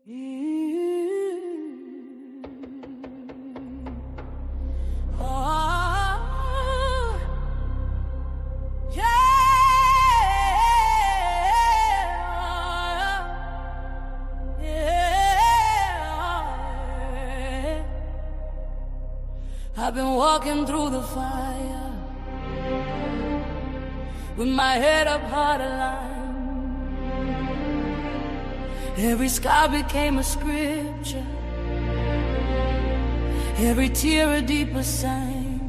I've been walking through the fire with my head up hard aligned. Every scar became a scripture, every tear a deeper sign.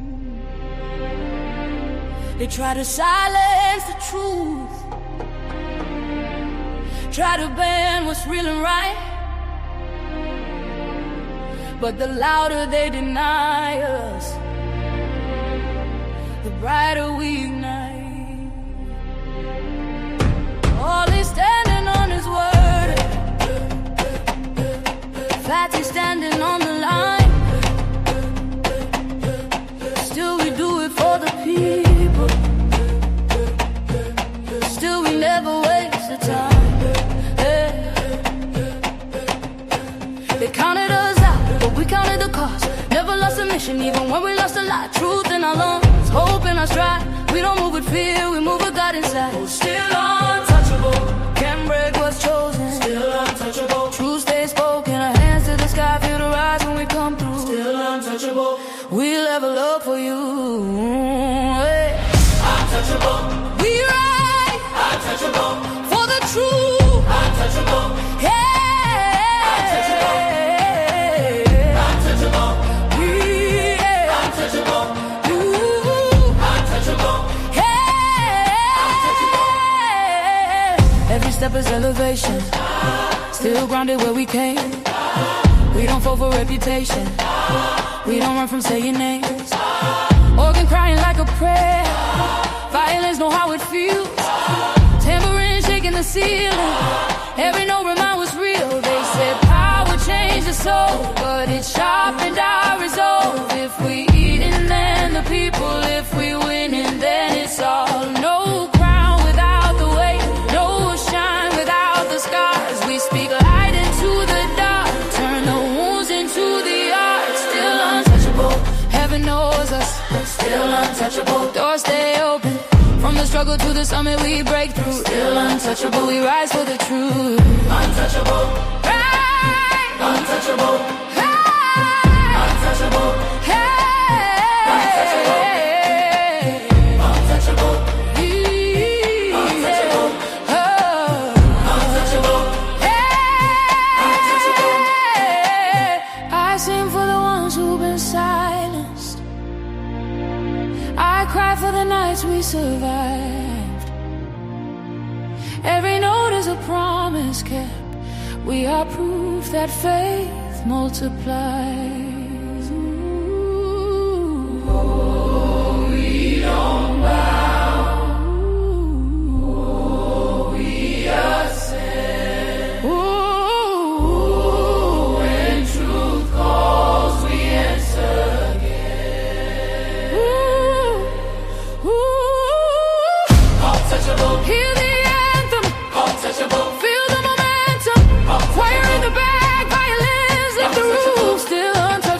They try to silence the truth, try to ban what's real and right, but the louder they deny us, the brighter we ignite. All is standing on his word, Fatty standing on the line. Still we do it for the people, still we never waste the time. They counted us out, but we counted the cost. Never lost a mission, even when we lost a lot. Truth in our lungs, hope in our stride. We don't move with fear, we move with God inside. Still untouchable, can't break what's chosen. Still untouchable, truth stays spoken. Our hands to the sky, feel the rise when we come through. Still untouchable, we'll level up for you. Hey. Untouchable, we ride. Untouchable, for the truth. Untouchable, hey. Every step is elevation, still grounded where we came. We don't fall for reputation, we don't run from saying names. Organ crying like a prayer, violence know how it feels. Tambourine shaking the ceiling, every note remind what's real. They said power changed the soul, but it sharpened our resolve. If we eating, then the people. If we winning, then it's all. No crown without the weight, no shine without the scars. We speak light into the dark, turn the wounds into the art. Still untouchable, heaven knows us. Still untouchable, doors stay open. From the struggle to the summit we break through. Still untouchable, we rise for the truth. Untouchable, right. Untouchable, right. Untouchable, hey. Untouchable, untouchable, untouchable, untouchable, hey. I sing for the ones who've been silenced, I cry for the nights we survived. Every note is a promise kept. We are proof that faith multiplies. Oh, we don't bow. Oh, we ascend. Oh, when truth calls, we answer again. Untouchable. Hear the anthem. Untouchable. Feel the momentum. Choir in the back, violins lift the roof. Still untouchable.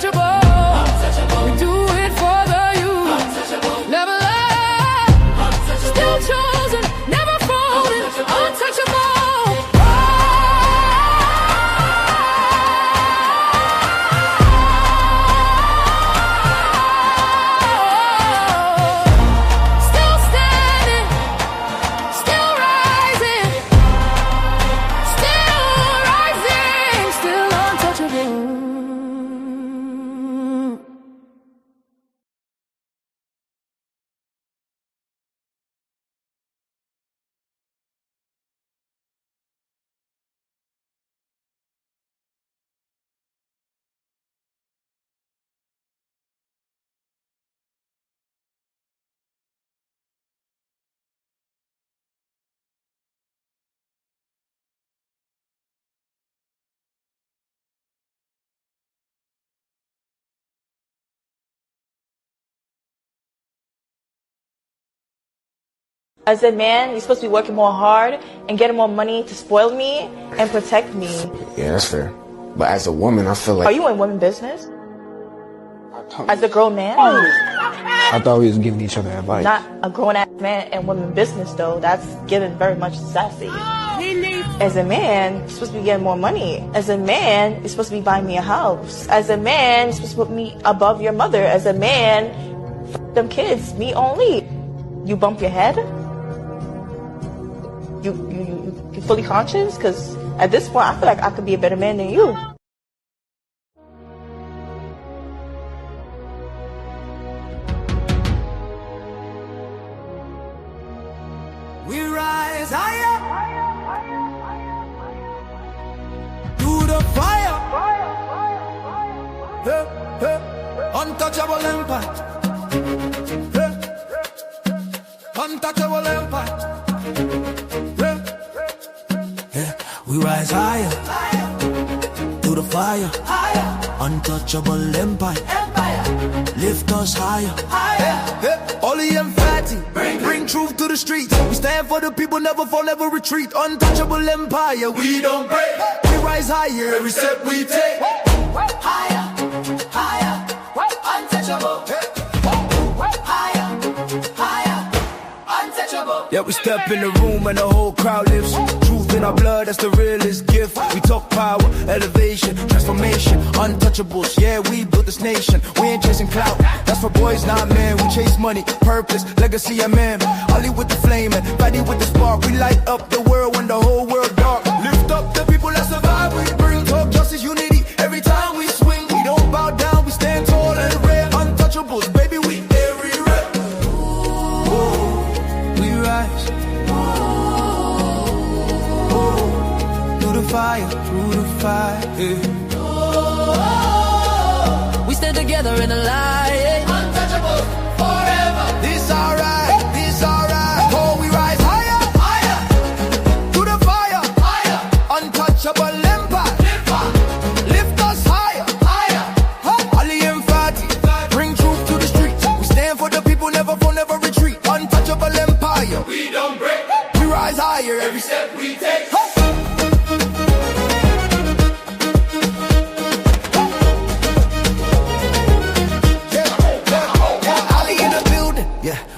As a man, you're supposed to be working more hard and getting more money to spoil me and protect me. Yeah, that's fair. But as a woman, I feel like... Are you in women business? As a grown man? I thought we was giving each other advice. Not a grown-ass man in women business, though. That's getting very much sassy. As a man, you're supposed to be getting more money. As a man, you're supposed to be buying me a house. As a man, you're supposed to put me above your mother. As a man, f them kids, me only. You bump your head? You fully conscious? Because at this point, I feel like I could be a better man than you. We rise higher through the fire. Hey, hey. Untouchable empire. Hey. Untouchable empire. Hey. Yeah. We rise higher through the fire. Untouchable empire. Lift us higher. Ollie and Fatty, bring truth to the streets. We stand for the people, never fall, never retreat. Untouchable empire, we don't break. We rise higher every step we take. Higher, higher, untouchable. Higher, higher, untouchable. Yeah, we step in the room and the whole crowd lifts. Truth in our blood, that's the realest gift. We talk power, elevation, transformation, untouchables. Yeah, we built this nation. We ain't chasing clout. That's for boys, not men. We chase money, purpose, legacy, and man. Ollie with the flame and Fatty with the spark. We light up the world when the whole world dark. Lift up the people that survive. We bring talk, justice, unity. Every time we swing, we don't bow down. We stand tall and rare. Untouchables, baby, we everywhere. Whoa, we rise. Through the fire, through the fire. Yeah. We stand together in the light. Untouchable forever. This alright, this alright. Oh, we rise higher, higher. To the fire, higher. Untouchable empire. Lift us higher, higher. Ollie and Fatty, bring truth to the streets. We stand for the people, never fall, never retreat. Untouchable empire, we don't break. We rise higher every step we take.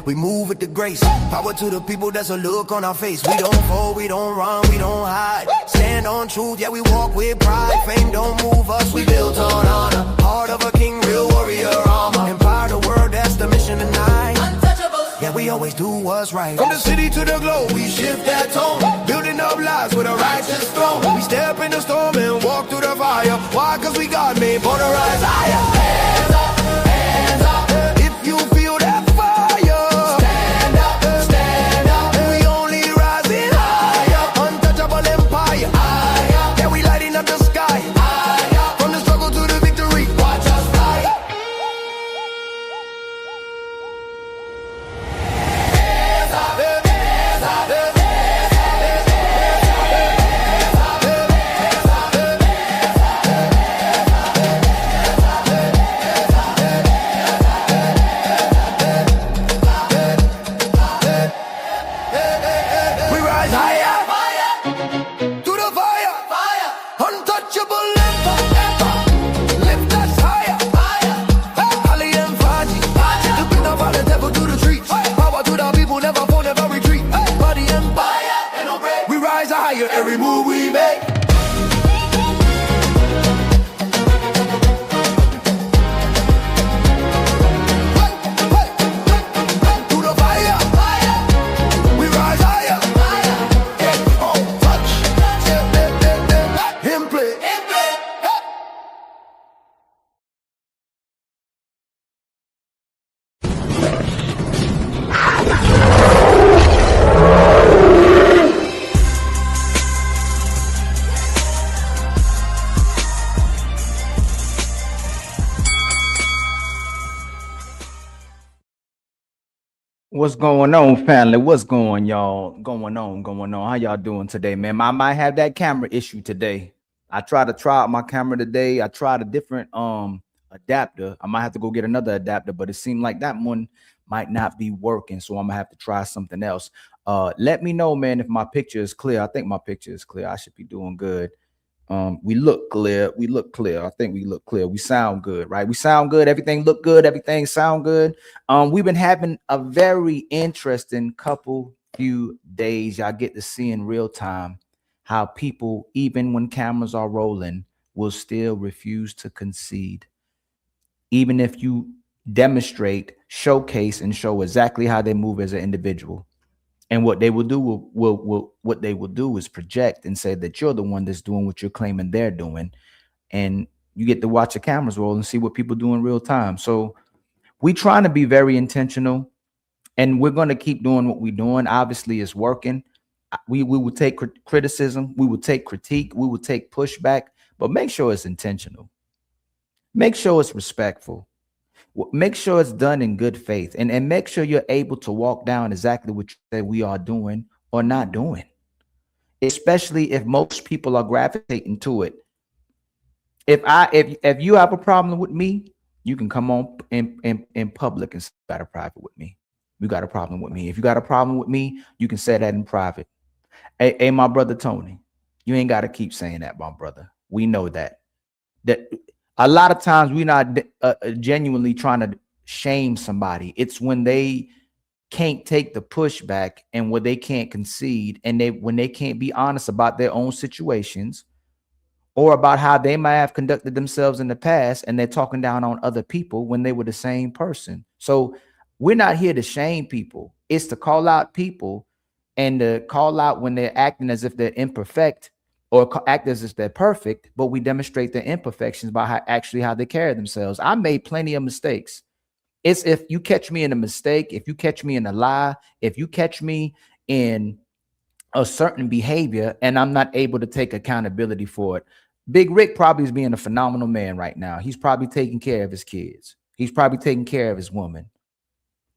We move with the grace. Power to the people, that's a look on our face. We don't fold, we don't run, we don't hide. Stand on truth, yeah, we walk with pride. Fame don't move us, we built on honor. Heart of a king, real warrior armor. Empire the world, that's the mission tonight. Untouchable. Yeah, we always do what's right. From the city to the globe, we shift that tone. Building up lives with a righteous throne. We step in the storm and walk through the fire. Why? Cause we got made for the rise higher. Hands up, hands up. If you feel that every move we make. Through the fire, we rise higher. Oh, touch, him play. What's going on, family? What's going, y'all? Going on. How y'all doing today, man? I might have that camera issue today. I tried to try out my camera today. I tried a different adapter. I might have to go get another adapter, but it seemed like that one might not be working. So I'm gonna have to try something else. Let me know, man, if my picture is clear. I think my picture is clear. I should be doing good. We look clear. We look clear. I think we look clear. We sound good, right? We sound good. Everything look good. Everything sound good. We've been having a very interesting few days. Y'all get to see in real time how people, even when cameras are rolling, will still refuse to concede. Even if you demonstrate, showcase, and show exactly how they move as an individual. And what they will do what they will do is project and say that you're the one that's doing what you're claiming they're doing. And you get to watch the cameras roll and see what people do in real time. So we're trying to be very intentional, and we're going to keep doing what we're doing. Obviously, it's working. We will take criticism, we will take critique, we will take pushback, but make sure it's intentional. Make sure it's respectful. Make sure it's done in good faith, and make sure you're able to walk down exactly what you say we are doing or not doing, especially if most people are gravitating to it. If you have a problem with me, you can come on in public and say you got a private with me. You got a problem with me. If you got a problem with me, you can say that in private. Hey, my brother Tony, you ain't got to keep saying that, my brother. We know that a lot of times we're not genuinely trying to shame somebody. It's when they can't take the pushback and when they can't concede, and when they can't be honest about their own situations or about how they might have conducted themselves in the past, and they're talking down on other people when they were the same person. So we're not here to shame people. It's to call out people and to call out when they're acting as if they're imperfect, or act as if they're perfect, but we demonstrate their imperfections by how they carry themselves. I made plenty of mistakes. It's if you catch me in a mistake, if you catch me in a lie, if you catch me in a certain behavior and I'm not able to take accountability for it. Big Rick probably is being a phenomenal man right now. He's probably taking care of his kids. He's probably taking care of his woman.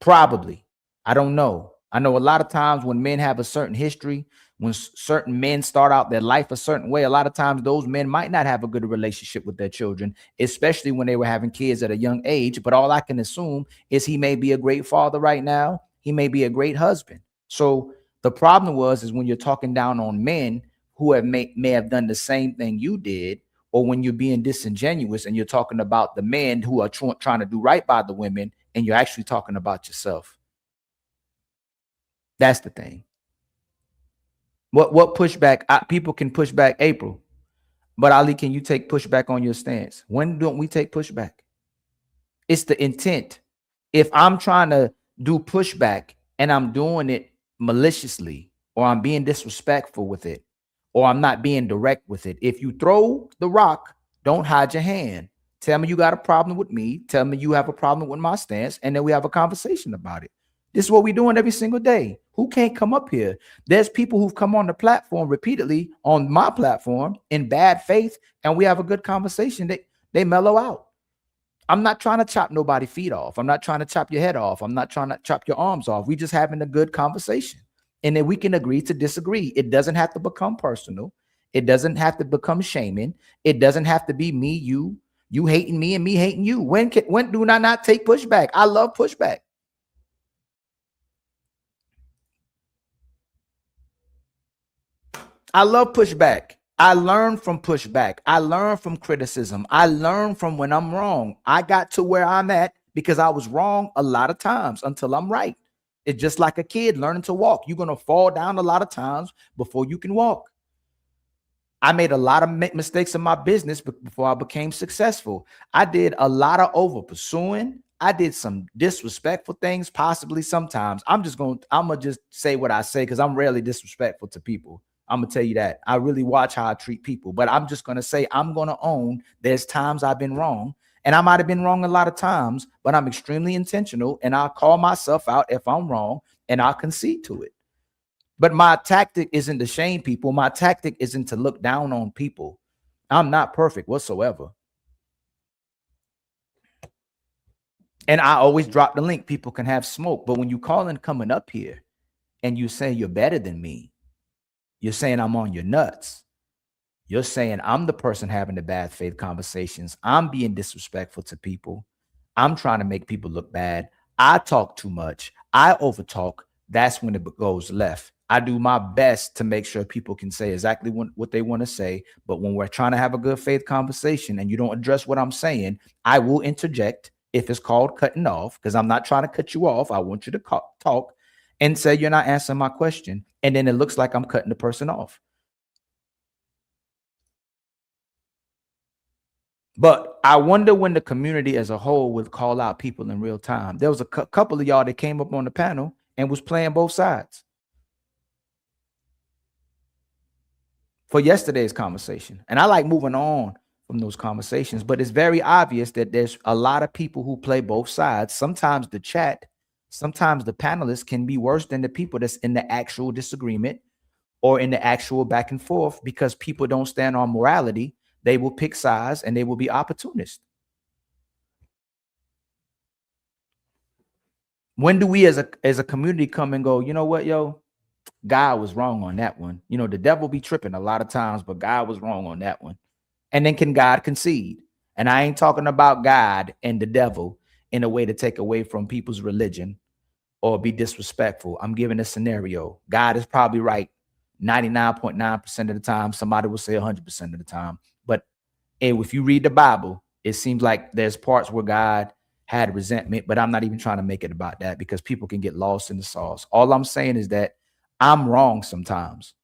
Probably. I don't know. I know a lot of times when men have a certain history, when certain men start out their life a certain way, a lot of times those men might not have a good relationship with their children, especially when they were having kids at a young age. But all I can assume is he may be a great father right now. He may be a great husband. So the problem is when you're talking down on men who may have done the same thing you did, or when you're being disingenuous and you're talking about the men who are trying to do right by the women, and you're actually talking about yourself. That's the thing. What pushback? People can push back April, but Ali, can you take pushback on your stance? When don't we take pushback? It's the intent. If I'm trying to do pushback and I'm doing it maliciously, or I'm being disrespectful with it, or I'm not being direct with it, if you throw the rock, don't hide your hand. Tell me you got a problem with me. Tell me you have a problem with my stance, and then we have a conversation about it. This is what we're doing every single day. Who can't come up here? There's people who've come on the platform repeatedly, on my platform, in bad faith, and we have a good conversation. They mellow out. I'm not trying to chop nobody's feet off. I'm not trying to chop your head off. I'm not trying to chop your arms off. We just having a good conversation, and then we can agree to disagree. It doesn't have to become personal. It doesn't have to become shaming. It doesn't have to be me, you hating me and me hating you. When do I not take pushback? I love pushback. I love pushback. I learn from pushback. I learn from criticism. I learn from when I'm wrong. I got to where I'm at because I was wrong a lot of times until I'm right. It's just like a kid learning to walk. You're going to fall down a lot of times before you can walk. I made a lot of mistakes in my business before I became successful. I did a lot of over pursuing. I did some disrespectful things, possibly sometimes. I'm gonna just say what I say because I'm rarely disrespectful to people. I'm gonna tell you that. I really watch how I treat people, but I'm just gonna say I'm gonna own there's times I've been wrong, and I might have been wrong a lot of times, but I'm extremely intentional, and I'll call myself out if I'm wrong, and I'll concede to it. But my tactic isn't to shame people. My tactic isn't to look down on people. I'm not perfect whatsoever. And I always drop the link. People can have smoke. But when you call and coming up here and you say you're better than me, you're saying I'm on your nuts. You're saying I'm the person having the bad faith conversations. I'm being disrespectful to people. I'm trying to make people look bad. I talk too much, I overtalk, that's when it goes left. I do my best to make sure people can say exactly what they want to say. But when we're trying to have a good faith conversation and you don't address what I'm saying, I will interject if it's called cutting off, because I'm not trying to cut you off. I want you to talk and say you're not answering my question. And then it looks like I'm cutting the person off. But I wonder when the community as a whole would call out people in real time. There was a couple of y'all that came up on the panel and was playing both sides for yesterday's conversation. And I like moving on from those conversations, but it's very obvious that there's a lot of people who play both sides. Sometimes the chat, sometimes the panelists can be worse than the people that's in the actual disagreement or in the actual back and forth, because people don't stand on morality. They will pick sides and they will be opportunists. When do we as a community come and go, you know what, yo, God was wrong on that one. You know, the devil be tripping a lot of times, but God was wrong on that one. And then can God concede? And I ain't talking about God and the devil in a way to take away from people's religion or be disrespectful. I'm giving a scenario. God is probably right 99.9% of the time. Somebody will say 100% of the time. But if you read the Bible, it seems like there's parts where God had resentment, but I'm not even trying to make it about that because people can get lost in the sauce. All I'm saying is that I'm wrong sometimes.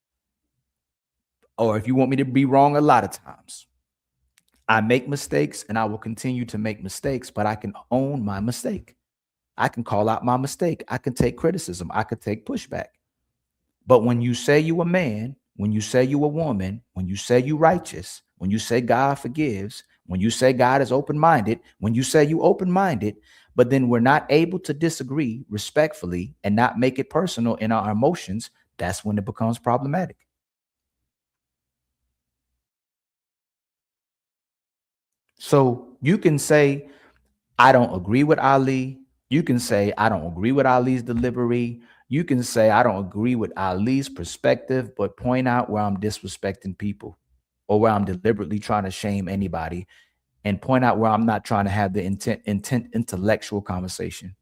Or if you want me to be wrong a lot of times, I make mistakes and I will continue to make mistakes, but I can own my mistake. I can call out my mistake. I can take criticism. I could take pushback. But when you say you a man, when you say you a woman, when you say you righteous, when you say God forgives, when you say God is open-minded, when you say you open-minded, but then we're not able to disagree respectfully and not make it personal in our emotions, that's when it becomes problematic. So you can say, I don't agree with Ali. You can say, I don't agree with Ali's delivery. You can say, I don't agree with Ali's perspective, but point out where I'm disrespecting people or where I'm deliberately trying to shame anybody, and point out where I'm not trying to have the intellectual conversation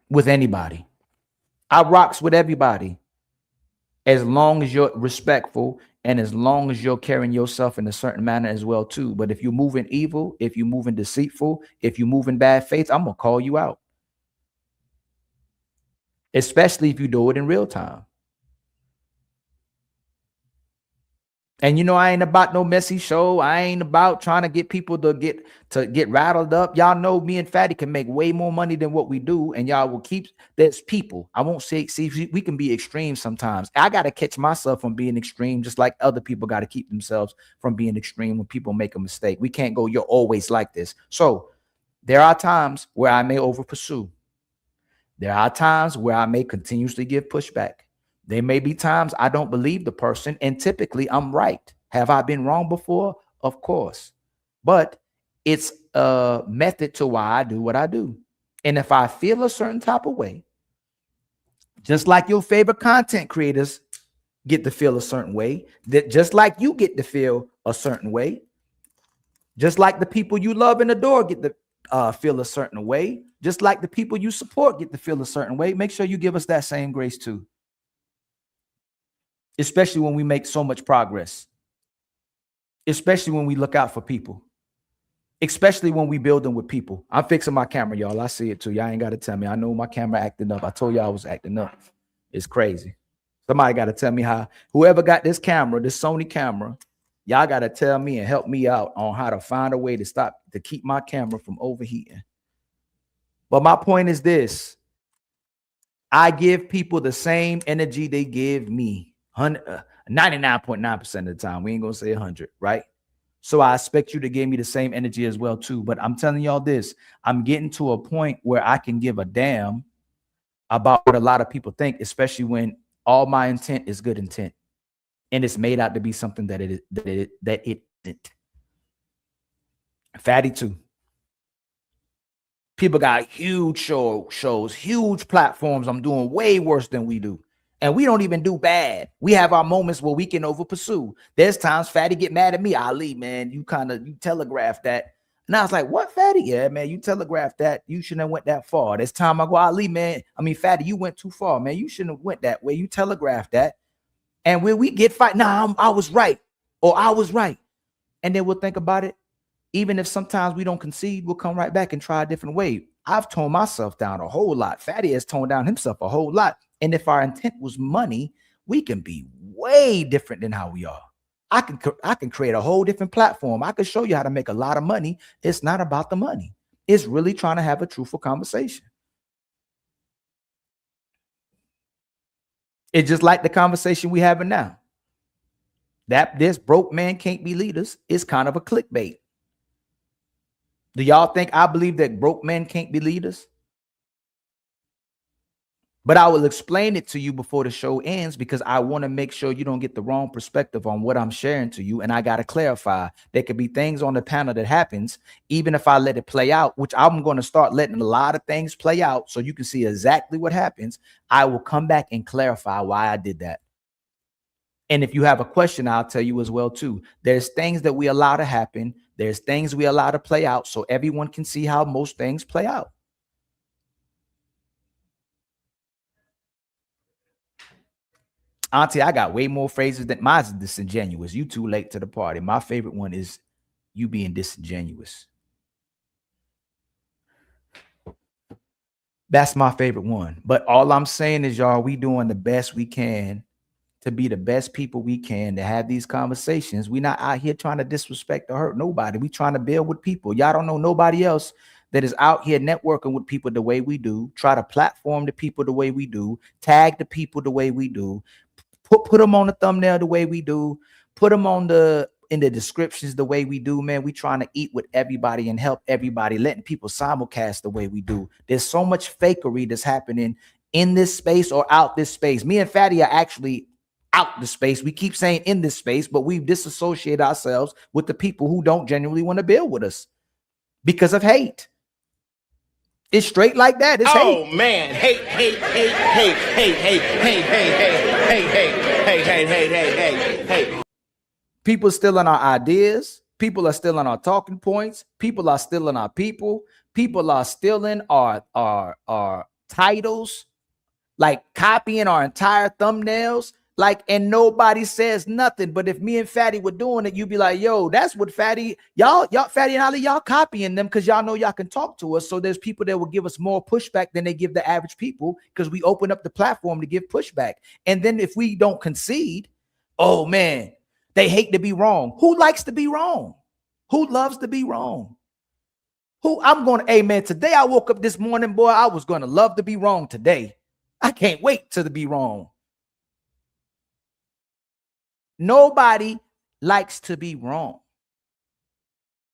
with anybody. I rocks with everybody as long as you're respectful and as long as you're carrying yourself in a certain manner as well too. But if you're moving evil, if you're moving deceitful, if you move in bad faith, I'm gonna call you out, especially if you do it in real time. And you know, I ain't about no messy show. I ain't about trying to get people to get rattled up. Y'all know me and Fatty can make way more money than what we do, and y'all will keep. There's people. I won't say. See, we can be extreme sometimes. I got to catch myself from being extreme, just like other people got to keep themselves from being extreme when people make a mistake. We can't go, you're always like this. So there are times where I may over pursue. There are times where I may continuously give pushback. There may be times I don't believe the person, and typically I'm right. Have I been wrong before? Of course. But it's a method to why I do what I do. And if I feel a certain type of way, just like your favorite content creators get to feel a certain way, that just like you get to feel a certain way, just like the people you love and adore get to feel a certain way, just like the people you support get to feel a certain way, make sure you give us that same grace too. Especially when we make so much progress, especially when we look out for people, especially when we build them with people. I'm fixing my camera, y'all. I see it too. Y'all ain't got to tell me. I know my camera acting up. I told y'all I was acting up. It's crazy. Somebody got to tell me how. Whoever got this camera, this Sony camera, y'all got to tell me and help me out on how to find a way to keep my camera from overheating. But my point is this. I give people the same energy they give me. 99.9% of the time. We ain't gonna say 100, right? So I expect you to give me the same energy as well too. But I'm telling y'all this, I'm getting to a point where I can give a damn about what a lot of people think, especially when all my intent is good intent and it's made out to be something that it isn't. Fatty too. People got huge shows, huge platforms. I'm doing way worse than we do. And we don't even do bad. We have our moments where we can over pursue. There's times Fatty get mad at me. Ali, man, you telegraph that. And I was like, what, Fatty? Yeah, man, you telegraphed that. You shouldn't have went that far. This time I go, Ali, man. I mean, Fatty, you went too far, man. You shouldn't have went that way. You telegraphed that. And when we get fight, I was right. Or I was right. And then we'll think about it. Even if sometimes we don't concede, we'll come right back and try a different way. I've toned myself down a whole lot. Fatty has toned down himself a whole lot. And if our intent was money, we can be way different than how we are. I can create a whole different platform. I can show you how to make a lot of money. It's not about the money. It's really trying to have a truthful conversation. It's just like the conversation we having now. That this broke man can't be leaders is kind of a clickbait. Do y'all think I believe that broke men can't be leaders? But I will explain it to you before the show ends because I want to make sure you don't get the wrong perspective on what I'm sharing to you. And I got to clarify, there could be things on the panel that happens, even if I let it play out, which I'm going to start letting a lot of things play out so you can see exactly what happens. I will come back and clarify why I did that. And if you have a question, I'll tell you as well, too. There's things that we allow to happen. There's things we allow to play out so everyone can see how most things play out. Auntie, I got way more phrases than mine's disingenuous. You too late to the party. My favorite one is you being disingenuous. That's my favorite one. But all I'm saying is, y'all, we doing the best we can to be the best people we can to have these conversations. We're not out here trying to disrespect or hurt nobody. We trying to build with people. Y'all don't know nobody else that is out here networking with people the way we do, try to platform the people the way we do, tag the people the way we do, put them on the thumbnail the way we do, put them on in the descriptions the way we do, man. We trying to eat with everybody and help everybody, letting people simulcast the way we do. There's so much fakery that's happening in this space or out this space. Me and Fatty are actually out the space. We keep saying in this space, but we've disassociated ourselves with the people who don't genuinely want to build with us because of hate. It's straight like that. It's hate. Oh man, hate. People stealing our ideas. People are stealing our talking points. People are stealing our people. People are stealing our titles, like copying our entire thumbnails. Like, and nobody says nothing. But if me and Fatty were doing it, you'd be like, yo, that's what Fatty, y'all, Fatty and Ali, y'all copying them because y'all know y'all can talk to us. So there's people that will give us more pushback than they give the average people because we open up the platform to give pushback. And then if we don't concede, oh man, they hate to be wrong. Who likes to be wrong? Who loves to be wrong? Amen. Today I woke up this morning, boy, I was going to love to be wrong today. I can't wait to be wrong. Nobody likes to be wrong,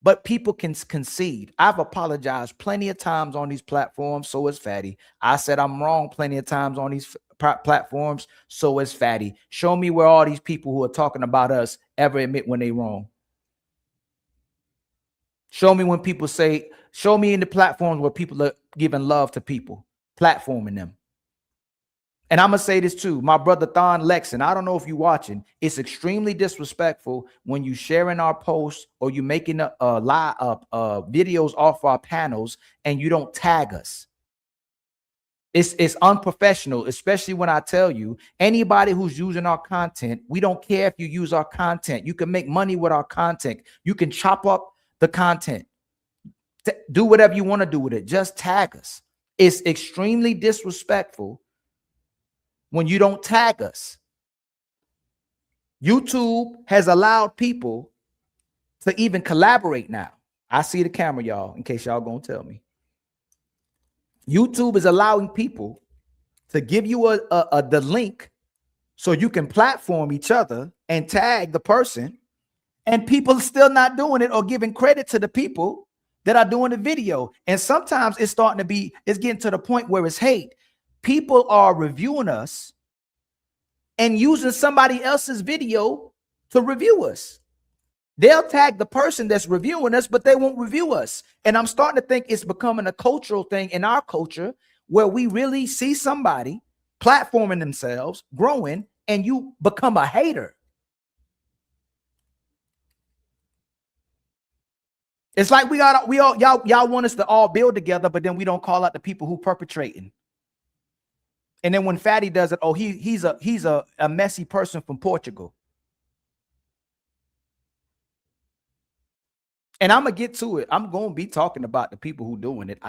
but people can concede. I've apologized plenty of times on these platforms. So is Fatty. I said I'm wrong plenty of times on these platforms. So is Fatty. Show me where all these people who are talking about us ever admit when they wrong. Show me when people say, show me in the platforms where people are giving love to people, platforming them. And I'm going to say this too. My brother Thon Lexon, I don't know if you're watching. It's extremely disrespectful when you sharing our posts or you making videos off our panels and you don't tag us. It's unprofessional, especially when I tell you, anybody who's using our content, we don't care if you use our content. You can make money with our content. You can chop up the content. Do whatever you want to do with it. Just tag us. It's extremely disrespectful when you don't tag us. YouTube has allowed people to even collaborate now. I see the camera, y'all, in case y'all gonna tell me. YouTube is allowing people to give you the link so you can platform each other and tag the person, and people are still not doing it or giving credit to the people that are doing the video. And sometimes it's getting to the point where it's hate. People are reviewing us and using somebody else's video to review us. They'll tag the person that's reviewing us, but they won't review us. And I'm starting to think it's becoming a cultural thing in our culture where we really see somebody platforming themselves, growing, and you become a hater. It's like y'all want us to all build together, but then we don't call out the people who perpetrating. And then when Fatty does it, oh, he's a messy person from Portugal. And I'm gonna get to it. I'm gonna be talking about the people who doing it.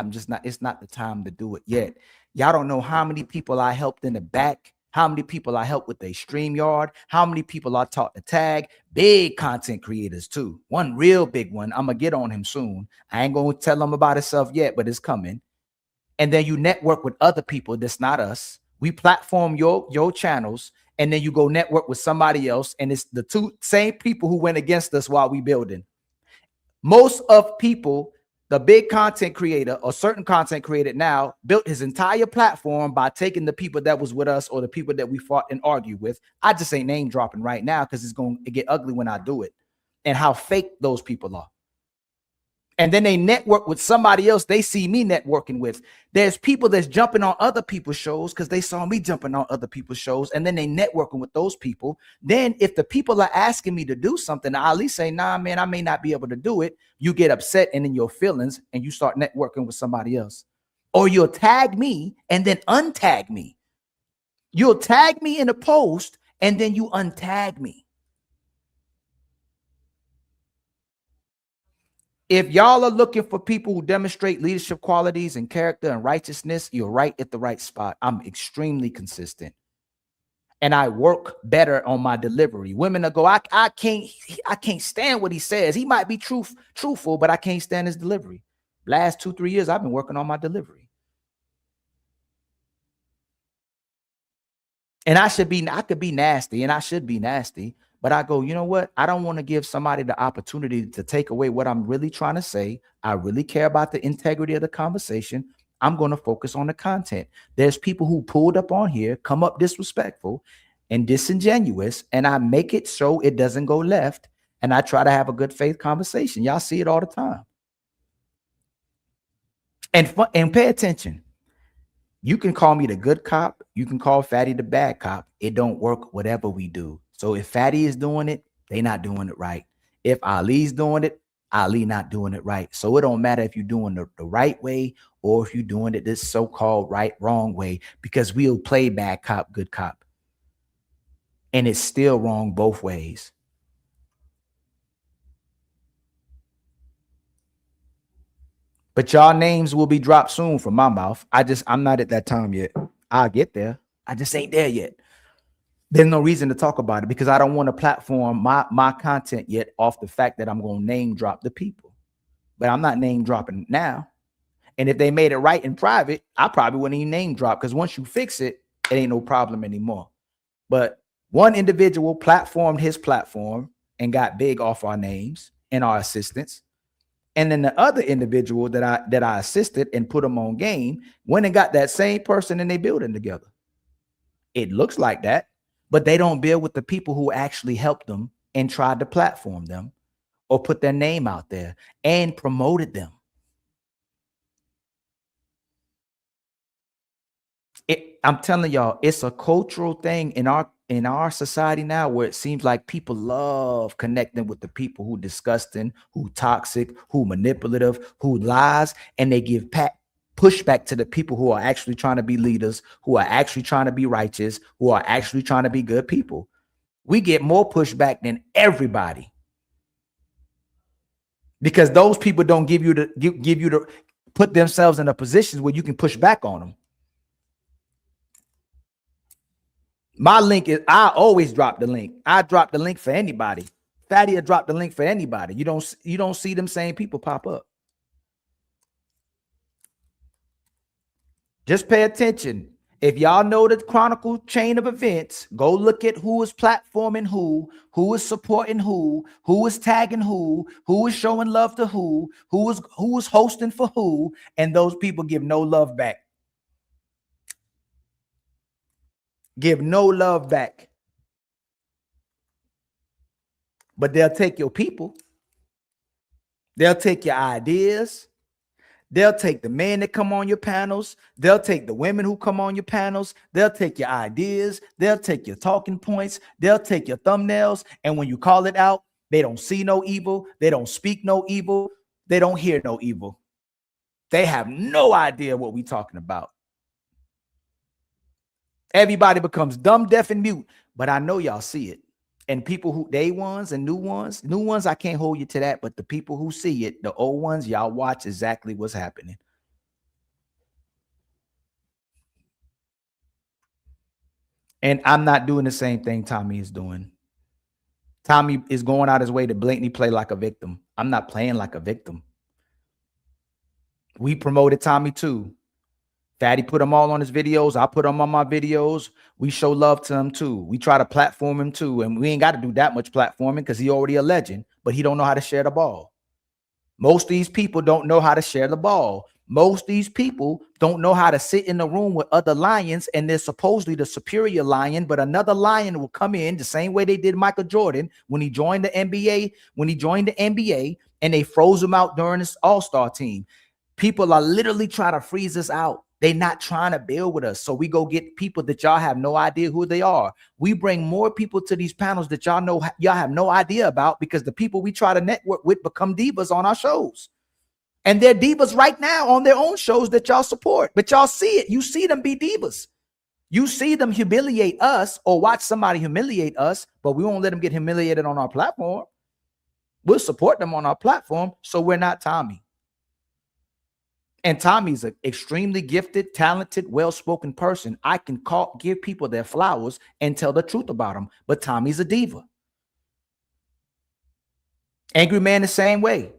It's not the time to do it yet. Y'all don't know how many people I helped in the back, how many people I helped with a StreamYard, how many people I taught to tag, big content creators too. One real big one. I'm gonna get on him soon. I ain't gonna tell him about himself yet, but it's coming. And then you network with other people that's not us. We platform your channels, and then you go network with somebody else, and it's the two same people who went against us while we building. Most of people, the big content creator or certain content creator now built his entire platform by taking the people that was with us or the people that we fought and argued with. I just ain't name dropping right now because it's going to get ugly when I do it, and how fake those people are. And then they network with somebody else they see me networking with. There's people that's jumping on other people's shows because they saw me jumping on other people's shows, and then they networking with those people. Then if the people are asking me to do something, I at least say, nah, man, I may not be able to do it. You get upset and in your feelings, and you start networking with somebody else. Or you'll tag me and then untag me. You'll tag me in a post and then you untag me. If y'all are looking for people who demonstrate leadership qualities and character and righteousness, you're right at the right spot. I'm extremely consistent, and I work better on my delivery. Women will go, I can't stand what he says. He might be truthful, but I can't stand his delivery. Last 2-3 years, I've been working on my delivery. And I could be nasty, and I should be nasty. But I go, you know what? I don't want to give somebody the opportunity to take away what I'm really trying to say. I really care about the integrity of the conversation. I'm going to focus on the content. There's people who pulled up on here, come up disrespectful and disingenuous, and I make it so it doesn't go left. And I try to have a good faith conversation. Y'all see it all the time. And pay attention. You can call me the good cop. You can call Fatty the bad cop. It don't work whatever we do. So if Fatty is doing it, they not doing it right. If Ali's doing it, Ali not doing it right. So it don't matter if you're doing the right way or if you're doing it this so-called wrong way, because we'll play bad cop, good cop. And it's still wrong both ways. But y'all names will be dropped soon from my mouth. I'm not at that time yet. I'll get there. I just ain't there yet. There's no reason to talk about it because I don't want to platform my content yet off the fact that I'm going to name drop the people. But I'm not name dropping now. And if they made it right in private, I probably wouldn't even name drop, because once you fix it, it ain't no problem anymore. But one individual platformed his platform and got big off our names and our assistance. And then the other individual that I assisted and put them on game went and got that same person and they building together. It looks like that, but they don't build with the people who actually helped them and tried to platform them or put their name out there and promoted them. I'm telling y'all, it's a cultural thing in our society now where it seems like people love connecting with the people who disgusting, who toxic, who manipulative, who lies, and they give pushback to the people who are actually trying to be leaders, who are actually trying to be righteous, who are actually trying to be good people. We get more pushback than everybody because those people don't give you the put themselves in a position where you can push back on them. My link is, I always drop the link. I drop the link for anybody. Fatty will drop the link for anybody. You don't see them same people pop up. Just pay attention. If y'all know the chronicle chain of events, go look at who is platforming who is supporting who is tagging who is showing love to who is hosting for who, and those people give no love back. Give no love back. But they'll take your people. They'll take your ideas. They'll take the men that come on your panels. They'll take the women who come on your panels. They'll take your ideas. They'll take your talking points. They'll take your thumbnails. And when you call it out, they don't see no evil. They don't speak no evil. They don't hear no evil. They have no idea what we talking about. Everybody becomes dumb, deaf, and mute. But I know y'all see it. And people who day ones and new ones, I can't hold you to that. But the people who see it, the old ones, y'all watch exactly what's happening. And I'm not doing the same thing Tommy is doing. Tommy is going out his way to blatantly play like a victim. I'm not playing like a victim. We promoted Tommy too. Fatty put them all on his videos. I put them on my videos. We show love to him too. We try to platform him too. And we ain't got to do that much platforming because he already a legend, but he don't know how to share the ball. Most of these people don't know how to share the ball. Most of these people don't know how to sit in the room with other lions, and they're supposedly the superior lion, but another lion will come in the same way they did Michael Jordan when he joined the NBA, and they froze him out during this all-star team. People are literally trying to freeze us out. They're not trying to build with us. So we go get people that y'all have no idea who they are. We bring more people to these panels that y'all have no idea about, because the people we try to network with become divas on our shows. And they're divas right now on their own shows that y'all support. But y'all see it. You see them be divas. You see them humiliate us or watch somebody humiliate us, but we won't let them get humiliated on our platform. We'll support them on our platform, so we're not Tommy. And Tommy's an extremely gifted, talented, well-spoken person. I can give people their flowers and tell the truth about them, but Tommy's a diva. Angry Man the same way.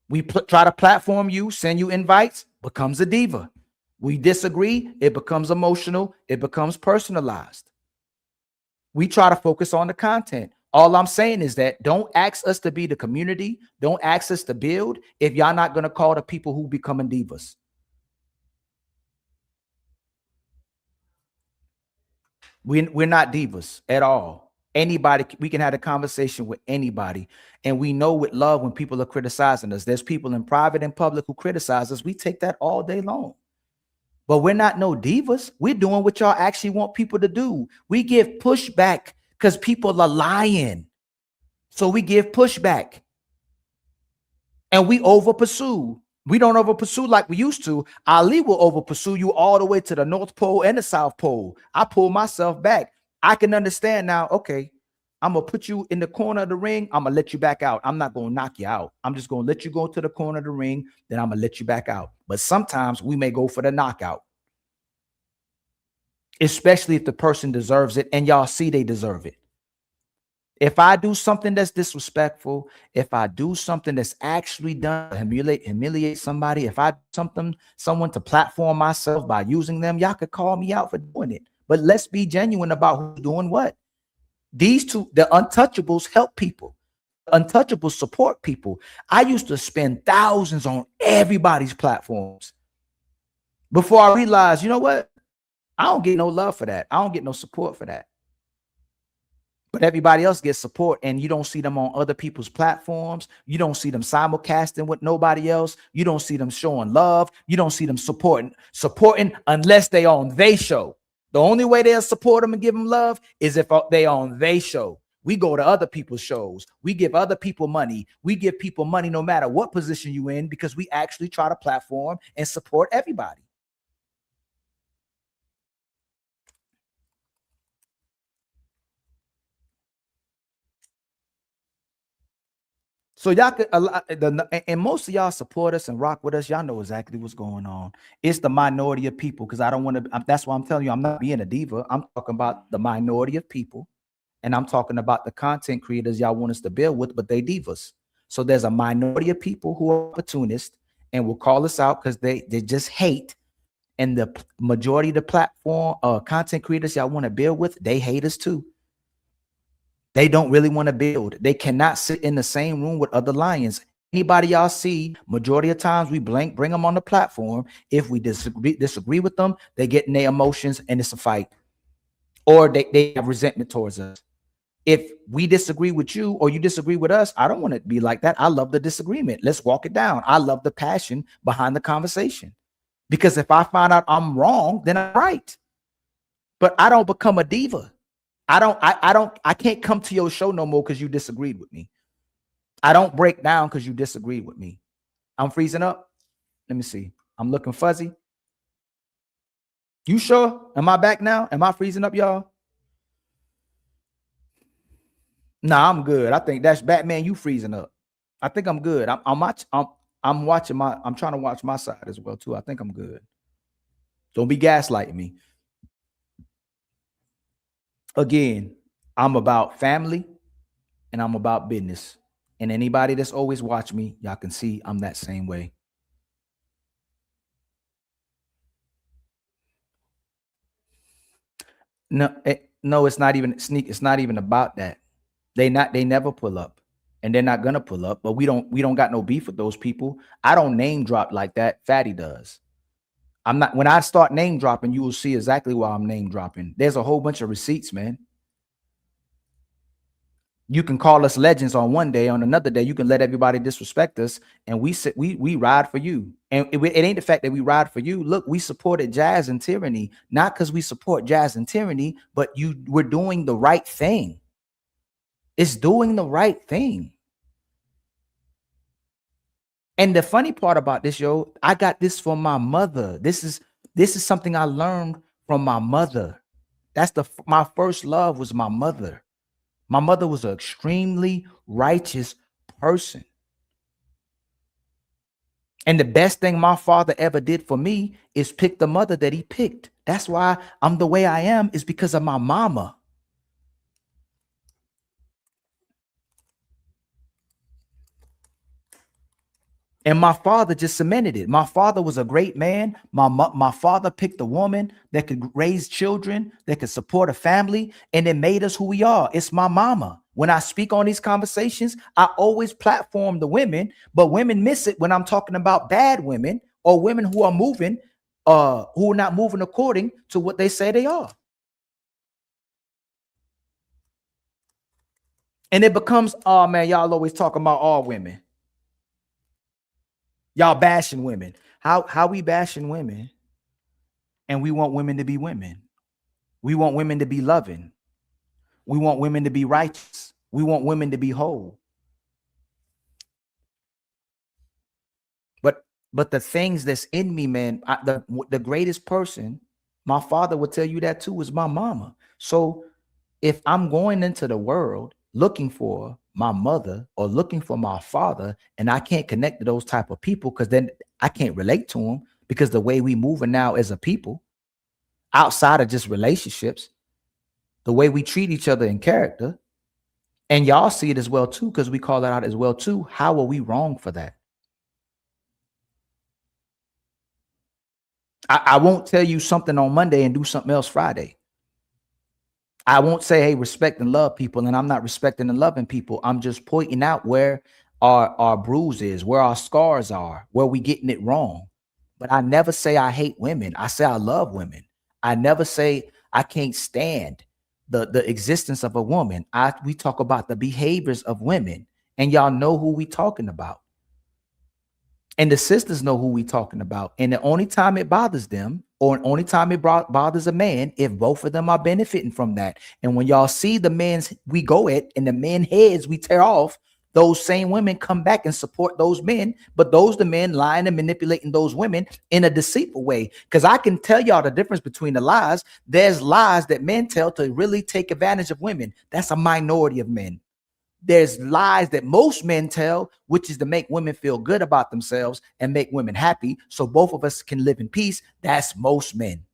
We try to platform you, send you invites, becomes a diva. We disagree, it becomes emotional, it becomes personalized. We try to focus on the content. All I'm saying is that don't ask us to be the community. Don't ask us to build if y'all not going to call the people who becoming divas. We're not divas at all. Anybody, we can have a conversation with anybody. And we know with love when people are criticizing us. There's people in private and public who criticize us. We take that all day long. But we're not no divas. We're doing what y'all actually want people to do. We give pushback because people are lying. So we give pushback. And we over pursue. We don't over pursue like we used to. Ali will over pursue you all the way to the North Pole and the South Pole. I pull myself back. I can understand now, okay, I'm going to put you in the corner of the ring. I'm going to let you back out. I'm not going to knock you out. I'm just going to let you go to the corner of the ring. Then I'm going to let you back out. But sometimes we may go for the knockout, especially if the person deserves it and y'all see they deserve it. If I do something that's disrespectful, if I do something that's actually done to humiliate somebody, if I do someone to platform myself by using them, y'all could call me out for doing it. But let's be genuine about who's doing what. These two, the untouchables, help people. Untouchables support people. I used to spend thousands on everybody's platforms before I realized, you know what? I don't get no love for that. I don't get no support for that. But everybody else gets support, and you don't see them on other people's platforms. You don't see them simulcasting with nobody else. You don't see them showing love. You don't see them supporting unless they on their show. The only way they'll support them and give them love is if they on their show. We go to other people's shows. We give other people money. We give people money no matter what position you in, because we actually try to platform and support everybody. So y'all could, and most of y'all support us and rock with us. Y'all know exactly what's going on. It's the minority of people, because I don't want to. That's why I'm telling you, I'm not being a diva. I'm talking about the minority of people, and I'm talking about the content creators y'all want us to build with, but they divas. So there's a minority of people who are opportunists and will call us out because they just hate. And the majority of the platform content creators y'all want to build with, they hate us too. They don't really want to build. They cannot sit in the same room with other lions. Anybody y'all see, majority of times we bring them on the platform. If we disagree with them, they get in their emotions and it's a fight. Or they have resentment towards us. If we disagree with you or you disagree with us, I don't want it to be like that. I love the disagreement. Let's walk it down. I love the passion behind the conversation. Because if I find out I'm wrong, then I'm right. But I don't become a diva. I can't come to your show no more because you disagreed with me. I don't break down because you disagree with me. I'm freezing up. Let me see. I'm looking fuzzy. You sure? Am I back now? Am I freezing up, y'all? Nah, I'm good. I think that's Batman. You freezing up. I think I'm good. I'm watching I'm trying to watch my side as well too. I think I'm good. Don't be gaslighting me. Again, I'm about family and I'm about business. And anybody that's always watched me, y'all can see I'm that same way. No, no, it's not even sneak. It's not even about that. They never pull up and they're not gonna pull up, but we don't got no beef with those people. I don't name drop like that. Fatty does. I'm not, when I start name dropping, you will see exactly why I'm name dropping. There's a whole bunch of receipts, man. You can call us legends on one day, on another day, you can let everybody disrespect us, and we ride for you. And it ain't the fact that we ride for you. Look, we supported Jazz and Tyranny, not because we support Jazz and Tyranny, but we're doing the right thing. It's doing the right thing. And the funny part about this, yo, I got this from my mother. This is something I learned from my mother. My first love was my mother. My mother was an extremely righteous person. And the best thing my father ever did for me is pick the mother that he picked. That's why I'm the way I am, is because of my mama. And my father just cemented it. My father was a great man. My father picked a woman that could raise children, that could support a family, and it made us who we are. It's my mama. When I speak on these conversations, I always platform the women, but women miss it when I'm talking about bad women or women who are moving, who are not moving according to what they say they are. And it becomes, oh man, y'all always talking about all women. Y'all bashing women. How we bashing women? And we want women to be women. We want women to be loving. We want women to be righteous. We want women to be whole. But the things that's in me, man, the greatest person, my father would tell you that too, is my mama. So if I'm going into the world looking for my mother or looking for my father, and I can't connect to those type of people, because then I can't relate to them, because the way we moving now as a people, outside of just relationships, the way we treat each other in character, and y'all see it as well too, because we call that out as well too. How are we wrong for that? I won't tell you something on Monday and do something else Friday. I won't say, hey, respect and love people, and I'm not respecting and loving people. I'm just pointing out where our bruise is, where our scars are, where we getting it wrong. But I never say I hate women. I say I love women. I never say I can't stand the existence of a woman. We talk about the behaviors of women, and y'all know who we talking about. And the sisters know who we talking about. And the only time it bothers them, or only time it bothers a man, if both of them are benefiting from that. And when y'all see the men's we go at and the men heads we tear off, those same women come back and support those men. But the men lying and manipulating those women in a deceitful way. Because I can tell y'all the difference between the lies. There's lies that men tell to really take advantage of women. That's a minority of men. There's lies that most men tell, which is to make women feel good about themselves and make women happy, so both of us can live in peace. That's most men.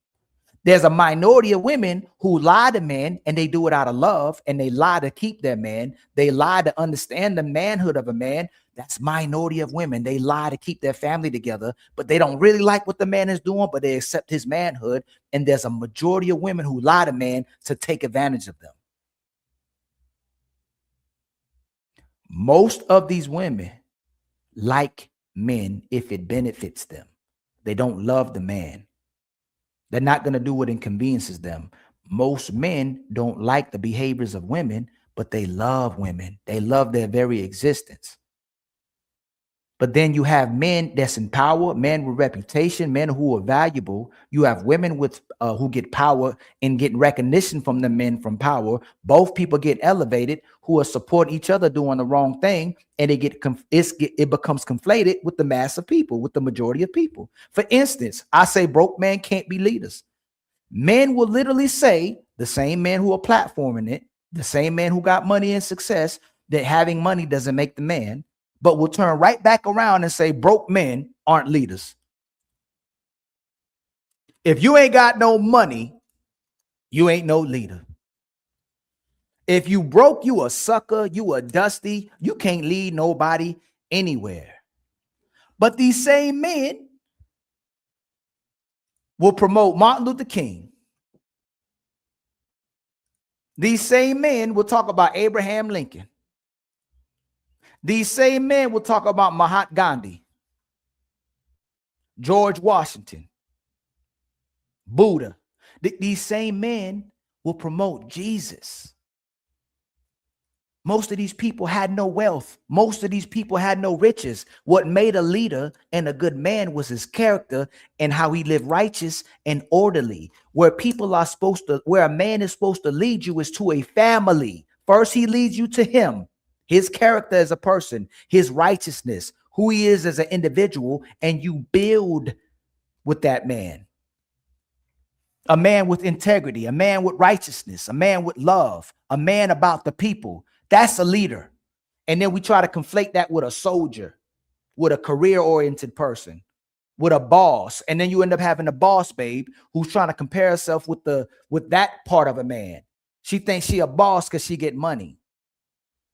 There's a minority of women who lie to men, and they do it out of love, and they lie to keep their man. They lie to understand the manhood of a man. That's minority of women. They lie to keep their family together, but they don't really like what the man is doing, but they accept his manhood. And there's a majority of women who lie to men to take advantage of them. Most of these women like men if it benefits them. They don't love the man. They're not going to do what inconveniences them. Most men don't like the behaviors of women, but they love women. They love their very existence. But then you have men that's in power, men with reputation, men who are valuable. You have women with who get power and get recognition from the men from power. Both people get elevated, who are support each other doing the wrong thing, and it becomes conflated with the mass of people, with the majority of people. For instance, I say broke men can't be leaders. Men will literally say, the same men who are platforming it, the same man who got money and success, that having money doesn't make the man, but will turn right back around and say broke men aren't leaders. If you ain't got no money, you ain't no leader. If you broke, you a sucker, you a dusty, you can't lead nobody anywhere. But these same men will promote Martin Luther King. These same men will talk about Abraham Lincoln. These same men will talk about Mahatma Gandhi, George Washington, Buddha. These same men will promote Jesus. Most of these people had no wealth. Most of these people had no riches. What made a leader and a good man was his character and how he lived righteous and orderly. Where a man is supposed to lead you is to a family. First, he leads you to him, his character as a person, his righteousness, who he is as an individual, and you build with that man. A man with integrity, a man with righteousness, a man with love, a man about the people. That's a leader. And then we try to conflate that with a soldier, with a career-oriented person, with a boss. And then you end up having a boss babe who's trying to compare herself with that part of a man. She thinks she a boss because she get money.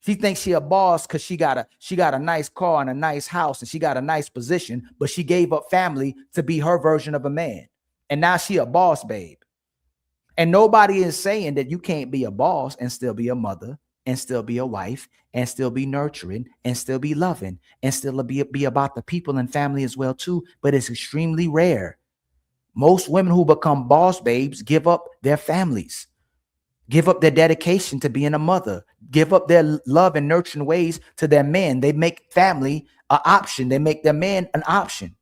She thinks she a boss because she got a nice car and a nice house and she got a nice position, but she gave up family to be her version of a man. And now she a boss babe. And nobody is saying that you can't be a boss and still be a mother and still be a wife and still be nurturing and still be loving and still be about the people and family as well too. But it's extremely rare. Most women who become boss babes give up their families, give up their dedication to being a mother, give up their love and nurturing ways to their men. They make family an option. They make their man an option.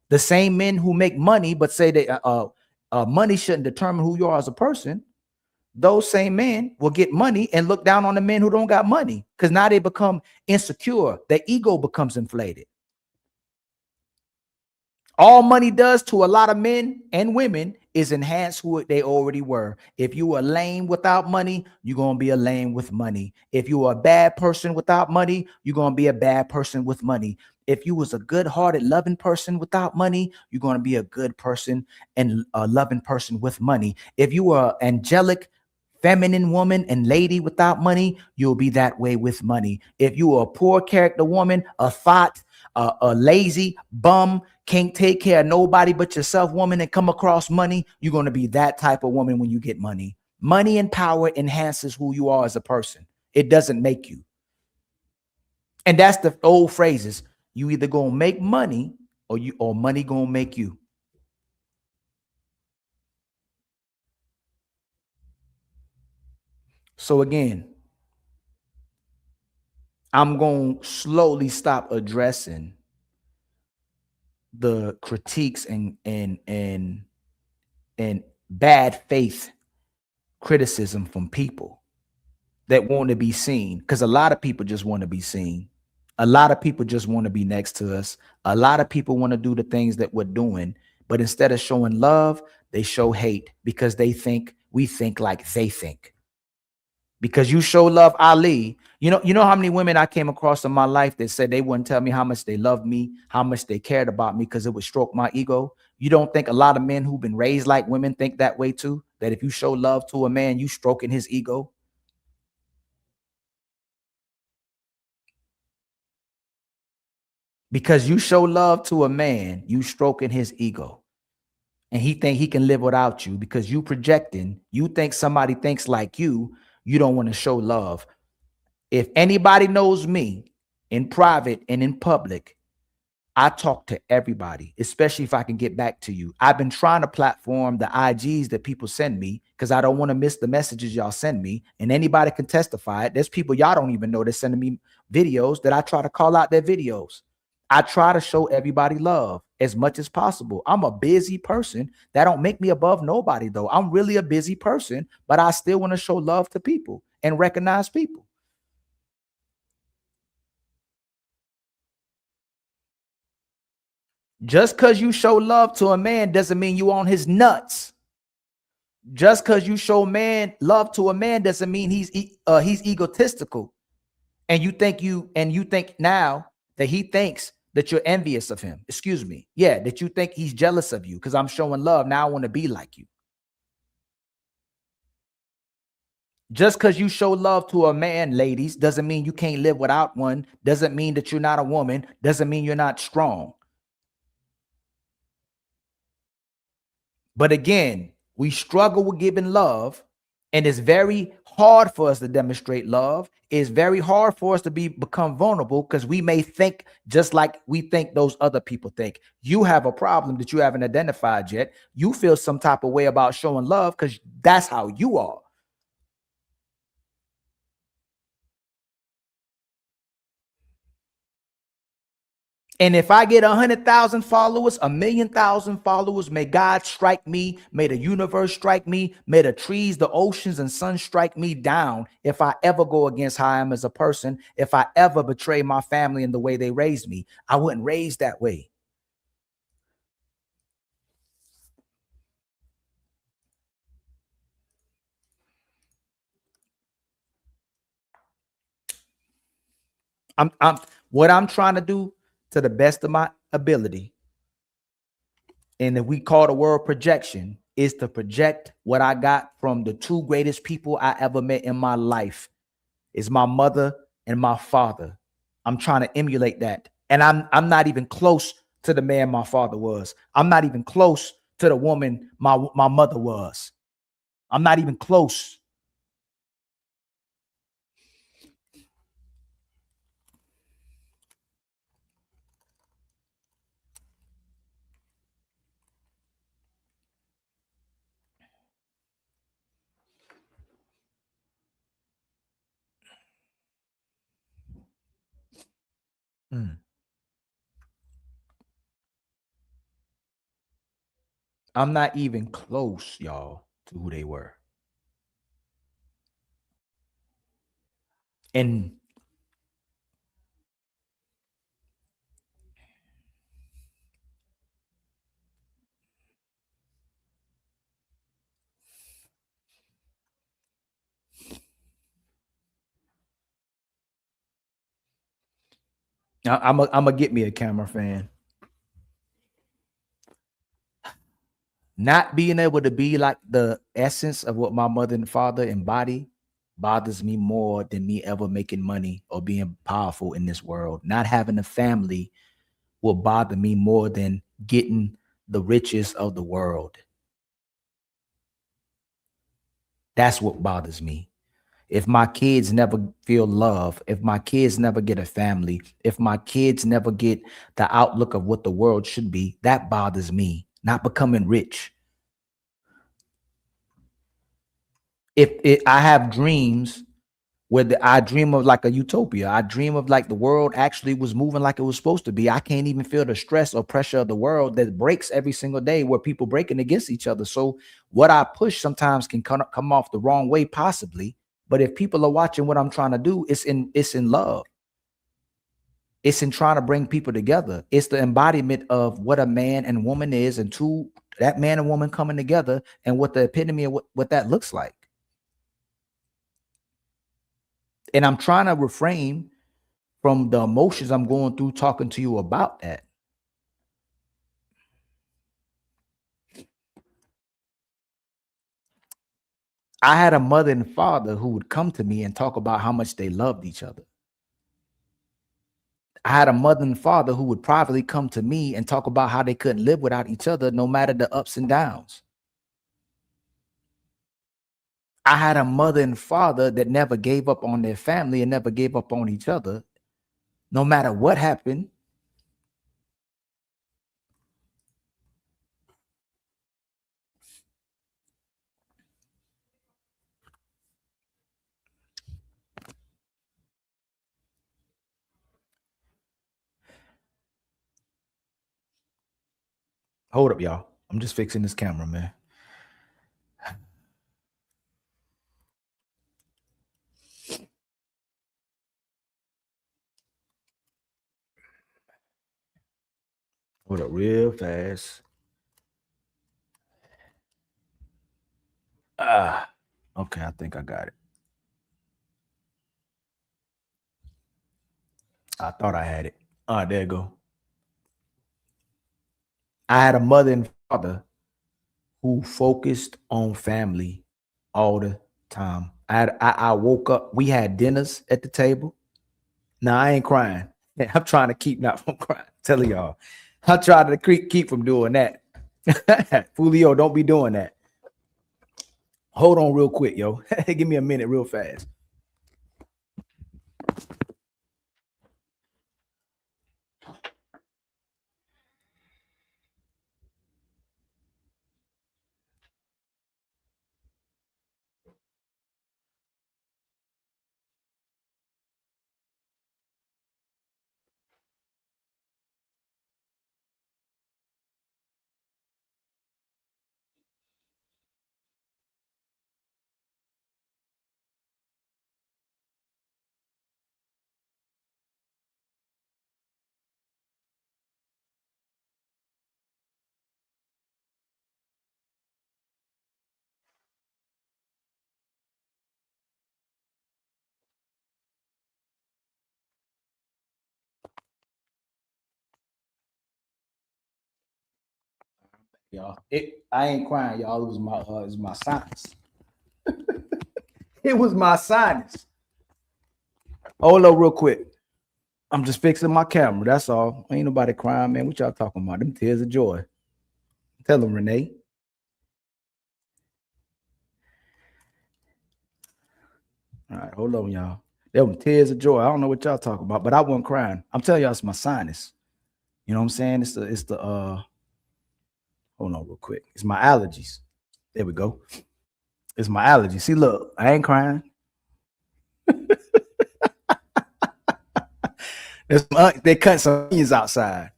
The same men who make money but say that money shouldn't determine who you are as a person, those same men will get money and look down on the men who don't got money because now they become insecure. Their ego becomes inflated. All money does to a lot of men and women is enhance who they already were. If you are lame without money, you're going to be a lame with money. If you are a bad person without money, you're going to be a bad person with money. If you was a good-hearted, loving person without money, you're going to be a good person and a loving person with money. If you are angelic, feminine woman and lady without money, you'll be that way with money. If you are a poor character woman, a thought, a lazy bum, can't take care of nobody but yourself woman and come across money, you're going to be that type of woman when you get money. Money and power enhances who you are as a person. It doesn't make you. And that's the old phrases. You either gonna make money or money gonna make you. So again, I'm going to slowly stop addressing the critiques and bad faith criticism from people that want to be seen, because a lot of people just want to be seen. A lot of people just want to be next to us. A lot of people want to do the things that we're doing, but instead of showing love, they show hate because we think like they think. Because you show love, Ali. You know how many women I came across in my life that said they wouldn't tell me how much they loved me, how much they cared about me because it would stroke my ego. You don't think a lot of men who've been raised like women think that way too? That if you show love to a man, you stroking his ego? Because you show love to a man, you stroking his ego. And he think he can live without you because you projecting. You think somebody thinks like you don't want to show love. If anybody knows me in private and in public, I talk to everybody, especially if I can get back to you. I've been trying to platform the IGs that people send me because I don't want to miss the messages y'all send me. And anybody can testify it. There's people y'all don't even know that's sending me videos that I try to call out their videos. I try to show everybody love as much as possible. I'm a busy person. That don't make me above nobody, though. I'm really a busy person, but I still want to show love to people and recognize people. Just because you show love to a man doesn't mean you on his nuts. Just because you show man love to a man doesn't mean he's egotistical, and you think now that he thinks that you're envious of him. Excuse me. Yeah, that you think he's jealous of you because I'm showing love. Now I want to be like you. Just because you show love to a man, ladies, doesn't mean you can't live without one. Doesn't mean that you're not a woman. Doesn't mean you're not strong. But again, we struggle with giving love, and it's very hard for us to demonstrate love. It's very hard for us to become vulnerable because we may think just like we think those other people think. You have a problem that you haven't identified yet. You feel some type of way about showing love because that's how you are. And if I get 100,000 followers, 1,000,000 followers, may God strike me, may the universe strike me, may the trees, the oceans, and sun strike me down if I ever go against how I am as a person, if I ever betray my family and the way they raised me. I wasn't raised that way. I'm what I'm trying to do to the best of my ability, and if we call the word projection, is to project what I got from the two greatest people I ever met in my life. Is my mother and my father. I'm trying to emulate that. And I'm not even close to the man my father was. I'm not even close to the woman my mother was. I'm not even close. Mm. I'm not even close, y'all, to who they were. And I'm gonna get me a camera fan. Not being able to be like the essence of what my mother and father embody bothers me more than me ever making money or being powerful in this world. Not having a family will bother me more than getting the riches of the world. That's what bothers me. If my kids never feel love, if my kids never get a family, if my kids never get the outlook of what the world should be, that bothers me. Not becoming rich. If I have dreams where I dream of like a utopia. I dream of like the world actually was moving like it was supposed to be. I can't even feel the stress or pressure of the world that breaks every single day where people breaking against each other. So what I push sometimes can come off the wrong way, possibly. But if people are watching what I'm trying to do, it's in love. It's in trying to bring people together. It's the embodiment of what a man and woman is, and two, that man and woman coming together, and what the epitome of what that looks like. And I'm trying to refrain from the emotions I'm going through talking to you about that. I had a mother and father who would come to me and talk about how much they loved each other. I had a mother and father who would privately come to me and talk about how they couldn't live without each other, no matter the ups and downs. I had a mother and father that never gave up on their family and never gave up on each other, no matter what happened. Hold up, y'all. I'm just fixing this camera, man. Hold up real fast. Okay, I think I got it. I thought I had it. All right, there you go. I had a mother and father who focused on family all the time. I woke up, we had dinners at the table. Now I ain't crying. I'm trying to keep not from crying. Telling y'all. I'm trying to keep from doing that. Julio, don't be doing that. Hold on real quick, yo. Give me a minute real fast. Y'all, I ain't crying, y'all. It was my sinus. It was my sinus. Hold up real quick. I'm just fixing my camera. That's all. Ain't nobody crying, man. What y'all talking about? Them tears of joy. Tell them, Renee. All right, hold on, y'all. There were tears of joy. I don't know what y'all talking about, but I wasn't crying. I'm telling y'all, it's my sinus. You know what I'm saying? It's the hold on real quick. It's my allergies. There we go. It's my allergies. See, look, I ain't crying. They cut some onions outside.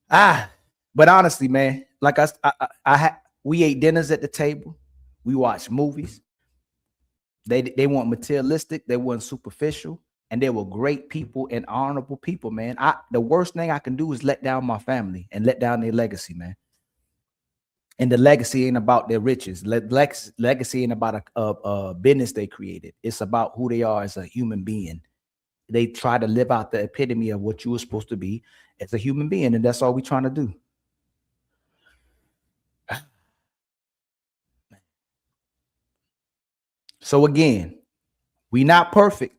But honestly, man, like we ate dinners at the table. We watched movies. They weren't materialistic. They weren't superficial, and they were great people and honorable people, man. The worst thing I can do is let down my family and let down their legacy, man. And the legacy ain't about their riches. Legacy ain't about a business they created. It's about who they are as a human being. They try to live out the epitome of what you were supposed to be as a human being, and that's all we're trying to do. So again, we not perfect.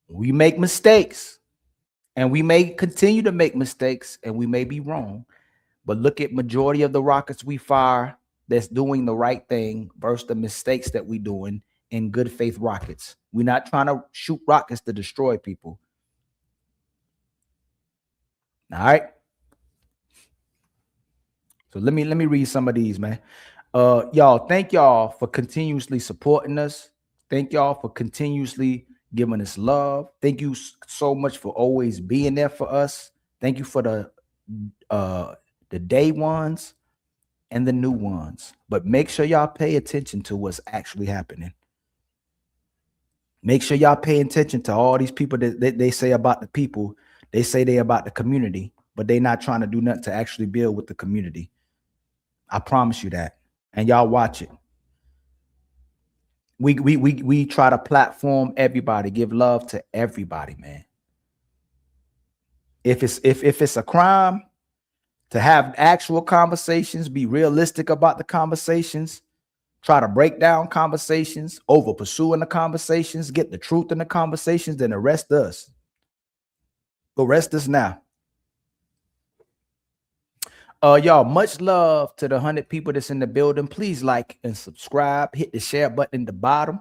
We make mistakes, and we may continue to make mistakes, and we may be wrong. But look at majority of the rockets we fire that's doing the right thing versus the mistakes that we doing in good faith rockets. We're not trying to shoot rockets to destroy people. All right. So let me read some of these, man. Y'all, thank y'all for continuously supporting us. Thank y'all for continuously giving us love. Thank you so much for always being there for us. Thank you for the day ones and the new ones. But make sure y'all pay attention to what's actually happening. Make sure y'all pay attention to all these people that they say about the people. They say they about the community, but they not trying to do nothing to actually build with the community. I promise you that. And y'all watch it. We try to platform everybody, give love to everybody, man. If it's a crime, to have actual conversations, be realistic about the conversations, try to break down conversations, over pursuing the conversations, get the truth in the conversations, then arrest us. Arrest us now. Y'all, much love to the 100 people that's in the building. Please like and subscribe. Hit the share button in the bottom.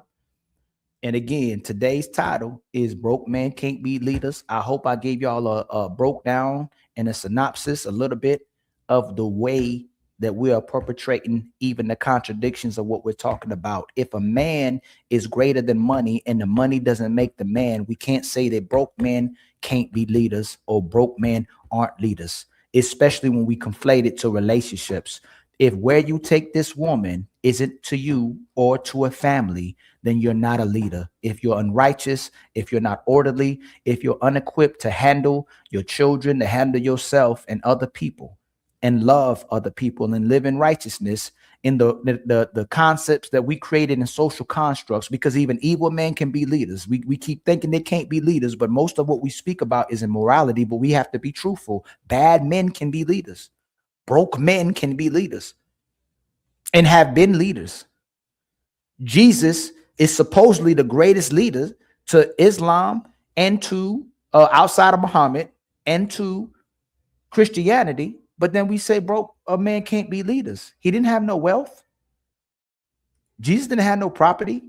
And again, today's title is Broke Men Can't Be Leaders. I hope I gave y'all a broke down and a synopsis, a little bit of the way that we are perpetrating even the contradictions of what we're talking about. If a man is greater than money and the money doesn't make the man, we can't say that broke men can't be leaders or broke men aren't leaders. especially when we conflate it to relationships. If where you take this woman isn't to you or to a family, then you're not a leader. If you're unrighteous, if you're not orderly, if you're unequipped to handle your children, to handle yourself and other people, and love other people and live in righteousness in the concepts that we created in social constructs, because even evil men can be leaders. We keep thinking they can't be leaders, but most of what we speak about is immorality, but we have to be truthful. Bad men can be leaders. Broke men can be leaders and have been leaders. Jesus is supposedly the greatest leader to Islam and to outside of Muhammad and to Christianity. But then we say, bro, a man can't be leaders. He didn't have no wealth. Jesus didn't have no property.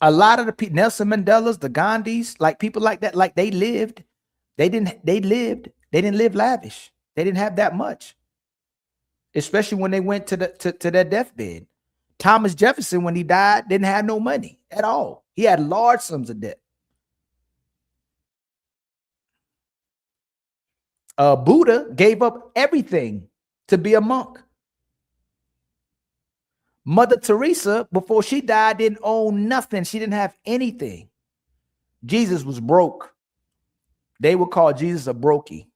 A lot of the people, Nelson Mandela's, the Gandhis, like people like that, like they lived. They didn't live lavish. They didn't have that much, especially when they went to their deathbed. Thomas Jefferson, when he died, didn't have no money at all. He had large sums of debt. Buddha gave up everything to be a monk. Mother Teresa, before she died, didn't own nothing. She didn't have anything. Jesus was broke. They would call Jesus a brokey.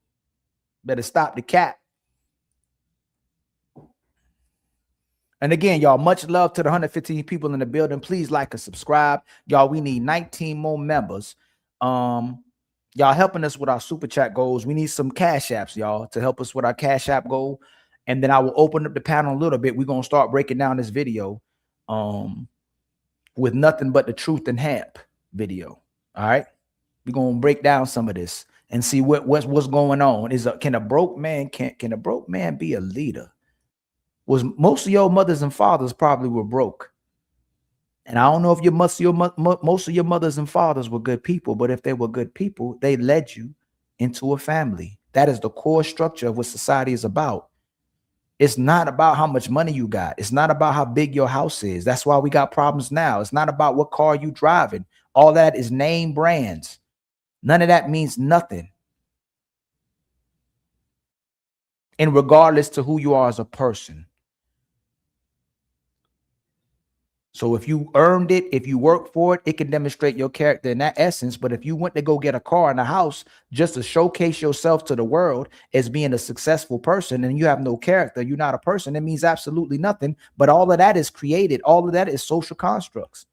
Better stop the cap. And again, y'all, much love to the 115 people in the building. Please like and subscribe. Y'all, we need 19 more members. Y'all helping us with our super chat goals. We need some cash apps, y'all, to help us with our cash app goal. And then I will open up the panel a little bit. We're going to start breaking down this video with nothing but the truth and HAMP video. All right. We're going to break down some of this and see what's going on. Can a broke man be a leader? Was most of your mothers and fathers probably were broke. And I don't know if most of your mothers and fathers were good people, but if they were good people, they led you into a family. That is the core structure of what society is about. It's not about how much money you got. It's not about how big your house is. That's why we got problems now. It's not about what car you driving. All that is name brands. None of that means nothing. And regardless to who you are as a person. So if you earned it, if you work for it, it can demonstrate your character in that essence. But if you went to go get a car and a house just to showcase yourself to the world as being a successful person and you have no character, you're not a person, it means absolutely nothing. But all of that is created. All of that is social constructs.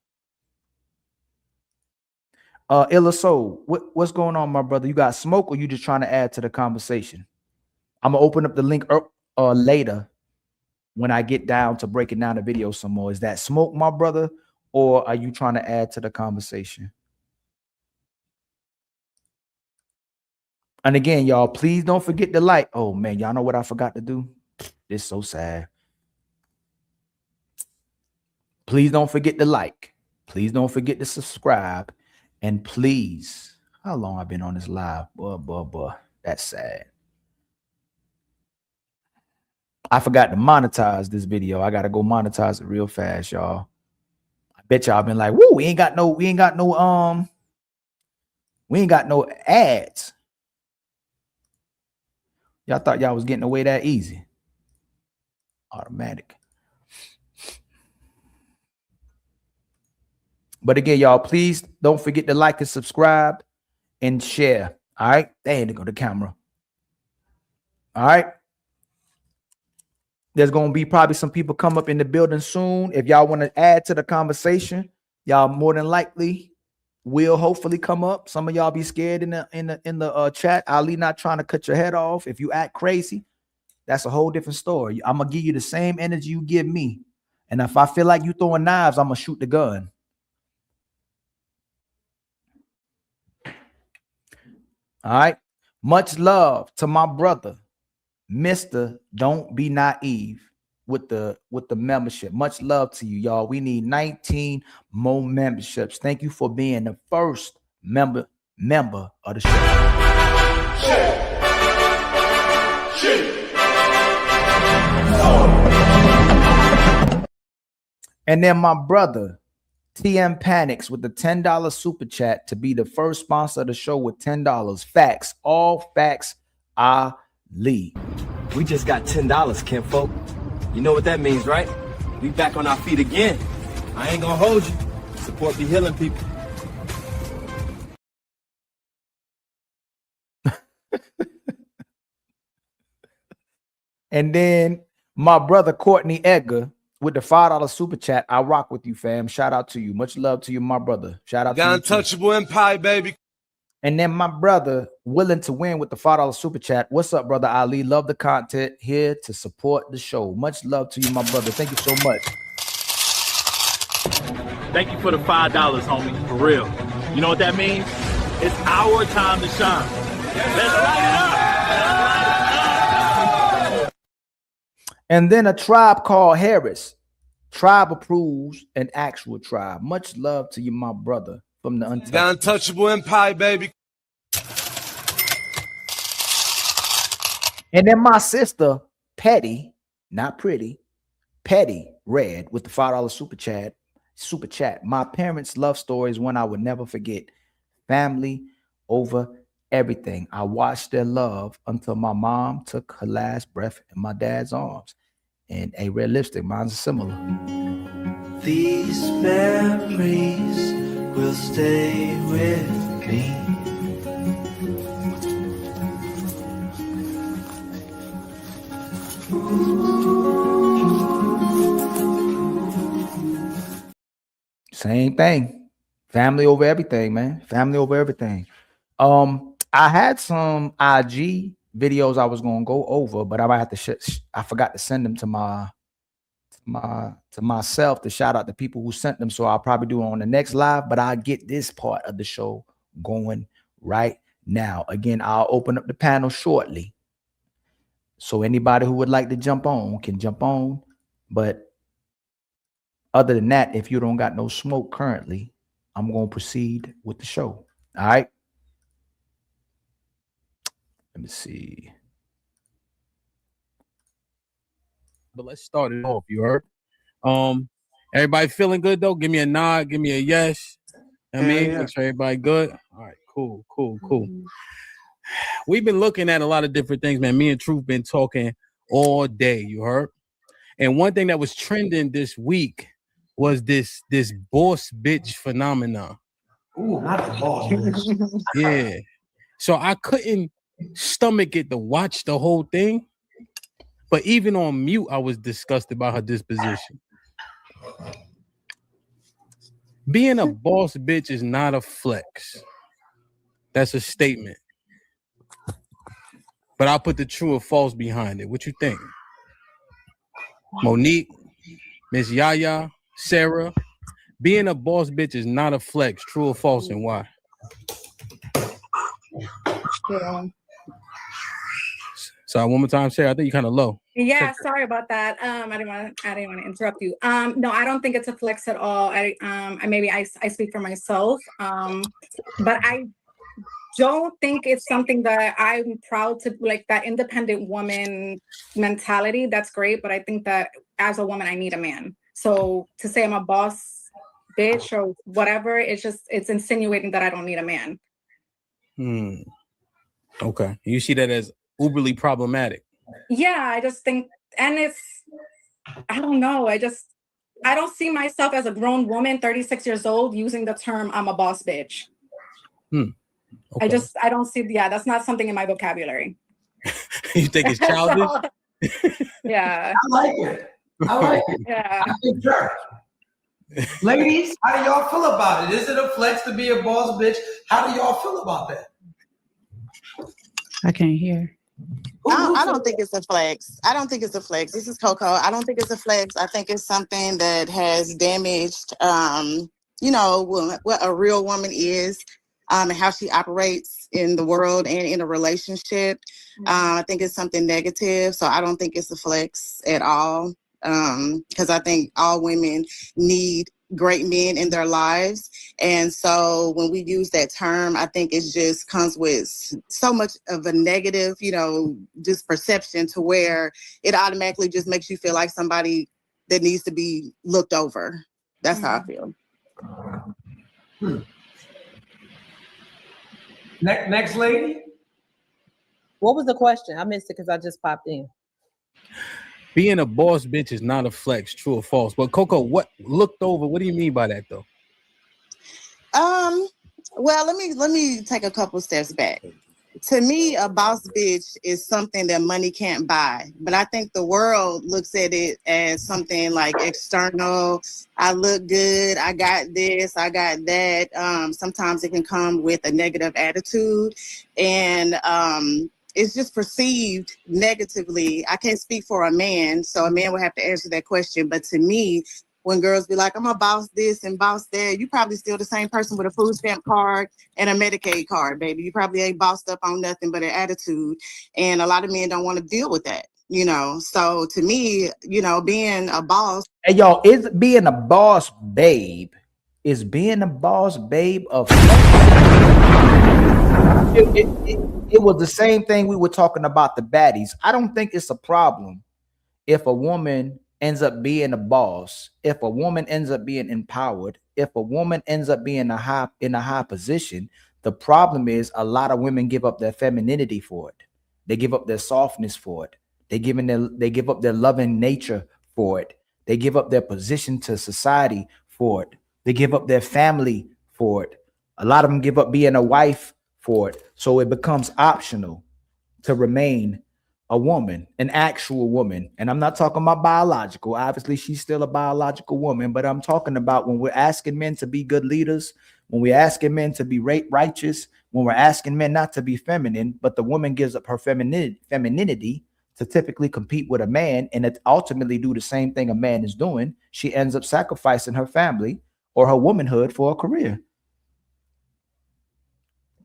Illa Soul, what's going on, my brother? You got smoke or you just trying to add to the conversation? I'm going to open up the link later. When I get down to breaking down the video some more. Is that smoke, my brother, or are you trying to add to the conversation? And again, y'all, please don't forget to like. Oh man, y'all know what I forgot to do? It's so sad. Please don't forget to like. Please don't forget to subscribe. And please, how long I've been on this live? Boy, that's sad. I forgot to monetize this video. I gotta go monetize it real fast, y'all. I bet y'all been like, "Woo, we ain't got no ads." Y'all thought y'all was getting away that easy. Automatic. But again, y'all, please don't forget to like and subscribe and share. All right, there you go, the camera. All right. There's going to be probably some people come up in the building soon. If y'all want to add to the conversation, y'all more than likely will hopefully come up. Some of y'all be scared in the chat. Ali not trying to cut your head off. If you act crazy, that's a whole different story. I'm going to give you the same energy you give me. And if I feel like you throwing knives, I'm going to shoot the gun. All right. Much love to my brother, Mr. Don't Be Naive, with the membership. Much love to you, y'all. We need 19 more memberships. Thank you for being the first member of the show. And then my brother, TM Panics with the $10 super chat to be the first sponsor of the show with $10. Facts, all facts, Ali. We just got $10, kinfolk. You know what that means, right? We back on our feet again. I ain't gonna hold you. Support the healing people. And then my brother Courtney Edgar with the $5 super chat. I rock with you, fam. Shout out to you. Much love to you, my brother. Shout out to you. Untouchable Empire, baby. And then my brother, Willing to Win with the $5 super chat. What's up, brother Ali? Love the content. Here to support the show. Much love to you, my brother. Thank you so much. Thank you for the $5, homie. For real. You know what that means? It's our time to shine. Let's light it up. And then a tribe called Harris. Tribe approves an actual tribe. Much love to you, my brother. From the Untouchable Empire, baby. And then my sister, Petty, not pretty, Petty Red with the $5 super chat. My parents' love story is one I would never forget. Family over everything. I watched their love until my mom took her last breath in my dad's arms. And a red lipstick, mine's similar. These memories will stay with me. Same thing. Family over everything, man. Family over everything. I had some IG videos I was gonna go over, but I might have to. I forgot to send them to myself to shout out the people who sent them. So I'll probably do it on the next live. But I'll get this part of the show going right now. Again, I'll open up the panel shortly, so anybody who would like to jump on can jump on. But other than that, if you don't got no smoke currently, I'm gonna proceed with the show. All right. Let me see. But let's start it off. You heard? Everybody feeling good though? Give me a nod. Give me a yes. I mean, make sure everybody good. All right, cool. We've been looking at a lot of different things, man. Me and Truth been talking all day. You heard? And one thing that was trending this week was this boss bitch phenomenon. Ooh, not the boss bitch. Yeah. So I couldn't stomach it to watch the whole thing, but even on mute, I was disgusted by her disposition. Being a boss bitch is not a flex. That's a statement. But I'll put the true or false behind it. What you think? Monique, Miss Yaya, Sarah, being a boss bitch is not a flex. True or false, and why? Yeah. Sorry, one more time, Sarah. I think you're kind of low. Yeah, sorry about that. I didn't want to interrupt you. No, I don't think it's a flex at all. I speak for myself. But I don't think it's something that I'm proud to, like, that independent woman mentality. That's great, but I think that as a woman, I need a man. So to say I'm a boss bitch or whatever, it's insinuating that I don't need a man. Okay. You see that as uberly problematic. Yeah, I just think, and I don't know. I don't see myself as a grown woman, 36 years old, using the term "I'm a boss bitch." Okay. I don't see. Yeah, that's not something in my vocabulary. You think it's childish? Yeah. I like it. Yeah. I think sure. Ladies, how do y'all feel about it? Is it a flex to be a boss bitch? How do y'all feel about that? I can't hear. I don't think it's a flex. I don't think it's a flex. This is Coco. I don't think it's a flex. I think it's something that has damaged, what a real woman is, and how she operates in the world and in a relationship. I think it's something negative. So I don't think it's a flex at all. Because I think all women need great men in their lives. And so when we use that term, I think it just comes with so much of a negative, just perception, to where it automatically just makes you feel like somebody that needs to be looked over. That's how I feel. Next lady. What was the question? I missed it because I just popped in. Being a boss bitch is not a flex, true or false. But Coco, what looked over? What do you mean by that, though? Well, let me take a couple steps back. To me, a boss bitch is something that money can't buy. But I think the world looks at it as something like external. I look good. I got this. I got that. Sometimes it can come with a negative attitude. And it's just perceived negatively. I can't speak for a man, so a man would have to answer that question. But to me, when girls be like, I'm a boss this and boss that, you probably still the same person with a food stamp card and a Medicaid card, baby. You probably ain't bossed up on nothing but an attitude. And a lot of men don't want to deal with that, you know? So to me, you know, being a boss. Hey, y'all, is being a boss babe, is being a boss babe of it was the same thing we were talking about the baddies. I don't think it's a problem if a woman ends up being a boss, if a woman ends up being empowered, if a woman ends up being in a high position. The problem is a lot of women give up their femininity for it. They give up their softness for it. They give up their loving nature for it. They give up their position to society for it. They give up their family for it. A lot of them give up being a wife for it. So it becomes optional to remain a woman, an actual woman. And I'm not talking about biological. Obviously, she's still a biological woman, but I'm talking about when we're asking men to be good leaders, when we're asking men to be righteous, when we're asking men not to be feminine, but the woman gives up her femininity to typically compete with a man and ultimately do the same thing a man is doing. She ends up sacrificing her family or her womanhood for a career.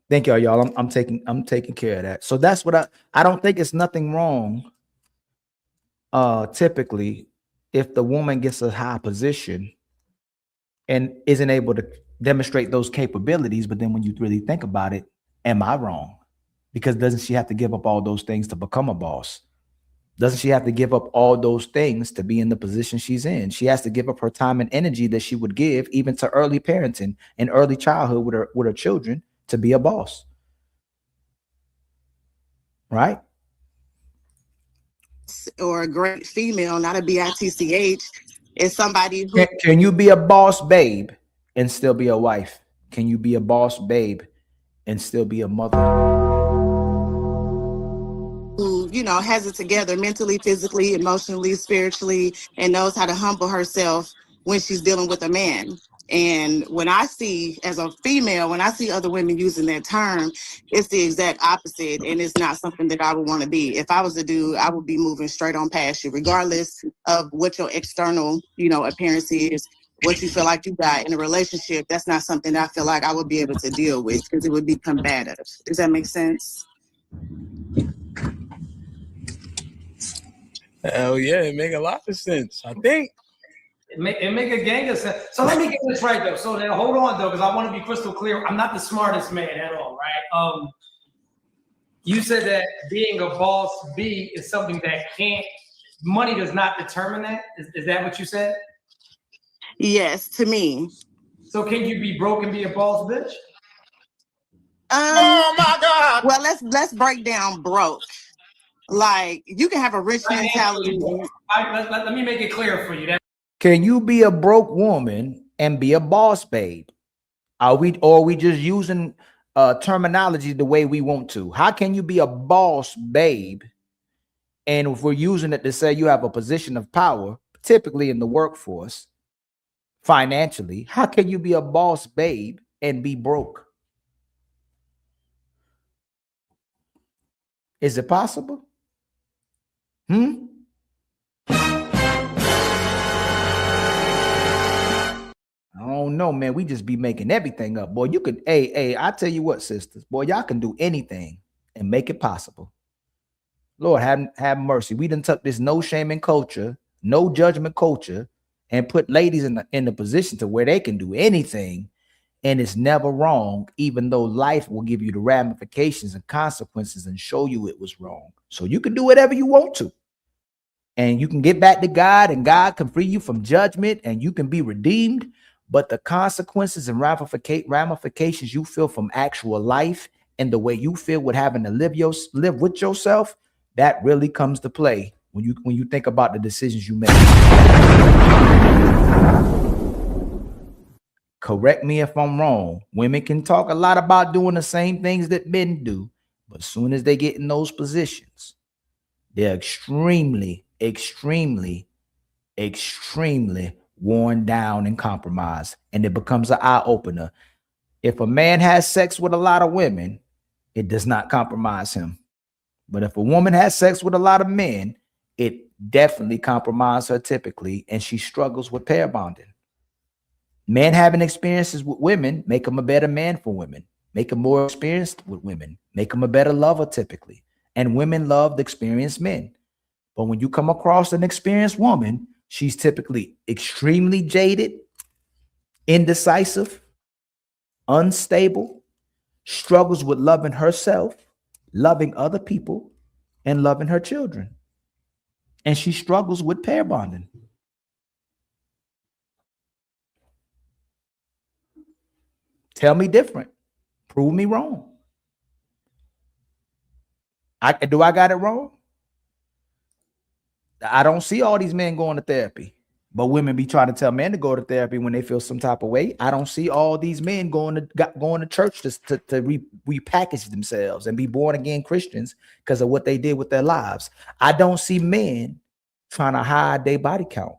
Thank y'all. I'm taking care of that. So that's what I don't think it's nothing wrong. Typically, if the woman gets a high position and isn't able to demonstrate those capabilities, but then when you really think about it, am I wrong? Because doesn't she have to give up all those things to become a boss? Doesn't she have to give up all those things to be in the position she's in? She has to give up her time and energy that she would give even to early parenting and early childhood with her children to be a boss. Right? Or a great female, not a bitch, is somebody who can you be a boss babe and still be a wife? Can you be a boss babe and still be a mother? Who, you know, has it together mentally, physically, emotionally, spiritually, and knows how to humble herself when she's dealing with a man. And when I see, as a female, when I see other women using that term, it's the exact opposite. And it's not something that I would want to be. If I was a dude, I would be moving straight on past you, regardless of what your external, you know, appearance is, what you feel like you got in a relationship. That's not something I feel like I would be able to deal with because it would be combative. Does that make sense? Hell yeah, it make a lot of sense. I think it make a gang of sense. So let me get this right though. So then hold on though, because I want to be crystal clear. I'm not the smartest man at all, right? You said that being a boss B is something that money does not determine that. Is that what you said? Yes, to me. So can you be broke and be a boss bitch? Oh my God. Well, let's break down broke. Like, you can have a rich mentality. Let me make it clear for you. Can you be a broke woman and be a boss babe? Are we just using terminology the way we want to? How can you be a boss babe? And if we're using it to say you have a position of power, typically in the workforce, financially, how can you be a boss babe and be broke? Is it possible? I don't know, man. We just be making everything up. Boy, you could, hey, I tell you what, sisters, boy, y'all can do anything and make it possible. Lord, have mercy. We done took this no shaming culture, no judgment culture, and put ladies in the position to where they can do anything. And it's never wrong, even though life will give you the ramifications and consequences and show you it was wrong. So you can do whatever you want to. And you can get back to God, and God can free you from judgment, and you can be redeemed. But the consequences and ramifications you feel from actual life and the way you feel with having to live with yourself, that really comes to play when you think about the decisions you make. Correct me if I'm wrong. Women can talk a lot about doing the same things that men do, but as soon as they get in those positions, they're extremely, extremely, extremely worn down and compromised, and it becomes an eye opener. If a man has sex with a lot of women, it does not compromise him. But if a woman has sex with a lot of men, it definitely compromises her typically, and she struggles with pair bonding. Men having experiences with women make them a better man for women, make them more experienced with women, make them a better lover typically. And women love the experienced men. But when you come across an experienced woman, she's typically extremely jaded, indecisive, unstable, struggles with loving herself, loving other people, and loving her children. And she struggles with pair bonding. Tell me different. Prove me wrong. Do I got it wrong? I don't see all these men going to therapy, but women be trying to tell men to go to therapy when they feel some type of way. I don't see all these men going to church to repackage themselves and be born again Christians because of what they did with their lives. I don't see men trying to hide their body count.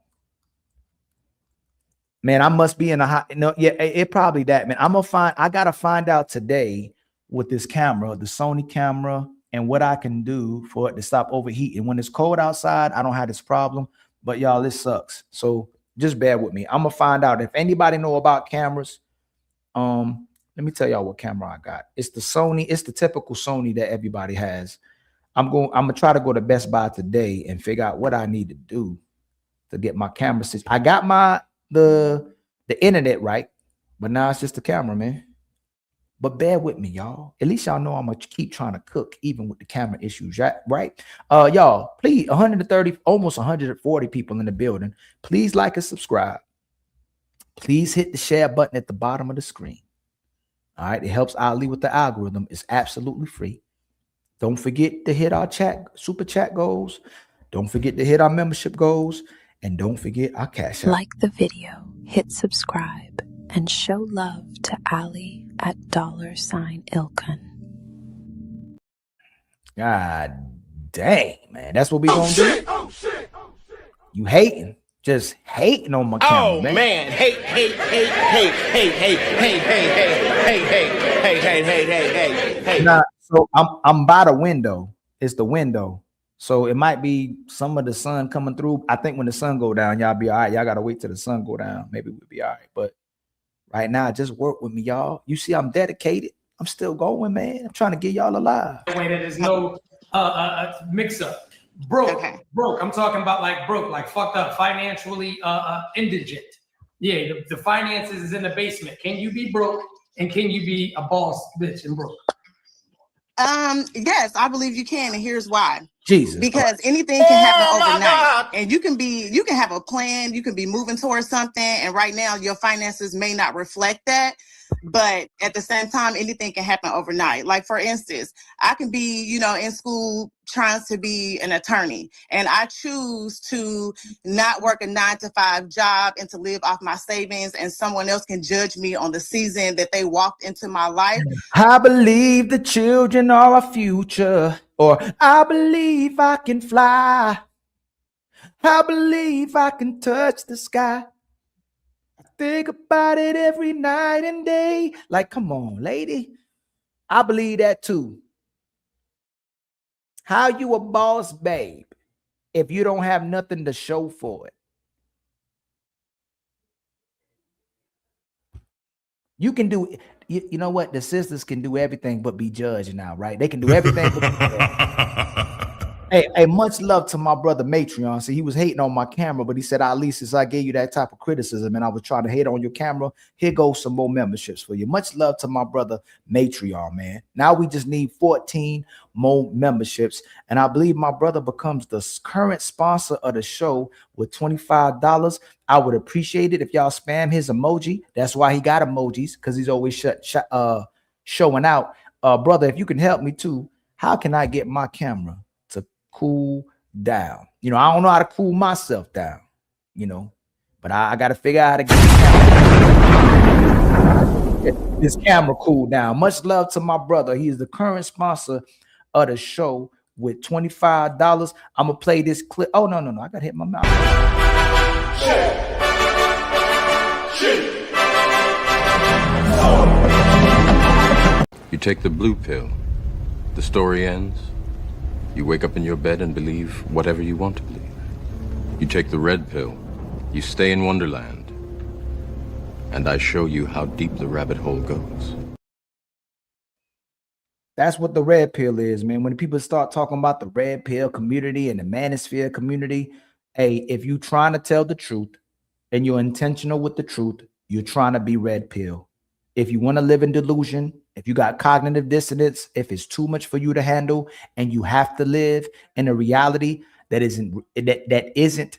Man, I must be in a high. No, yeah, it probably that, man. I gotta find out today with this camera, the Sony camera, and what I can do for it to stop overheating. When it's cold outside, I don't have this problem, but y'all, this sucks. So just bear with me. I'm gonna find out if anybody know about cameras. Let me tell y'all what camera I got. It's the Sony. It's the typical Sony that everybody has. I'm gonna try to go to Best Buy today and figure out what I need to do to get my camera system. I got the internet right, but now it's just the camera, man. But bear with me, y'all. At least y'all know I'm gonna keep trying to cook even with the camera issues, right? Y'all, please, 130, almost 140 people in the building. Please like and subscribe. Please hit the share button at the bottom of the screen. All right, it helps Ali with the algorithm. It's absolutely free. Don't forget to hit our super chat goals. Don't forget to hit our membership goals. And don't forget our cash app. Like the video, hit subscribe, and show love to Ali at $Ilkan. God dang, man. That's what we gonna do? Oh, shit. You hating. Just hating on my camera, man. Man. Hey. Nah, so I'm by the window. It's the window. So it might be some of the sun coming through. I think when the sun go down, y'all be all right. Y'all got to wait till the sun go down. Maybe we'll be all right. But right now, just work with me, y'all. You see, I'm dedicated. I'm still going, man. I'm trying to get y'all alive. Way that there's no mix up. Broke. I'm talking about like broke, like fucked up, financially indigent. Yeah, the finances is in the basement. Can you be broke and can you be a boss bitch and broke? Yes, I believe you can, and here's why. Jesus. Because anything can happen overnight, and you can have a plan, you can be moving towards something, and right now your finances may not reflect that, but at the same time, anything can happen overnight. Like for instance, I can be, in school trying to be an attorney, and I choose to not work a 9-to-5 job and to live off my savings, and someone else can judge me on the season that they walked into my life. I believe the children are our future, or I believe I can fly. I believe I can touch the sky. I think about it every night and day. Like, come on, lady. I believe that too. How you a boss, babe, if you don't have nothing to show for it? You can do, you know what? The sisters can do everything but be judged now, right? They can do everything but be judged. Hey, much love to my brother Matreon. See, he was hating on my camera, but he said, at least since I gave you that type of criticism and I was trying to hate on your camera, here goes some more memberships for you. Much love to my brother Matreon, man. Now we just need 14 more memberships. And I believe my brother becomes the current sponsor of the show with $25. I would appreciate it if y'all spam his emoji. That's why he got emojis, because he's always showing out. Brother, if you can help me too, how can I get my camera to cool down? You know, I don't know how to cool myself down, you know, but I got to figure out how to get this camera cool down. Much love to my brother. He is the current sponsor of the show with $25. I'm going to play this clip. Oh, no. I got to hit my mouth. You take the blue pill. The story ends. You wake up in your bed and believe whatever you want to believe. You take the red pill. You stay in Wonderland. And I show you how deep the rabbit hole goes. That's what the red pill is, man. When people start talking about the red pill community and the manosphere community, hey, if you're trying to tell the truth and you're intentional with the truth, you're trying to be red pill. If you want to live in delusion, if you got cognitive dissonance, if it's too much for you to handle and you have to live in a reality that isn't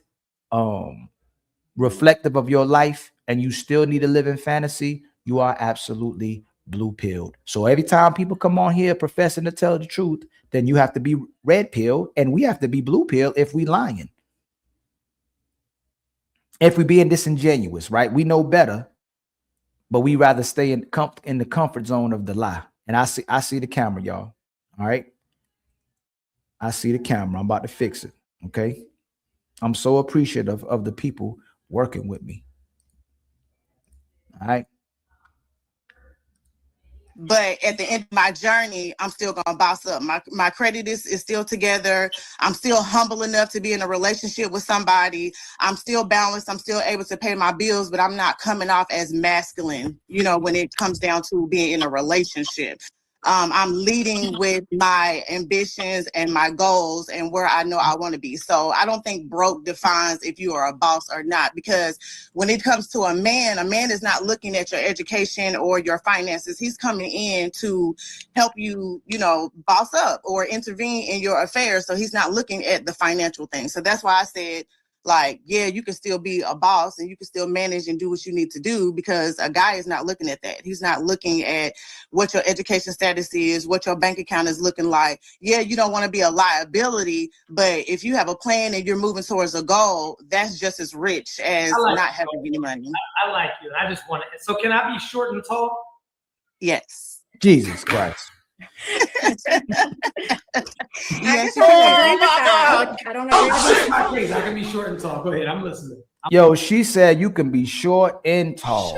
reflective of your life and you still need to live in fantasy, you are absolutely blue pilled. So every time people come on here professing to tell the truth, then you have to be red pill and we have to be blue pill if we lying. If we being disingenuous, right? We know better, but we rather stay in the comfort zone of the lie. And I see the camera, y'all. All right. I see the camera. I'm about to fix it. Okay. I'm so appreciative of the people working with me. All right. But at the end of my journey, I'm still gonna boss up. My credit is still together. I'm still humble enough to be in a relationship with somebody. I'm still balanced. I'm still able to pay my bills, but I'm not coming off as masculine, you know, when it comes down to being in a relationship. I'm leading with my ambitions and my goals and where I know I want to be. So I don't think broke defines if you are a boss or not, because when it comes to a man is not looking at your education or your finances. He's coming in to help you, you know, boss up or intervene in your affairs. So he's not looking at the financial thing. So that's why I said, like, yeah, you can still be a boss and you can still manage and do what you need to do, because a guy is not looking at that. He's not looking at what your education status is, what your bank account is looking like. Yeah, you don't want to be a liability, but if you have a plan and you're moving towards a goal, that's just as rich as not having any money. I like you. I just want to. So can I be short and tall? Yes. Jesus Christ. Yes, I don't know. I can be short and tall. Go ahead. I'm listening. Yo, she said you can be short and tall.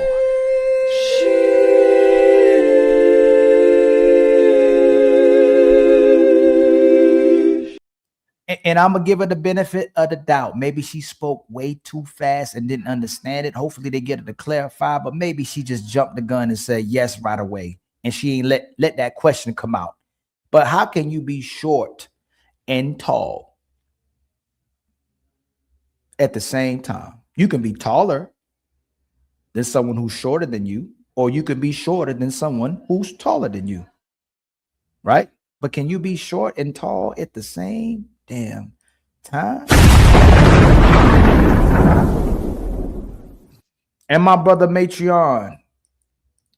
And I'm gonna give her the benefit of the doubt. Maybe she spoke way too fast and didn't understand it. Hopefully they get her to clarify, but maybe she just jumped the gun and said yes right away. And she ain't let that question come out. But how can you be short and tall at the same time? You can be taller than someone who's shorter than you, or you can be shorter than someone who's taller than you, right? But can you be short and tall at the same damn time? And my brother Matreon,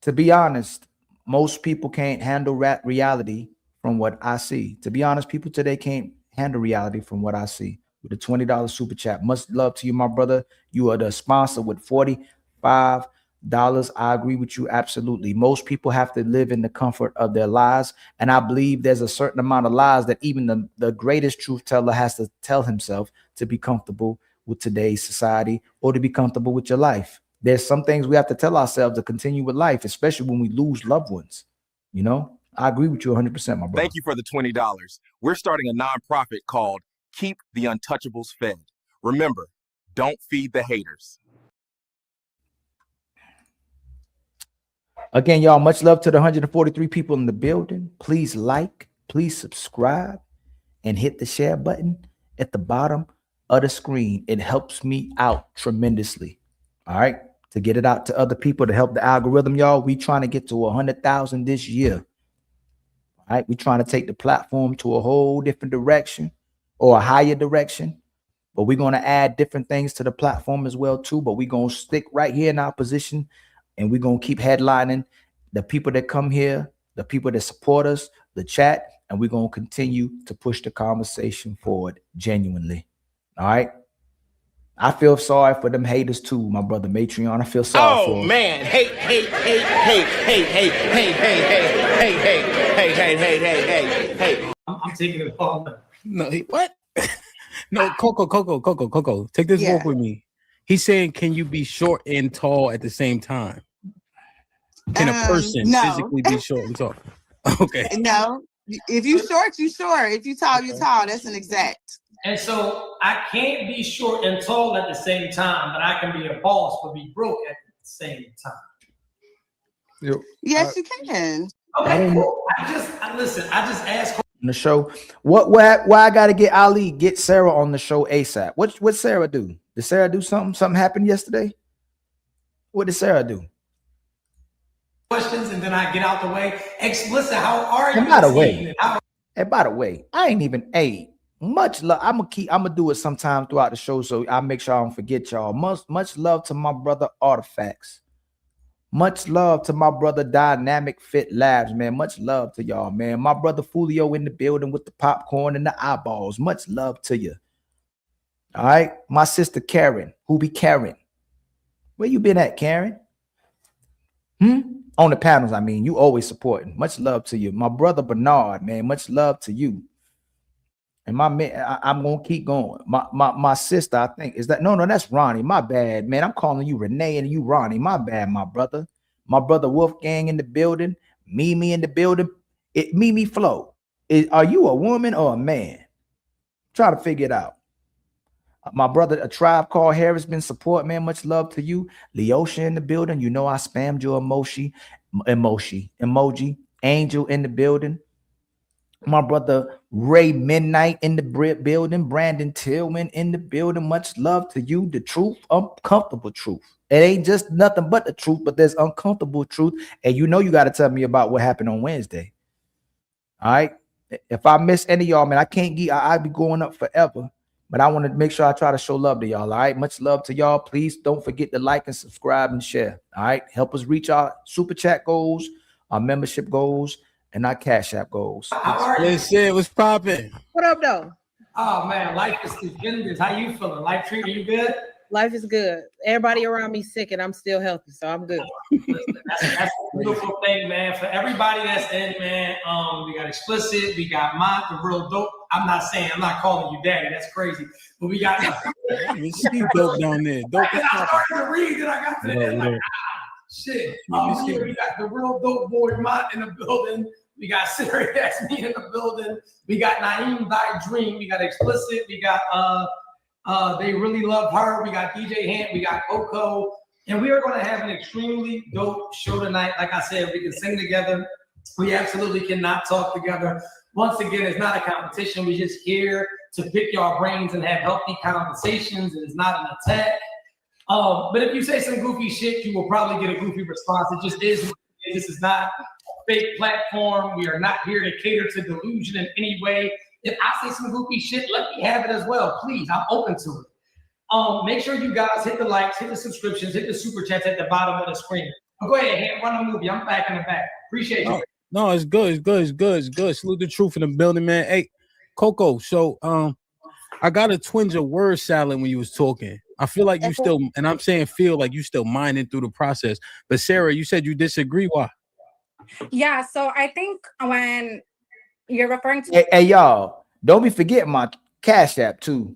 to be honest, most people can't handle reality from what I see. To be honest, people today can't handle reality from what I see. With a $20 super chat, much love to you, my brother. You are the sponsor with $45. I agree with you absolutely. Most people have to live in the comfort of their lives, and I believe there's a certain amount of lies that even the greatest truth teller has to tell himself to be comfortable with today's society or to be comfortable with your life. There's some things we have to tell ourselves to continue with life, especially when we lose loved ones. You know, I agree with you 100%, my brother. Thank you for the $20. We're starting a nonprofit called Keep the Untouchables Fed. Remember, don't feed the haters. Again, y'all, much love to the 143 people in the building. Please like, please subscribe. and hit the share button at the bottom of the screen. It helps me out tremendously. All right. To get it out to other people to help the algorithm, y'all. We trying to get to 100,000 this year. All right. We trying to take the platform to a whole different direction or a higher direction. But we're going to add different things to the platform as well, too. But we're going to stick right here in our position, and we're going to keep headlining the people that come here, the people that support us, the chat, and we're going to continue to push the conversation forward genuinely. All right? I feel sorry for them haters, too, my brother Matreon. I feel sorry for them. Oh, man. Hey. I'm taking it all. No, what? No, Coco. Take this walk with me. He's saying, can you be short and tall at the same time? Can a person physically be short and tall? Okay. No. If you short, you short. If you tall, you tall. That's an exact. And so I can't be short and tall at the same time, but I can be a boss but be broke at the same time. Yes, you can. Okay, cool. I just asked on the show. Why I gotta get Sarah on the show ASAP? What Sarah do? Did Sarah do something? Something happened yesterday? What did Sarah do? Questions and then I get out the way. Listen, how are you? And by the way, I ain't even much love. I'm gonna do it sometime throughout the show, so I make sure I don't forget y'all. Much love to my brother Artifacts. Much love to my brother Dynamic Fit Labs, man. Much love to y'all, man. My brother Fulio in the building with the popcorn and the eyeballs. Much love to you. All right. My sister Karen, who be Karen. Where you been at, Karen? On the panels, I mean. You always supporting. Much love to you. My brother Bernard, man. Much love to you. And my man, I'm gonna keep going. My sister, I think, is that no, that's Ronnie. My bad, man. I'm calling you Renee and you Ronnie. My bad, my brother. My brother Wolfgang in the building. Mimi in the building. Mimi Flo. Are you a woman or a man? Try to figure it out. My brother, A Tribe Called Harris, been support, man. Much love to you. Leosha in the building. You know I spammed your emoji. Angel in the building. My brother Ray Midnight in the building. Brandon Tillman in the building. Much love to you. The truth, uncomfortable truth. It ain't just nothing but the truth, but there's uncomfortable truth. And you know you got to tell me about what happened on Wednesday. All right. If I miss any of y'all, man, I can't get. I'll be going up forever. But I want to make sure I try to show love to y'all. All right. Much love to y'all. Please don't forget to like and subscribe and share. All right. Help us reach our super chat goals, our membership goals, and our Cash App goals. Let's say what's popping. What up, though? Oh man, life is stupendous. How you feeling? Life treating you good? Life is good. Everybody around me sick, and I'm still healthy, so I'm good. That's a beautiful thing, man. For everybody that's in, man, we got Explicit, we got Mont, the real dope. I'm not calling you daddy. That's crazy. But we got dope down there. Dope. I started to read and I got to that. Shit. We got the real dope boy Mont in the building. We got Siri That's Me in the building. We got Naeem Thy Dream. We got Explicit. We got They Really Love Her. We got DJ Hamp. We got Coco. And we are going to have an extremely dope show tonight. Like I said, we can sing together. We absolutely cannot talk together. Once again, it's not a competition. We're just here to pick your brains and have healthy conversations. And it's not an attack. But if you say some goofy shit, you will probably get a goofy response. It just is. This is not a fake platform. We are not here to cater to delusion in any way. If I say some goofy shit, let me have it as well. Please, I'm open to it. Make sure you guys hit the likes, hit the subscriptions, hit the super chats at the bottom of the screen. But go ahead, Ham, run the movie. I'm back in the back. Appreciate you. No, it's good. It's good. Salute the truth in the building, man. Hey, Coco. So, I got a twinge of word salad when you was talking. I feel like you still, and I'm saying feel like you still mining through the process. But Sarah, you said you disagree. Why? Yeah. So I think when you're referring to, hey y'all, don't be forgetting my Cash App too.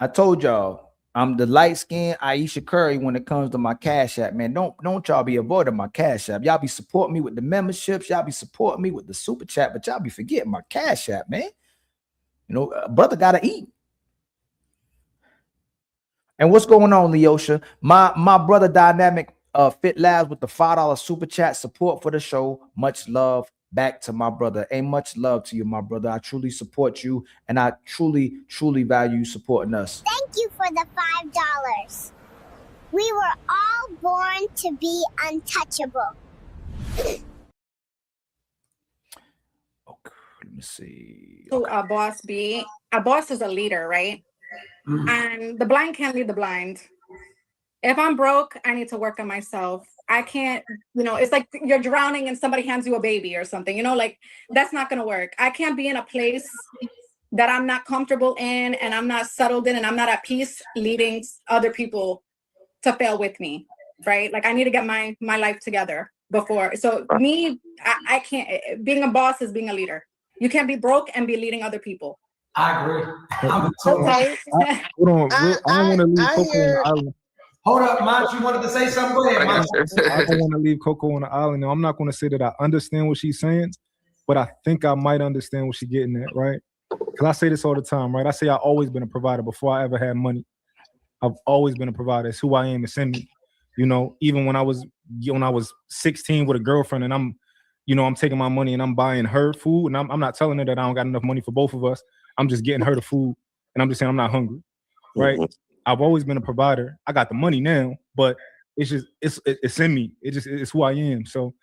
I told y'all I'm the light skinned Aisha Curry when it comes to my Cash App, man. Don't y'all be avoiding my Cash App. Y'all be supporting me with the memberships. Y'all be supporting me with the super chat, but y'all be forgetting my Cash App, man. You know, a brother gotta eat. And what's going on, Leosha? My brother Dynamic Fit Labs with the $5 super chat support for the show. Much love back to my brother. Hey, much love to you, my brother. I truly support you, and I truly, truly value you supporting us. Thank you for the $5. We were all born to be untouchable. Let me see. To a boss be a boss is a leader, right? And the blind can't lead the blind. If I'm broke, I need to work on myself. I can't, it's like you're drowning and somebody hands you a baby or something, like that's not going to work. I can't be in a place that I'm not comfortable in and I'm not settled in and I'm not at peace leading other people to fail with me, right? Like I need to get my life together before. So me, I can't, being a boss is being a leader. You can't be broke and be leading other people. I agree. Okay. Hold on. I don't want to leave Coco on the island. Hold up, Mont, you wanted to say something? Go ahead, Mont. I don't want to leave Coco on the island. Now, I'm not going to say that I understand what she's saying, but I think I might understand what she's getting at, right? Because I say this all the time, right? I say I've always been a provider before I ever had money. I've always been a provider. It's who I am. It's in me. Even when I was 16 with a girlfriend and I'm taking my money and I'm buying her food and I'm not telling her that I don't got enough money for both of us. I'm just getting her the food and I'm just saying I'm not hungry, right? I've always been a provider. I got the money now, but it's in me. It's who I am. So,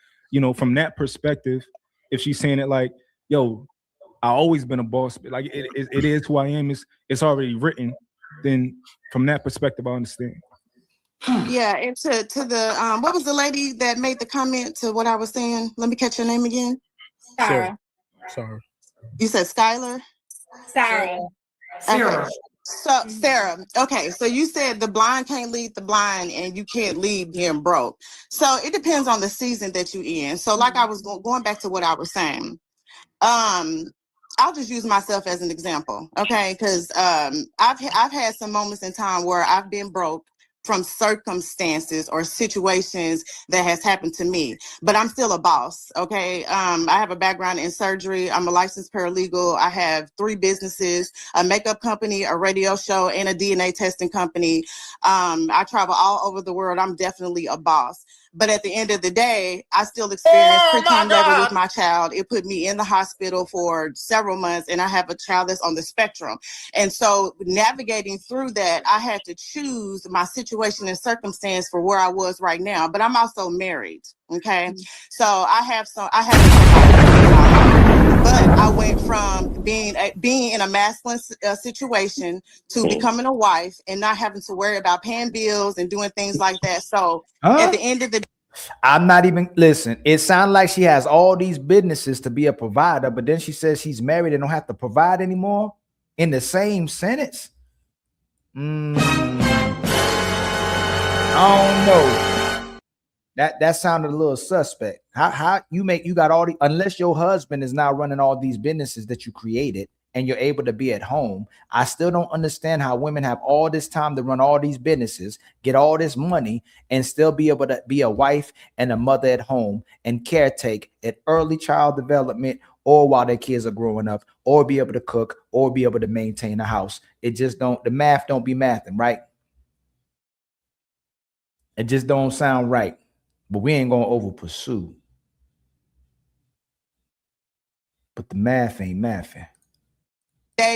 from that perspective, if she's saying it like, yo, I always been a boss, like it is who I am. It's already written. Then from that perspective, I understand. Yeah, and to the what was the lady that made the comment to what I was saying? Let me catch your name again. Sarah. Sorry. You said Skylar? Sarah. Okay. So Sarah, okay, so you said the blind can't lead the blind and you can't lead being broke. So it depends on the season that you're in. So like I was going back to what I was saying. I'll just use myself as an example, okay? Because I've had some moments in time where I've been broke from circumstances or situations that has happened to me, but I'm still a boss, okay? I have a background in surgery. I'm a licensed paralegal. I have 3 businesses, a makeup company, a radio show, and a DNA testing company. I travel all over the world. I'm definitely a boss. But at the end of the day, I still experienced preterm labor with my child. It put me in the hospital for several months, and I have a child that's on the spectrum. And so navigating through that, I had to choose my situation and circumstance for where I was right now. But I'm also married, okay? So I have but I went from being in a masculine situation to becoming a wife and not having to worry about paying bills and doing things like that. So at the end of the day, I'm not even listen. It sounds like she has all these businesses to be a provider, but then she says she's married and don't have to provide anymore in the same sentence. I don't know. That sounded a little suspect. How you got all the, unless your husband is now running all these businesses that you created and you're able to be at home. I still don't understand how women have all this time to run all these businesses, get all this money, and still be able to be a wife and a mother at home and caretake at early child development or while their kids are growing up, or be able to cook or be able to maintain a house. It just don't, the math don't be mathing, right? It just don't sound right. But we ain't gonna over pursue. But the math ain't mathing.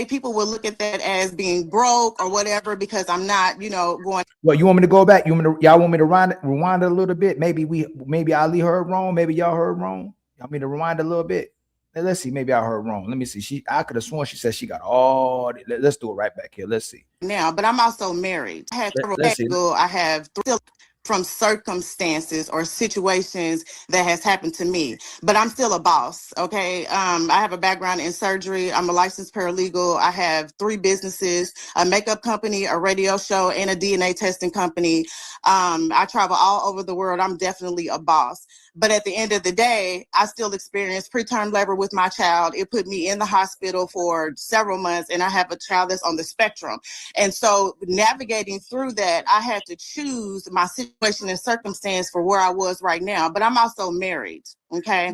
People will look at that as being broke or whatever because I'm not, going. Well, you want me to go back? Y'all want me to rewind it a little bit? Maybe Ali heard wrong. Maybe y'all heard wrong. Y'all want me to rewind a little bit? Let's see. Maybe I heard wrong. Let me see. I could have sworn she said she got all. Let's do it right back here. Let's see. Now, but I'm also married. I had I have 3 from circumstances or situations that has happened to me, but I'm still a boss. Okay. I have a background in surgery. I'm a licensed paralegal. I have 3 businesses, a makeup company, a radio show, and a DNA testing company. I travel all over the world. I'm definitely a boss. But at the end of the day, I still experienced preterm labor with my child. It put me in the hospital for several months, and I have a child that's on the spectrum. And so navigating through that, I had to choose my situation and circumstance for where I was right now. But I'm also married, okay?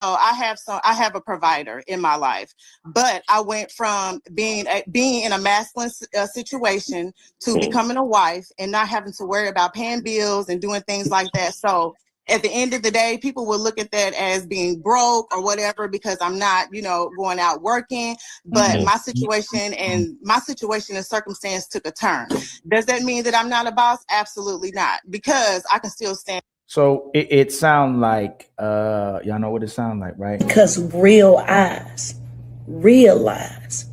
So I have a provider in my life, but I went from being in a masculine situation to becoming a wife and not having to worry about paying bills and doing things like that. So at the end of the day, people will look at that as being broke or whatever because I'm not, going out working. But my situation and circumstance took a turn. Does that mean that I'm not a boss? Absolutely not, because I can still stand. So it sounds like y'all know what it sounds like, right? Because real eyes realize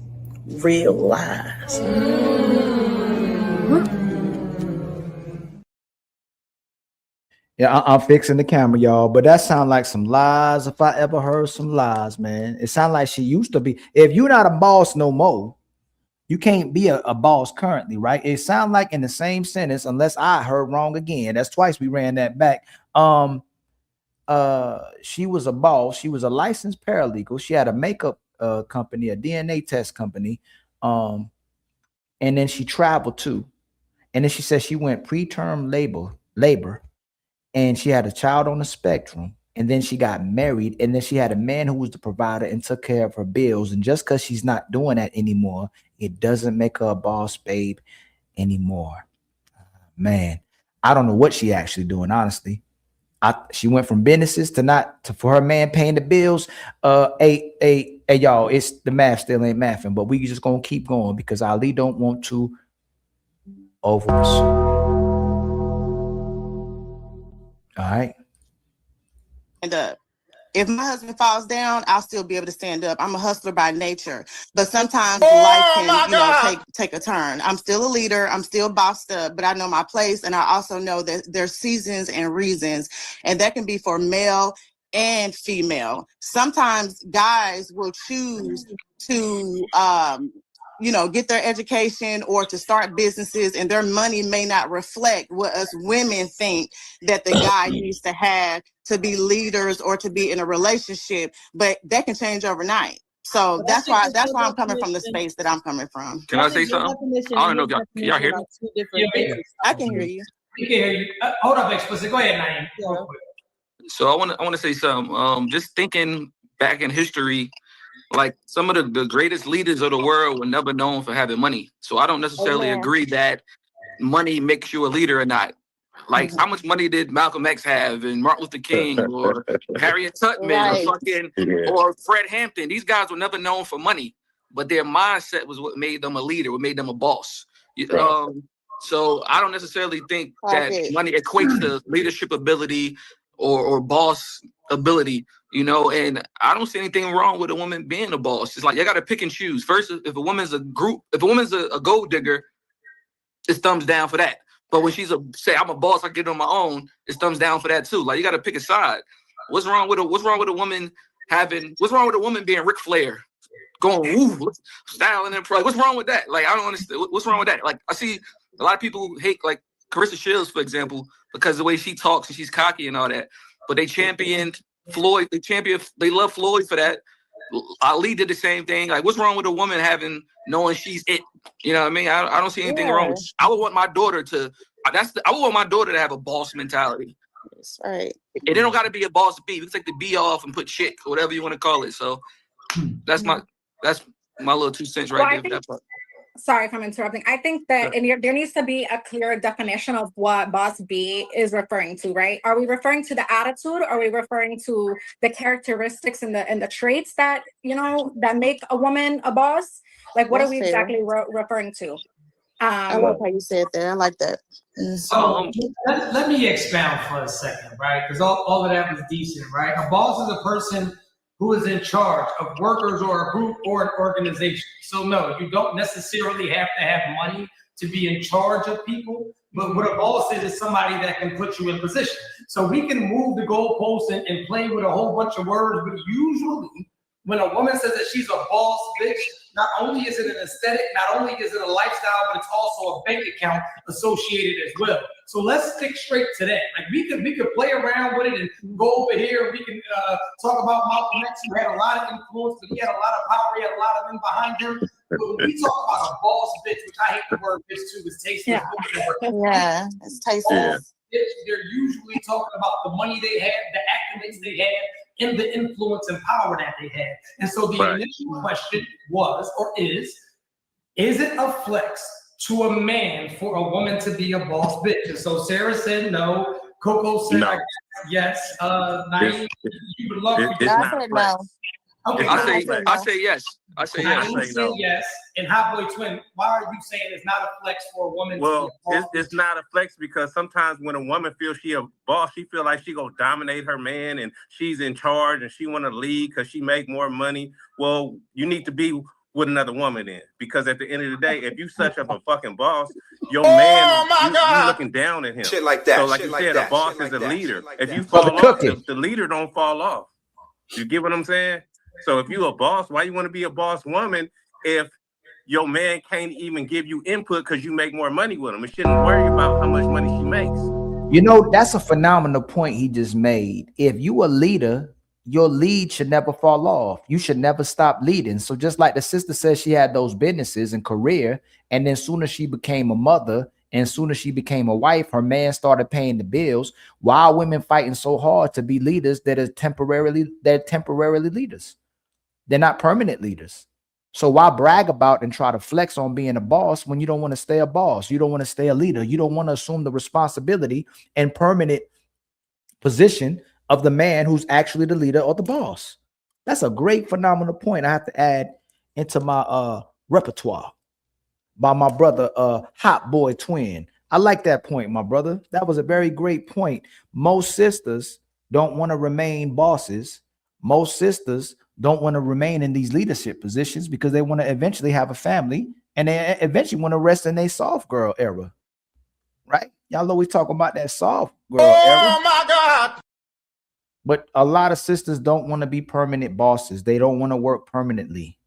real lies. Yeah, I'm fixing the camera, y'all. But that sounds like some lies. If I ever heard some lies, man, it sounds like she used to be. If you're not a boss no more, you can't be a boss currently, right? It sounds like in the same sentence, unless I heard wrong again. That's twice we ran that back. She was a boss. She was a licensed paralegal. She had a makeup company, a DNA test company. And then she traveled too. And then she said she went preterm labor. And she had a child on the spectrum, and then she got married, and then she had a man who was the provider and took care of her bills. And just because she's not doing that anymore, it doesn't make her a boss babe anymore. Man, I don't know what she actually doing, honestly. She went from businesses for her man paying the bills. Hey, y'all, it's the math still ain't mathing, but we just gonna keep going because Ali don't want to overassume. All right. Stand up. If my husband falls down, I'll still be able to stand up. I'm a hustler by nature, but sometimes life can, take a turn. I'm still a leader. I'm still bossed up, but I know my place, and I also know that there's seasons and reasons, and that can be for male and female. Sometimes guys will choose to get their education or to start businesses, and their money may not reflect what us women think that the guy needs to have to be leaders or to be in a relationship, but that can change overnight. So that's why I'm coming from the space that I'm coming from. Can I say something? I don't know if y'all hear me. I can hear you. We can hear you. Hold up, explicit. Go ahead, Naeem. Real quick. So I want to say something. Just thinking back in history, like some of the greatest leaders of the world were never known for having money. So I don't necessarily agree that money makes you a leader or not. Like how much money did Malcolm X have and Martin Luther King or Harriet Tubman or Fred Hampton? These guys were never known for money, but their mindset was what made them a leader, what made them a boss. So I don't necessarily think that money equates to leadership ability or boss ability. And I don't see anything wrong with a woman being a boss. It's like you got to pick and choose. First, if a woman's a gold digger, it's thumbs down for that. But when she's I'm a boss, I get it on my own, it's thumbs down for that too. Like you got to pick a side. What's wrong with a woman being Ric Flair, going woo, styling and pride? What's wrong with that? Like I don't understand. What's wrong with that? Like I see a lot of people hate like Carissa Shields, for example, because of the way she talks and she's cocky and all that. But they championed Floyd. They love Floyd for that. Ali did the same thing. Like, what's wrong with a woman knowing she's it? You know what I mean? I don't see anything wrong. I would want my daughter to. I would want my daughter to have a boss mentality. That's right. And it don't got to be a boss B. We can take the B off and put chick or whatever you want to call it. So that's my little 2 cents right there. Sorry if I'm interrupting. I think that there needs to be a clear definition of what boss B is referring to, right? Are we referring to the attitude? Are we referring to the characteristics and the traits that, that make a woman a boss? Like, what are we exactly referring to? I love how you said that. I like that. So let me expound for a second, right? Because all of that was decent, right? A boss is a person who is in charge of workers or a group or an organization. So no, you don't necessarily have to have money to be in charge of people, but what a boss is somebody that can put you in position. So we can move the goalposts and play with a whole bunch of words, but usually when a woman says that she's a boss bitch, not only is it an aesthetic, not only is it a lifestyle, but it's also a bank account associated as well. So let's stick straight to that. Like we could play around with it and go over here. We can talk about Malcolm X, who had a lot of influence, but he had a lot of power. He had a lot of them behind him. But when we talk about a boss bitch, which I hate the word bitch too, is tasteless. Yeah, it's tasteless. They're usually talking about the money they had, the accolades they had, and the influence and power that they had. And so the initial question was, or is it a flex to a man for a woman to be a boss bitch? And so Sarah said no, Coco said, No. I guess, yes. Naeem, you would love for It's you. not a flex. Okay, I say yes. I say yes. Naeem said yes. And Hot Boy Twin, why are you saying it's not a flex for a woman Well, to be a boss? it's not a flex because sometimes when a woman feels she a boss, she feel like she gonna dominate her man and she's in charge and she want to lead because she make more money. Well, you need to be with another woman then, because at the end of the day, if you such up a fucking boss, your man, you looking down at him. Shit like that. So like Shit you like said, that. a boss Shit like is a that. leader. Shit like If that. you Brother fall off, Cookie. the leader don't fall off. You get what I'm saying? So if you a boss, why you want to be a boss woman if your man can't even give you input because you make more money with him? It shouldn't worry about how much money she makes. You know, that's a phenomenal point he just made. If you a leader, your lead should never fall off. You should never stop leading. So just like the sister said, she had those businesses and career, and then soon as she became a mother and soon as she became a wife, her man started paying the bills. Why are women fighting so hard to be leaders that are temporarily leaders? They're not permanent leaders. So why brag about and try to flex on being a boss when you don't want to stay a boss? You don't want to stay a leader. You don't want to assume the responsibility and permanent position of the man who's actually the leader or the boss. That's a great, phenomenal point I have to add into my repertoire by my brother, Hot Boy Twin. I like that point, my brother. That was a very great point. Most sisters don't want to remain bosses. Most sisters don't want to remain in these leadership positions because they want to eventually have a family and they eventually want to rest in their soft girl era, right? Y'all always talk about that soft girl era. Oh my God. But a lot of sisters don't want to be permanent bosses. They don't want to work permanently.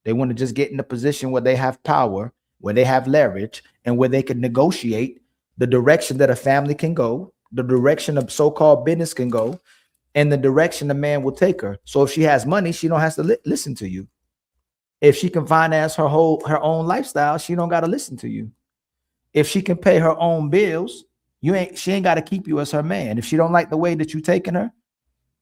They want to just get in a position where they have power, where they have leverage, and where they can negotiate the direction that a family can go, the direction of so-called business can go, and the direction the man will take her. So if she has money, she don't have to listen to you. If she can finance her own lifestyle, she don't got to listen to you. If she can pay her own bills, she ain't got to keep you as her man. If she don't like the way that you taking her,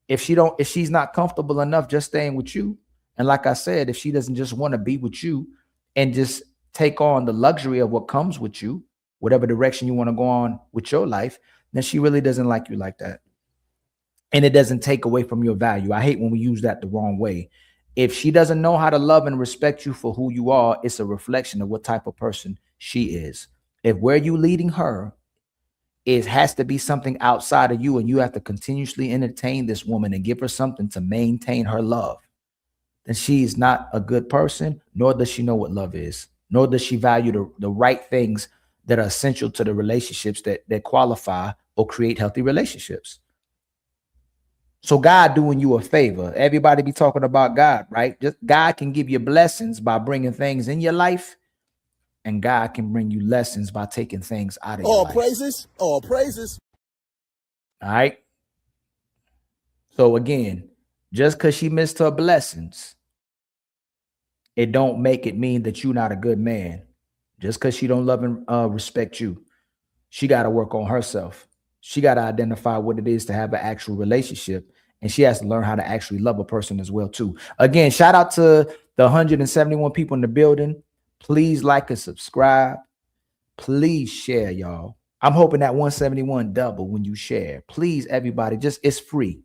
if she's not comfortable enough just staying with you, and like I said, if she doesn't just want to be with you and just take on the luxury of what comes with you, whatever direction you want to go on with your life, then she really doesn't like you like that. And it doesn't take away from your value. I hate when we use that the wrong way. If she doesn't know how to love and respect you for who you are, it's a reflection of what type of person she is. If where you leading her has to be something outside of you and you have to continuously entertain this woman and give her something to maintain her love, then she is not a good person, nor does she know what love is, nor does she value the right things that are essential to the relationships that qualify or create healthy relationships. So God doing you a favor. Everybody be talking about God, right? Just God can give you blessings by bringing things in your life, and God can bring you lessons by taking things out of your life. All praises. All right. So again, just because she missed her blessings, it don't make it mean that you're not a good man. Just because she don't love and respect you, she got to work on herself. She got to identify what it is to have an actual relationship. And she has to learn how to actually love a person as well, too. Again, shout out to the 171 people in the building. Please like and subscribe. Please share, y'all. I'm hoping that 171 double when you share. Please, everybody, it's free.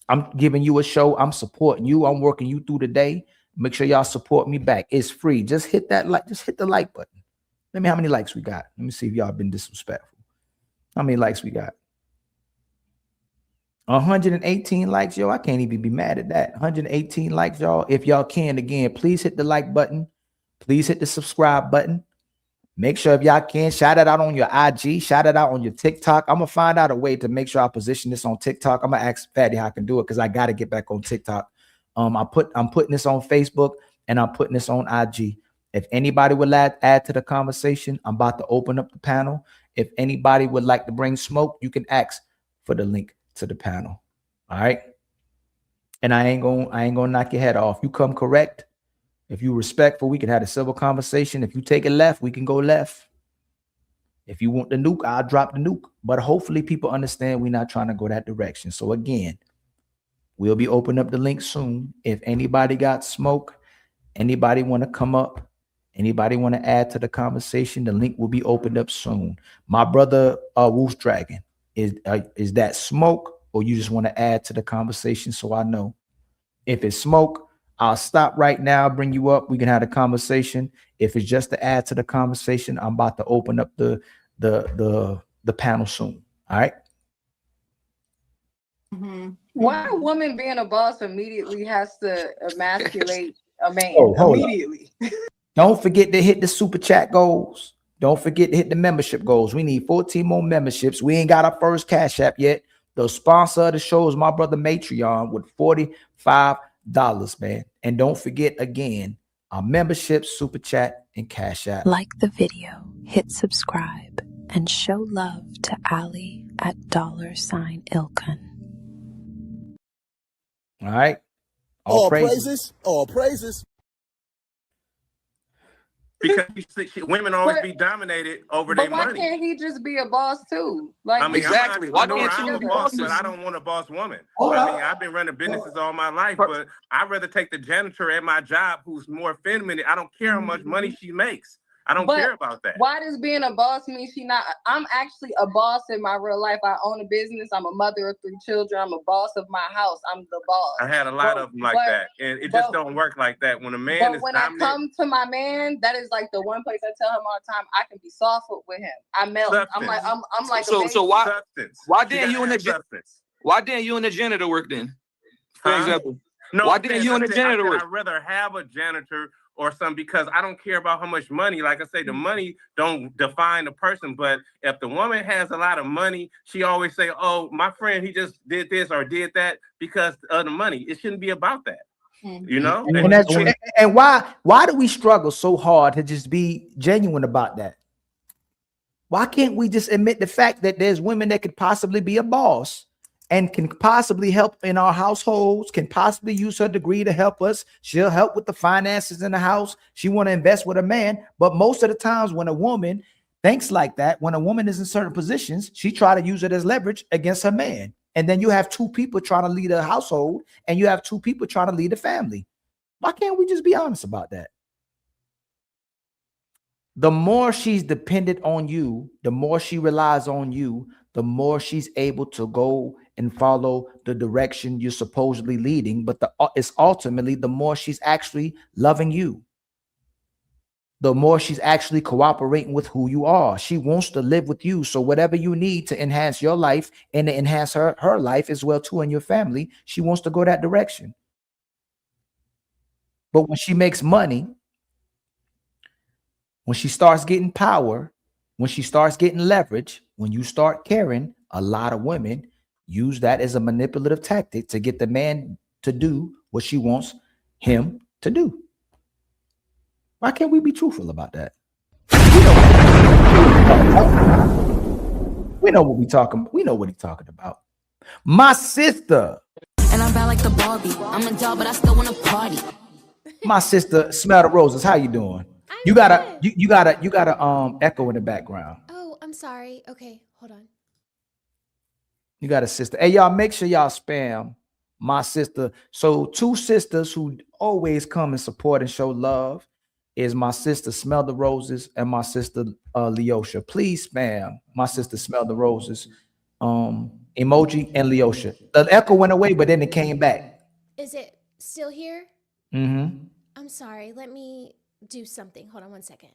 I'm giving you a show. I'm supporting you. I'm working you through the day. Make sure y'all support me back. It's free. Just hit that like. Just hit the like button. Let me how many likes we got. Let me see if y'all been disrespectful. How many likes we got? 118 likes, yo. I can't even be mad at that. 118 likes, y'all. If y'all can, again, please hit the like button. Please hit the subscribe button. Make sure if y'all can, shout it out on your IG, shout it out on your TikTok. I'm gonna find out a way to make sure I position this on TikTok. I'm gonna ask Fatty how I can do it because I gotta get back on TikTok. I'm putting this on Facebook and I'm putting this on IG. If anybody would add to the conversation, I'm about to open up the panel. If anybody would like to bring smoke, you can ask for the link to the panel. All right. And I ain't gonna knock your head off. You come correct. If you respectful, we can have a civil conversation. If you take it left, we can go left. If you want the nuke, I'll drop the nuke. But hopefully people understand we're not trying to go that direction. So again, we'll be opening up the link soon. If anybody got smoke, anybody want to come up, anybody want to add to the conversation, the link will be opened up soon. My brother, Wolf Dragon, Is that smoke, or you just want to add to the conversation so I know? If it's smoke, I'll stop right now, bring you up. We can have a conversation. If it's just to add to the conversation, I'm about to open up the panel soon. All right. Why a woman being a boss immediately has to emasculate a man? Immediately. Don't forget to hit the super chat goals. Don't forget to hit the membership goals. We need 14 more memberships. We ain't got our first Cash App yet. The sponsor of the show is my brother Matreon with $45, man. And don't forget again, our membership, super chat, and Cash App. Like the video, hit subscribe, and show love to Ali at $Ilkan. All right. All praises. All praises. Because women always be dominated over their But why money. can't he just be a boss too? Like I mean, exactly. I'm Why not, can't I'm you a be boss, bosses? but I don't want a boss woman. Hold I up. mean, I've been running businesses all my life, but I'd rather take the janitor at my job who's more feminine. I don't care how much money she makes. I don't care about that. Why does being a boss mean she not? I'm actually a boss in my real life. I own a business. I'm a mother of 3 children. I'm a boss of my house. I'm the boss. I had a lot of them like that, and it just don't work like that. When a man is when dominant, I come to my man, that is like the one place I tell him all the time, I can be soft with him. I melt. I'm like a baby. So why She didn't you gotta and have the substance. why didn't you and the janitor work then? For Huh? example. No, Why I didn't said- you and I the said- I janitor said work? I'd rather have a janitor or something because I don't care about how much money. Like I say, the money don't define the person. But if the woman has a lot of money, she always say, "Oh, my friend, he just did this or did that because of the money." It shouldn't be about that, you know. And that's and why do we struggle so hard to just be genuine about that? Why can't we just admit the fact that there's women that could possibly be a boss and can possibly help in our households, can possibly use her degree to help us. She'll help with the finances in the house. She want to invest with a man. But most of the times when a woman thinks like that, when a woman is in certain positions, she try to use it as leverage against her man. And then you have 2 people trying to lead a household and you have 2 people trying to lead a family. Why can't we just be honest about that? The more she's dependent on you, the more she relies on you, the more she's able to go and follow the direction you're supposedly leading. But it's ultimately the more she's actually loving you, the more she's actually cooperating with who you are. She wants to live with you. So whatever you need to enhance your life and to enhance her life as well too, and your family, she wants to go that direction. But when she makes money, when she starts getting power, when she starts getting leverage, when you start caring, a lot of women use that as a manipulative tactic to get the man to do what she wants him to do. Why can't we be truthful about that? We know what we talking. We know what he's talking about. My sister. And I'm bad like the Barbie. I'm a doll, but I still wanna party. My sister, Smell the Roses. How you doing? You got a echo in the background. Oh, I'm sorry. Okay, hold on. You got a sister. Hey, y'all, make sure y'all spam my sister. So 2 sisters who always come and support and show love is my sister Smell the Roses and my sister Leosha. Please spam my sister Smell the Roses, emoji and Leosha. The echo went away, but then it came back. Is it still here? Mm-hmm. I'm sorry. Let me do something. Hold on one second.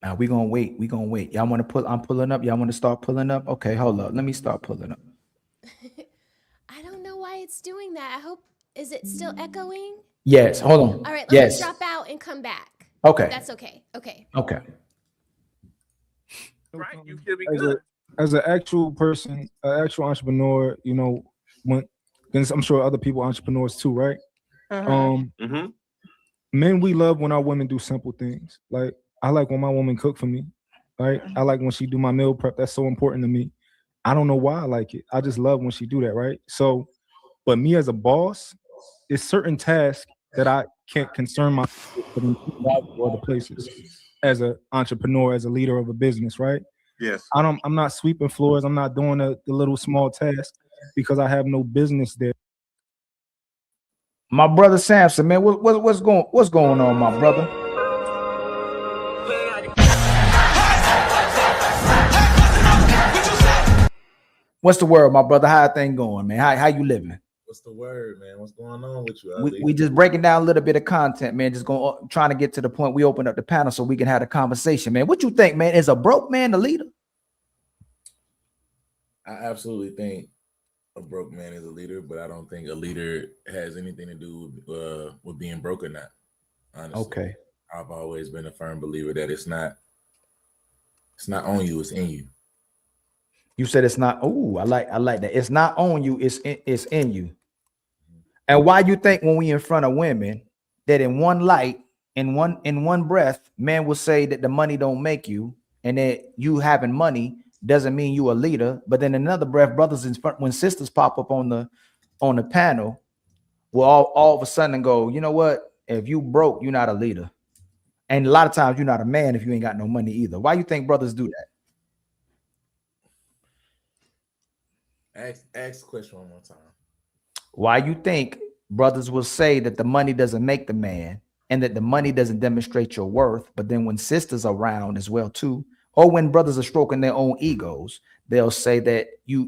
Now we're gonna wait. We're gonna wait. Y'all want to pull? I'm pulling up. Y'all want to start pulling up? Okay, hold up. Let me start pulling up. I don't know why it's doing that. I hope, is it still echoing? Yes, hold on. All right, let Yes. me drop out and come back. Okay. That's okay. Okay. Okay. Right, you should be As good. as an actual person, an actual entrepreneur, you know, then I'm sure other people are entrepreneurs too, right? Men, we love when our women do simple things. Like I like when my woman cook for me, right? I like when she do my meal prep. That's so important to me. I don't know why I like it. I just love when she do that, right? So, but me as a boss, it's certain tasks that I can't concern myself with other places. As an entrepreneur, as a leader of a business, right? Yes. I'm not sweeping floors. I'm not doing the little small tasks because I have no business there. My brother Samson, man, what's going on, my brother? What's the word, my brother? How thing going, man? How you living? What's the word, man? What's going on with you, Ali? We just breaking down a little bit of content, man. Just trying to get to the point we open up the panel so we can have a conversation, man. What you think, man? Is a broke man the leader? I absolutely think a broke man is a leader, but I don't think a leader has anything to do with being broke or not. Honestly, okay. I've always been a firm believer that it's not on you, it's in you. You said it's not. Oh, I like that. It's not on you, it's in you. And why you think when we in front of women that in one light, in one breath, man will say that the money don't make you, and that you having money doesn't mean you a leader. But then another breath, brothers in front, when sisters pop up on the panel, will all of a sudden go, you know what? If you broke, you're not a leader. And a lot of times you're not a man if you ain't got no money either. Why you think brothers do that? Ask the question one more time. Why you think brothers will say that the money doesn't make the man and that the money doesn't demonstrate your worth, but then when sisters are around as well too, or when brothers are stroking their own egos, they'll say that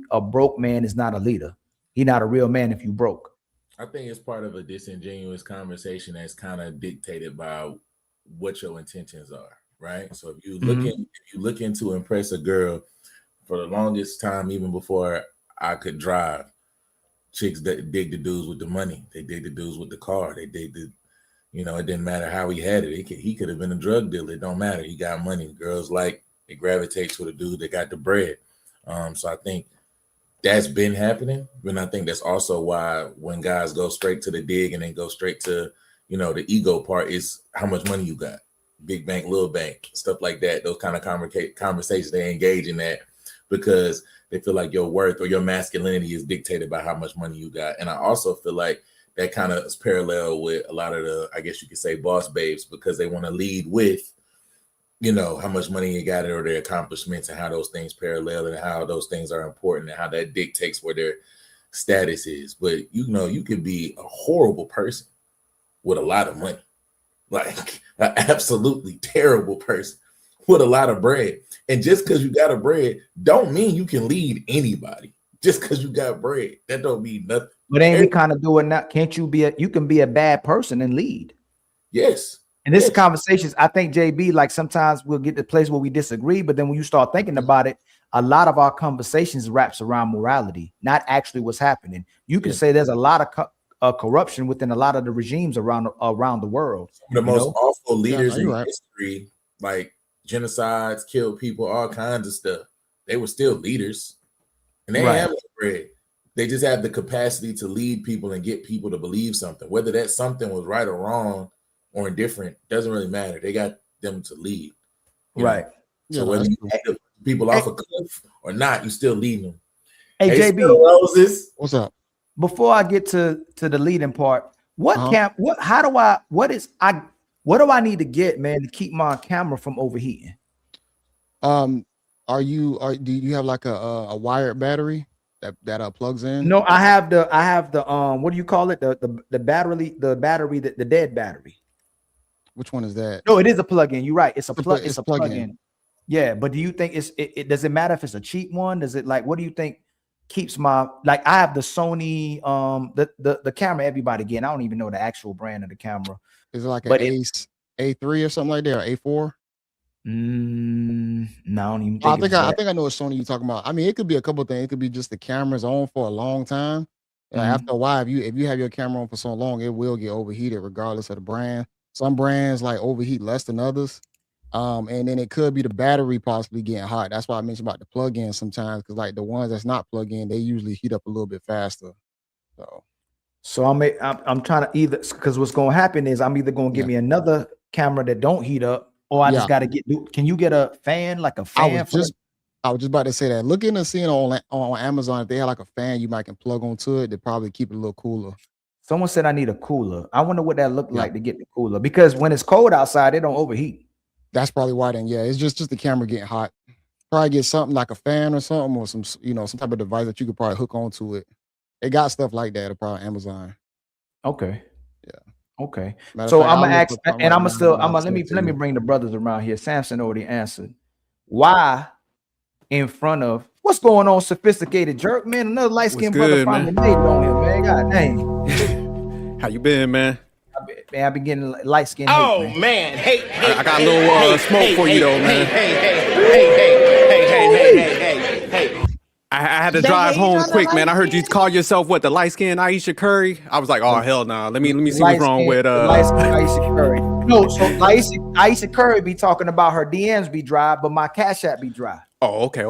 a broke man is not a leader. He's not a real man if you broke. I think it's part of a disingenuous conversation that's kind of dictated by what your intentions are, right? So if you looking to impress a girl, for the longest time, even before I could drive, chicks that dig the dudes with the money. They dig the dudes with the car. They dig the, it didn't matter how he had it. He could have been a drug dealer. It don't matter. He got money. Girls they gravitate to the dude that got the bread. So I think that's been happening. And I think that's also why when guys go straight to the dig and then go straight to, the ego part is how much money you got. Big bank, little bank, stuff like that. Those kind of conversations, they engage in that because they feel like your worth or your masculinity is dictated by how much money you got. And I also feel like that kind of is parallel with a lot of the, I guess you could say, boss babes, because they want to lead with, how much money you got or their accomplishments and how those things parallel and how those things are important and how that dictates where their status is. But, you could be a horrible person with a lot of money, like an absolutely terrible person with a lot of bread. And just because you got a bread don't mean you can lead anybody. Just because you got bread, that don't mean nothing. But ain't we kind of doing that? Can't you you can be a bad person and lead? Yes. And this conversations, I think, JB, like sometimes we'll get to the place where we disagree, but then when you start thinking about it, a lot of our conversations wraps around morality, not actually what's happening. You can say there's a lot of corruption within a lot of the regimes around the world. The most awful leaders in history, like genocides, killed people, all kinds of stuff. They were still leaders, and they have bread. They just have the capacity to lead people and get people to believe something. Whether that something was right or wrong or indifferent doesn't really matter. They got them to lead, right? So whether you get people off a cliff or not, you still leading them. Hey, JB, Roses, what's up? Before I get to the leading part, what do I need to get, man, to keep my camera from overheating? Do you have like a wired battery that plugs in? No, I have the what do you call it? The battery, the dead battery. Which one is that? No, it is a plug-in. You're right. It's a plug-in. plug-in. Yeah, but do you think it does it matter if it's a cheap one? Does it what do you think keeps my I have the Sony the camera everybody getting. I don't even know the actual brand of the camera. Is it like an A3 or something like that, or A4? No, I don't even think I think I know what Sony you're talking about. I mean, it could be a couple of things. It could be just the camera's on for a long time. After a while, if you have your camera on for so long, it will get overheated regardless of the brand. Some brands overheat less than others. And then it could be the battery possibly getting hot. That's why I mentioned about the plug-in sometimes, because the ones that's not plug-in, they usually heat up a little bit faster. So I'm trying to either, because what's going to happen is I'm either going to get me another camera that don't heat up, or I just got to get. Can you get a fan, like a fan? I was just about to say that. Look into seeing on Amazon if they have like a fan you might can plug onto it to probably keep it a little cooler. Someone said I need a cooler. I wonder what that looked like to get the cooler, because when it's cold outside, it don't overheat. That's probably why then. Yeah, it's just the camera getting hot. Probably get something like a fan or something, or some type of device that you could probably hook onto it. They got stuff like that, probably Amazon. Okay. Yeah. Okay. Matter So of fact, I'm I'll gonna look ask, up something and right I'm gonna now still, and I'm I'll gonna send it to let me you. bring the brothers around here. Samson already answered. Why in front of what's going on, sophisticated jerk, man? Another light skinned brother good, finally man? made it on here, man. God dang. How you been, man? I've been getting light skinned hate, Oh man. man, hate. I got a little smoke for you though, man. Hey. I had to They drive hate home on the quick, man. light I heard you skin? call yourself what, the light skinned Aisha Curry. I was like, oh hell no. Let me see what's Light wrong skin, with the light skin Aisha Curry. No, so Aisha Curry be talking about her DMs be dry, but my Cash App be dry. Oh, okay.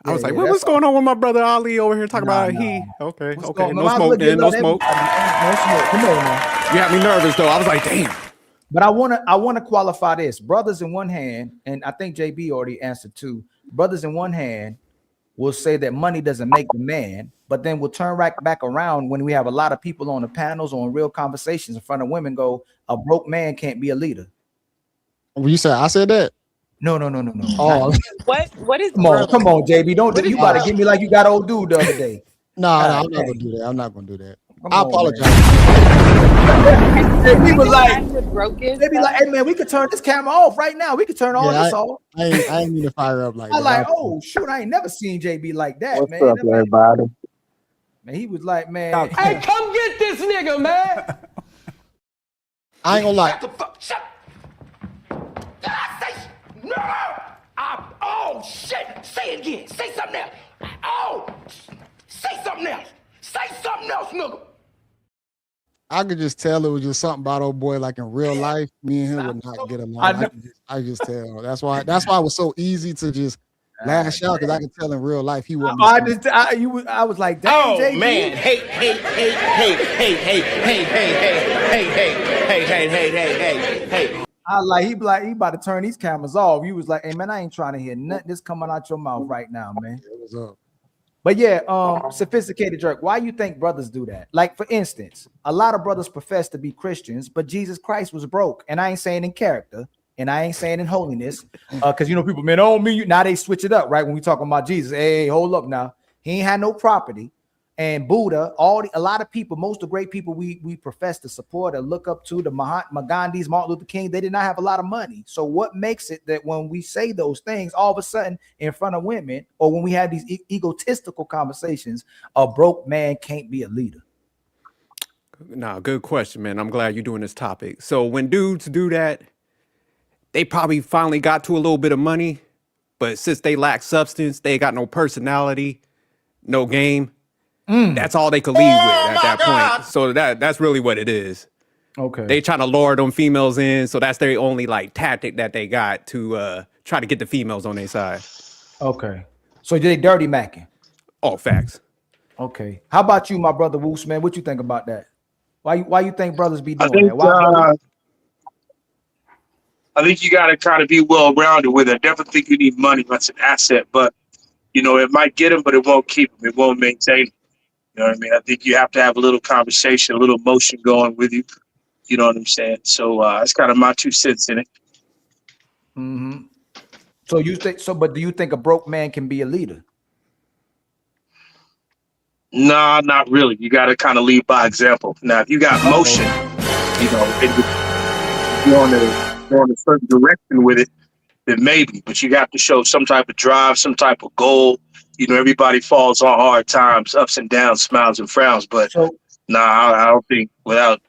I was like, Yeah, what's going on with my brother Ali over here talking about he? Okay. What's going on? No Might as well smoke give then, no love to smoke. everybody, man. No smoke. Come on, man. You had me nervous though. I was like, damn. But I wanna qualify this. Brothers in one hand, and I think JB already answered too. Brothers in one hand will say that money doesn't make the man, but then we'll turn right back around when we have a lot of people on the panels or in real conversations in front of women go, a broke man can't be a leader. Well, you said I said that? No. Oh, What is come on, JB. Don't What is you gotta broke? give me like you got old dude the other day. no, I'm God not dang. gonna do that. I'm not gonna do that. Come I on, apologize. JB was like, broke is? they be like, hey man, we could turn this camera off right now. We could turn all Yeah, this off. I ain't mean to fire up like I that. like, oh shoot, I ain't never seen JB like that, What's man. up, everybody? Man, he was like, man, Hey, come get this nigga, man. I ain't gonna lie. No! Oh, shit! Say it again. Say something else. Oh! Say something else. Say something else, nigga. I could just tell it was just something about old boy. Like in real life, me and him would not get along. I just tell. That's why it was so easy to just lash out, because I can tell in real life he wouldn't. I was like, damn, Oh JB. man, hey. I like he be like he about to turn these cameras off. He was like, hey man, I ain't trying to hear nothing that's coming out your mouth right now, man. What's up? But yeah, sophisticated jerk. Why you think brothers do that? Like for instance, a lot of brothers profess to be Christians, but Jesus Christ was broke, and I ain't saying in character, and I ain't saying in holiness, because people, man, don't mean you. Now they switch it up, right? When we talking about Jesus, hey, hold up now, he ain't had no property. And Buddha, a lot of people, most of the great people we profess to support and look up to, the Mahatma Gandhis, Martin Luther King, they did not have a lot of money. So what makes it that when we say those things, all of a sudden in front of women, or when we have these egotistical conversations, a broke man can't be a leader? Nah, good question, man. I'm glad you're doing this topic. So when dudes do that, they probably finally got to a little bit of money, but since they lack substance, they got no personality, no game. That's all they could lead with at that point. So that's really what it is. Okay. They trying to lure them females in, so that's their only like tactic that they got to try to get the females on their side. Okay. So they dirty macking. Oh, facts. Okay. How about you, my brother Woos, man? What you think about that? Why you think brothers be doing that? Why? I think you got to kind of be well-rounded with it. I definitely think you need money. That's an asset, but it might get them, but it won't keep them. It won't maintain them. You know what I mean? I think you have to have a little conversation, a little motion going with you. You know what I'm saying? So that's kind of my 2 cents in it. Mm-hmm. So you think so? But do you think a broke man can be a leader? Nah, not really. You got to kind of lead by example. Now, if you got motion, and you're on a certain direction with it, then maybe. But you have to show some type of drive, some type of goal. Everybody falls on hard times, ups and downs, smiles and frowns. But I don't think without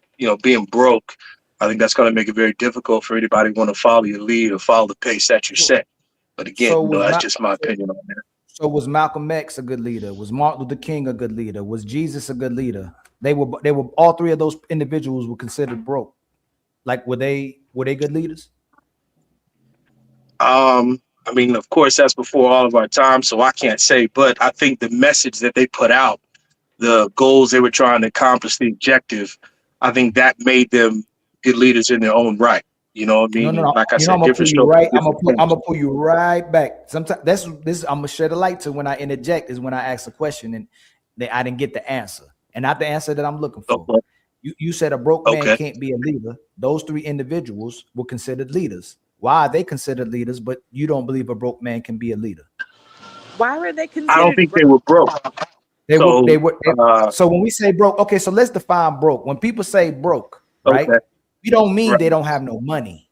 being broke, I think that's going to make it very difficult for anybody who want to follow your lead or follow the pace that you set. But again, that's just my opinion on that. So was Malcolm X a good leader? Was Martin Luther King a good leader? Was Jesus a good leader? They were all three of those individuals were considered broke. Like were they good leaders? I mean, of course, that's before all of our time, so I can't say. But I think the message that they put out, the goals they were trying to accomplish, the objective, I think that made them good leaders in their own right. You know what I mean? No. Like I said, I'm gonna different pull you strokes. right. I'm gonna pull you right back. Sometimes this I'm gonna shed a light to when I interject is when I ask a question and I didn't get the answer, and not the answer that I'm looking for. Okay. You said a broke man can't be a leader. Those three individuals were considered leaders. Why are they considered leaders? But you don't believe a broke man can be a leader? Why were they considered? I don't think they were broke. They So, were. They were. So when we say broke, okay. So let's define broke. When people say broke, right? okay, We don't mean right, they don't have no money,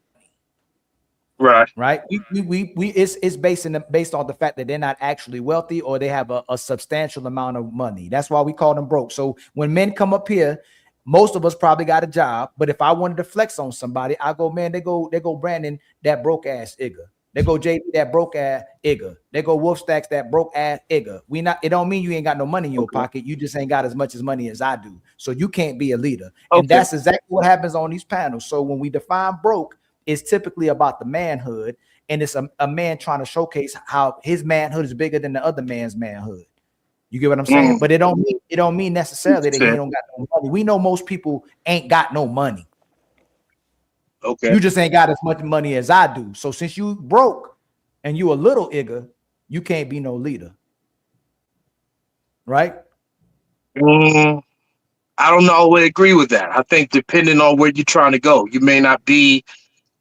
right, right? We it's based on the fact that they're not actually wealthy or they have a substantial amount of money. That's why we call them broke. So when men come up here, most of us probably got a job, but if I wanted to flex on somebody, I go, man, they go Brandon, that broke ass nigga. They go JB, that broke ass nigga. They go Wolf Stacks, that broke ass nigga. It don't mean you ain't got no money in your pocket. You just ain't got as much money as I do. So you can't be a leader. And that's exactly what happens on these panels. So when we define broke, it's typically about the manhood, and it's a man trying to showcase how his manhood is bigger than the other man's manhood. You get what I'm saying? But it don't mean necessarily that he don't got no money. We know most people ain't got no money. okay. You just ain't got as much money as I do. So since you broke and you a little igga, you can't be no leader. Right? I don't always agree with that. I think depending on where you're trying to go, you may not be,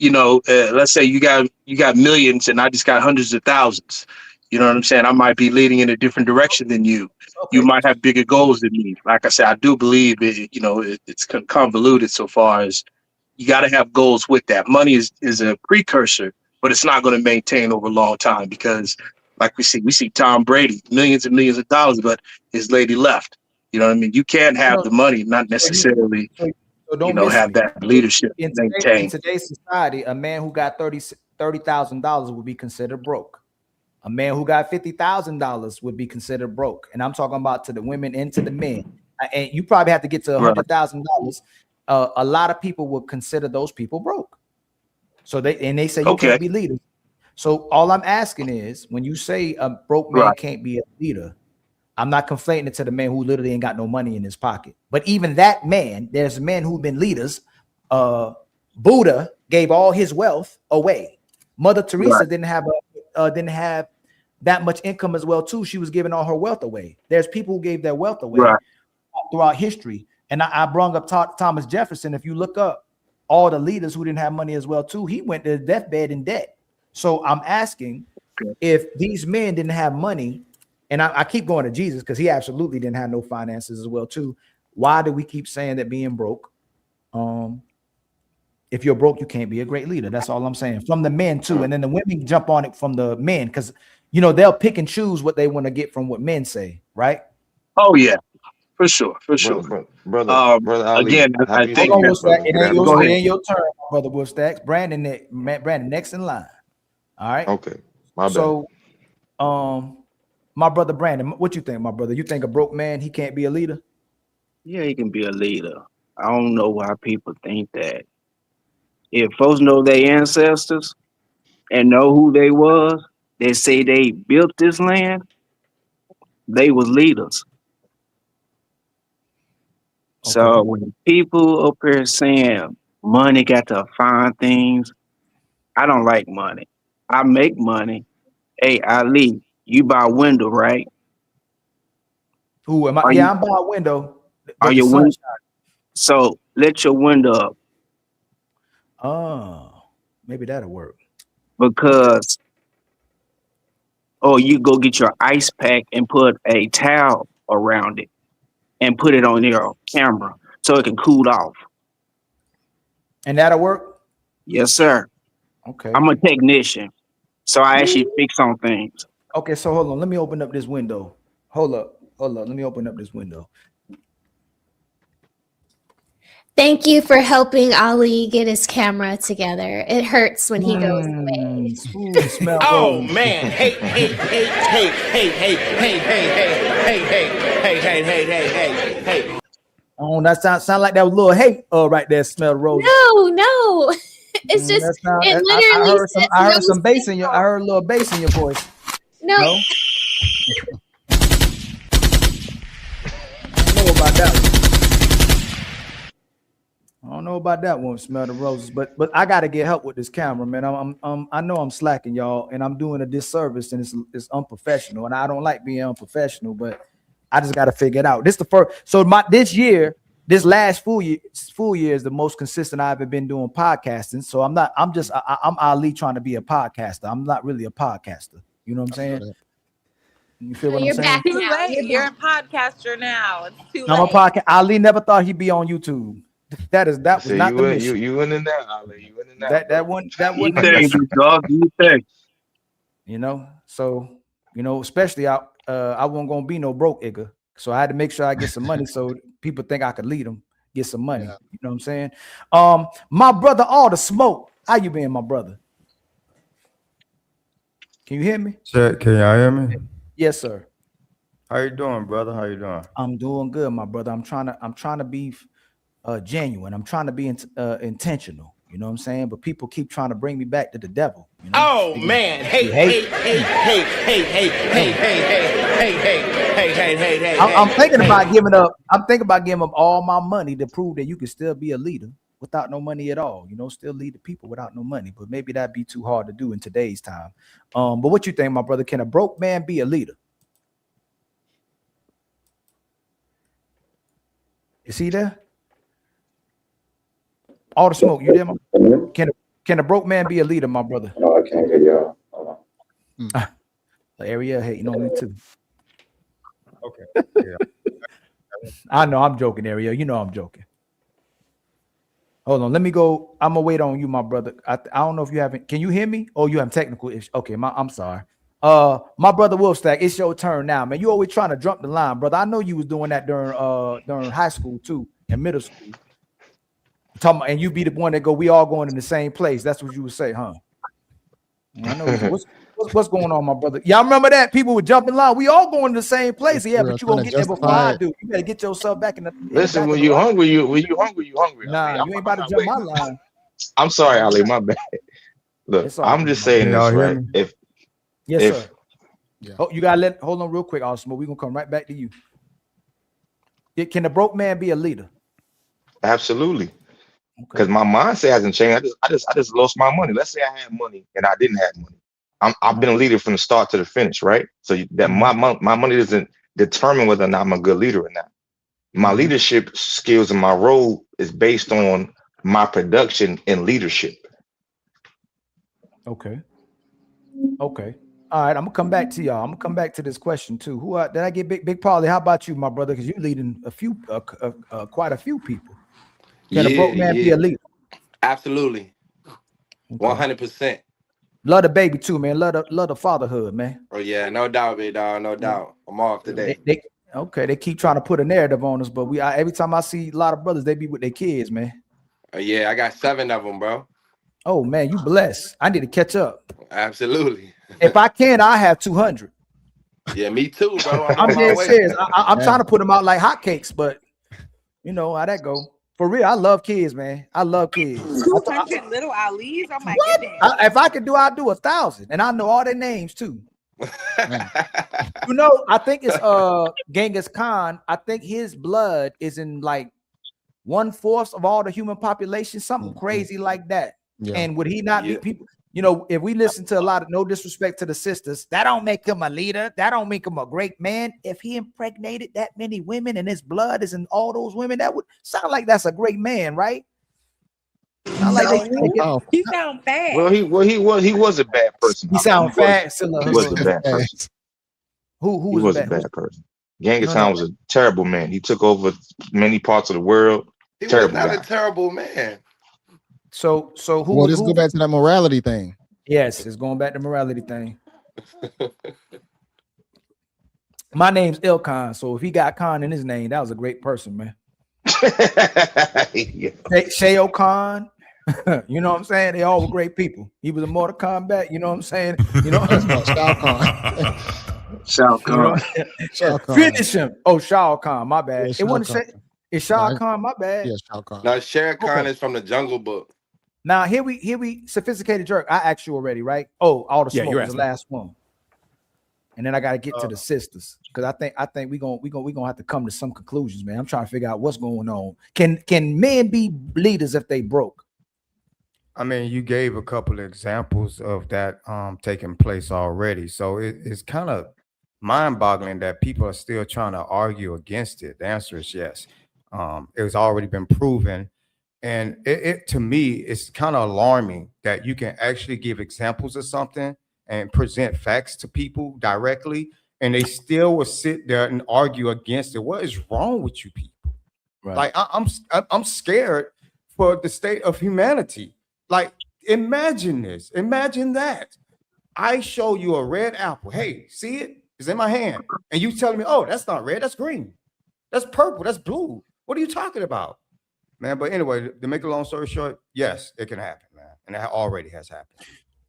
let's say you got millions and I just got hundreds of thousands. You know what I'm saying? I might be leading in a different direction than you. You might have bigger goals than me. Like I said, I do believe it's convoluted so far as you got to have goals with that. Money is a precursor, but it's not going to maintain over a long time because, like we see Tom Brady, millions and millions of dollars, but his lady left. You know what I mean? You can't have the money, not necessarily, So don't miss have me. that leadership In maintained. today's society, a man who got $30,000 would be considered broke. A man who got $50,000 would be considered broke. And I'm talking about to the women and to the men. And you probably have to get to $100,000. A lot of people would consider those people broke. So they say you can't be leaders. So all I'm asking is, when you say a broke man can't be a leader, I'm not conflating it to the man who literally ain't got no money in his pocket. But even that man, there's men who've been leaders. Buddha gave all his wealth away. Mother Teresa didn't have that much income as well too. She was giving all her wealth away. There's people who gave their wealth away throughout history. And I brought up Thomas Jefferson. If you look up all the leaders who didn't have money as well too, he went to his deathbed in debt. So I'm asking, if these men didn't have money, and I keep going to Jesus because he absolutely didn't have no finances as well too, why do we keep saying that being broke? If you're broke, you can't be a great leader. That's all I'm saying. From the men too, and then the women jump on it from the men because they'll pick and choose what they want to get from what men say, right? Oh yeah, for sure. Brother Ali, again, I think it ain't your turn, brother Wolf Stacks. Brandon next in line. All right. Okay. My bad. So, my brother Brandon, what you think, my brother? You think a broke man, he can't be a leader? Yeah, he can be a leader. I don't know why people think that. If folks know their ancestors and know who they was, they say they built this land, they was leaders. So when people up here saying money got to find things, I don't like money. I make money. Hey, Ali, you buy a window, right? Who am I? Yeah, I'm by a window. Are your window? So let your window up. Oh, maybe that'll work. Because, you go get your ice pack and put a towel around it and put it on your camera so it can cool off. And that'll work? Yes, sir. Okay. I'm a technician, so I actually fix on things. Okay, so hold on. Let me open up this window. Hold up. Let me open up this window. Thank you for helping Ali get his camera together. It hurts when he goes away. Oh man! Hey! Oh, that sound like that was a little hate right there. Smell the roses. No. It's just it literally. I heard some bass in your. I heard a little bass in your voice. No. I don't know about that one. Smell the roses, but I got to get help with this camera, man. I know I'm slacking, y'all, and I'm doing a disservice, and it's unprofessional, and I don't like being unprofessional, but I just got to figure it out. This the first. So this last full year is the most consistent I've ever been doing podcasting. So I'm Ali trying to be a podcaster. I'm not really a podcaster. You know what I'm saying? You feel So what I'm you're saying? back Too now. late. You're a podcaster now. It's too I'm a late. podcast. Ali never thought he'd be on YouTube. That was So not the mission. you in and out, Ali. You in and out, That bro. You wasn't the think, mission. big dog? You think? You know, so especially I wasn't gonna be no broke nigga. So I had to make sure I get some money so people think I could lead them, get some money. Yeah. You know what I'm saying? My brother, all the smoke. How you been, my brother? Can you hear me? Check, can y'all hear me? Yes, sir. How you doing, brother? How you doing? I'm doing good, my brother. I'm trying to be genuine. I'm trying to be intentional. You know what I'm saying? But people keep trying to bring me back to the devil. You know? Oh man! Hey! I'm thinking about giving up. I'm thinking about giving up all my money to prove that you can still be a leader without no money at all. You know, still lead the people without no money. But maybe that'd be too hard to do in today's time. But what you think, my brother? Can a broke man be a leader? Is he there? All the smoke, you there? Can a broke man be a leader, my brother? No, I can't hear y'all. Hold on. The area hating on me too. Okay. Yeah. I know I'm joking, Ariel. You know I'm joking. Hold on, let me go. I'm gonna wait on you, my brother. I don't know if you haven't. Can you hear me? Oh, you have technical issues. Okay, I'm sorry. My brother Wolfstack, it's your turn now, man. You always trying to jump the line, brother. I know you was doing that during high school too, and middle school. And you be the one that go, we all going in the same place. That's what you would say, huh? I know. What's going on, my brother? Y'all remember that? People would jump in line. We all going to the same place. Yeah, but you gonna get there before I do. You better get yourself back in the Listen, when you hungry, you hungry. Nah, you ain't about to jump my line. I'm sorry, Ali, my bad. Look, I'm just saying this, right? Yes, sir. Yeah. Oh, you gotta hold on real quick, Osmo. We're gonna come right back to you. Can a broke man be a leader? Absolutely. Because my mindset hasn't changed. I just lost my money. Let's say I had money and I didn't have money. I've been a leader from the start to the finish, right? So that my money doesn't determine whether or not I'm a good leader or not. My leadership skills and my role is based on my production and leadership. Okay. All right, I'm gonna come back to y'all. I'm gonna come back to this question too. Did I get Big Paulie? How about you, my brother? Because you're leading a few, quite a few people. Can a broke man be a leader? Absolutely. 100%. Love the baby too, man. Love the fatherhood, man. Oh yeah, no doubt, big dog, no doubt. I'm off today. They keep trying to put a narrative on us, but every time I see a lot of brothers, they be with their kids, man. Oh yeah, I got 7 of them, bro. Oh man, you blessed. I need to catch up. Absolutely. If I can, I have 200. Yeah, me too, bro. I'm dead serious. I'm trying to put them out like hotcakes, but you know how that go. For real, I love kids, man. I love kids. 200 little Ali's. Oh my goodness. If I could do, I'd do 1,000, and I know all their names too. You know, I think it's Genghis Khan. I think his blood is in like 1/4 of all the human population, something crazy like that. Yeah. And would he not be people? You know, if we listen to a lot of, no disrespect to the sisters, that don't make him a leader. That don't make him a great man. If he impregnated that many women and his blood is in all those women, that would sound like that's a great man, right? Sound like you sound bad. Well, he was a bad person. He sound fast. He was a bad person. Who was a bad person? Genghis Khan was a terrible man. He took over many parts of the world. He was not a terrible man. So who? Well, let's go back to that morality thing. Yes, it's going back to morality thing. My name's Ilkhan, so if he got Khan in his name, that was a great person, man. Shao Khan, you know what I'm saying? They all were great people. He was a Mortal Kombat, you know what I'm saying? You know, Shao Khan. Shao Khan. Shao Khan. Finish him. Oh, Shao Khan, my bad. Yeah, it wasn't say it's Shao Khan, my bad. Yeah, Shao Khan. Now Shere Khan is from the Jungle Book. Now here we sophisticated jerk. I asked you already, right? Oh, all the smoke was the last one. And then I gotta get to the sisters because I think we gonna have to come to some conclusions, man. I'm trying to figure out what's going on. Can men be leaders if they broke? I mean, you gave a couple of examples of that taking place already. So it's kind of mind-boggling that people are still trying to argue against it. The answer is yes. It was already been proven. And it to me, it's kind of alarming that you can actually give examples of something and present facts to people directly, and they still will sit there and argue against it. What is wrong with you people? Right. Like I'm scared for the state of humanity. Like imagine this. Imagine that. I show you a red apple. Hey, see it? It's in my hand. And you telling me, oh, that's not red, that's green. That's purple, that's blue. What are you talking about? Man, but anyway, to make a long story short, yes, it can happen, man. And that already has happened.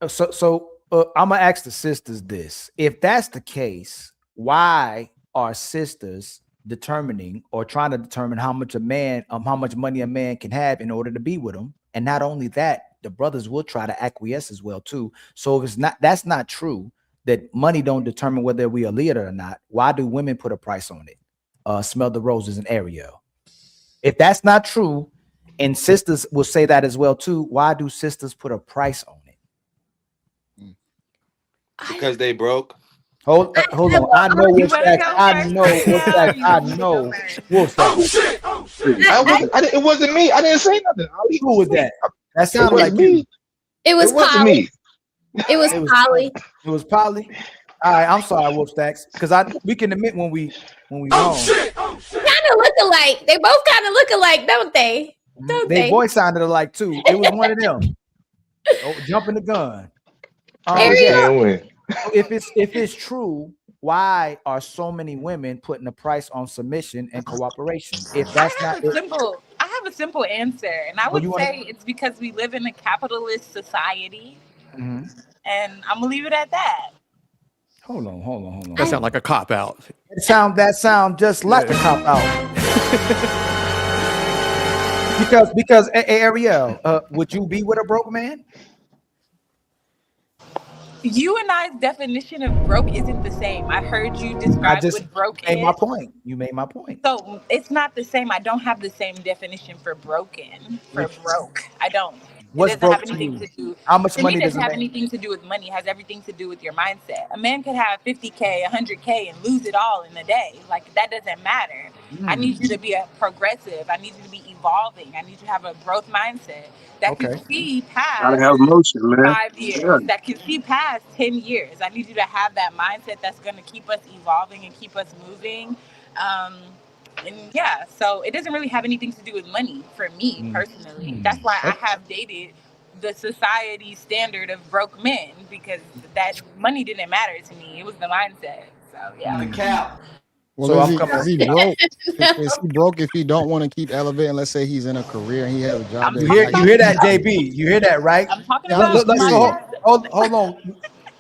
So I'm gonna ask the sisters this: if that's the case, why are sisters determining or trying to determine how much money a man can have in order to be with him? And not only that, the brothers will try to acquiesce as well too. So if that's not true, that money don't determine whether we are leader or not, why do women put a price on it? Smell the roses and Ariel. If that's not true, and sisters will say that as well too, why do sisters put a price on it? Because they broke. Hold on. I know what's that. I know what's that. I know what's that. It wasn't me. I didn't say nothing. Who was that? That sounded like me. you. It was wasn't Polly. me. It was Polly. It was Polly. All right, I'm sorry, Wolf Stacks, because we can admit when we wrong. Kind of look alike. They both kind of look alike, don't they? Don't Their they? voice sounded alike too. It was one of them. Oh, jumping the gun. Ariel. If it's true, why are so many women putting a price on submission and cooperation? If that's not it, I have a simple answer, and I would say it's because we live in a capitalist society, and I'm gonna leave it at that. Hold on. That sounds like a cop out. That sound just like a cop out. because Ariel, would you be with a broke man? You and I's definition of broke isn't the same. I heard you describe what broke is. You made my point. So it's not the same. I don't have the same definition for broken, for broke. I don't. What's it doesn't have broke to anything you? to do. How much to money me, it does doesn't a have man? anything to do with money. It has everything to do with your mindset. A man could have 50K, 100K, and lose it all in a day. Like that doesn't matter. I need you to be a progressive. I need you to be evolving. I need you to have a growth mindset that can see past Gotta have motion, man. 5 years, Yeah. that can see past 10 years. I need you to have that mindset that's going to keep us evolving and keep us moving. And yeah, so it doesn't really have anything to do with money for me personally. That's why I have dated the society standard of broke men, because that money didn't matter to me. It was the mindset. So yeah. The cap. Well, So is he broke? Is he broke if he don't want to keep elevating? Let's say he's in a career and he has a job. You hear that, JB? You hear that, right? I'm talking Yeah, I'm about just curious. Hold on.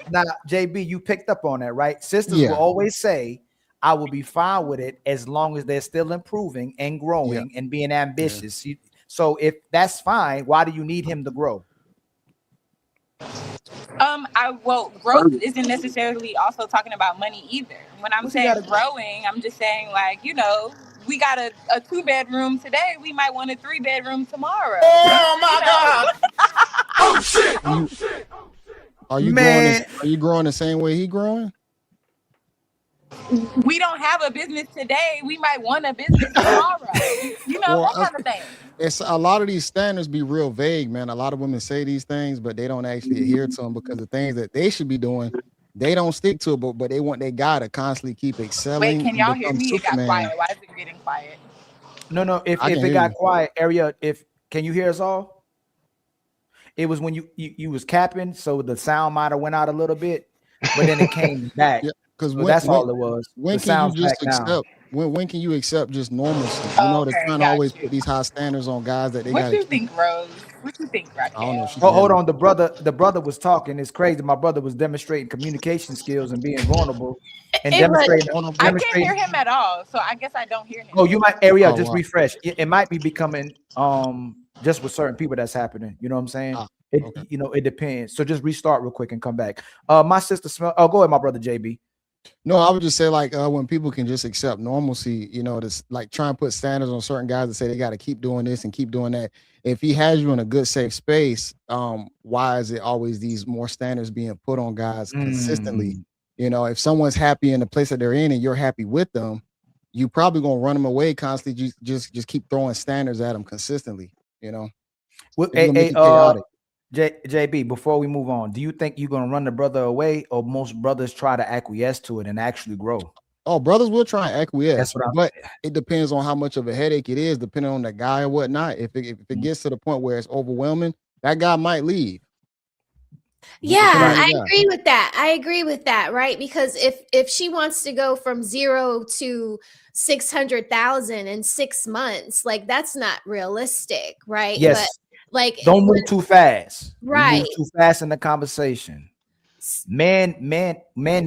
Now, JB, you picked up on that, right? Sisters will always say, I will be fine with it as long as they're still improving and growing and being ambitious. So if that's fine, why do you need him to grow? Growth isn't necessarily also talking about money either. When I'm saying growing, I'm just saying, like, we got a 2-bedroom today. We might want a 3-bedroom tomorrow. Oh my God! Oh shit! Are you growing the same way he growing? We don't have a business today. We might want a business tomorrow. That kind of thing. It's a lot of these standards be real vague, man. A lot of women say these things, but they don't actually adhere to them because the things that they should be doing, they don't stick to it. But they want their guy to constantly keep excelling. Wait, can y'all hear become me? Superman. It got quiet. Why is it getting quiet? No. If it got quiet, Ariel, can you hear us all? It was when you was capping, so the sound might have went out a little bit, but then it came back. Because that's all it was. When can you just accept? When can you accept just normalcy? They're trying to always put these high standards on guys that they got. What you think, Rose? What you think, Raquel? I don't know. Hold on. The brother was talking. It's crazy. My brother was demonstrating communication skills and being vulnerable and demonstrating. I can't hear him at all, so I guess I don't hear him. Oh, you might, Ariel, just refresh. It might be becoming just with certain people that's happening. You know what I'm saying? It depends. So just restart real quick and come back. My sister go ahead, my brother JB. No, I would just say when people can just accept normalcy, this like try and put standards on certain guys that say they got to keep doing this and keep doing that. If he has you in a good, safe space, why is it always these more standards being put on guys consistently? If someone's happy in the place that they're in and you're happy with them, you probably gonna run them away constantly. Just keep throwing standards at them consistently. Well, JB, before we move on, do you think you're gonna run the brother away, or most brothers try to acquiesce to it and actually grow? Oh, brothers will try and acquiesce, That's what I'm but it depends on how much of a headache it is, depending on the guy or whatnot. If it gets to the point where it's overwhelming, that guy might leave. Yeah, Depending on the I guy. agree with that. I agree with that, right? Because if she wants to go from 0 to 600,000 in 6 months, like that's not realistic, right? But Yes. like Don't move too fast. We right. move too fast in the conversation. Men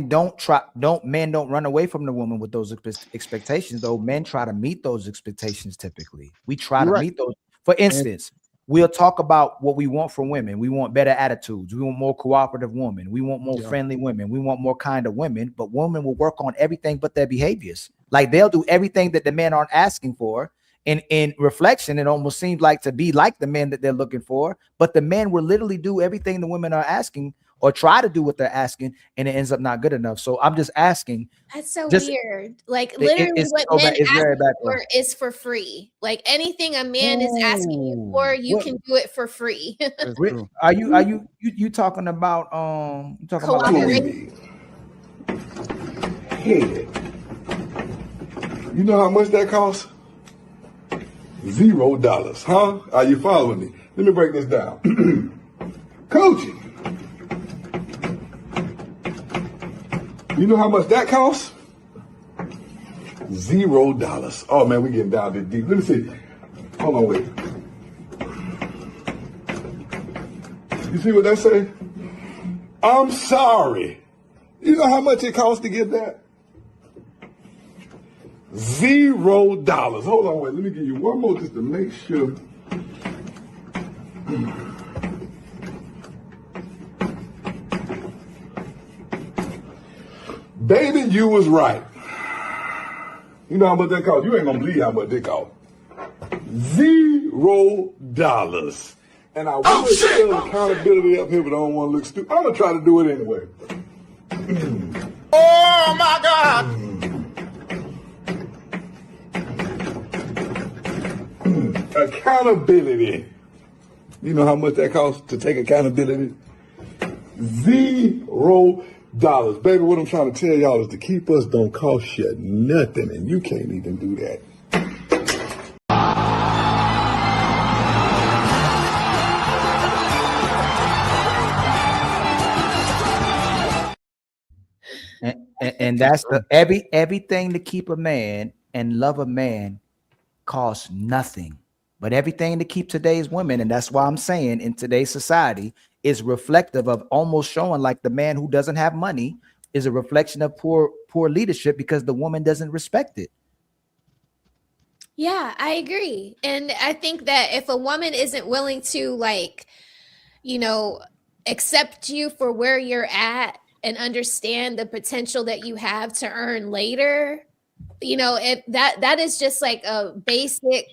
don't run away from the woman with those expectations, though. Men try to meet those expectations typically. We try You're to right. meet those. For instance, we'll talk about what we want from women. We want better attitudes. We want more cooperative women. We want more friendly women. We want more kind of women. But women will work on everything but their behaviors. Like they'll do everything that the men aren't asking for. In reflection, it almost seems like to be like the men that they're looking for. But the men will literally do everything the women are asking or try to do what they're asking, and it ends up not good enough. So I'm just asking. That's so just, weird. Like literally it's what so men bad. It's ask very bad. for is for free. Like anything a man is asking you for, you What? can do it for free. Are you talking about you talking about like Cooperate. Hey, you know how much that costs? $0, huh? Are you following me? Let me break this down. Coaching. You know how much that costs? $0. Oh man, we getting down this deep. Let me see. Hold on, wait. You see what that say? I'm sorry. You know how much it costs to get that? $0. Hold on, wait. Let me give you one more just to make sure. Baby, you was right. You know how much that cost? You ain't gonna believe how much it cost. $0. And I want to tell accountability up here, but I don't want to look stupid. I'm gonna try to do it anyway. Oh my God! Accountability. You know how much that costs to take accountability? $0. Baby, what I'm trying to tell y'all is to keep us don't cost you nothing, and you can't even do that. And that's the everything to keep a man and love a man costs nothing. But everything to keep today's women, and that's why I'm saying in today's society, is reflective of almost showing like the man who doesn't have money is a reflection of poor leadership because the woman doesn't respect it. Yeah, I agree. And I think that if a woman isn't willing to like, accept you for where you're at and understand the potential that you have to earn later, if that is just like a basic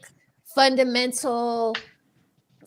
fundamental,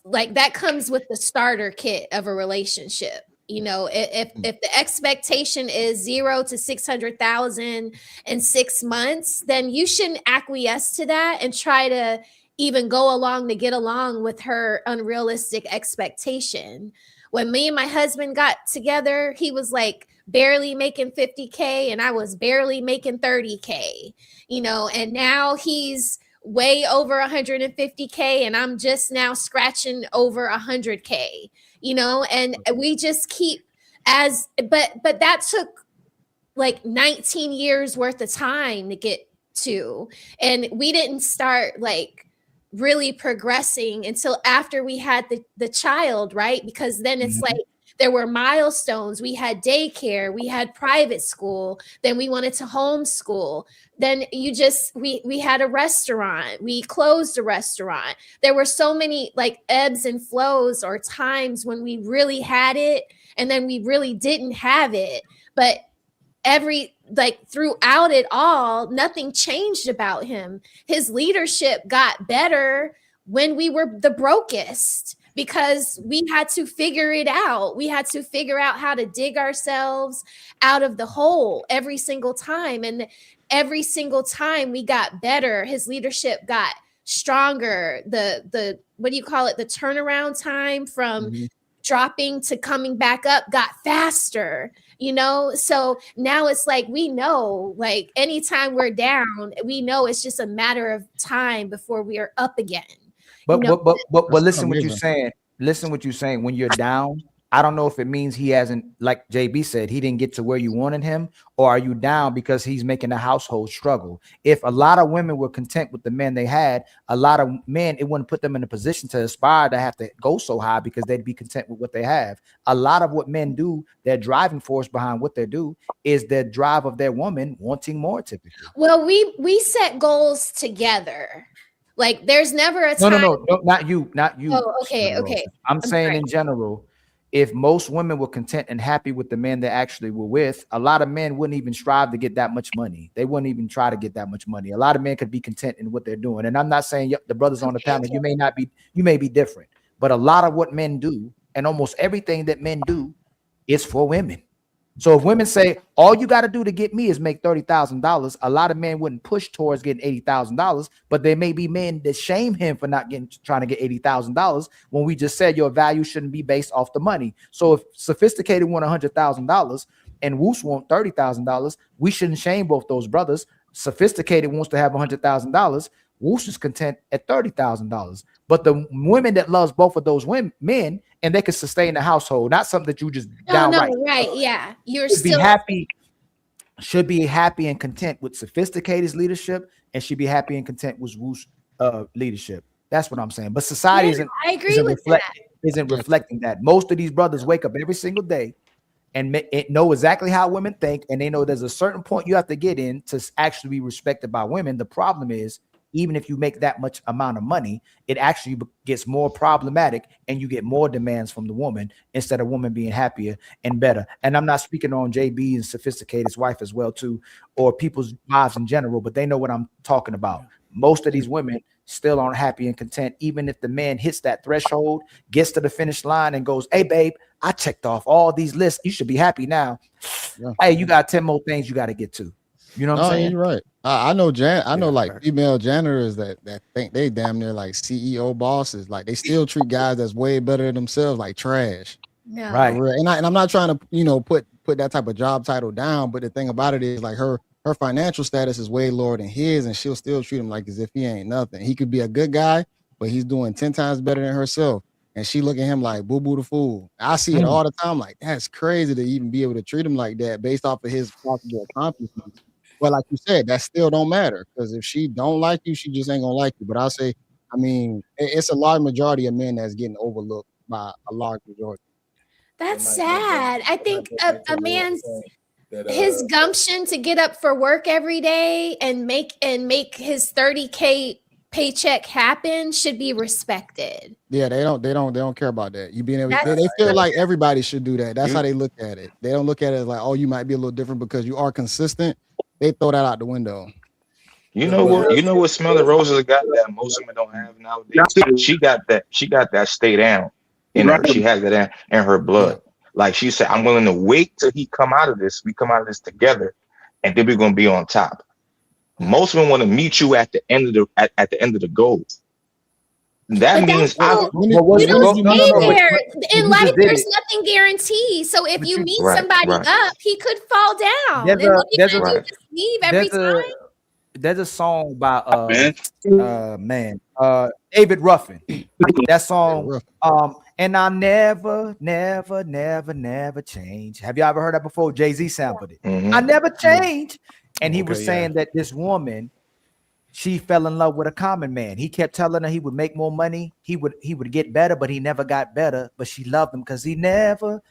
like that comes with the starter kit of a relationship. If the expectation is 0 to 600,000 in 6 months, then you shouldn't acquiesce to that and try to even go along to get along with her unrealistic expectation. When me and my husband got together, he was like barely making 50K and I was barely making 30K, and now he's way over 150K and I'm just now scratching over 100K, and we just keep but that took like 19 years worth of time to get to, and we didn't start like really progressing until after we had the child, right? Because then it's like there were milestones. We had daycare, we had private school, then we wanted to homeschool. Then we had a restaurant, we closed a restaurant. There were so many like ebbs and flows or times when we really had it and then we really didn't have it. But throughout it all, nothing changed about him. His leadership got better when we were the brokest because we had to figure it out. We had to figure out how to dig ourselves out of the hole every single time. And every single time we got better, his leadership got stronger. The what do you call it? The turnaround time from dropping to coming back up got faster, you know? So now it's like, we know, like anytime we're down, we know it's just a matter of time before we are up again. But you know? but That's listen what you're amazing. saying. Listen what you're saying. When you're down, I don't know if it means he hasn't, like JB said, he didn't get to where you wanted him, or are you down because he's making the household struggle? If a lot of women were content with the men they had, a lot of men, it wouldn't put them in a position to aspire to have to go so high because they'd be content with what they have. A lot of what men do, their driving force behind what they do is their drive of their woman wanting more typically. Well, we set goals together. Like there's never a time. No, not you, not you. Oh, okay, Smell Rose. okay. I'm saying sorry. in general, if most women were content and happy with the men they actually were with, a lot of men wouldn't even strive to get that much money. They wouldn't even try to get that much money. A lot of men could be content in what they're doing. And I'm not saying the brothers on the panel, you may be different, but a lot of what men do and almost everything that men do is for women. So if women say all you got to do to get me is make $30,000, a lot of men wouldn't push towards getting $80,000, but there may be men that shame him for not trying to get $80,000 when we just said your value shouldn't be based off the money. So if Sophisticated want $100,000 and Woos want $30,000, we shouldn't shame both those brothers. Sophisticated wants to have $100,000. Woos is content at $30,000. But the women that loves both of those men and they can sustain the household, not something that you just downright. Right. Yeah. You're Should still should be happy and content with Sophisticated's leadership, and should be happy and content with Woo's leadership. That's what I'm saying. But society I agree with that. isn't reflecting that. Most of these brothers wake up every single day and know exactly how women think, and they know there's a certain point you have to get in to actually be respected by women. The problem is, even if you make that much amount of money, it actually gets more problematic and you get more demands from the woman instead of woman being happier and better. And I'm not speaking on JB and Sophisticated's wife as well too, or people's wives in general, but they know what I'm talking about. Most of these women still aren't happy and content, even if the man hits that threshold, gets to the finish line and goes, hey babe, I checked off all these lists. You should be happy now. Yeah. Hey, you got 10 more things you got to get to. You know what I'm saying? You're right. I know like female janitors that think they damn near like CEO bosses. Like they still treat guys that's way better than themselves like trash. No. Right. And I'm not trying to put that type of job title down, but the thing about it is like her financial status is way lower than his, and she'll still treat him like as if he ain't nothing. He could be a good guy, but he's doing 10 times better than herself. And she look at him like boo boo the fool. I see it all the time. Like that's crazy to even be able to treat him like that based off of his possible accomplishments. Well, like you said, that still don't matter, because if she don't like you, she just ain't gonna like you. But I'll say, I mean, it's a large majority of men that's getting overlooked by a large majority. That's sad. I think a man's his gumption to get up for work every day and make his 30K paycheck happen should be respected. Yeah, they don't care about that. You being able, they feel like everybody should do that. That's how they look at it. They don't look at it as like, oh, you might be a little different because you are consistent. They throw that out the window. You know what Smell the Roses got that most women don't have nowadays? She got that stay down in her. She has that in her blood. Like she said, I'm willing to wait till he come out of this. We come out of this together, and then we're gonna be on top. Most women want to meet you at the end of the goal. That means you don't stay there. In life, there's nothing guaranteed. So if you meet somebody up, he could fall down. Just leave every time. There's a song by David Ruffin. That song, and I never change. Have you ever heard that before? Jay-Z sampled it. I never change. And he was saying that this woman, she fell in love with a common man. He kept telling her he would make more money. He would get better, but he never got better. But she loved him because he never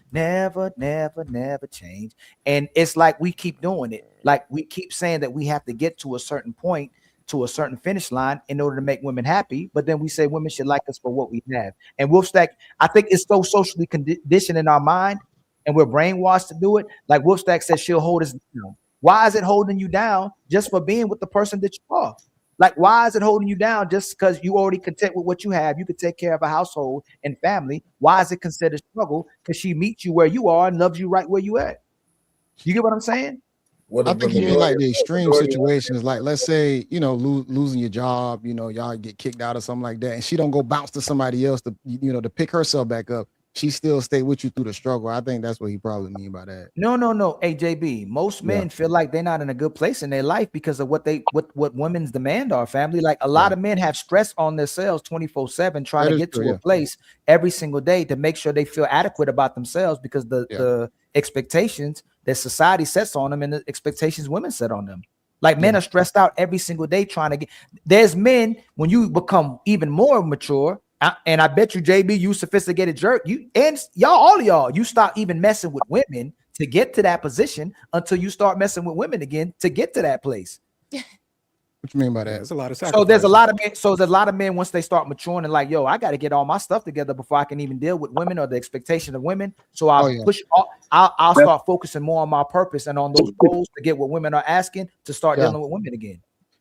changed. And it's like we keep doing it. Like we keep saying that we have to get to a certain point, to a certain finish line in order to make women happy. But then we say women should like us for what we have. And Wolfstack, I think it's so socially conditioned in our mind, and we're brainwashed to do it. Like Wolfstack says, she'll hold us down. Why is it holding you down just for being with the person that you are? Like, why is it holding you down just because you already content with what you have? You could take care of a household and family. Why is it considered struggle? Because she meets you where you are and loves you right where you at. You get what I'm saying? I think you mean like the extreme situations, like let's say, losing your job, y'all get kicked out or something like that, and she don't go bounce to somebody else to pick herself back up. she still stay with you through the struggle. I think that's what he probably mean by that. No. Hey, JB, most men feel like they're not in a good place in their life because of what women's demand are, family. Like a lot of men have stress on themselves 24/7 trying to get to a place every single day to make sure they feel adequate about themselves because the expectations that society sets on them and the expectations women set on them. Like men are stressed out every single day trying to get. There's men when you become even more mature. And I bet you, JB, you sophisticated jerk. You and all of y'all, you stop even messing with women to get to that position until you start messing with women again to get to that place. What you mean by that? There's a lot of So there's a lot of men. So there's a lot of men once they start maturing and like, yo, I got to get all my stuff together before I can even deal with women or the expectation of women. So I'll push. I'll start focusing more on my purpose and on those goals to get what women are asking to start dealing with women again.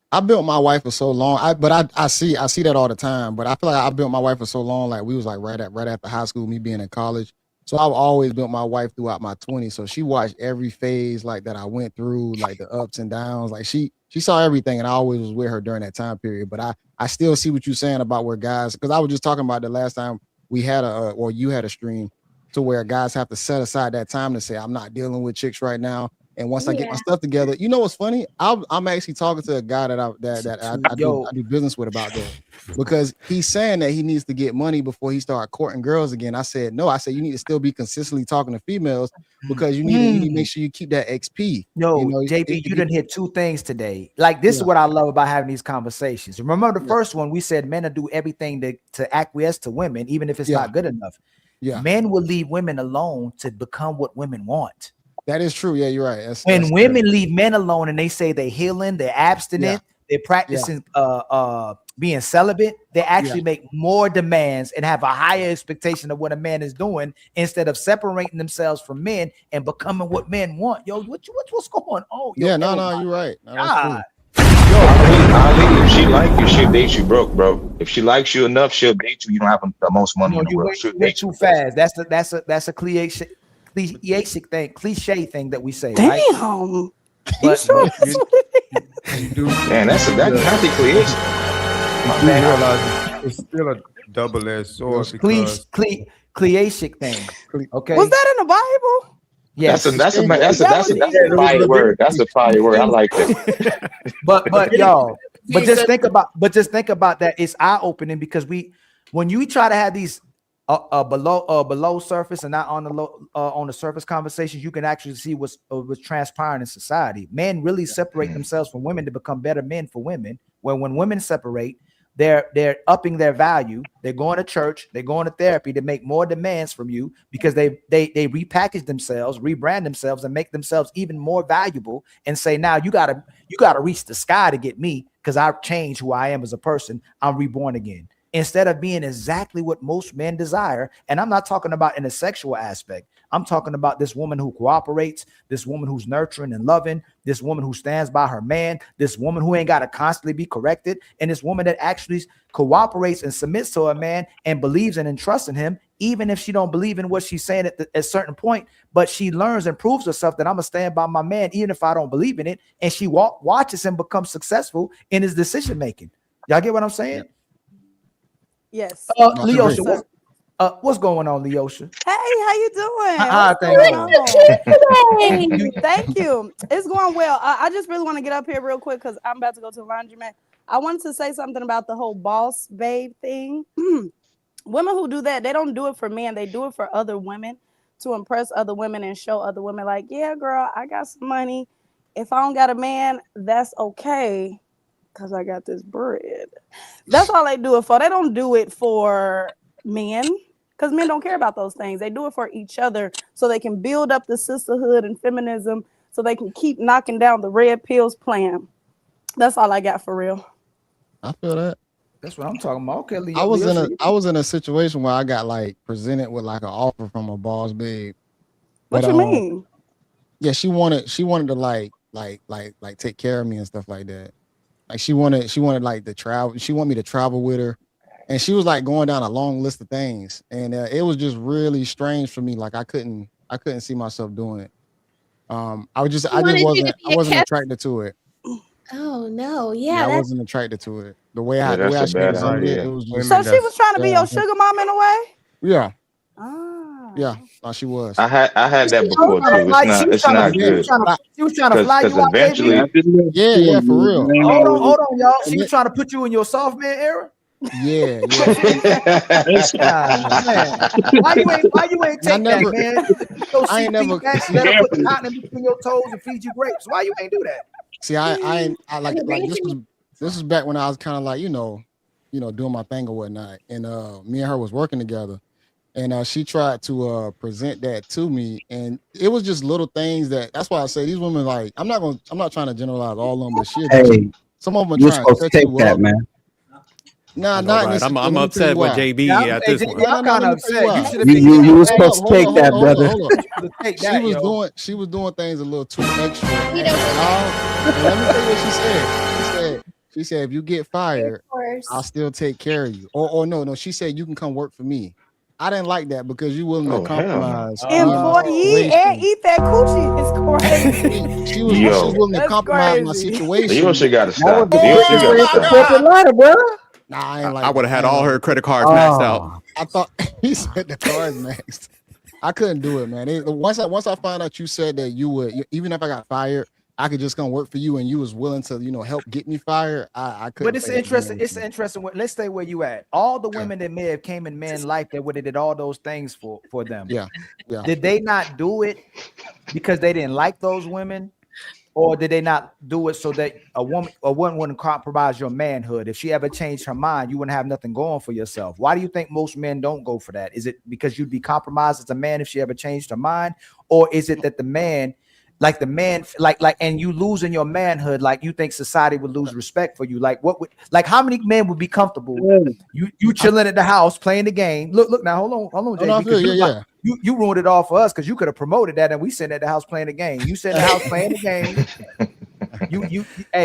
I built my wife for so long. I see that all the time. But I feel like I built my wife for so long. Like we was like right after high school, me being in college. So I've always built my wife throughout my 20s. So she watched every phase like that I went through, like the ups and downs. Like she saw everything, and I always was with her during that time period. But I still see what you're saying about where guys, because I was just talking about the last time we had or you had a stream to where guys have to set aside that time to say, I'm not dealing with chicks right now. And once I get my stuff together, you know what's funny? I'm actually talking to a guy that I do business with about that, because he's saying that he needs to get money before he start courting girls again. I said no. I said you need to still be consistently talking to females because you need to make sure you keep that XP. Yo, JB, you didn't hit two things today. Like this is what I love about having these conversations. Remember the first one we said men will do everything to acquiesce to women, even if it's not good enough. Yeah, men will leave women alone to become what women want. That is true. Yeah, you're right. When women leave men alone and they say they're healing, they're abstinent, they're practicing being celibate, they actually make more demands and have a higher expectation of what a man is doing instead of separating themselves from men and becoming what men want. Yo, what's going on? Yo, no, you're right. No, God. Ali, if she like you, she'll date you broke, bro. If she likes you enough, she'll date you. You don't have the most money in the world. You went too fast. That's a cliche thing that we say. Damn. Right? You sure that's what you do. Man, that's not the creation. You realize it's still a double-edged sword because Cliche thing. Okay. Was that in the Bible? Yes. That's a fire word. That's a fire word. I like that. but y'all, just think about that. It's eye-opening because when you try to have these below surface and not on the surface conversations, you can actually see what's transpiring in society. Men really separate themselves from women to become better men for women. Where when women separate, they're upping their value. They're going to church. They're going to therapy to make more demands from you because they repackage themselves, rebrand themselves, and make themselves even more valuable. And say, now you gotta reach the sky to get me because I've changed who I am as a person. I'm reborn again. Instead of being exactly what most men desire. And I'm not talking about in a sexual aspect. I'm talking about this woman who cooperates, this woman who's nurturing and loving, this woman who stands by her man, this woman who ain't got to constantly be corrected, and this woman that actually cooperates and submits to a man and believes in and trusts in him, even if she don't believe in what she's saying at a certain point, but she learns and proves herself that I'm going to stand by my man, even if I don't believe in it. And she watches him become successful in his decision-making. Y'all get what I'm saying? Yes. Leosha, what's going on, Leosha? Hey, how you doing? Thank you. It's going well. I just really want to get up here real quick because I'm about to go to the laundromat. I wanted to say something about the whole boss babe thing. Women who do that, they don't do it for men. They do it for other women to impress other women and show other women like, yeah, girl, I got some money. If I don't got a man, that's okay. Because I got this bread. That's all they do it for. They don't do it for men because men don't care about those things. They do it for each other so they can build up the sisterhood and feminism so they can keep knocking down the red pills plan. That's all I got for real. I feel that. That's what I'm talking about. Okay, Leo, I was in a situation where I got like presented with like an offer from a boss babe. What you mean? Yeah, she wanted to like take care of me and stuff like that. Like she wanted like to travel. She wanted me to travel with her, and she was like going down a long list of things, and it was just really strange for me. Like I couldn't see myself doing it. I wasn't attracted to it. Oh no, yeah, I wasn't attracted to it. The way she presented it, it was just, so she was trying to be your sugar mom in a way. Yeah. Yeah, she was. I had that She was before trying to too. fly. She was It's trying to. not She was good trying to. She was trying to fly because you out, eventually, JB. Yeah, for real. Hold on, y'all. And She was then, trying to put you in your soft man era. yeah. Man, why you ain't And I take that, never, man? Go I see ain't never feedback. see. Let her put cotton in between your toes and feed you grapes. Why you ain't do that? See, I like this was back when I was kind of like doing my thing or whatnot, and me and her was working together, and she tried to present that to me, and it was just little things that's why I say these women, like, I'm not trying to generalize all of them, but Hey, some of them are you were trying to supposed to set take you that, up. man. Nah, I know, not right? necessarily. I'm Let me tell you upset with why. JB at this one. I'm kind of upset. You should have been You getting were your supposed to take that, brother. Hold up. take She that, was yo. doing things a little too extra. And let me tell you what she said. She said, if you get fired, I'll still take care of you. Or no, she said you can come work for me. I didn't like that because you're willing to oh hell no. compromise. me and my Employee and situation. eat that coochie is crazy. She was Yo, willing to That's compromise my crazy. Leo situation. shit got to That was stop. the Leo shit quickest got to way to stop. corporate ladder, bro. Nah, I ain't like I would that. have had I ain't all like her that. credit cards maxed out. I thought he said the cards maxed. I couldn't do it, man. Once I found out you said that you would, even if I got fired, I could just come work for you, and you was willing to, help get me fired. I couldn't. But it's take it interesting. anymore. It's interesting. Let's stay where you at. All the women that may have came in men's life that would have did all those things for them. Yeah. Did they not do it because they didn't like those women, or did they not do it so that a woman wouldn't compromise your manhood? If she ever changed her mind, you wouldn't have nothing going for yourself. Why do you think most men don't go for that? Is it because you'd be compromised as a man if she ever changed her mind, or is it that the man, and you losing your manhood, like you think society would lose respect for you? Like how many men would be comfortable? You chilling at the house playing the game. Look now, hold on, JB, because you ruined it all for us because you could have promoted that and we sitting at the house playing the game. You sitting at the house playing the game.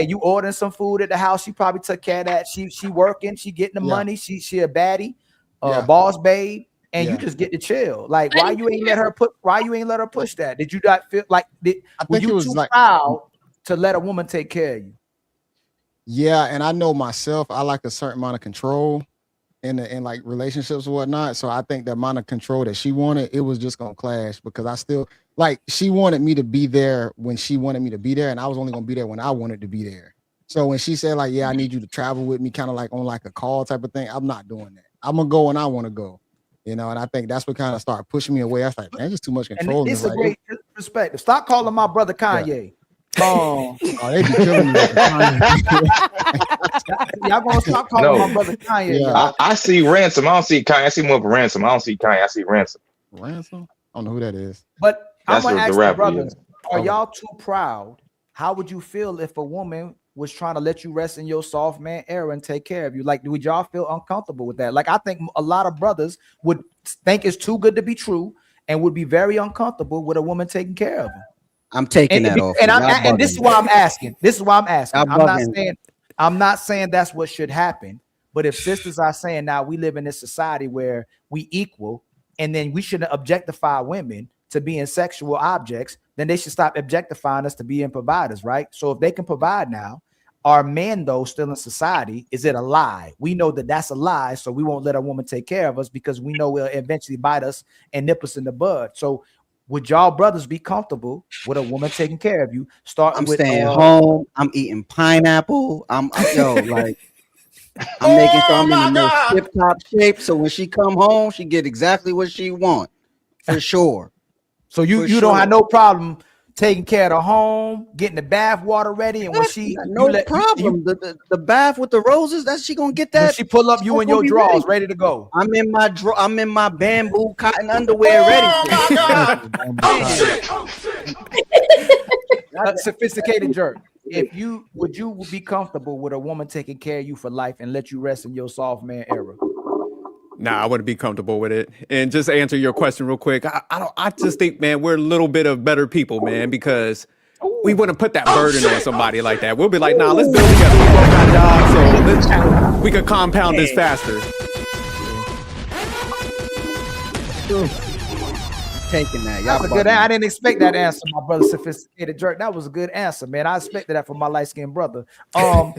You ordering some food at the house. She probably took care of that. She working. She getting the money. She a baddie, boss babe. And you just get to chill. Like, why you ain't let her push that? Did you not feel like were you too proud to let a woman take care of you? Yeah, and I know myself, I like a certain amount of control in like relationships or whatnot. So I think the amount of control that she wanted, it was just gonna clash because I still she wanted me to be there when she wanted me to be there, and I was only gonna be there when I wanted to be there. So when she said like, yeah, I need you to travel with me, kind of like on like a call type of thing, I'm not doing that. I'm gonna go when I want to go. And I think that's what kind of started pushing me away. I was like, man, just too much control. And it's a great perspective. Stop calling my brother Kanye. Oh, they be killing me. Y'all gonna stop calling my brother Kanye. Yeah. I see Ransom. I don't see Kanye. I see more of a Ransom. I don't see Kanye. I see Ransom. Ransom? I don't know who that is. But that's I'm gonna ask the brothers, are y'all too proud? How would you feel if a woman was trying to let you rest in your soft man era and take care of you? Like, would y'all feel uncomfortable with that? Like, I think a lot of brothers would think it's too good to be true and would be very uncomfortable with a woman taking care of them. I'm taking that off. And this is why I'm asking. Y'all I'm not saying that's what should happen. But if sisters are saying now we live in this society where we equal, and then we shouldn't objectify women to being sexual objects, then they should stop objectifying us to being providers, right? So if they can provide now, are men though still in society? Is it a lie? We know that that's a lie, so we won't let a woman take care of us because we know we'll eventually bite us and nip us in the bud. So would y'all brothers be comfortable with a woman taking care of you? I'm staying home. I'm eating pineapple. I'm making sure I'm in the most tip-top shape. So when she come home, she get exactly what she want, for sure. So you don't have no problem taking care of the home, getting the bath water ready, and when she problem. The bath with the roses, that she gonna get that. When she pull up you in your drawers, ready to go. I'm in my bamboo cotton underwear ready. That's sophisticated jerk. Would you be comfortable with a woman taking care of you for life and let you rest in your soft man era? Nah, I wouldn't be comfortable with it. And just to answer your question real quick, I just think, man, we're a little bit of better people, man, because we wouldn't put that burden on somebody like that. We'll be like, nah, let's build together. We both got jobs, so we could compound this faster. Taking that. That's a good. I didn't expect that answer, my brother, sophisticated jerk. That was a good answer, man. I expected that from my light skinned brother. All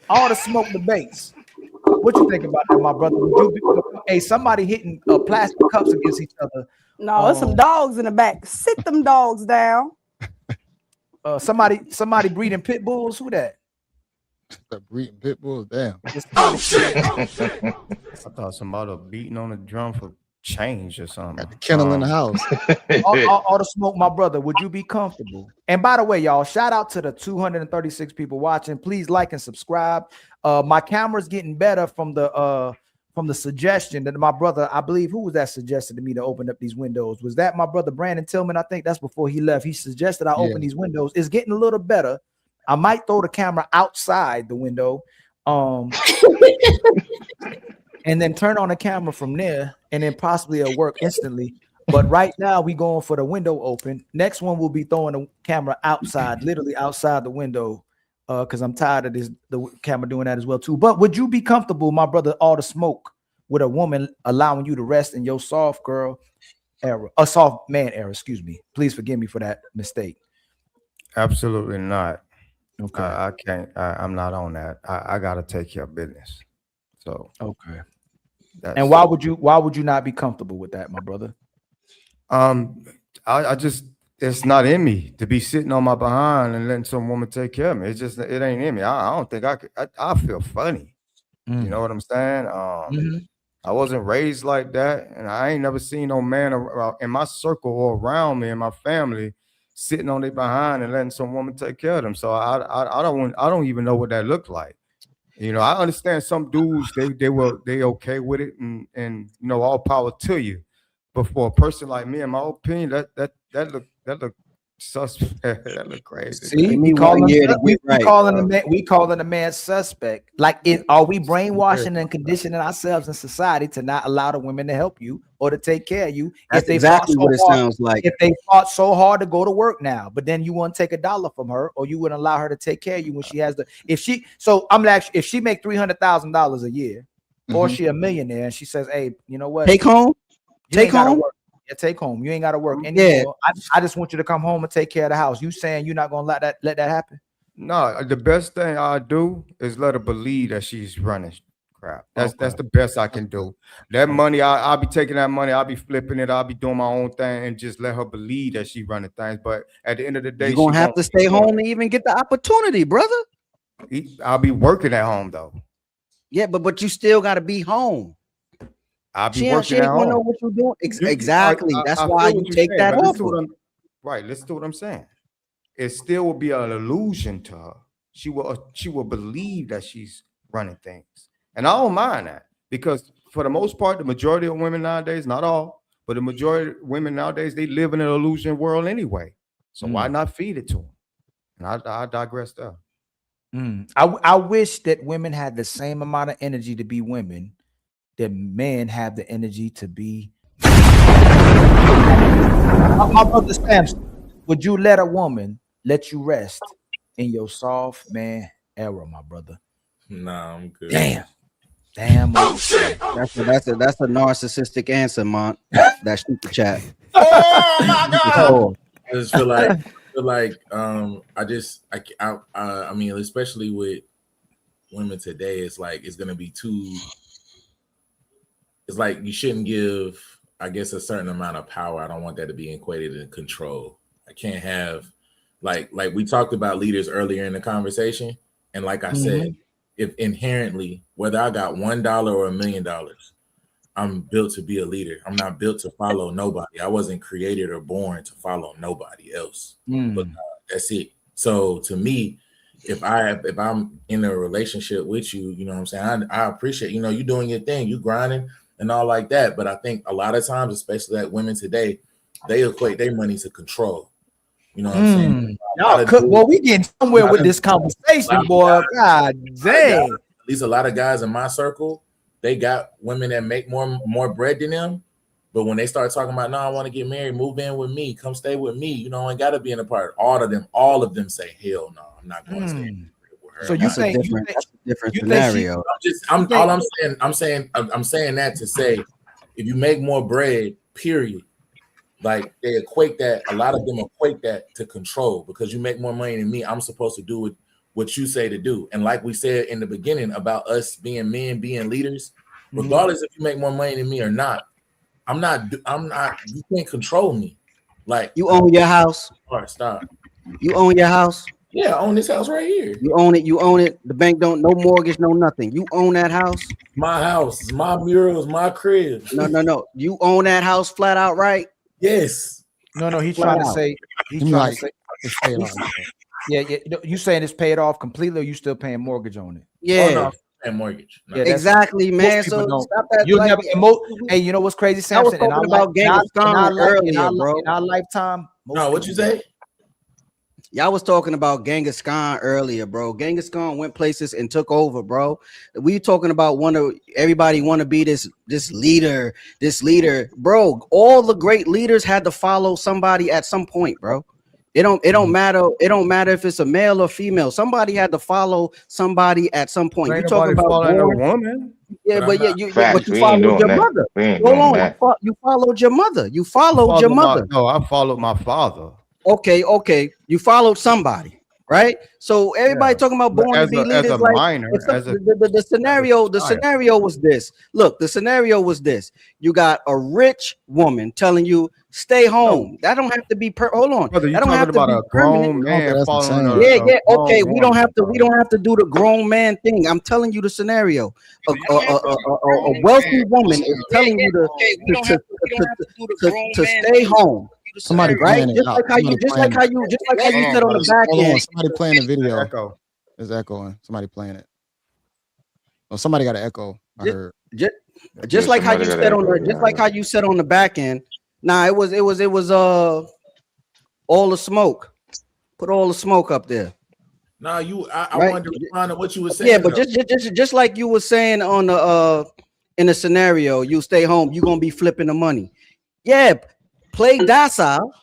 the smoke debates. What you think about that, my brother? Would you be, hey, somebody hitting plastic cups against each other? No, there's some dogs in the back. Sit them dogs down. Somebody breeding pit bulls. Who that? Breeding pit bulls. Damn. Oh shit! I thought somebody was beating on the drum for change or something. Got the kennel in the house. all the smoke, my brother. Would you be comfortable? And by the way, y'all, shout out to the 236 people watching. Please like and subscribe. My camera's getting better from the suggestion that my brother, I believe, who was that suggested to me to open up these windows? Was that my brother Brandon Tillman? I think that's before he left. He suggested I open these windows. It's getting a little better. I might throw the camera outside the window, and then turn on the camera from there, and then possibly it'll work instantly. But right now we going for the window open. Next one we'll be throwing the camera outside, literally outside the window, because I'm tired of the camera doing that as well too. But would you be comfortable, my brother, all the smoke, with a woman allowing you to rest in your soft girl era, a soft man era? Excuse me. Please forgive me for that mistake. Absolutely not. Okay. I can't. I'm not on that. I got to take care of business. So okay. And why would you not be comfortable with that, my brother? I just, it's not in me to be sitting on my behind and letting some woman take care of me. It's just, it ain't in me. I don't think I could. I feel funny. You know what I'm saying? I wasn't raised like that, and I ain't never seen no man in my circle or around me and my family sitting on their behind and letting some woman take care of them. So I don't even know what that looked like. You know, I understand some dudes they okay with it, and you know, all power to you. But for a person like me, in my opinion, that look suspect. That look crazy. See, we calling the man suspect. Like, are we brainwashing and conditioning ourselves in society to not allow the women to help you or to take care of you? That's exactly what it sounds like. If they fought so hard to go to work now, but then you want to take $1 from her, or you wouldn't allow her to take care of you when she has if she make $300,000 a year, or she a millionaire, and she says, "Hey, you know what? Take home. Take home. Yeah, take home. You ain't got to work anymore. I just want you to come home and take care of the house." You saying you're not gonna let that happen? No, the best thing I do is let her believe that she's running crap. That's the best I can do. That money, I'll be taking that money, I'll be flipping it, I'll be doing my own thing, and just let her believe that she's running things. But at the end of the day, you're gonna have to stay home to even get the opportunity, brother. I'll be working at home though. Yeah, but you still gotta be home. I'll be working at home. She ain't know what you're doing. Exactly. That's why you take that offer. Right. Listen to what I'm saying. It still will be an illusion to her. She will believe that she's running things, and I don't mind that, because for the most part, the majority of women nowadays, not all, but the majority of women nowadays, they live in an illusion world anyway. So why not feed it to them? And I digress there. I wish that women had the same amount of energy to be women that men have the energy to be. My brother Samson, would you let a woman let you rest in your soft man era, my brother? Nah, I'm good. Damn. Oh shit! That's a narcissistic answer, Mont. That super chat. Oh my god! I just feel like I mean, especially with women today, it's like it's gonna be too. It's like you shouldn't give, I guess, a certain amount of power. I don't want that to be equated in control. I can't have, like we talked about leaders earlier in the conversation, and like I said, if inherently, whether I got $1 or $1 million, I'm built to be a leader. I'm not built to follow nobody. I wasn't created or born to follow nobody else. But that's it. So to me, if I'm in a relationship with you, you know what I'm saying? I appreciate, you know, you doing your thing, you grinding and all like that. But I think a lot of times, especially that women today, they equate their money to control. You know what I'm saying? Well, we getting somewhere with this conversation, boy. God dang. At least a lot of guys in my circle, they got women that make more bread than them. But when they start talking about, no, I want to get married, move in with me, come stay with me, you know, I got to be in a part. All of them say, hell no, I'm not going to stay with her. So that's a different scenario. I'm saying that to say, if you make more bread, period, like they equate that, a lot of them equate that to control, because you make more money than me, I'm supposed to do what you say to do. And like we said in the beginning about us being men, being leaders, regardless if you make more money than me or not, I'm not, you can't control me. Like, You own your house. All right, stop. You own your house. Yeah, I own this house right here. You own it. You own it. The bank don't, no mortgage, no nothing. You own that house. My house, my murals, my crib. No. You own that house flat out, right? Yes. No, he's Flat trying to out. say, he's You trying like to say, it's paid off. yeah. You saying it's paid off completely, or you still paying mortgage on it? Yeah. Oh, no, and mortgage. No. Yeah, that's- Exactly, man. most people So don't. stop that. You'll like, never. Hey, you know what's crazy, I was Samson? In talking our about Genghis Khan earlier, bro. in our lifetime, No, what you say? Y'all was talking about Genghis Khan earlier, bro. Genghis Khan went places and took over, bro. We talking about everybody want to be this leader, bro. All the great leaders had to follow somebody at some point, bro. It don't matter. It don't matter if it's a male or female. Somebody had to follow somebody at some point. You talking about following a born? woman? Yeah, but yeah, Facts, you we ain't followed doing your that. mother. We ain't Hold doing on, that. you followed your mother. You followed your mother. No, I followed my father. Okay. You followed somebody, right? So everybody talking about But born to be leaders. Like the scenario was this. Look, the scenario was this. You got a rich woman telling you stay home. That don't have to be hold on. Brother, you that don't have talking to about be a grown permanent. man following a Yeah. grown Okay, we don't woman, have to do the grown man thing. I'm telling you the scenario. A wealthy woman is telling you to stay home. Somebody right? playing it. Just like how you said on the back Hold on, end. somebody playing the video. Echo. It's echoing. Somebody playing it. Oh, somebody got an echo. I heard. Just like how you said on the back end. Nah, it was all the smoke. Put all the smoke up there. No, I Right? wanted to respond to what you were saying. Yeah, but just like you were saying on the in the scenario, you stay home, you're gonna be flipping the money. Yeah, play docile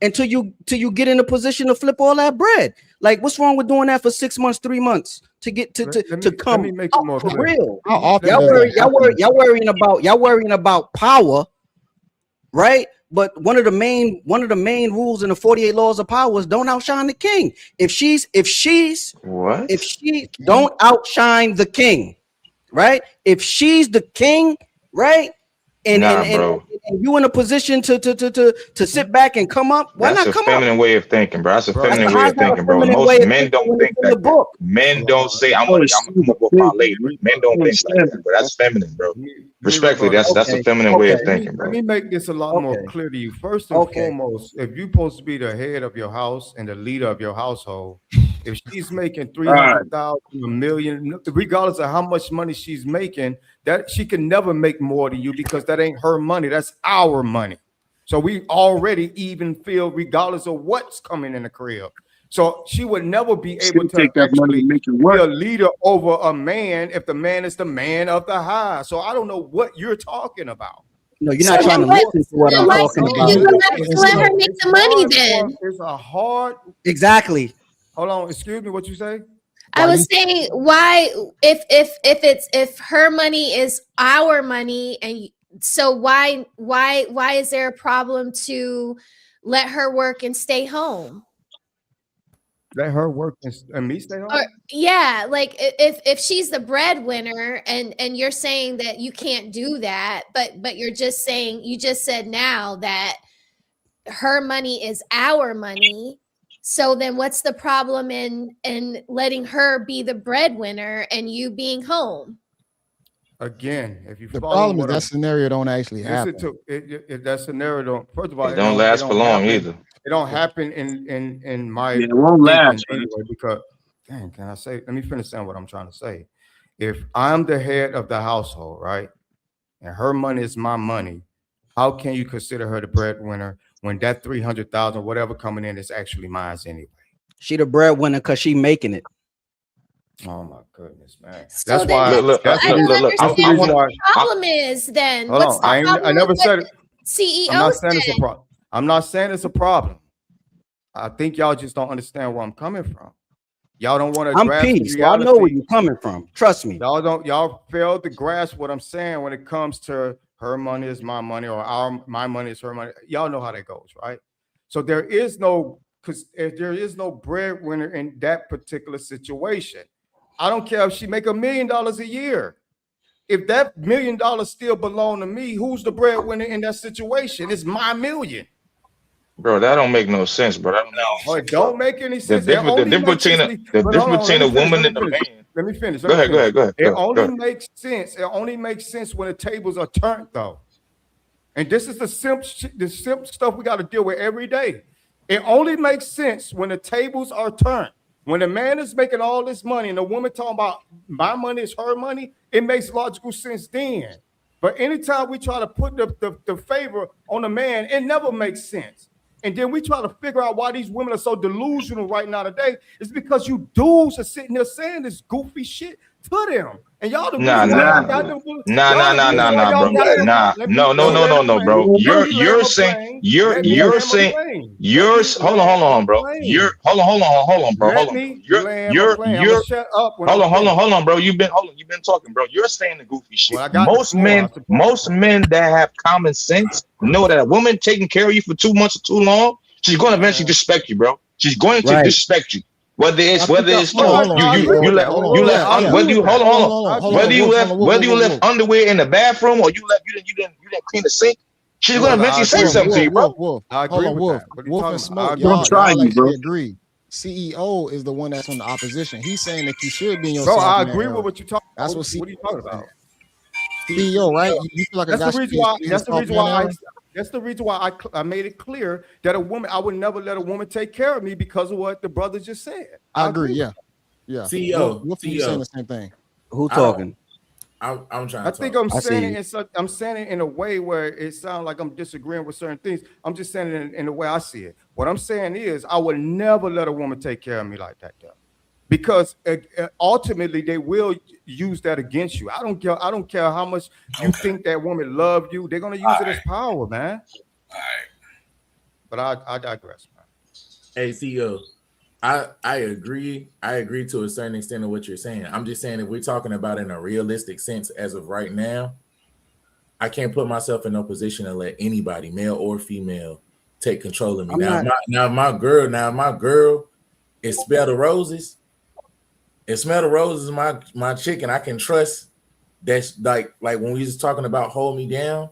until you get in a position to flip all that bread. Like, what's wrong with doing that for 6 months, 3 months to get to come Let me make it more for clear. real? How often Y'all does that happen? worrying about power, right? But one of the main rules in the 48 laws of power is don't outshine the king. If she don't outshine the king, right? If she's the king, right? And you in a position to sit back and come up, why That's not a come feminine up? way of thinking, bro. That's a feminine way How's of that a thinking, bro. feminine way Most of men thinking don't when think it's in the that. book? Men don't say, I'm gonna come up with my lady. Men don't think like that, bro. That's feminine, bro. Respectfully, that's a feminine way of thinking, bro. Let me make this a lot more clear to you. First and foremost, if you're supposed to be the head of your house and the leader of your household, if she's making 300,000, $1 million, regardless of how much money she's making, that she can never make more than you because that ain't her money. That's our money. So we already even feel regardless of what's coming in the crib. So she would never be able to actually be a leader over a man if the man is the man of the house. So I don't know what you're talking about. No, you're not trying to listen to what I'm talking about. Let her make the money then. It's a hard. Exactly. Hold on. Excuse me. What you say? I was saying, why if her money is our money, and so why is there a problem to let her work and stay home? Let her work and me stay home. Or, yeah, like if she's the breadwinner and you're saying that you can't do that, but you just said now that her money is our money. So then what's the problem in letting her be the breadwinner and you being home? Again, if you The follow problem is what that I'm- scenario don't actually happen. That scenario don't. First of all, It don't last for long either. It don't happen in my Yeah, it won't last, thinking anyway. Because dang, can I say? Let me finish saying what I'm trying to say. If I'm the head of the household, right, and her money is my money, how can you consider her the breadwinner when that 300,000 whatever coming in is actually mine anyway? She the breadwinner because she making it. Oh my goodness, man! So That's why. I don't understand the reason what why. the problem is then. Hold What's on. the problem I never with said what it. CEO I'm not saying it's a said? problem. I'm not saying it's a problem. I think y'all just don't understand where I'm coming from. Y'all don't want to I'm grasp peace, so I know where reality. you're coming from. Trust me. Y'all fail to grasp what I'm saying when it comes to her money is my money or my money is her money. Y'all know how that goes, right? So there is no because if there is no breadwinner in that particular situation, I don't care if she make $1 million a year. If that $1 million still belong to me, who's the breadwinner in that situation? It's my million. Bro, that don't make no sense, bro. That don't make Oh, no it sense, don't bro. make any The sense. difference, the difference between a woman and a man. Let me finish. Go ahead. It only makes sense. It only makes sense when the tables are turned, though. And this is the simple stuff we got to deal with every day. It only makes sense when the tables are turned. When a man is making all this money and the woman talking about my money is her money, it makes logical sense then. But anytime we try to put the favor on a man, it never makes sense. And then we try to figure out why these women are so delusional right now today. It's because you dudes are sitting there saying this goofy shit to them. And y'all the reason why y'all got them. Nah, bro. Nah, no, bro. You're saying hold on, bro. Hold on, bro. Hold on, bro. You've been talking, bro. You're saying the goofy shit. Most men that have common sense know that a woman taking care of you for 2 months or too long, she's going to eventually disrespect you, bro. She's going to disrespect you. Whether it's whether you left underwear in the bathroom or you didn't clean the sink, she's gonna eventually say something to you, bro. I agree with that. Wolf and Smoke, I'm trying you, bro. Agree. CEO is the one that's on the opposition. He's saying that you should be in your. Bro, I agree with what you're talking about. That's what are you talking about? CEO, right? You feel like that's the reason why I made it clear that a woman, I would never let a woman take care of me because of what the brother just said. I agree. Yeah. CEO, Wolf, you saying the same thing? Who talking? I'm trying. I think I'm saying it in a way where it sounds like I'm disagreeing with certain things. I'm just saying it in the way I see it. What I'm saying is, I would never let a woman take care of me like that, though, because ultimately they will use that against you. I don't care how much you think that woman loved you. They're gonna use it as power, man. All right. But I digress, man. Hey, CEO. I agree. I agree to a certain extent of what you're saying. I'm just saying if we're talking about in a realistic sense as of right now, I can't put myself in no position to let anybody, male or female, take control of me. Now my girl is Smell the Roses. If Smell the Roses is my chick and I can trust that's like when we was talking about hold me down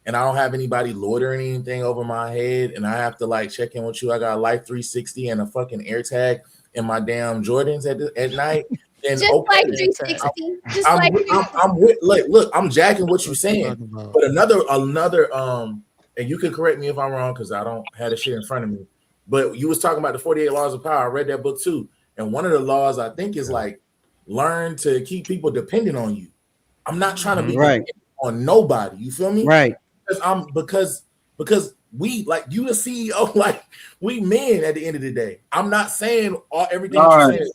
and I don't have anybody loitering anything over my head and I have to like check in with you. I got a Life 360 and a fucking AirTag in my damn Jordans at night. And just okay, like 360. I'm with look, I'm jacking what you're saying. But another and you can correct me if I'm wrong because I don't have the shit in front of me. But you was talking about the 48 Laws of Power. I read that book too. And one of the laws I think is like learn to keep people dependent on you. I'm not trying to be dependent on nobody. You feel me? Right. Because we like you the CEO, like we men at the end of the day. I'm not saying everything you're saying.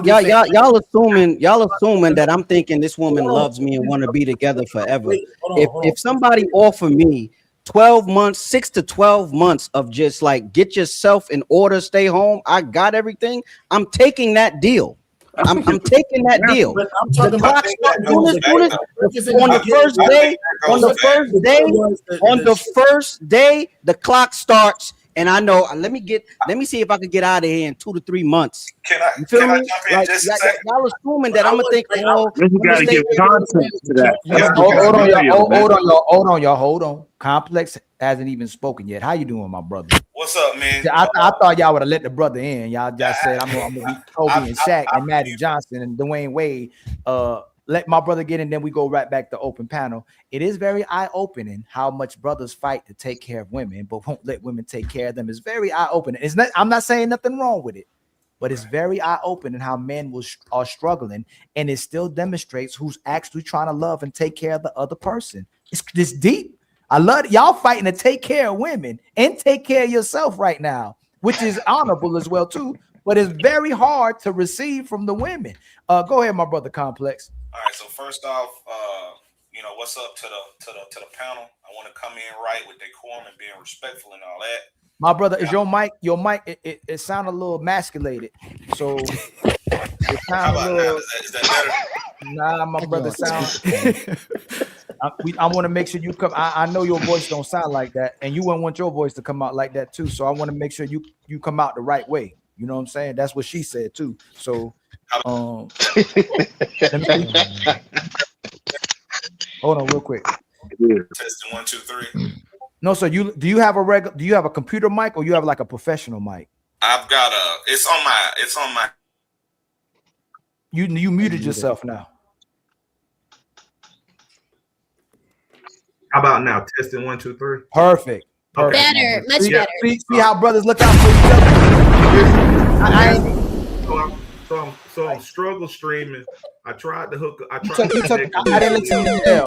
Y'all assuming that I'm thinking this woman loves me and want to be together forever. If somebody offer me 12 months, 6 to 12 months of just like get yourself in order, stay home, I got everything, I'm taking that deal. I'm taking that deal. On the first day, the clock starts, and I know. Let me see if I can get out of here in 2 to 3 months. You feel me? Like, y'all assuming that I'm gonna think, oh, you gotta give content to that. Hold on. Complex hasn't even spoken yet. How you doing, my brother? What's up, man? I thought y'all would have let the brother in. Y'all just said I'm gonna be Kobe and Shaq and Magic Johnson and Dwayne Wade. Let my brother get in, then we go right back to open panel. It is very eye-opening how much brothers fight to take care of women, but won't let women take care of them. It's very eye-opening. It's not. I'm not saying nothing wrong with it, but it's very eye-opening how men are struggling, and it still demonstrates who's actually trying to love and take care of the other person. It's deep. I love it. Y'all fighting to take care of women and take care of yourself right now, which is honorable as well too. But it's very hard to receive from the women. Go ahead, my brother Complex. All right. So first off, what's up to the panel? I want to come in right with decorum and being respectful and all that. My brother, is your mic? It sounded a little emasculated. So it sounded a little. Is that better? Nah, my brother sounds. I want to make sure you come. I know your voice don't sound like that, and you wouldn't want your voice to come out like that too. So I want to make sure you come out the right way. You know what I'm saying? That's what she said too. So, let me see. Hold on, real quick. Testing 1, 2, 3. No, so do you have a computer mic or you have like a professional mic? I've got it's on my. You muted yourself now. How about now? Testing 1, 2, 3. Perfect. Better, much better. See how brothers look out for each other. So I'm struggle streaming. I tried to hook. I didn't let you tell.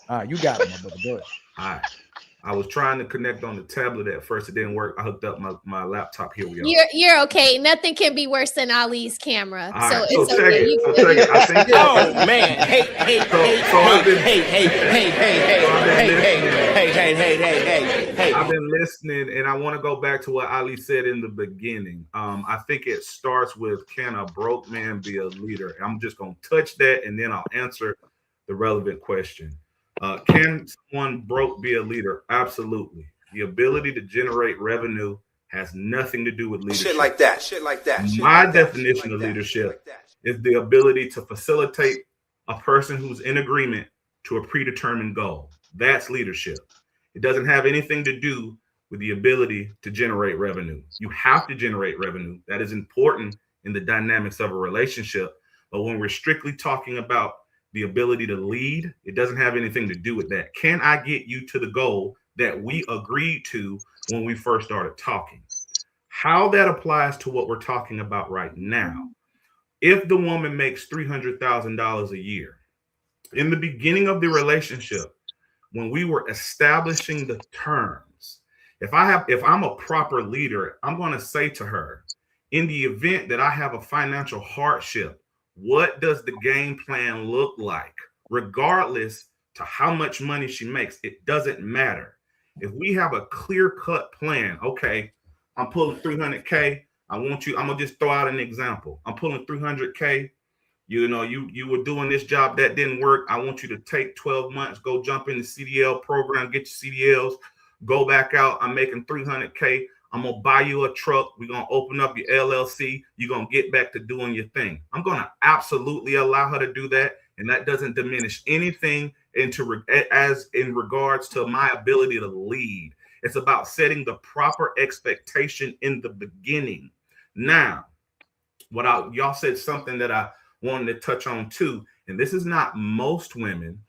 All right, you got it, my brother. Go ahead. All right. I was trying to connect on the tablet at first. It didn't work. I hooked up my laptop. Here we go. You're okay. Nothing can be worse than Ali's camera. All So right, it's check okay. it. So check it. I think. Oh man! Hey! I've been listening, and I want to go back to what Ali said in the beginning. I think it starts with, can a broke man be a leader? I'm just gonna touch that, and then I'll answer the relevant question. Can someone broke be a leader? Absolutely. The ability to generate revenue has nothing to do with leadership. Shit like that. My definition of leadership is the ability to facilitate a person who's in agreement to a predetermined goal. That's leadership. It doesn't have anything to do with the ability to generate revenue. You have to generate revenue. That is important in the dynamics of a relationship. But when we're strictly talking about the ability to lead, it doesn't have anything to do with that. Can I get you to the goal that we agreed to when we first started talking? How that applies to what we're talking about right now. If the woman makes $300,000 a year, in the beginning of the relationship, when we were establishing the terms, if I'm a proper leader, I'm going to say to her, in the event that I have a financial hardship, what does the game plan look like? Regardless to how much money she makes, it doesn't matter. If we have a clear-cut plan, okay, I'm pulling 300K. I'm gonna just throw out an example. I'm pulling 300K. You know, you were doing this job that didn't work. I want you to take 12 months, go jump in the CDL program, get your CDLs, go back out. I'm making 300K. I'm going to buy you a truck. We're going to open up your LLC. You're going to get back to doing your thing. I'm going to absolutely allow her to do that. And that doesn't diminish anything as in regards to my ability to lead. It's about setting the proper expectation in the beginning. Now, y'all said something that I wanted to touch on too. And this is not most women.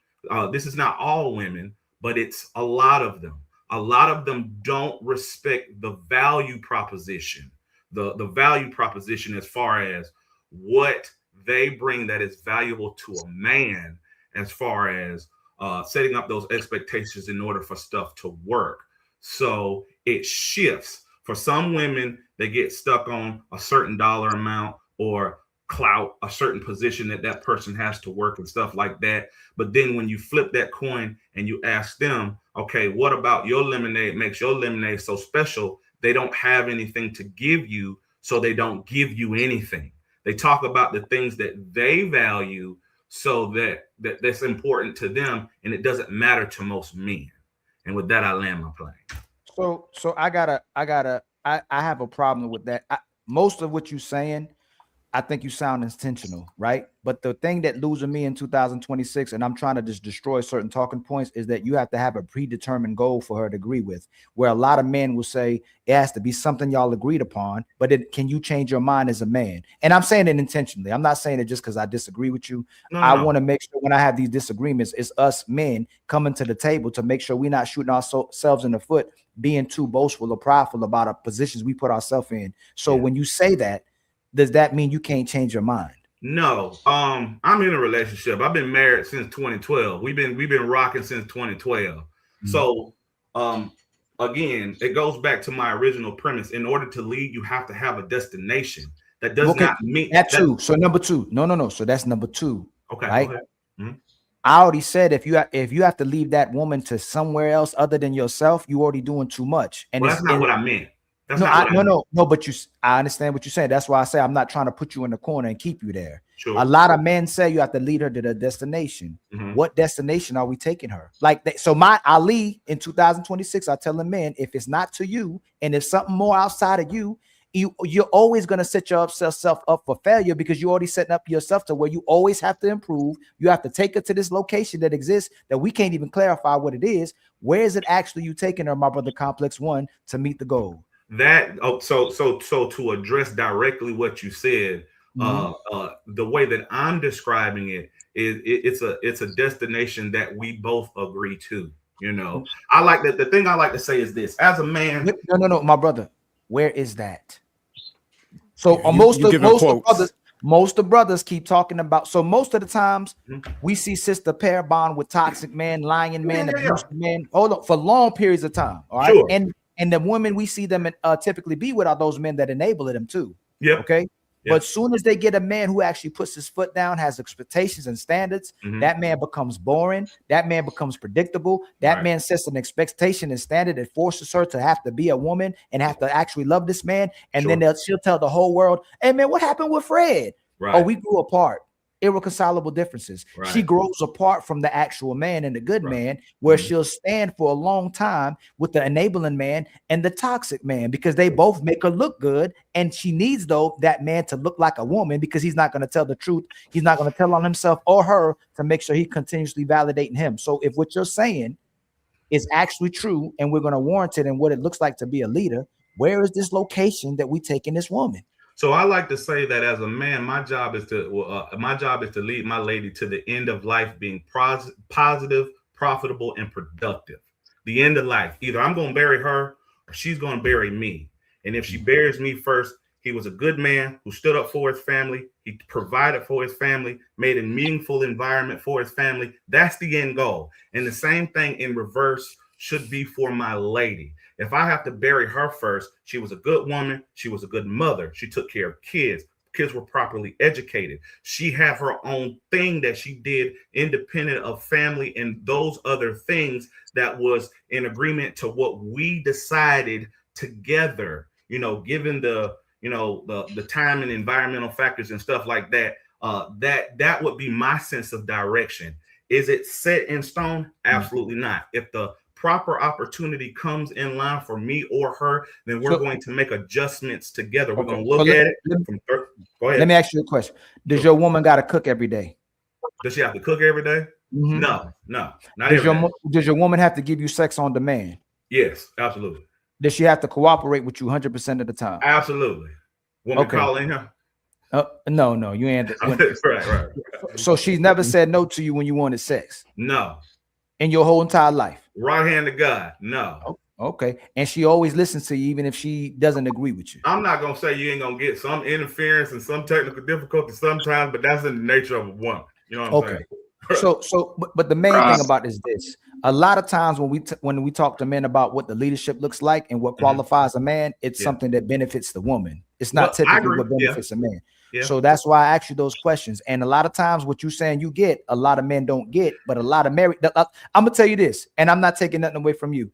This is not all women, but it's a lot of them. A lot of them don't respect the value proposition, the value proposition as far as what they bring that is valuable to a man, as far as setting up those expectations in order for stuff to work. So it shifts. For some women, they get stuck on a certain dollar amount or clout, a certain position that person has to work and stuff like that. But then when you flip that coin and you ask them, okay, what about your lemonade makes your lemonade so special? They don't have anything to give you, so they don't give you anything. They talk about the things that they value, so that's important to them, and it doesn't matter to most men. And with that, I land my plane. So I have a problem with that. Most of what you're saying, I think you sound intentional, right? But the thing that losing me in 2026, and I'm trying to just destroy certain talking points, is that you have to have a predetermined goal for her to agree with, where a lot of men will say it has to be something y'all agreed upon, but can you change your mind as a man? And I'm saying it intentionally. I'm not saying it just because I disagree with you. I want to make sure when I have these disagreements, it's us men coming to the table to make sure we're not shooting ourselves in the foot, being too boastful or prideful about our positions we put ourselves in. So when you say that, does that mean you can't change your mind? No. I'm in a relationship. I've been married since 2012. We've been rocking since 2012. Mm-hmm. So again, it goes back to my original premise. In order to lead, you have to have a destination. That does not mean that too. So number two. No. So that's number two. Okay. Right. Okay. Mm-hmm. I already said if you have to leave that woman to somewhere else other than yourself, you're already doing too much. And that's not what I meant. No, but I understand what you're saying. That's why I say I'm not trying to put you in the corner and keep you there. A lot of men say you have to lead her to the destination. What destination are we taking her? Like that. So my Ali in 2026, I tell the men, if it's not to you and if something more outside of you, you're always going to set yourself up for failure because you're already setting up yourself to where you always have to improve. You have to take her to this location that exists that we can't even clarify what it is. Where is it actually you taking her, my brother Complex One, to meet the goal? So to address directly what you said, the way that I'm describing it is it's a destination that we both agree to. You know, I like that. The thing I like to say is this: as a man, no, my brother, where is that? So most of brothers keep talking about. So most of the times we see sister pair bond with toxic men, lying men, abusive men. Hold on, for long periods of time. All right, and the women we see them typically be with are those men that enable them too. Yeah. Okay. But soon as they get a man who actually puts his foot down, has expectations and standards, that man becomes boring. That man becomes predictable. That man sets an expectation and standard that forces her to have to be a woman and have to actually love this man. And then she'll tell the whole world, hey man, what happened with Fred? Oh, we grew apart. Irreconcilable differences. She grows apart from the actual man and the good man, where she'll stand for a long time with the enabling man and the toxic man because they both make her look good. And she needs, though, that man to look like a woman because he's not going to tell the truth. He's not going to tell on himself or her to make sure he continuously validating him. So if what you're saying is actually true and we're going to warrant it and what it looks like to be a leader, where is this location that we taking this woman? So I like to say that as a man, my job is to lead my lady to the end of life being positive, profitable, and productive. The end of life. Either I'm going to bury her or she's going to bury me. And if she buries me first, he was a good man who stood up for his family. He provided for his family, made a meaningful environment for his family. That's the end goal. And the same thing in reverse should be for my lady. If I have to bury her first, she was a good woman. She was a good mother. She took care of kids. Kids were properly educated. She had her own thing that she did independent of family and those other things that was in agreement to what we decided together, you know, given the time and environmental factors and stuff like that. That would be my sense of direction. Is it set in stone? Absolutely not. If the proper opportunity comes in line for me or her, then we're going to make adjustments together. We're going to look at it. Go ahead. Let me ask you a question. Does your woman got to cook every day? Does she have to cook every day? No, not every day. Does your woman have to give you sex on demand? Yes, absolutely. Does she have to cooperate with you 100% of the time? Absolutely. Woman calling him? No, you ain't. right. So she's never said no to you when you wanted sex? No. In your whole entire life? Right hand to God, no. Okay. And she always listens to you even if she doesn't agree with you? I'm not going to say you ain't going to get some interference and some technical difficulty sometimes, but that's in the nature of a woman. You know what I'm saying? But the main thing about is this. A lot of times when we talk to men about what the leadership looks like and what qualifies a man, it's something that benefits the woman. It's not typically what benefits a man. Yeah. So that's why I ask you those questions. And a lot of times what you're saying you get, a lot of men don't get, but a lot of married, I'm going to tell you this, and I'm not taking nothing away from you.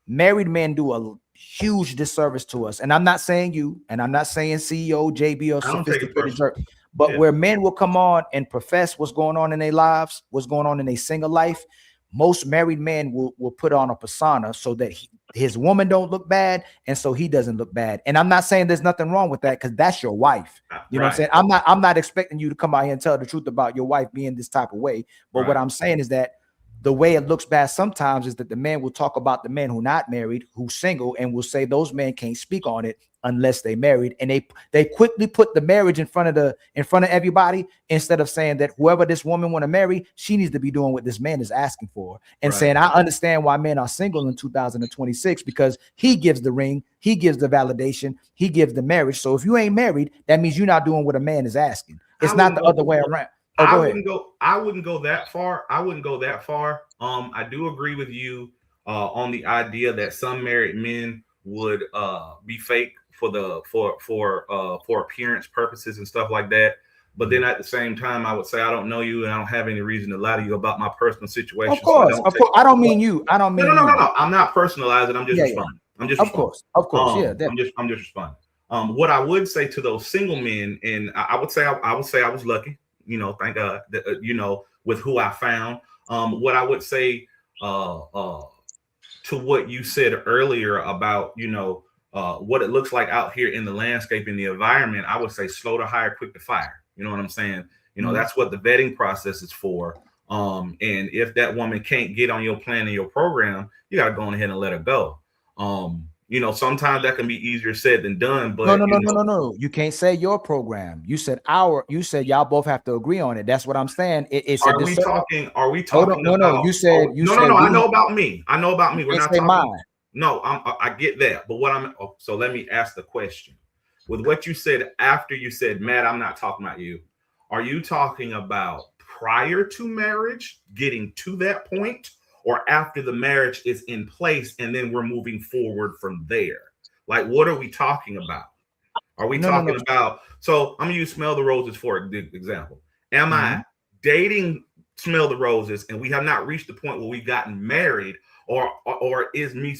Married men do a huge disservice to us. And I'm not saying you, and I'm not saying CEO, JB, or sophisticated jerk, but where men will come on and profess what's going on in their lives, what's going on in their single life, most married men will put on a persona so that his woman don't look bad, and so he doesn't look bad. And I'm not saying there's nothing wrong with that because that's your wife. You know what I'm saying? I'm not expecting you to come out here and tell the truth about your wife being this type of way. But what I'm saying is that the way it looks bad sometimes is that the man will talk about the men who not married, who's single, and will say those men can't speak on it unless they married. And they quickly put the marriage in front of everybody instead of saying that whoever this woman want to marry, she needs to be doing what this man is asking for. And saying, I understand why men are single in 2026 because he gives the ring, he gives the validation, he gives the marriage. So if you ain't married, that means you're not doing what a man is asking. It's not the other way around. I wouldn't go that far. I do agree with you on the idea that some married men would be fake for appearance purposes and stuff like that. But then at the same time, I would say I don't know you and I don't have any reason to lie to you about my personal situation. Of course, I don't mean you. I don't mean no. I'm not personalizing. I'm just responding. I'm just responding. Of course, I'm just responding. What I would say to those single men, and I would say I was lucky. You know, thank God that, you know, with who I found. What I would say to what you said earlier about, you know, what it looks like out here in the landscape, in the environment, I would say slow to hire, quick to fire. You know what I'm saying? You know, that's what the vetting process is for. And if that woman can't get on your plan and your program, you got to go ahead and let her go. You know, sometimes that can be easier said than done, but no. You can't say your program. You said y'all both have to agree on it. That's what I'm saying. Are we talking about? No. You said no. I know about me. I know about me. We're not talking. Mine. No, I get that. But so let me ask the question. With what you said after you said, Matt, I'm not talking about you. Are you talking about prior to marriage, getting to that point, or after the marriage is in place and then we're moving forward from there? Like, what are we talking about? Are we talking about? So I'm gonna use Smell the Roses for example. Am I dating Smell the Roses and we have not reached the point where we've gotten married, or is me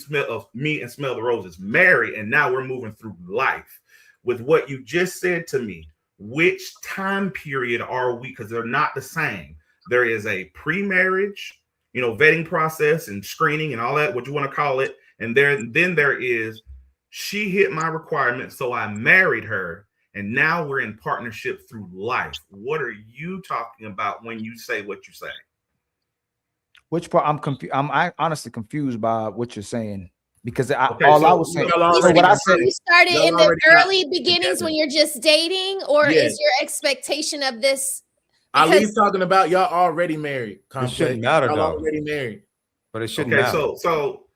and Smell the Roses married and now we're moving through life? With what you just said to me, which time period are we? Because they're not the same. There is a pre-marriage, you know, vetting process and screening and all that, what you want to call it, and then there is, she hit my requirements, so I married her, and now we're in partnership through life. What are you talking about when you say what you say? Which part? I'm confused. I'm honestly confused by what you're saying, because I was saying. What I said, you started in the early beginnings when you're just dating, or is your expectation of this? Ali's talking about y'all already married. It shouldn't matter y'all though. already married, but it shouldn't matter. So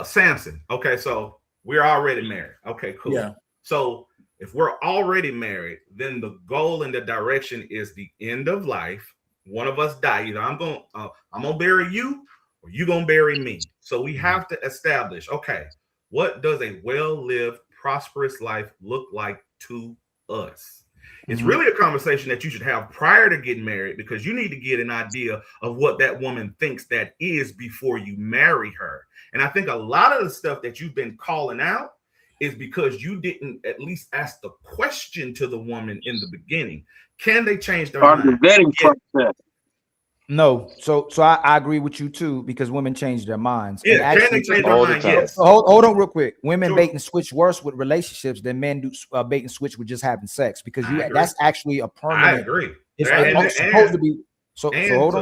Samson. Okay, so we're already married. Okay, cool. Yeah. So if we're already married, then the goal and the direction is the end of life. One of us die. Either I'm gonna bury you, or you gonna bury me. So we have to establish, okay, what does a well-lived, prosperous life look like to us? It's really a conversation that you should have prior to getting married, because you need to get an idea of what that woman thinks that is before you marry her. And I think a lot of the stuff that you've been calling out is because you didn't at least ask the question to the woman in the beginning. Can they change their mind? The vetting process. No, so I agree with you too, because women change their minds. Yeah, and actually, can they change their mind? Yes. Hold on real quick. Women bait and switch worse with relationships than men do bait and switch with just having sex, because that's actually a permanent. I agree. It's supposed to be. So hold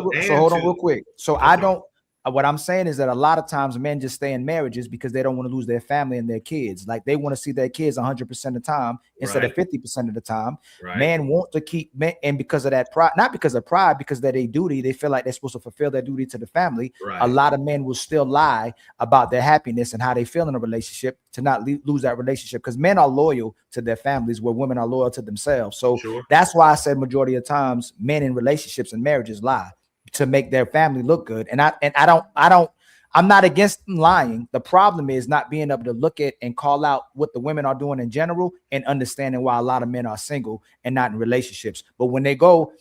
on real quick. So I don't. What I'm saying is that a lot of times men just stay in marriages because they don't want to lose their family and their kids. Like, they want to see their kids 100% of the time instead of 50% of the time. Men want to keep, and because of that pride, not because of pride, because that they duty, they feel like they're supposed to fulfill their duty to the family. A lot of men will still lie about their happiness and how they feel in a relationship to not lose that relationship, because men are loyal to their families where women are loyal to themselves. So that's why I said majority of times men in relationships and marriages lie to make their family look good. And I'm not against lying. The problem is not being able to look at and call out what the women are doing in general, and understanding why a lot of men are single and not in relationships. But when they go,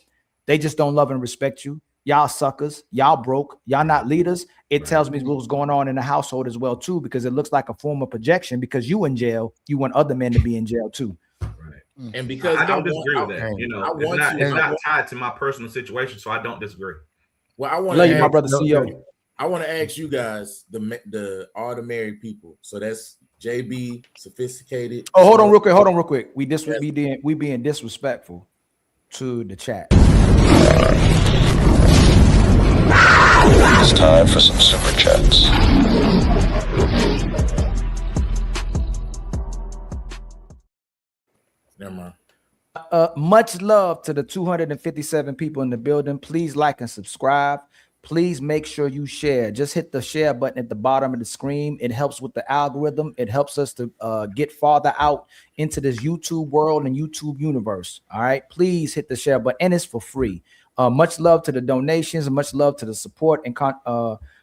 they just don't love and respect you. Y'all suckers, y'all broke, y'all not leaders. It tells me what's going on in the household as well too, because it looks like a form of projection, because you in jail, you want other men to be in jail too. And because I don't disagree with that. You know, it's not tied to my personal situation, so I don't disagree. Well, I want to ask, my brother CEO. I want to ask you guys, the all the married people. So that's JB, Sophisticated. Oh, hold on real quick. We being disrespectful to the chat. It's time for some super chats. Never mind. Much love to the 257 people in the building. Please like and subscribe. Please make sure you share. Just hit the share button at the bottom of the screen. It helps with the algorithm. It helps us to get farther out into this YouTube world and YouTube universe. All right, please hit the share button, and it's for free. Much love to the donations, and much love to the support and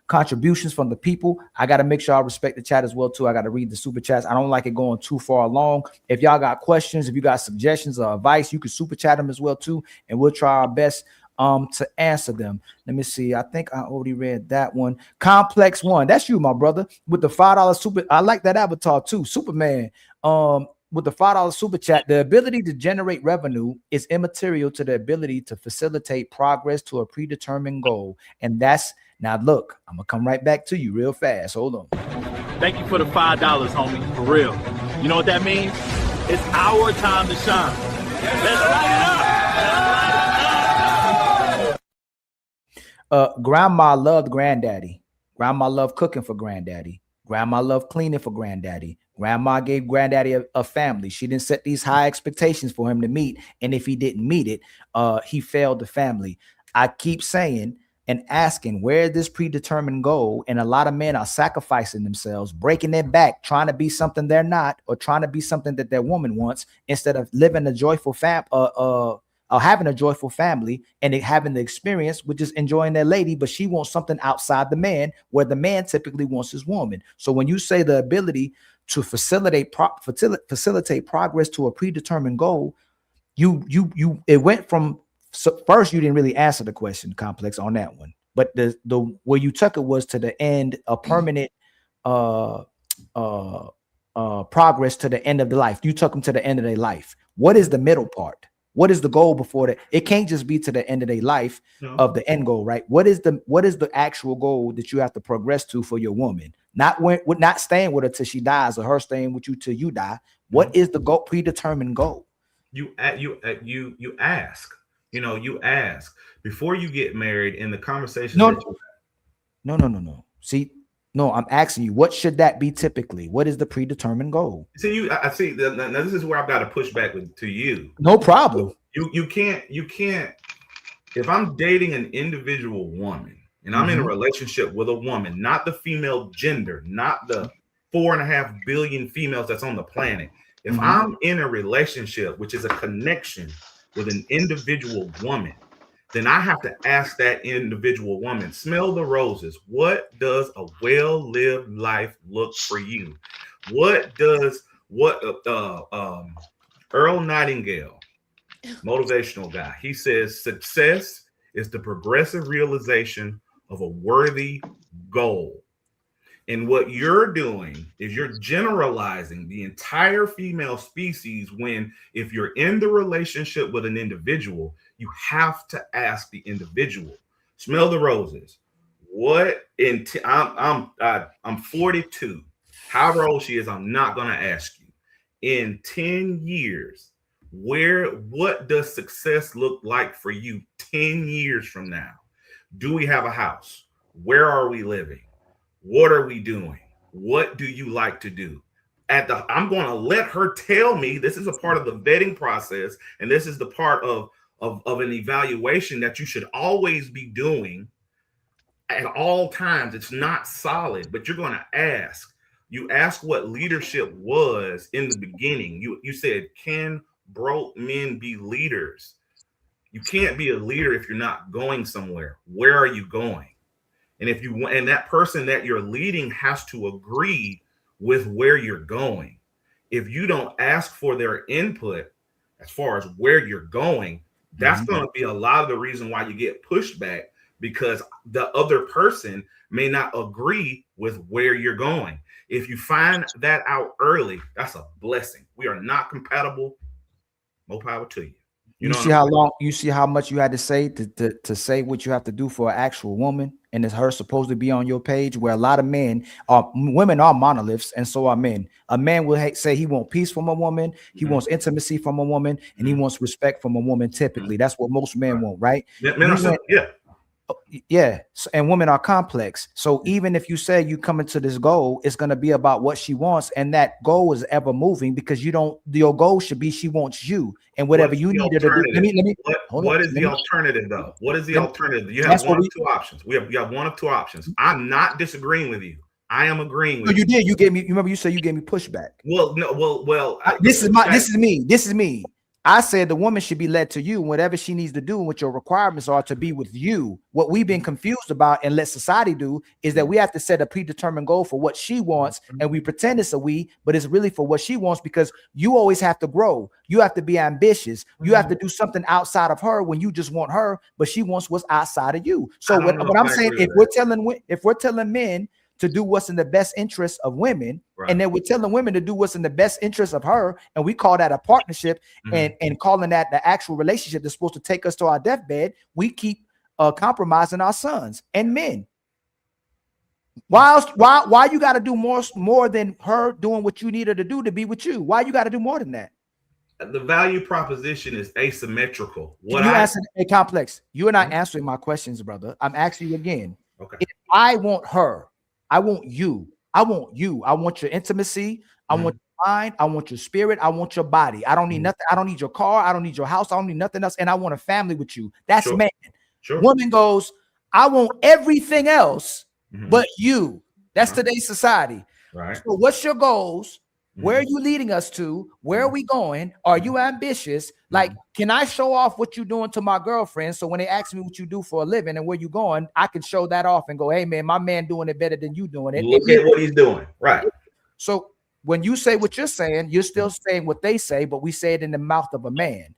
contributions from the people. I got to make sure I respect the chat as well too. I got to read the super chats. I don't like it going too far along. If y'all got questions, if you got suggestions or advice, you can super chat them as well too, and we'll try our best to answer them. Let me see. I think I already read that one. Complex One, that's you, my brother, with the $5 super. I like that avatar too, Superman. with the $5 super chat. The ability to generate revenue is immaterial to the ability to facilitate progress to a predetermined goal. And that's, now look, I'm gonna come right back to you real fast. Hold on. Thank you for the $5, homie. For real. You know what that means? It's our time to shine. Let's light it up. Grandma loved granddaddy. Grandma loved cooking for granddaddy. Grandma loved cleaning for granddaddy. Grandma gave granddaddy a family. She didn't set these high expectations for him to meet. And if he didn't meet it, he failed the family. I keep saying and asking, where is this predetermined goal? And a lot of men are sacrificing themselves, breaking their back, trying to be something they're not, or trying to be something that their woman wants, instead of living a joyful having a joyful family and having the experience, which is enjoying their lady, but she wants something outside the man, where the man typically wants his woman. So when you say the ability to facilitate progress to a predetermined goal, it went from, so first you didn't really answer the question, Complex, on that one, but the where you took it was to the end, a permanent progress to the end of the life. You took them to the end of their life. What is the middle part? What is the goal before that? It can't just be to the end of their life of the end goal, right? What is the actual goal that you have to progress to for your woman? Not staying with her till she dies, or her staying with you till you die. What is the goal, predetermined goal? You ask. You ask before you get married in the conversation. No. See, no, I'm asking you, what should that be typically? What is the predetermined goal? See, I see. Now this is where I've got to push back to you. No problem. You can't. If I'm dating an individual woman and I'm in a relationship with a woman, not the female gender, not the 4.5 billion females that's on the planet. If I'm in a relationship, which is a connection with an individual woman, then I have to ask that individual woman, smell the roses. What does a well-lived life look for you? Earl Nightingale, motivational guy, he says success is the progressive realization of a worthy goal. And what you're doing is you're generalizing the entire female species, when if you're in the relationship with an individual, you have to ask the individual, smell the roses. I'm 42. However old she is, I'm not going to ask you. In 10 years, what does success look like for you 10 years from now? Do we have a house? Where are we living? What are we doing? What do you like to do? I'm going to let her tell me. This is a part of the vetting process, and this is the part of an evaluation that you should always be doing at all times. It's not solid, but you're going to ask. You ask what leadership was in the beginning. You said, can broke men be leaders? You can't be a leader if you're not going somewhere. Where are you going? And that person that you're leading has to agree with where you're going. If you don't ask for their input as far as where you're going, that's going to be a lot of the reason why you get pushed back, because the other person may not agree with where you're going. If you find that out early, that's a blessing. We are not compatible. More power to you. You see how much you had to say to say what you have to do for an actual woman, and it's her supposed to be on your page, where a lot of women are monoliths, and so are men. A man will say he wants peace from a woman, he wants intimacy from a woman, and he wants respect from a woman. Typically, that's what most men want, right? Yeah, and women are complex. So even if you say you come into this goal, it's going to be about what she wants, and that goal is ever moving, because your goal should be she wants you, and whatever you need her to do. What is the alternative though? What is the alternative? You have one of two options. You have one of two options. I'm not disagreeing with you. I am agreeing with you. You did. You gave me. You remember you said you gave me pushback. Well, no. Well. This is me. I said the woman should be led to you, and whatever she needs to do and what your requirements are to be with you. What we've been confused about and let society do is that we have to set a predetermined goal for what she wants, and we pretend it's a we, but it's really for what she wants, because you always have to grow. You have to be ambitious. You have to do something outside of her when you just want her, but she wants what's outside of you. So what I'm saying, if we're telling men to do what's in the best interest of women. Right. And then we're telling women to do what's in the best interest of her. And we call that a partnership. And calling that the actual relationship that's supposed to take us to our deathbed. We keep compromising our sons and men. Why you got to do more than her doing what you need her to do to be with you? Why you got to do more than that? The value proposition is asymmetrical. What you asking a complex? You are not answering my questions, brother. I'm asking you again. Okay. If I want her, I want you. I want you. I want your intimacy. I want your mind. I want your spirit. I want your body. I don't need nothing. I don't need your car. I don't need your house. I don't need nothing else. And I want a family with you. That's man. Sure. Woman goes, I want everything else but you. That's today's society. Right. So what's your goals? Where are you leading us to? Where are we going? Are you ambitious? Like, can I show off what you're doing to my girlfriend? So when they ask me what you do for a living and where you going, I can show that off and go, hey man, my man doing it better than you doing it. Look at what he's doing. Right. So when you say what you're saying, you're still saying what they say, but we say it in the mouth of a man.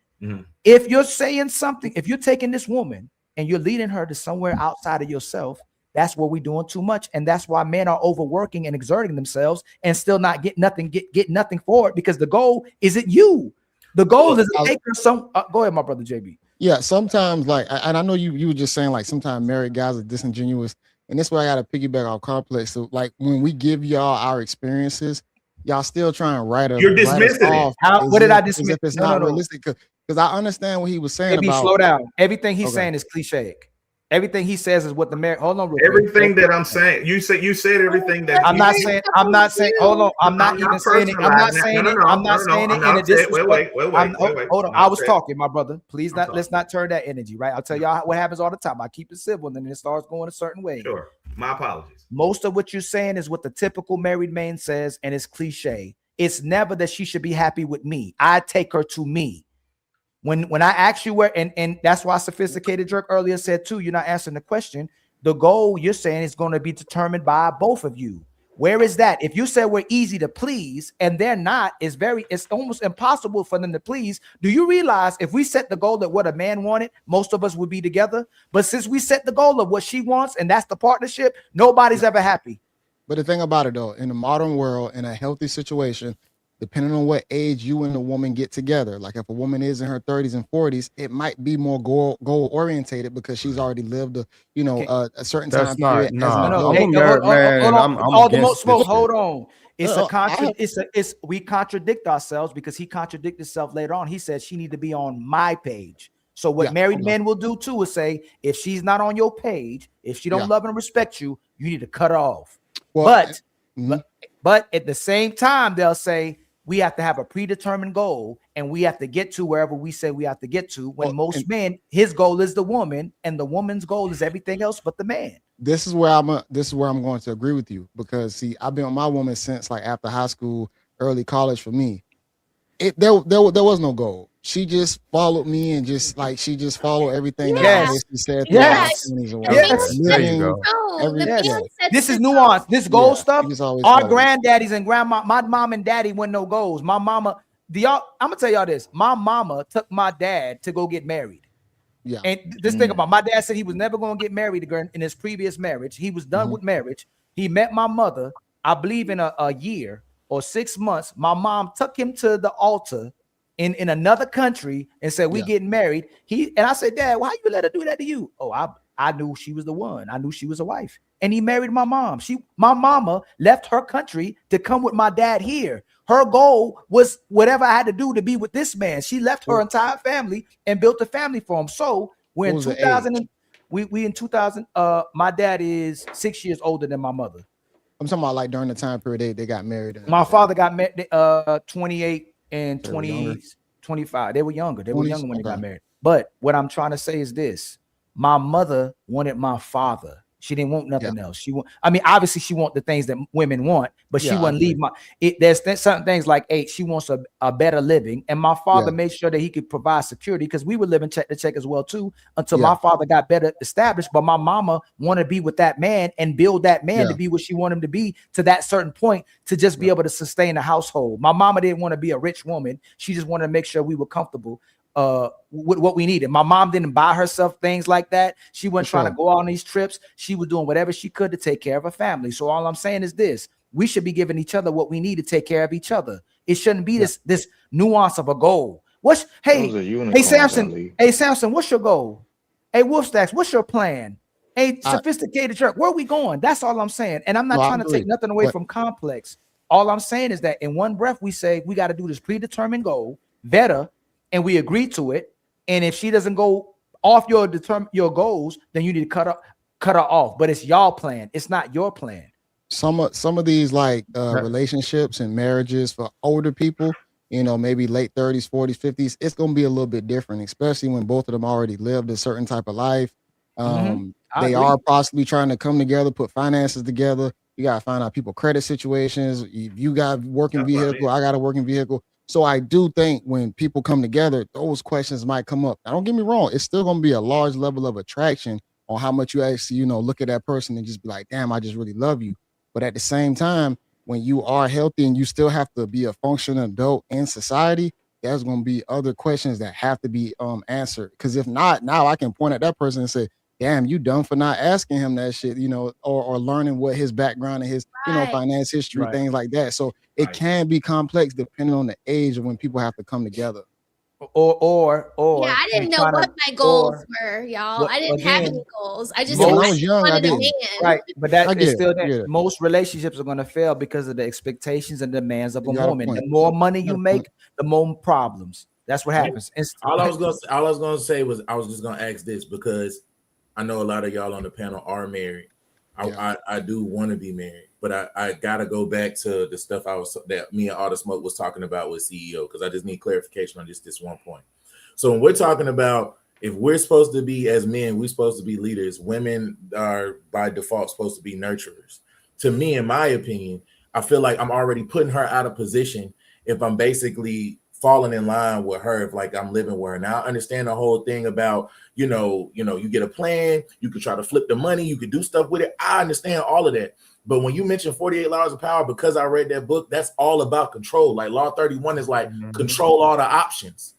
If you're saying something, if you're taking this woman and you're leading her to somewhere outside of yourself, that's where we're doing too much. And that's why men are overworking and exerting themselves and still not get nothing for it, because the goal isn't you. The goal is to take her some. Go ahead, my brother JB. Yeah, sometimes and I know you were just saying like sometimes married guys are disingenuous, and that's why I got to piggyback off complex. So like when we give y'all our experiences, y'all still try and write You're dismissing off. What did I dismiss? If it's not realistic, because I understand what he was saying Maybe about. slow down. Everything he's saying is cliche. Everything he says is what the married. Hold on, real everything quick. that I'm saying. You said everything that I'm not saying. Hold on. I'm not even saying it. I'm not saying it. I'm not saying it in a disrespect. Wait. Hold on. I was talking, my brother. Please not. Let's not turn that energy. Right. I'll tell y'all what happens all the time. I keep it civil, and then it starts going a certain way. Sure. My apologies. Most of what you're saying is what the typical married man says, and it's cliche. It's never that she should be happy with me. I take her to me. When I ask you where, and that's why Sophisticated Jerk earlier said too, you're not answering the question. The goal you're saying is going to be determined by both of you. Where is that? If you say we're easy to please and they're not, it's almost impossible for them to please. Do you realize if we set the goal that what a man wanted, most of us would be together? But since we set the goal of what she wants, and that's the partnership, nobody's ever happy. But the thing about it though, in the modern world, in a healthy situation, depending on what age you and the woman get together, like if a woman is in her 30s and 40s, it might be more goal orientated because she's already lived a certain time period. I'm a married man, and I'm against this. Hold on. We contradict ourselves because he contradicted himself later on. He said she need to be on my page. So what married men will do too is say, if she's not on your page, if she don't love and respect you, you need to cut her off. But at the same time, they'll say, we have to have a predetermined goal and we have to get to wherever we say we have to get to. When most men, his goal is the woman and the woman's goal is everything else but the man. This is where I'm going to agree with you, because see, I've been with my woman since like after high school, early college for me. There was no goal. She just followed me and just followed everything. Yes. She said. Yes. There you go. This is nuance. This goal stuff. Our granddaddies and grandma, my mom and daddy went no goals. My mama, I'm gonna tell y'all this. My mama took my dad to go get married. Yeah. And just think about, my dad said he was never gonna get married again in his previous marriage. He was done with marriage. He met my mother, I believe, in a year or 6 months. My mom took him to the altar in another country and said, we getting married. And I said, Dad, why you let her do that to you? Oh, I knew she was the one. I knew she was a wife. And he married my mom. My mama left her country to come with my dad here. Her goal was whatever I had to do to be with this man. She left her entire family and built a family for him. So we're in 2000. We in 2000. My dad is 6 years older than my mother. I'm talking about like during the time period they got married. My father got married 28 and 25. They were younger. They were younger when they got married. But what I'm trying to say is this. My mother wanted my father. She didn't want nothing else. Obviously she want the things that women want, but she wouldn't leave there's certain things like she wants a better living. And my father made sure that he could provide security, because we were living check to check as well too, until my father got better established. But my mama wanted to be with that man and build that man to be what she wanted him to be, to that certain point, to just be able to sustain a household. My mama didn't want to be a rich woman. She just wanted to make sure we were comfortable. with what we needed. My mom didn't buy herself things like that. She wasn't For trying sure. to go on these trips. She was doing whatever she could to take care of her family. So all I'm saying is this: we should be giving each other what we need to take care of each other. It shouldn't be this nuance of a goal. Those are Hey unicorns, Samson, Ali. hey Samson, what's your goal? Hey Wolfstacks, what's your plan? Hey sophisticated jerk, where are we going? That's all I'm saying. And I'm not No, I trying to take agree. nothing away But from complex. All I'm saying is that in one breath, we say we got to do this predetermined goal better, and we agree to it. And if she doesn't go off your goals, then you need to cut her off. But it's y'all plan. It's not your plan. some of these like relationships and marriages for older people, you know, maybe late 30s, 40s, 50s, it's gonna be a little bit different, especially when both of them already lived a certain type of life. I They agree. are possibly trying to come together, put finances together. You gotta find out people credit situations. If you got a working That's what I vehicle, mean. I got a working vehicle. So I do think when people come together, those questions might come up. Now, don't get me wrong, it's still gonna be a large level of attraction on how much you actually, you know, look at that person and just be like, damn, I just really love you. But at the same time, when you are healthy and you still have to be a functional adult in society, there's going to be other questions that have to be answered. Because if not, now I can point at that person and say, damn, you dumb for not asking him that shit, you know, or learning what his background and his, you know, Right. finance history, Right. things like that. So it Right. can be complex depending on the age of when people have to come together. Or Yeah, I they didn't know trying what to, my goals or were, y'all. what I didn't have again. any goals. I just Yeah, when I Most was young, I wanted a didn't. man. right, but that I is get it. still I that get it. most relationships are going to fail because of the expectations and demands of a You got a woman. The point. more money You got you a make, point. the more problems. That's what happens. All I was gonna say was I was just gonna ask this because I know a lot of y'all on the panel are married. Yeah. I do want to be married, but I gotta go back to the stuff that me and All the Smoke was talking about with CEO because I just need clarification on just this one point. So when we're talking about if we're supposed to be as men, we're supposed to be leaders. Women are by default supposed to be nurturers. To me, in my opinion, I feel like I'm already putting her out of position if I'm basically falling in line with her, if like I'm living with her. Now I understand the whole thing about you get a plan, you could try to flip the money, you could do stuff with it. I understand all of that. But when you mention 48 Laws of Power, because I read that book, that's all about control. Like Law 31 is like control all the options.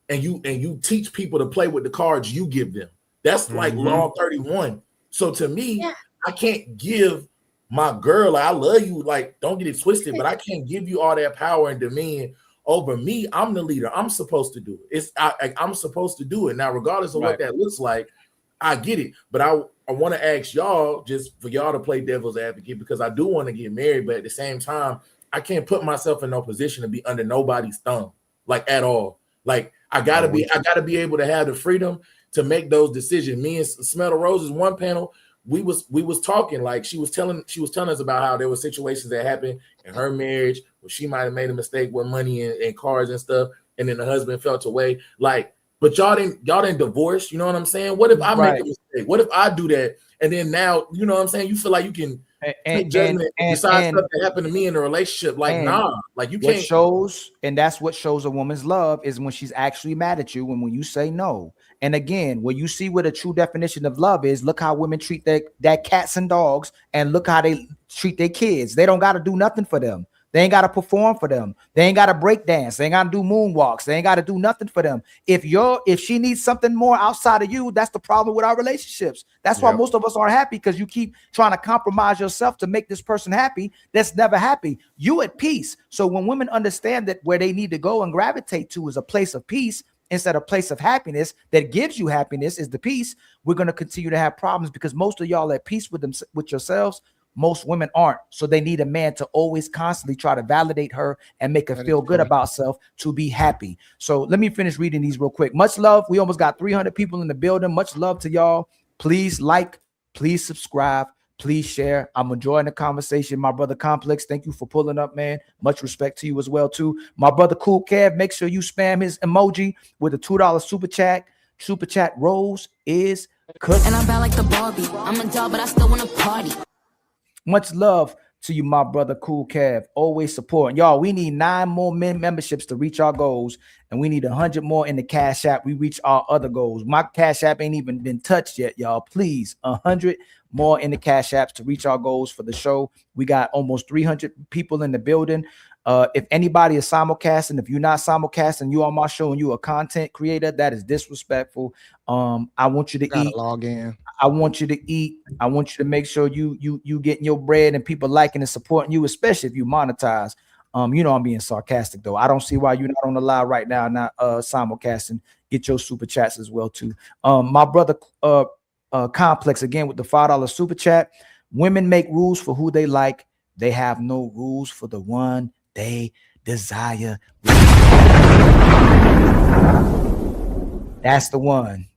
And you teach people to play with the cards you give them. That's like Law 31. So to me, I can't give my girl, like, I love you, like don't get it twisted, but I can't give you all that power and dominion over me. I'm the leader. I'm supposed to do it. I'm supposed to do it. Now, regardless of what that looks like, I get it. But I want to ask y'all, just for y'all to play devil's advocate, because I do want to get married, but at the same time, I can't put myself in no position to be under nobody's thumb, like at all. Like I gotta be able to have the freedom to make those decisions. Me and Smell the Roses, one panel, we was talking, like she was telling us about how there were situations that happened in her marriage where she might have made a mistake with money and cars and stuff, and then the husband felt away. Like, but y'all didn't divorce, you know what I'm saying? What if I make a mistake? What if I do that? And then now, you know what I'm saying? You feel like you can take judgment and decide stuff that happened to me in a relationship. Like, nah, like you can't. And that's what shows a woman's love is when she's actually mad at you and when you say no. And again, when you see what a true definition of love is, look how women treat their cats and dogs, and look how they treat their kids. They don't got to do nothing for them. They ain't got to perform for them. They ain't got to break dance. They ain't got to do moonwalks. They ain't got to do nothing for them. If she needs something more outside of you, that's the problem with our relationships. That's why most of us aren't happy, because you keep trying to compromise yourself to make this person happy. That's never happy. You at peace. So when women understand that where they need to go and gravitate to is a place of peace instead of a place of happiness that gives you happiness is the peace, we're going to continue to have problems because most of y'all at peace with yourselves. Most women aren't. So they need a man to always constantly try to validate her and make her feel good about herself to be happy. So let me finish reading these real quick. Much love. We almost got 300 people in the building. Much love to y'all. Please like, please subscribe, please share. I'm enjoying the conversation. My brother Complex, thank you for pulling up, man. Much respect to you as well, too. My brother Cool Kev, make sure you spam his emoji with a $2 super chat. Super chat Rose is cooked. And I'm bad like the Barbie. I'm a doll, but I still want to party. Much love to you, my brother Cool Kev. Always supporting y'all. We need 9 more memberships to reach our goals, and we need 100 more in the Cash App. We reach our other goals. My Cash App ain't even been touched yet, y'all. Please, 100 more in the Cash Apps to reach our goals for the show. We got almost 300 people in the building. If anybody is simulcasting, if you're not simulcasting, you on my show and you a content creator, that is disrespectful. I want you to eat. Log in. I want you to eat. I want you to make sure you getting your bread and people liking and supporting you, especially if you monetize. You know I'm being sarcastic though. I don't see why you're not on the live right now, not simulcasting. Get your super chats as well too. My brother Complex again with the $5 super chat. Women make rules for who they like. They have no rules for the one they desire. That's the one.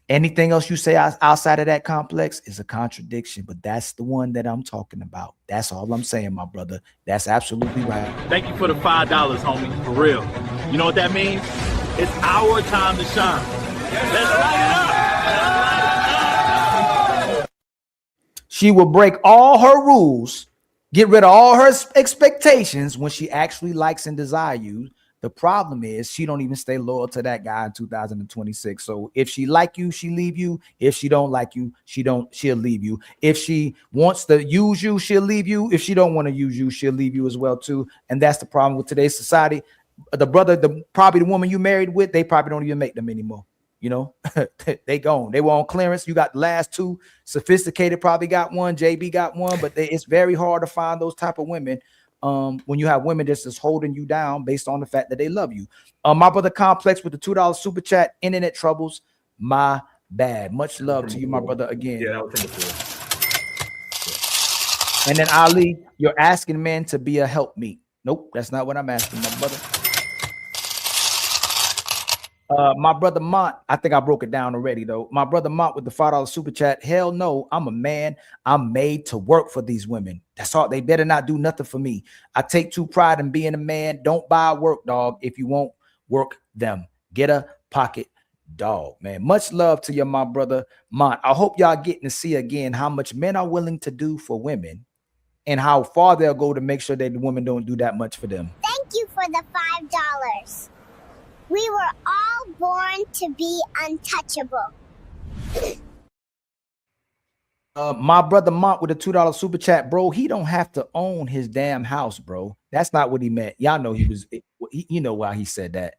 Anything else you say outside of that, Complex, is a contradiction, but that's the one that I'm talking about. That's all I'm saying, my brother. That's absolutely right. Thank you for the $5, homie. For real. You know what that means? It's our time to shine. Let's light it up. She will break all her rules, get rid of all her expectations when she actually likes and desire you. The problem is she don't even stay loyal to that guy in 2026. So if she like you, she leave you. If she don't like you, she'll leave you. If she wants to use you, she'll leave you. If she don't want to use you, she'll leave you as well too. And that's the problem with today's society. Probably the woman you married with, they probably don't even make them anymore. You know, they gone. They were on clearance. You got the last two. Sophisticated probably got one. JB got one, but it's very hard to find those type of women. When you have women that's just holding you down based on the fact that they love you. My brother Complex with the $2 super chat. Internet troubles. My bad. Much love to you, my brother. Again. Yeah, that was from before. And then Ali, you're asking men to be a helpmeet. Nope, that's not what I'm asking, my brother. My brother Mont, I think I broke it down already though. My brother Mont with the $5 super chat. Hell no, I'm a man. I'm made to work for these women. That's all. They better not do nothing for me. I take true pride in being a man. Don't buy work, dog. If you won't work them, get a pocket dog, man. Much love to you, my brother Mont. I hope y'all getting to see again how much men are willing to do for women and how far they'll go to make sure that the women don't do that much for them. Thank you for the $5. We were all born to be untouchable. My brother Mont with a $2 super chat, bro. He don't have to own his damn house, bro. That's not what he meant. Y'all know he was. You know why he said that.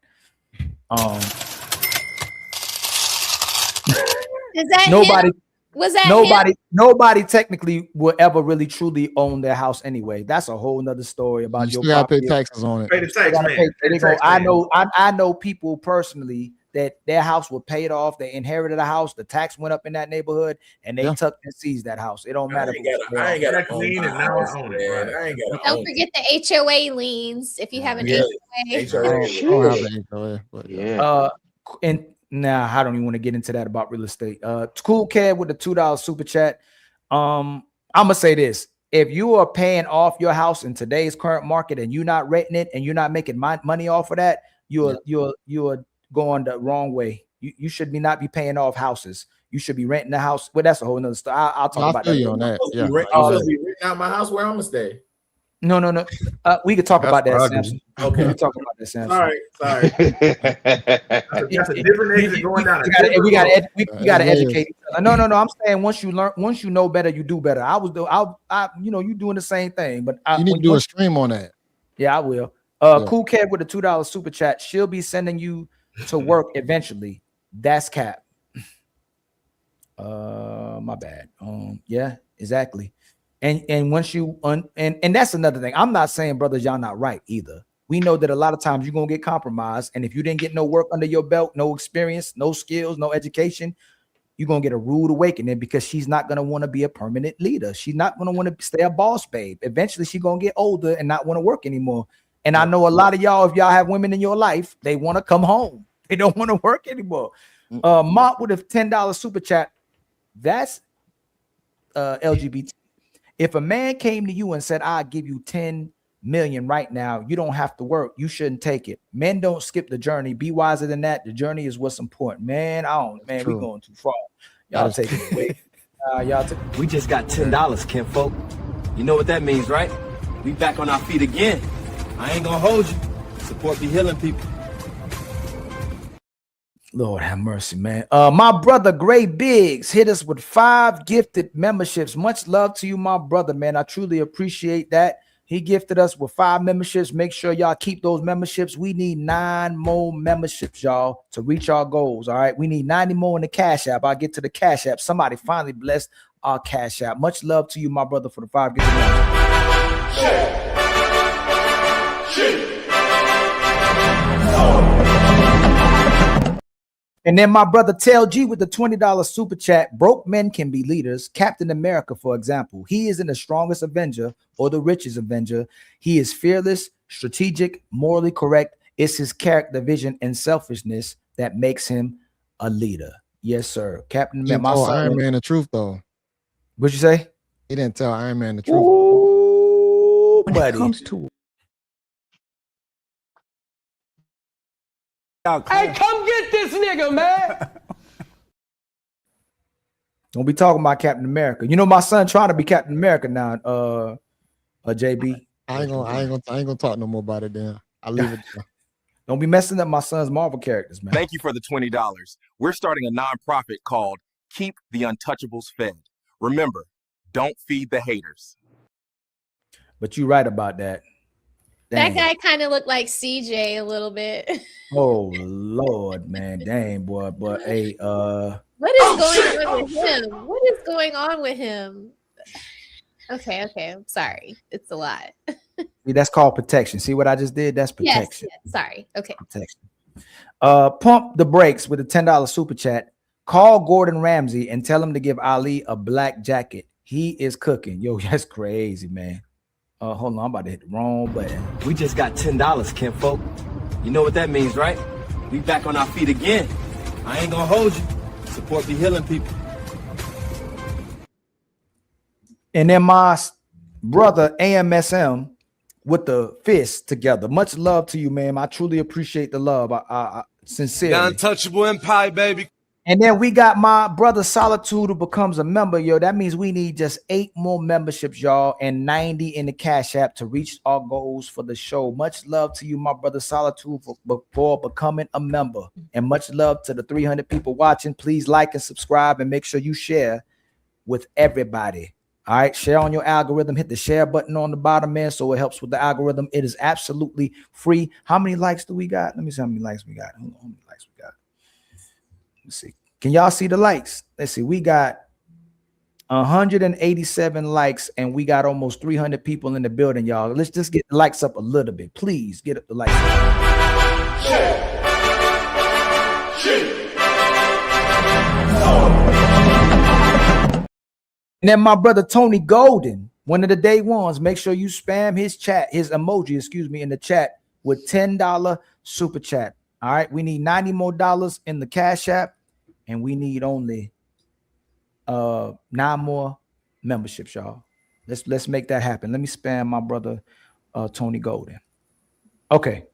Is that nobody? Him? Was that him? Nobody technically will ever really truly own their house anyway. That's a whole nother story about You your still gotta property. pay taxes on it. Pay the tax, man. I know people personally that their house was paid off. They inherited a house. The tax went up in that neighborhood, and they took and seized that house. It don't matter. I ain't got to own my house, man. I ain't got to Don't forget the HOA liens if you have an HOA. And nah, I don't even want to get into that about real estate. Cool Cat with the $2 super chat. I'm gonna say this: if you are paying off your house in today's current market and you're not renting it and you're not making money off of that, you're going the wrong way. You should not be paying off houses. You should be renting the house. Well, that's a whole nother story. I'll talk about that. On that. Yeah. You supposed to be renting out my house where I'm gonna stay. No. We could talk about that, Samson. Okay. We can talk about that, Samson. Sorry. That's a different exit going down. We got to educate each other. No. I'm saying once you know better, you do better. You doing the same thing, but you need to do a stream on that. Yeah, I will. Cool Cat with a $2 super chat. She'll be sending you to work eventually. That's Cap. My bad. Yeah, exactly. And once you and that's another thing. I'm not saying, brothers, y'all not right either. We know that a lot of times you're gonna get compromised, and if you didn't get no work under your belt, no experience, no skills, no education, you're gonna get a rude awakening because she's not gonna want to be a permanent leader. She's not gonna want to stay a boss babe. Eventually, she's gonna get older and not want to work anymore. And I know a lot of y'all, if y'all have women in your life, they want to come home. They don't want to work anymore. Mont with a $10 super chat. That's LGBT. If a man came to you and said, I'll give you 10 million right now, you don't have to work, you shouldn't take it. Men don't skip the journey. Be wiser than that. The journey is what's important. Man, we going too far. Y'all take it away. We just got $10, kinfolk. You know what that means, right? We back on our feet again. I ain't gonna hold you. Support be healing people. Lord have mercy, man. My brother Gray Biggs hit us with 5 gifted memberships. Much love to you, my brother, man. I truly appreciate that. He gifted us with 5 memberships. Make sure y'all keep those memberships. We need 9 more memberships, y'all, to reach our goals. All right. We need 90 more in the Cash App. I'll get to the Cash App. Somebody finally blessed our Cash App. Much love to you, my brother, for the 5 gifted memberships. And then my brother Tell G with the $20 super chat. Broke men can be leaders. Captain America, for example, he isn't the strongest Avenger or the richest Avenger. He is fearless, strategic, morally correct. It's his character, vision, and selfishness that makes him a leader. Yes, sir. Captain He America. told Iron Man the truth, though. What'd you say? He didn't tell Iron Man the truth. Ooh, when buddy. it comes to Hey, come get this nigga, man. Don't be talking about Captain America. You know my son trying to be Captain America now. JB. I ain't gonna talk no more about it. Then I'll leave it there. Don't be messing up my son's Marvel characters, man. Thank you for the $20. We're starting a nonprofit called Keep the Untouchables Fed. Remember, don't feed the haters. But you're right about that. That guy kind of looked like CJ a little bit. Oh Lord, man, dang boy. But hey, What is going on with him? What is going on with him? Okay, I'm sorry. It's a lot. that's called protection. See what I just did? That's protection. Yes, sorry. Okay. Protection. Pump the brakes with a $10 super chat. Call Gordon Ramsay and tell him to give Ali a black jacket. He is cooking. Yo, that's crazy, man. Hold on, I'm about to hit the wrong button. We just got $10, kinfolk. You know what that means, right? We back on our feet again. I ain't gonna hold you. Support the healing people. And then my brother AMSM with the fist together. Much love to you, man. I truly appreciate the love. I sincerely. The untouchable empire, baby. And then we got my brother Solitude who becomes a member. Yo, that means we need just 8 more memberships, y'all, and 90 in the Cash App to reach our goals for the show. Much love to you, my brother Solitude, for becoming a member. And much love to the 300 people watching. Please like and subscribe and make sure you share with everybody. All right, share on your algorithm. Hit the share button on the bottom, man, so it helps with the algorithm. It is absolutely free. How many likes do we got? Let me see how many likes we got. Hold on, how many likes we got? Let's see. Can y'all see the likes? Let's see. We got 187 likes, and we got almost 300 people in the building, y'all. Let's just get the likes up a little bit. Please get up the likes. And then my brother Tony Golden, one of the day ones, make sure you spam his emoji, in the chat with $10 super chat. All right, we need 90 more dollars in the Cash App, and we need only 9 more memberships, y'all. Let's make that happen. Let me spam my brother Tony Golden. Okay.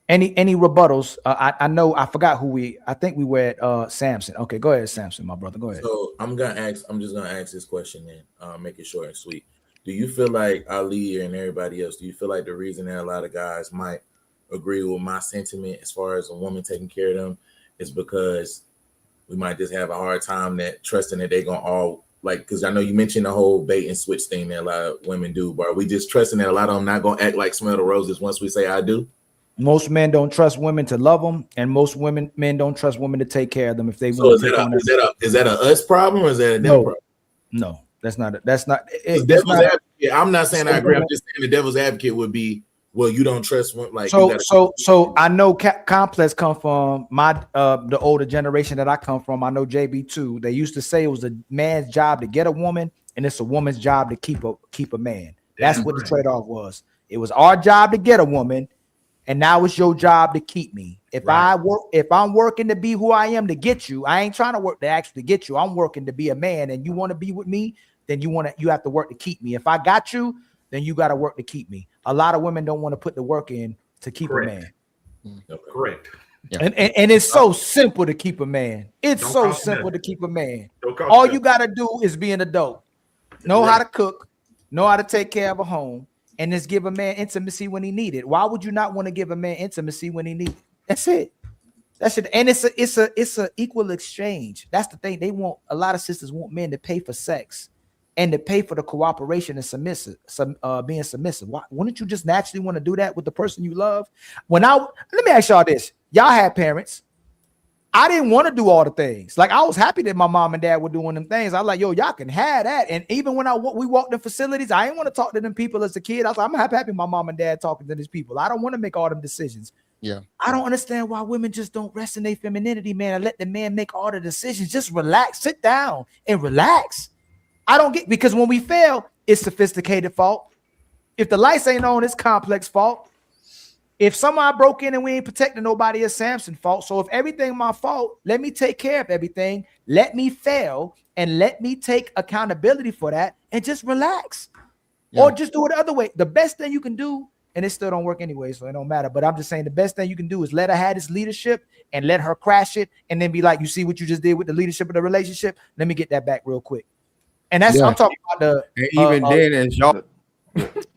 Any rebuttals? I know I forgot I think we were at Samson. Okay, go ahead, Samson, my brother. Go ahead. So I'm just gonna ask this question then, make it short and sweet. Do you feel like Ali and everybody else, do you feel like the reason that a lot of guys might agree with my sentiment as far as a woman taking care of them is because we might just have a hard time that trusting that they're gonna all because I know you mentioned the whole bait and switch thing that a lot of women do, but are we just trusting that a lot of them not gonna act like smell the roses once we say I do? Most men don't trust women to love them, and most men don't trust women to take care of them if they So want is to take on that is that a us problem or is that a them problem? No, that's not. I'm not saying I agree. I'm just saying the devil's advocate would be, well, you don't trust one. So I know Complex come from the older generation that I come from. I know JB too. They used to say it was a man's job to get a woman, and it's a woman's job to keep a man. That's what the trade-off was. It was our job to get a woman, and now it's your job to keep me. If I'm working to be who I am to get you, I ain't trying to work to actually get you. I'm working to be a man, and you want to be with me, then you have to work to keep me. If I got you, then you got to work to keep me. A lot of women don't want to put the work in to keep a man. Correct. Yeah. And it's so simple to keep a man. It's so simple to keep a man. All you got to do is be an adult. Know how to cook, know how to take care of a home, and just give a man intimacy when he needs it. Why would you not want to give a man intimacy when he needs it? That's it. That's it. And it's a equal exchange. That's the thing. A lot of sisters want men to pay for sex and to pay for the cooperation and being submissive. Wouldn't you just naturally want to do that with the person you love? Let me ask y'all this. Y'all had parents. I didn't want to do all the things. Like, I was happy that my mom and dad were doing them things. I was like, yo, y'all can have that. And even when we walked in facilities, I didn't want to talk to them people as a kid. I was like, I'm happy my mom and dad talking to these people. I don't want to make all them decisions. Yeah. I don't understand why women just don't rest in their femininity, man, and let the man make all the decisions. Just relax, sit down and relax. I don't get, because when we fail, it's sophisticated fault. If the lights ain't on, it's complex fault. If somebody broke in and we ain't protecting nobody, it's Samson's fault. So if everything my fault, let me take care of everything. Let me fail and let me take accountability for that and just relax. Yeah. Or just do it the other way. The best thing you can do, and it still don't work anyway, so it don't matter. But I'm just saying the best thing you can do is let her have this leadership and let her crash it and then be like, you see what you just did with the leadership of the relationship? Let me get that back real quick. And that's, I'm talking about the... And even then, as y'all...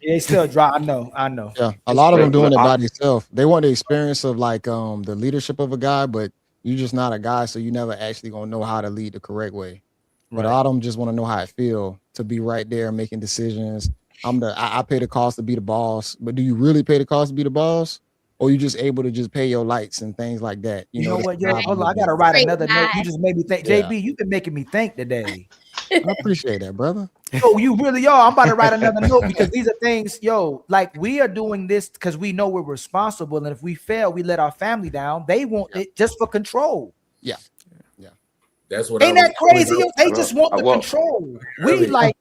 They still dry. I know. Yeah, a lot of them doing it by themselves. They want the experience of like the leadership of a guy, but you're just not a guy, so you never actually gonna know how to lead the correct way. But a lot of them just want to know how it feel to be right there making decisions. I pay the cost to be the boss, but do you really pay the cost to be the boss, or you just able to just pay your lights and things like that? You know what? Yeah, hold on. I gotta write another note. You just made me think, JB. You've been making me think today. I appreciate that, brother. Yo, you really are. I'm about to write another note because these are things, like we are doing this because we know we're responsible. And if we fail, we let our family down. They want it just for control. Yeah. That's what ain't that crazy? They just want the control. We like,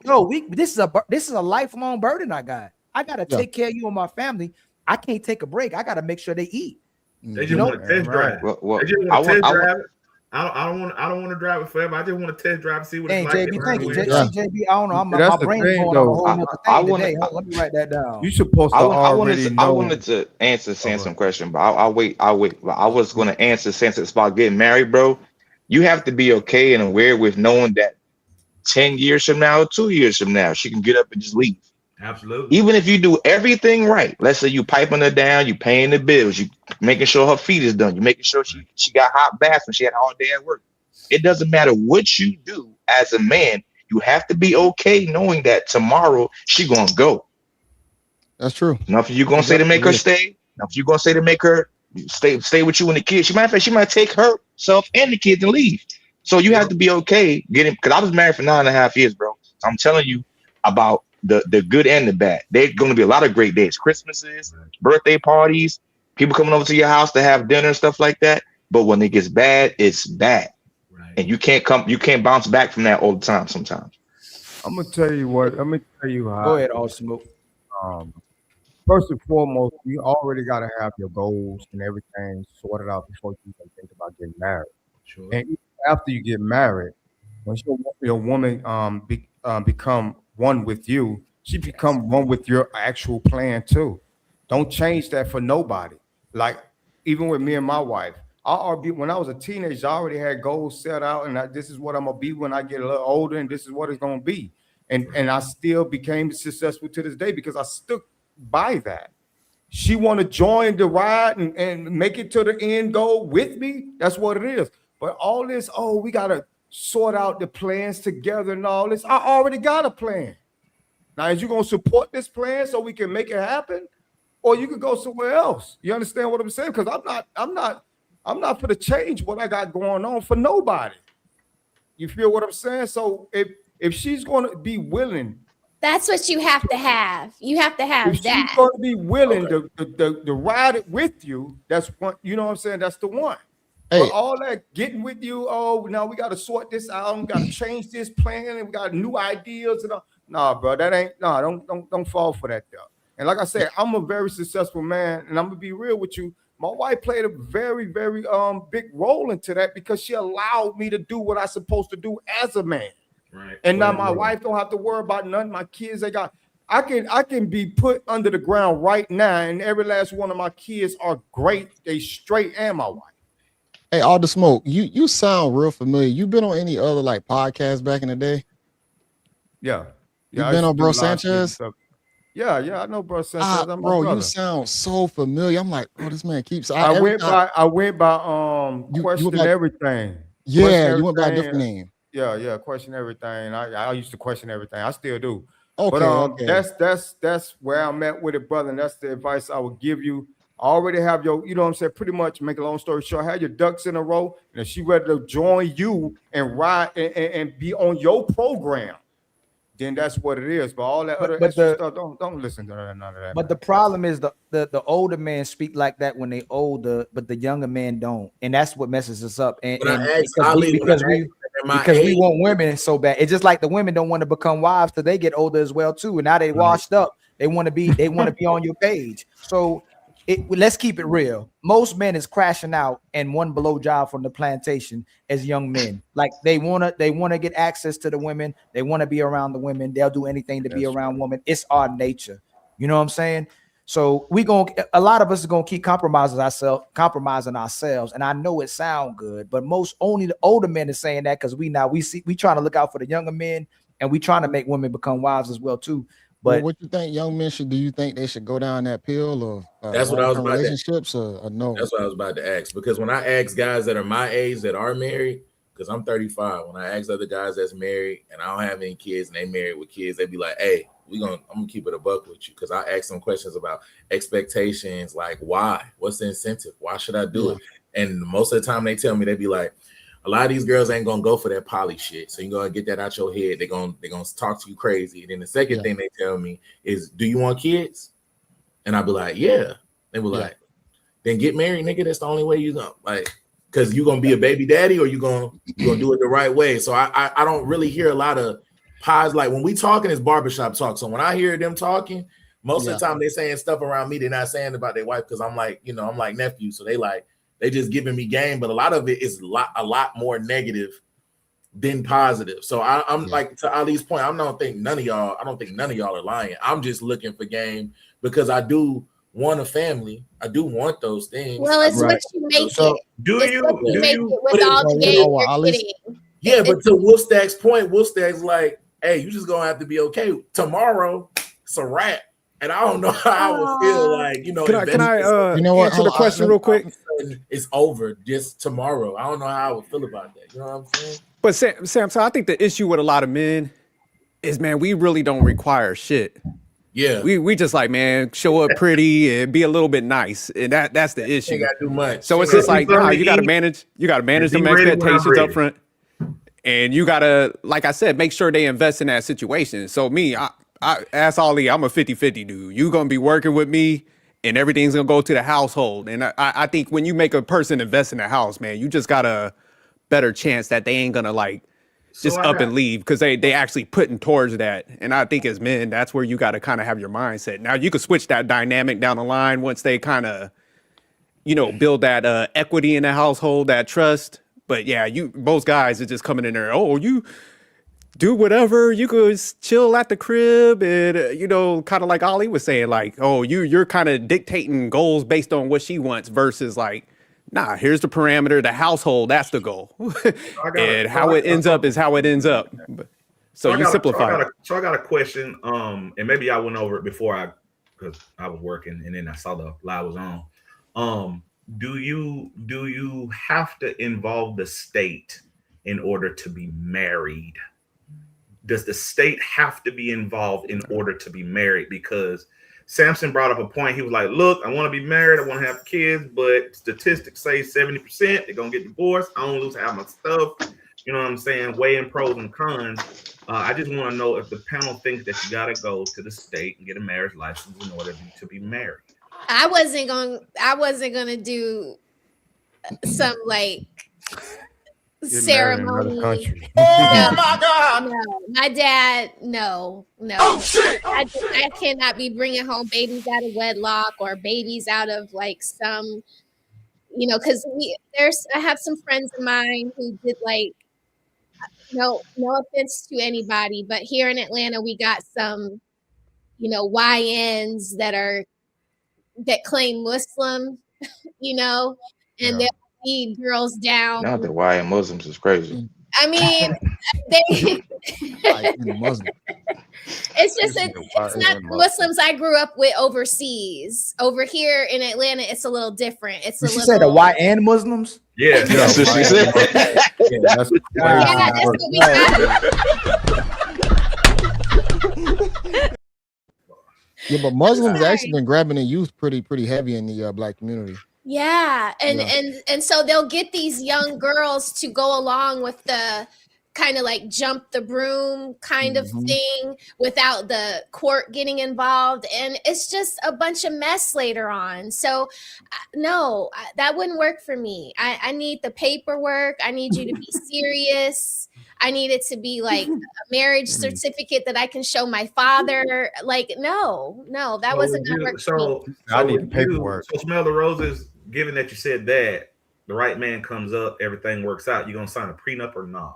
this is a lifelong burden I got. I gotta take care of you and my family. I can't take a break. I gotta make sure they eat. They just want to test drive. They just want to test drive it. I don't want to drive it forever. I just want to test drive and see what it's like. JB, thank you. JB, I don't know. My brain's going on a whole other thing today. Let me write that down. You supposed to already know. I wanted to answer Samson's question, but I'll wait. I was going to answer Samson's about getting married, bro. You have to be okay and aware with knowing that 10 years from now, 2 years from now, she can get up and just leave. Absolutely. Even if you do everything right, let's say you piping her down, you paying the bills, you making sure her feet is done, you making sure she got hot baths when she had a hard day at work. It doesn't matter what you do as a man, you have to be okay knowing that tomorrow she gonna go. That's true. Nothing you gonna say to make her stay. Nothing you gonna say to make her stay with you and the kids. She might take herself and the kids and leave. So you have to be okay getting, because I was married for 9.5 years, bro. So I'm telling you about the good and the bad. There's going to be a lot of great days, Christmases, birthday parties, people coming over to your house to have dinner and stuff like that. But when it gets bad, it's bad. Right. And you can't bounce back from that all the time sometimes. I'm going to tell you what, let me tell you how. Go ahead, all smoke. First and foremost, you already got to have your goals and everything sorted out before you can think about getting married. Sure. And after you get married, when your woman become one with you, she become one with your actual plan too. Don't change that for nobody. Like even with me and my wife, when I was a teenager, I already had goals set out, and this is what I'm gonna be when I get a little older, and this is what it's gonna be. And I still became successful to this day because I stuck by that. She want to join the ride and make it to the end goal with me. That's what it is. But all this, we gotta sort out the plans together and all this. I already got a plan. Now, is you gonna support this plan so we can make it happen, or you could go somewhere else? You understand what I'm saying? Because I'm not for to change what I got going on for nobody. You feel what I'm saying? So if she's gonna be willing, that's what you have to have. You have to have if that. she's gonna be willing to ride it with you, that's one. You know what I'm saying? That's the one. Hey. But all that getting with you, now we got to sort this out. We got to change this plan, and we got new ideas and all. Nah, bro, that ain't. Nah, don't fall for that, though. And like I said, I'm a very successful man, and I'm gonna be real with you. My wife played a very, very big role into that because she allowed me to do what I'm supposed to do as a man. Right. And now my wife don't have to worry about nothing. My kids, I can be put under the ground right now, and every last one of my kids are great. They straight, and my wife. Hey, all the smoke. You sound real familiar. You been on any other like podcasts back in the day? Yeah. You been on Bro Sanchez? Yeah, I know Bro Sanchez. Bro, you sound so familiar. I'm like, this man keeps. I went by Question Everything. Yeah, you went by a different name. Yeah, question everything. I used to question everything. I still do. Okay, But okay. that's where I'm at with it, brother. And that's the advice I would give you. Already have your, you know what I'm saying, pretty much make a long story short, have your ducks in a row. And if she ready to join you and ride and be on your program, then that's what it is. But all that other extra stuff, don't listen to none of that. But the problem is the older men speak like that when they older, but the younger men don't, and that's what messes us up. And, When I and asked Ali, because we want women so bad. It's just like the women don't want to become wives till they get older as well too, and now they washed up. They want to be on your page. So let's keep it real. Most men is crashing out and one below job from the plantation as young men. Like they wanna get access to the women. They want to be around the women. They'll do anything to be around women. It's our nature. You know what I'm saying? So a lot of us are gonna keep compromising ourselves. And I know it sounds good, but only the older men are saying that because we trying to look out for the younger men and we trying to make women become wives as well too. But what you think young men should do? You think they should go down that pill of That's what I was about relationships or no? That's what I was about to ask. Because when I ask guys that are my age that are married, because I'm 35, when I ask other guys that's married and I don't have any kids and they married with kids, they be like, hey, I'm gonna keep it a buck with you. Because I ask them questions about expectations, like why? What's the incentive? Why should I do it? And most of the time they tell me, they be like, a lot of these girls ain't gonna go for that poly shit. So you're gonna get that out your head. They're gonna talk to you crazy. And then the second thing they tell me is, do you want kids? And I'll be like, yeah. They were like, then get married, nigga. That's the only way you gonna because you gonna be a baby daddy or you gonna do it the right way. So I don't really hear a lot of pies. Like when we talking, it's barbershop talk. So when I hear them talking, most of the time they're saying stuff around me they're not saying about their wife because I'm like, I'm like nephew. So they just giving me game, but a lot of it is a lot more negative than positive. So I'm like, to Ali's point, I don't think none of y'all are lying. I'm just looking for game because I do want a family. I do want those things. Well, it's what you make it. Do you make it with all the game you're getting? Yeah, but to Wolfstack's point, Wolfstack's like, hey, you just gonna have to be okay. Tomorrow, it's a wrap. And I don't know how I would feel like, Can I answer the question real quick? It's over just tomorrow. I don't know how I would feel about that. You know what I'm saying? But Sam, so I think the issue with a lot of men is, man, we really don't require shit. Yeah. We just like, man, show up pretty and be a little bit nice. And that's the issue. Ain't gotta do much. So it's just like, nah, you gotta manage them expectations up front. And you gotta, like I said, make sure they invest in that situation. So me, I ask Ali, I'm a 50-50 dude. You gonna be working with me and everything's gonna go to the household. And I think when you make a person invest in the house, man, you just got a better chance that they ain't gonna like just and leave because they actually putting towards that. And I think as men, that's where you got to kind of have your mindset. Now you could switch that dynamic down the line once they kind of, build that equity in the household, that trust. But yeah, both guys are just coming in there. Oh, you do whatever. You could chill at the crib and, kind of like Ali was saying, like, oh, you're kind of dictating goals based on what she wants versus like, nah, here's the parameter, the household, that's the goal. And how it ends up is how it ends up. So you simplify it. So I got a question, and maybe I went over it before because I was working and then I saw the live was on. Do you have to involve the state in order to be married? Does the state have to be involved in order to be married? Because Samson brought up a point. He was like, look, I want to be married. I want to have kids, but statistics say 70% they're going to get divorced. I don't lose half my stuff. You know what I'm saying? Weighing pros and cons. I just want to know if the panel thinks that you got to go to the state and get a marriage license in order to be married. I wasn't going to do some like ceremony. Oh my God! No, my dad. No. Oh shit! I cannot be bringing home babies out of wedlock or babies out of like some, because I have some friends of mine who did like, no offense to anybody, but here in Atlanta we got some, YNs that claim Muslim, and they'll lead girls down. Not the YN Muslims is crazy. I mean, they. Muslim. It's just it's not Muslims I grew up with overseas. Over here in Atlanta, it's a little different. It's a Did she little. say the white and Muslims? Yeah, that's what she said. Yeah, that's crazy. Yeah, that's what we got. Yeah, but Muslims actually been grabbing the youth pretty heavy in the black community. Yeah, and so they'll get these young girls to go along with the kind of like jump the broom kind of thing without the court getting involved, and it's just a bunch of mess later on. So no, that wouldn't work for me. I need the paperwork. I need you to be serious. I need it to be like a marriage certificate that I can show my father. Like, no, that wasn't gonna work for me. I need the paperwork. So Smell the Roses, given that you said that, the right man comes up, everything works out, you gonna sign a prenup or nah?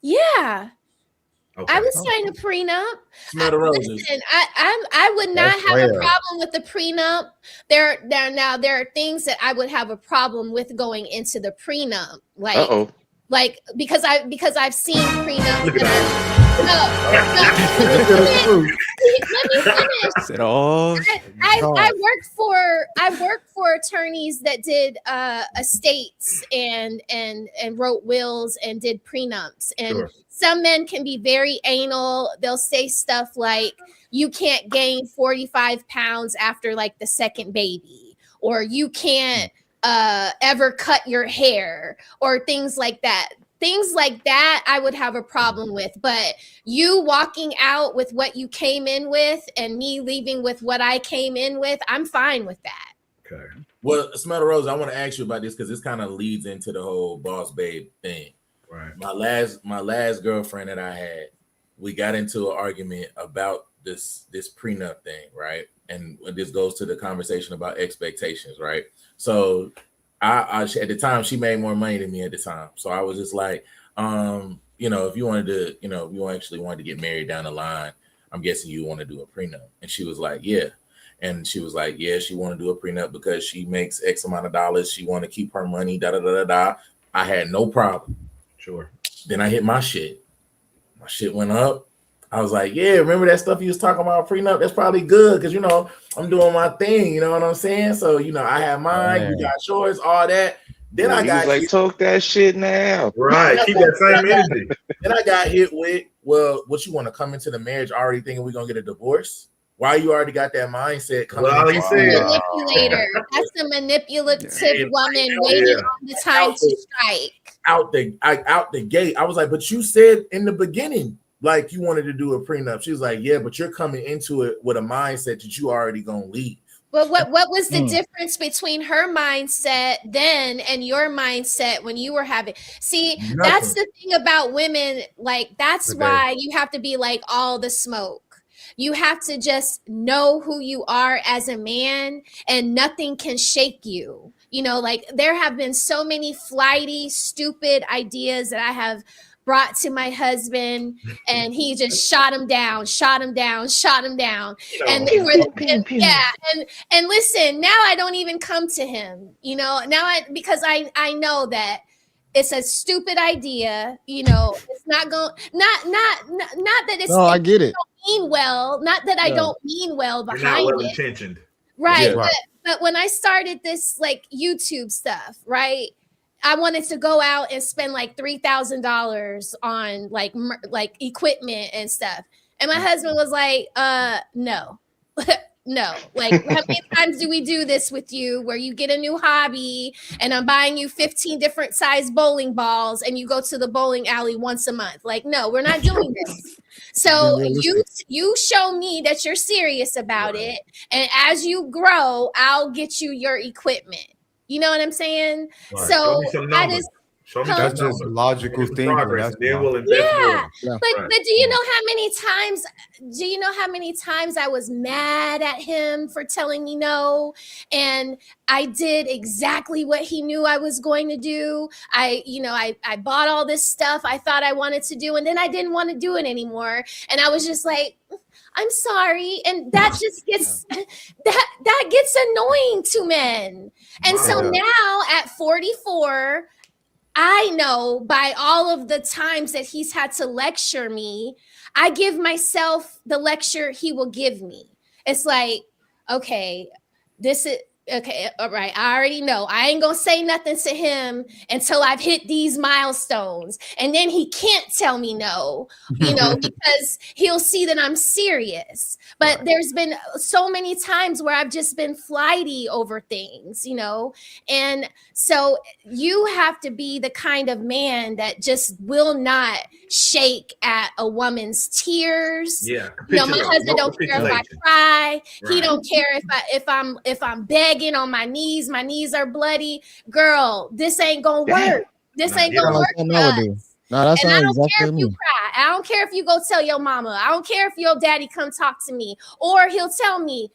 Yeah. Okay. I would sign a prenup. Smell the roses. Listen, I would not That's have rare. a problem with the prenup. There are things that I would have a problem with going into the prenup. Like because I've seen prenups. Look at Let me finish. Said, oh, I worked for attorneys that did estates and wrote wills and did prenups. And Sure. some men can be very anal. They'll say stuff like, you can't gain 45 pounds after like the second baby, or you can't ever cut your hair, or things like that. Things like that I would have a problem with. But you walking out with what you came in with and me leaving with what I came in with, I'm fine with that. Okay. Well, Smell the Rose, I want to ask you about this because this kind of leads into the whole boss babe thing. Right. My last girlfriend that I had, we got into an argument about this prenup thing, right? And this goes to the conversation about expectations, right? So I at the time, she made more money than me at the time. So I was just like, if you wanted to, if you actually wanted to get married down the line, I'm guessing you want to do a prenup. And she was like, yeah. And she was like, yeah, she want to do a prenup because she makes X amount of dollars. She want to keep her money, da-da-da-da-da. I had no problem. Sure. Then I hit my shit. My shit went up. I was like, yeah, remember that stuff you was talking about prenup? That's probably good because, I'm doing my thing. You know what I'm saying? So, I have mine. You got yours, all that. Then I got like, talk that shit now. Right. Keep that same energy. Then I got hit with, well, what you want to come into the marriage already thinking we're going to get a divorce? Why you already got that mindset? Manipulator. That's a manipulative woman waiting on the time to strike. Out the gate. I was like, but you said in the beginning, like you wanted to do a prenup. She was like, yeah, but you're coming into it with a mindset that you already gonna leave. But what was the difference between her mindset then and your mindset when you were having? See, that's the thing about women. Like, that's why you have to be like all the smoke. You have to just know who you are as a man, and nothing can shake you. Like there have been so many flighty, stupid ideas that I have brought to my husband, and he just shot him down. And listen, now I don't even come to him, because I know that it's a stupid idea. It's not going, not that it's, no, I get it. Mean well, not that I don't mean well behind You're not well it. intentioned. Right. Yeah. But when I started this like YouTube stuff, right, I wanted to go out and spend like $3,000 on like equipment and stuff. And my husband was like, no. No, like how many times do we do this with you where you get a new hobby and I'm buying you 15 different size bowling balls and you go to the bowling alley once a month? Like, no, we're not doing this. So you show me that you're serious about it. And as you grow, I'll get you your equipment. You know what I'm saying? Right. So I just that's just logical thinking. That's then we'll invest more. But do you know how many times I was mad at him for telling me no, and I did exactly what he knew I was going to do. I bought all this stuff I thought I wanted to do, and then I didn't want to do it anymore, and I was just like, I'm sorry. And that just gets that gets annoying to men. And so now at 44, I know by all of the times that he's had to lecture me, I give myself the lecture he will give me. It's like, okay, this is okay, all right. I already know. I ain't gonna say nothing to him until I've hit these milestones. And then he can't tell me no, because he'll see that I'm serious. But there's been so many times where I've just been flighty over things, and so you have to be the kind of man that just will not shake at a woman's tears. Yeah, My husband don't care if I cry. He don't care if I'm begging on my knees are bloody. Girl, this ain't gonna work. This ain't gonna work for us. No, that's And I don't exactly care if you cry. I don't care if you go tell your mama. I don't care if your daddy come talk to me, or he'll tell me,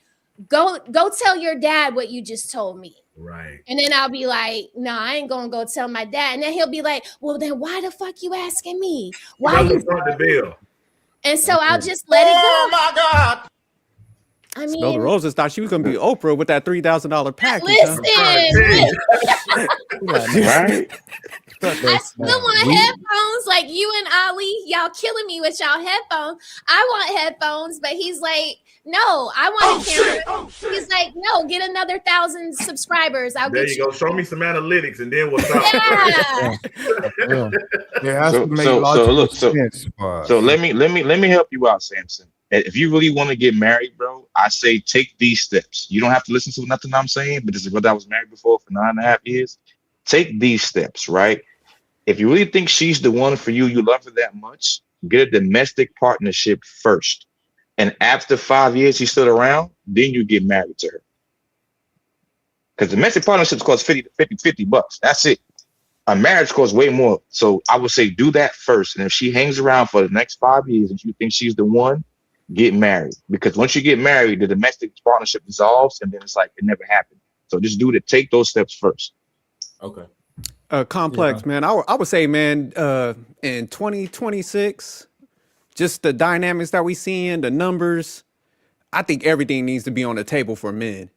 go tell your dad what you just told me. Right. And then I'll be like, no, I ain't gonna go tell my dad. And then he'll be like, well, then why the fuck you asking me? Why you the bill? And so I'll just let it go. Oh my God. I Smell the mean, Roses thought she was gonna be Oprah with that $3,000 package. listen. Right? I still want headphones like you and Ali. Y'all killing me with y'all headphones. I want headphones, but he's like, no, I want a camera. He's like, no, get another 1,000 subscribers. I'll There get you go. Show me some analytics, and then we'll talk. So let me help you out, Samson. If you really want to get married, bro, I say take these steps. You don't have to listen to nothing I'm saying, but this is what I was married before for 9.5 years. Take these steps, right? If you really think she's the one for you, you love her that much, get a domestic partnership first. And after 5 years she's still around, then you get married to her. Because domestic partnerships cost $50. That's it. A marriage costs way more. So I would say do that first. And if she hangs around for the next 5 years and you think she's the one, get married. Because once you get married, the domestic partnership dissolves and then it's like it never happened. So just take those steps first. Okay. Complex, man. I would say, man, in 2026, just the dynamics that we seeing, the numbers, I think everything needs to be on the table for men.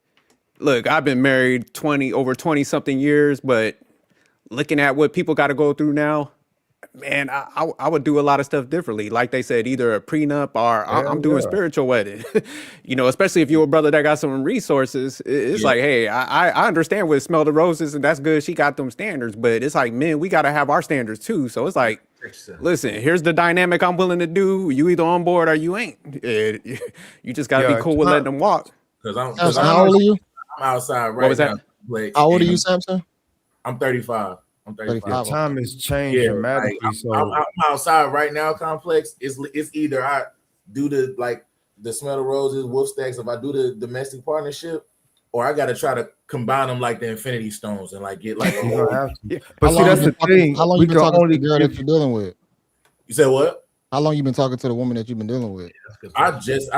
Look, I've been married over 20 something years, but looking at what people got to go through now, man, I would do a lot of stuff differently. Like they said, either a prenup or I'm doing spiritual wedding. Especially if you're a brother that got some resources. It's like, hey, I understand what Smell the Roses, and that's good. She got them standards, but it's like, man, we got to have our standards too. So it's like, listen, here's the dynamic I'm willing to do. You either on board or you ain't. You just got to be cool with letting them walk. How old are you? I'm outside right What was now. that? How old are you, Samson? I'm 35. I'm 35. The time has changed dramatically. I'm outside right now, Complex. It's either I do the Smell the Roses, Wolf Stacks, if I do the domestic partnership, or I gotta try to combine them like the Infinity Stones and like get like a whole. But see, that's the thing. How long you been talking to the girl that you're dealing with? You said what? How long you been talking to the woman that you've been dealing with? I just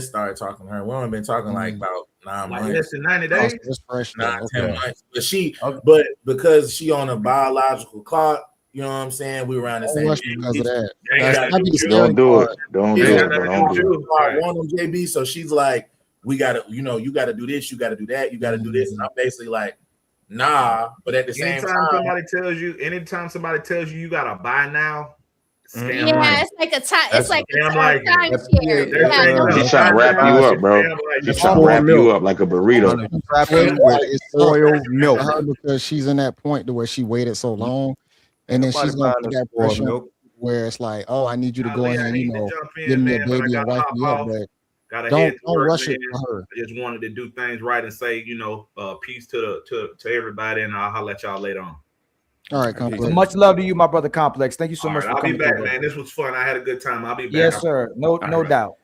started talking to her. We only been talking like about 9 months. Less than 90 days. It's fresh. 10 months. But because she on a biological clock, you know what I'm saying? We around the same age. Because of that. Don't do it. Don't do it. Don't do it. I want them, JB. So she's like, we gotta, you gotta do this, you gotta do that, you gotta do this. And I'm basically like, nah. But at the same time, anytime somebody tells you you gotta buy now, it's like a time. It's like a timeshare. She's trying to wrap you up, bro. She's trying to wrap you up like a burrito. It's spoiled milk because she's in that point to where she waited so long, and then she's gonna put that pressure where it's like, oh, I need you to go ahead and give me a baby and wife me up, but don't rush it for her. I just wanted to do things right and say, peace to everybody, and I'll holler at y'all later on. All right, Complex. So much love to you, my brother Complex. Thank you so much for I'll be coming. back, man. This was fun. I had a good time. I'll be back. Yes, sir. No doubt.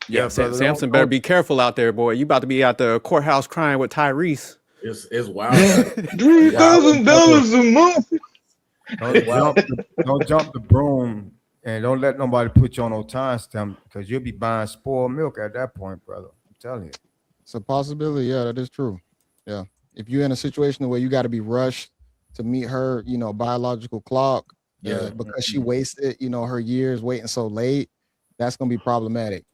Yeah, Samson better be careful out there, boy. You about to be out the courthouse crying with Tyrese. It's wild. $3,000 a month. Don't jump the broom, and don't let nobody put you on no time stamp, because you'll be buying spoiled milk at that point, brother. I'm telling you. It's a possibility. Yeah, that is true. Yeah. If you're in a situation where you got to be rushed to meet her, biological clock, because she wasted, her years waiting so late, that's gonna be problematic.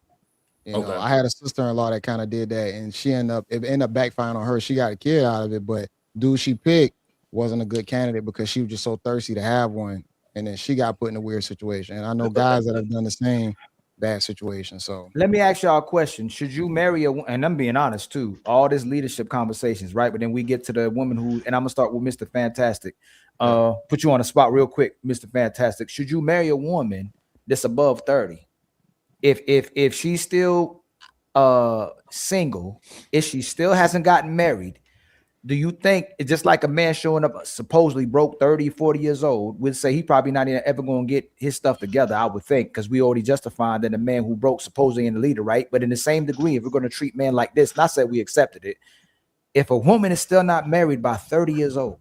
I had a sister-in-law that kind of did that, and it ended up backfiring on her. She got a kid out of it, but dude she picked, wasn't a good candidate because she was just so thirsty to have one, and then she got put in a weird situation. And I know guys that have done the same bad situation. So let me ask y'all a question. Should you marry a, and I'm being honest too, all this leadership conversations, right? But then we get to the woman who, and I'm gonna start with Mr. Fantastic. Put you on the spot real quick, Mr. Fantastic. Should you marry a woman that's above 30? If she's still single, if she still hasn't gotten married, do you think it's just like a man showing up supposedly broke 30, 40 years old would say he probably not even ever going to get his stuff together, I would think, because we already justified that a man who broke supposedly in the leader, right? But in the same degree, if we're going to treat men like this, not say we accepted it, if a woman is still not married by 30 years old,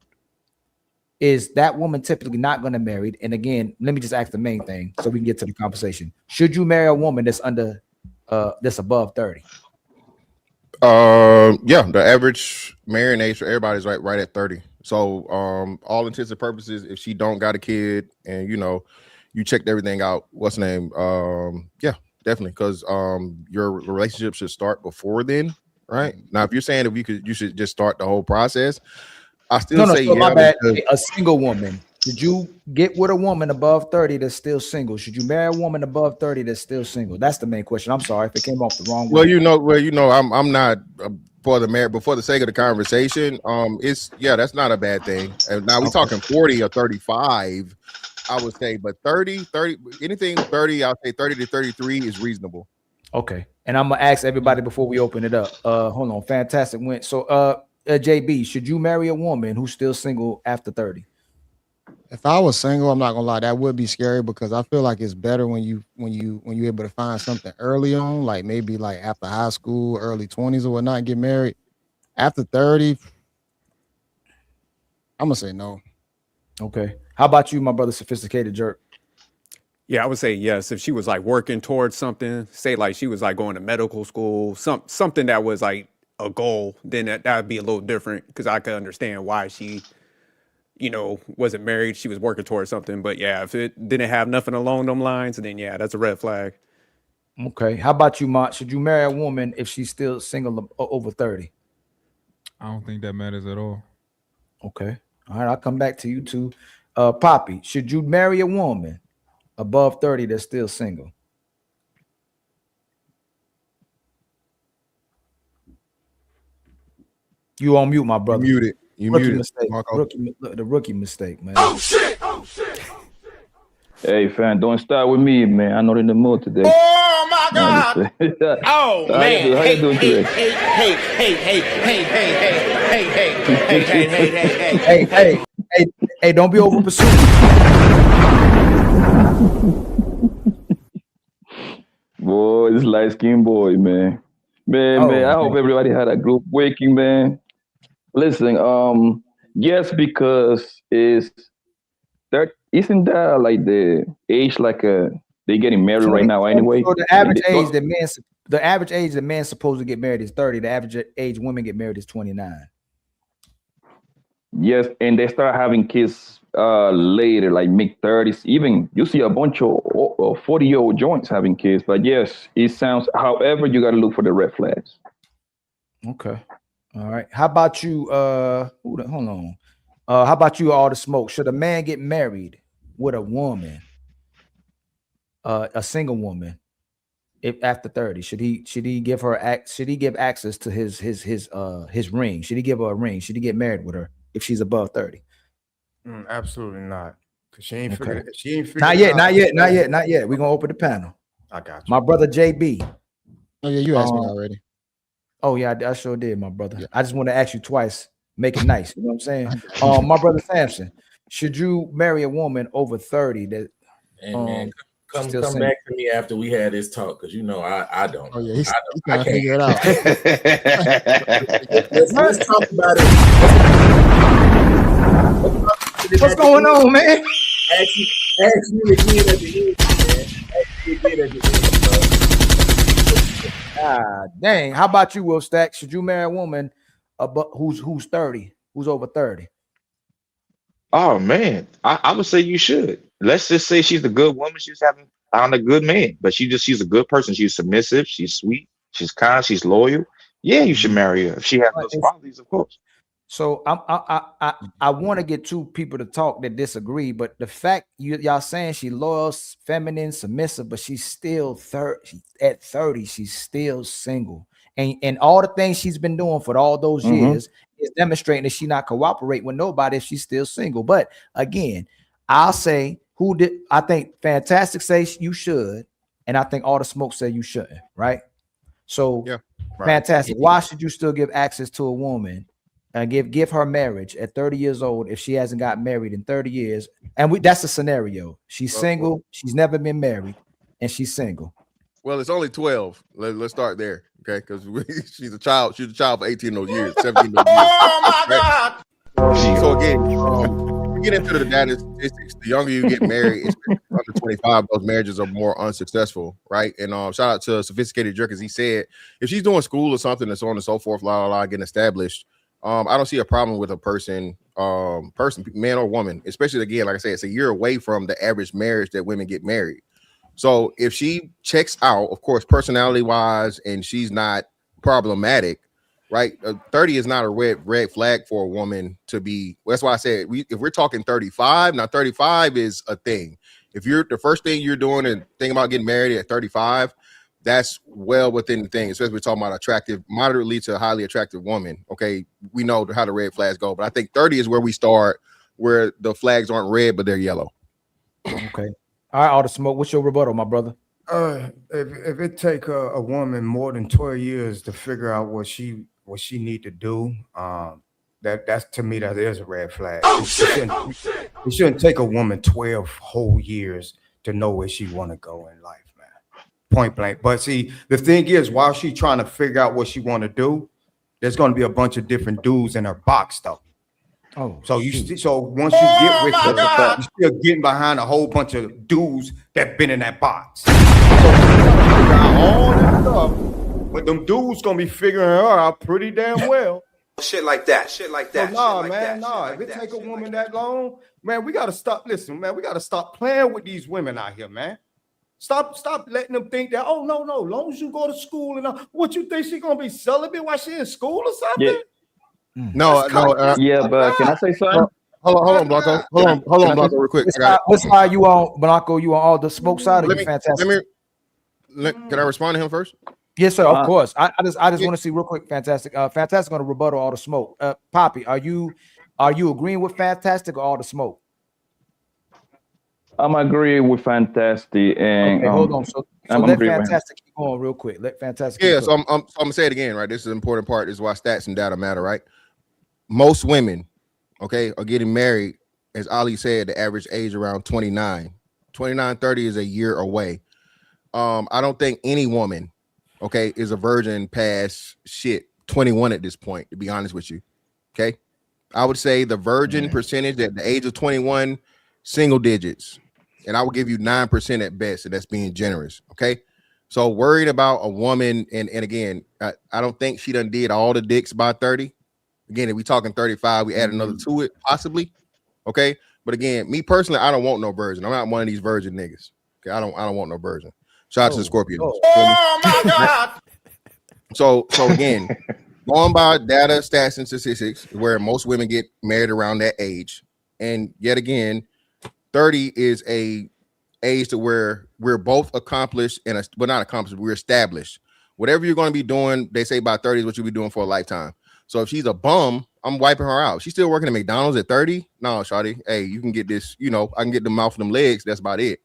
is that woman typically not going to marry? And again, let me just ask the main thing so we can get to the conversation. Should you marry a woman that's under that's above 30? Yeah, the average marrying age for everybody's right at 30. So all intents and purposes, if she don't got a kid and you checked everything out, what's the name? Yeah, definitely, because your relationship should start before then, right? Now, if you're saying you should just start the whole process, I still say so my yeah. bad. A single woman. Should you get with a woman above 30 that's still single? Should you marry a woman above 30 that's still single? That's the main question. I'm sorry if it came off the wrong way. I'm not for the marriage, but for the sake of the conversation, that's not a bad thing. And now we're talking 40 or 35, I would say, but 30, anything 30, I'll say 30 to 33 is reasonable. Okay. And I'm gonna ask everybody before we open it up. Hold on. Fantastic went. So JB, should you marry a woman who's still single after 30? if I was single, I'm not gonna lie, that would be scary because I feel like it's better when you're able to find something early on, like maybe like after high school, early 20s or whatnot, and get married. After 30, I'm gonna say no. Okay. How about you, my brother, Sophisticated Jerk? Yeah, I would say yes. If she was like working towards something, say like she was like going to medical school, something that was like a goal, then that would be a little different because I could understand why she, wasn't married. She was working towards something. But yeah, if it didn't have nothing along them lines, then yeah, that's a red flag. Okay. How about you, Mont? Should you marry a woman if she's still single over 30? I don't think that matters at all. Okay. All right. I'll come back to you too. Poppy, should you marry a woman above 30 that's still single? You on mute, my brother. You rookie muted. mistake. Marco. The rookie mistake, man. Oh shit! Hey, fam, don't start with me, man. I'm not in the mood today. Oh my God! Oh How man! you Hey, doing today? Hey, don't be over pursuing. Boy, this light skinned boy, man. Man, I hope everybody had a group waking, man. Listen, yes, because isn't that like the age like they getting married right now anyway? So the average age that man's supposed to get married is 30. The average age women get married is 29. Yes, and they start having kids later, like mid-30s. Even you see a bunch of 40-year-old joints having kids. But yes, it sounds. However, you got to look for the red flags. Okay. All right. How about you? Hold on. How about you? All the smoke. Should a man get married with a woman, a single woman, if after 30? Should he give her Should he give access to his ring? Should he give her a ring? Should he get married with her if she's above 30? Absolutely not. Cause she ain't Okay. figured. Not yet. We're gonna open the panel. I got you. My brother JB. Oh yeah, you asked me already. Oh yeah, I sure did, my brother. Yeah. I just want to ask you twice. Make it nice. You know what I'm saying? My brother Samson, should you marry a woman over 30 that man, come back to me after we had this talk, because I don't. Oh yeah, he's I trying to figure it out. let's talk about it. What's going on, man? Ask you again at the end, man. Ask you again at the end, bro. Dang. How about you, Will Stack? Should you marry a woman who's 30, who's over 30? Oh man, I would say you should. Let's just say she's a good woman. She's found a good man, but she's a good person. She's submissive. She's sweet. She's kind. She's loyal. Yeah, you should marry her if she has those qualities, of course. So I want to get two people to talk that disagree, but the fact y'all saying she loyal, feminine, submissive, but she's still at 30, she's still single. And all the things she's been doing for all those years is demonstrating that she not cooperate with nobody if she's still single. But again, I'll say I think Fantastic says you should, and I think All the Smoke say you shouldn't, right? So Fantastic, why should you still give access to a woman and give her marriage at 30 years old if she hasn't got married in 30 years? And that's a scenario. She's single, she's never been married, and she's single. Well, it's only 12. Let's start there, okay? Because she's a child. She's a child for 18 of those years, 17 of those years. Oh my God! So again, we get into the data statistics. The younger you get married, especially under 25, those marriages are more unsuccessful, right? And shout out to Sophisticated Jerk, as he said, if she's doing school or something and so on and so forth, getting established, I don't see a problem with a person, man or woman, especially again, like I said, it's a year away from the average marriage that women get married. So if she checks out, of course, personality wise, and she's not problematic, right? 30 is not a red flag for a woman to be. That's why I said if we're talking 35, now 35 is a thing. If you're the first thing you're doing and thinking about getting married at 35, that's well within the thing, especially we're talking about attractive, moderately to highly attractive woman. Okay, we know how the red flags go, but I think 30 is where we start, where the flags aren't red, but they're yellow. Okay. All right, All the Smoke. What's your rebuttal, my brother? If it take a woman more than 12 years to figure out what she need to do, that's to me that is a red flag. It shouldn't take a woman 12 whole years to know where she want to go in life, man. Point blank. But see, the thing is, while she trying to figure out what she want to do, there's going to be a bunch of different dudes in her box, though. Oh, so so once you get with her, you're still getting behind a whole bunch of dudes that been in that box. So all that stuff, but them dudes gonna be figuring her out pretty damn well. Shit like that. Shit like that. So nah, man, nah. If it take a woman that long, man, we gotta stop. Listen, man, we gotta stop playing with these women out here, man. Stop letting them think that. Oh no, long as you go to school and what you think she gonna be celibate while she in school or something? Yeah. No. Yeah, but can I say something? Hold on, Blanco. Hold on, Blanco, real quick. What side you on, Blanco? You on All the Smoke side, or you Fantastic? Can I respond to him first? Yes, sir. Of course. I just want to see real quick. Fantastic. Fantastic going to rebuttal All the Smoke. Poppy, are you agreeing with Fantastic or All the Smoke? I'm agreeing with Fantastic, and okay, hold on. So let Fantastic keep going real quick. Let Fantastic. Yeah. So I'm gonna say it again, right? This is an important part. This is why stats and data matter, right? Most women, okay, are getting married, as Ali said, the average age around 29. 29, 30 is a year away. I don't think any woman, okay, is a virgin past 21 at this point, to be honest with you. Okay. I would say the virgin percentage at the age of 21, single digits. And I would give you 9% at best, and that's being generous. Okay. So worried about a woman, and again, I don't think she done did all the dicks by 30. Again, if we talking 35, we add another to it, possibly. Okay. But again, me personally, I don't want no virgin. I'm not one of these virgin niggas. Okay. I don't want no virgin. Shout out to the Scorpios. Oh my God. So again, going by data, stats, and statistics, where most women get married around that age. And yet again, 30 is a age to where we're both accomplished and not accomplished, we're established. Whatever you're going to be doing, they say by 30 is what you'll be doing for a lifetime. So if she's a bum, I'm wiping her out. She's still working at McDonald's at 30. No, shawty. Hey, you can get this, I can get the mouth and them legs. That's about it.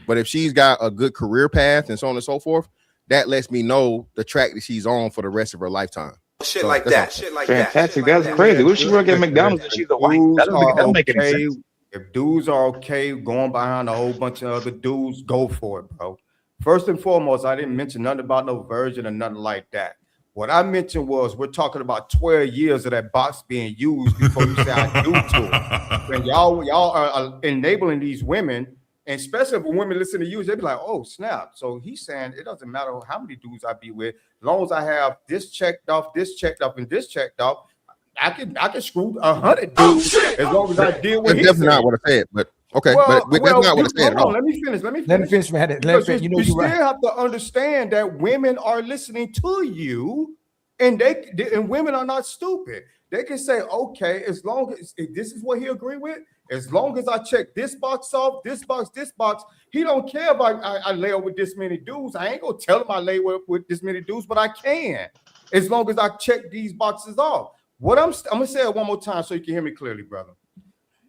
But if she's got a good career path and so on and so forth, that lets me know the track that she's on for the rest of her lifetime. Shit like that. Shit like that. Fantastic. That's crazy. What if she work at McDonald's and she's a white? That doesn't make any sense. If dudes are okay going behind a whole bunch of other dudes, go for it, bro. First and foremost, I didn't mention nothing about no virgin or nothing like that. What I mentioned was we're talking about 12 years of that box being used before you say I do to it. When y'all are enabling these women, and especially if women listen to you, they be like, oh, snap. So he's saying it doesn't matter how many dudes I be with, as long as I have this checked off, and this checked off, I can screw 100 dudes as long as I deal with. That's definitely not what I said, but okay, but that's not what I said at all. Let me finish. You still have to understand that women are listening to you And and women are not stupid. They can say, okay, as long as if this is what he agree with, as long as I check this box off, this box, he don't care if I lay up with this many dudes. I ain't gonna tell him I lay with this many dudes, but I can, as long as I check these boxes off. What I'm gonna say it one more time so you can hear me clearly, brother.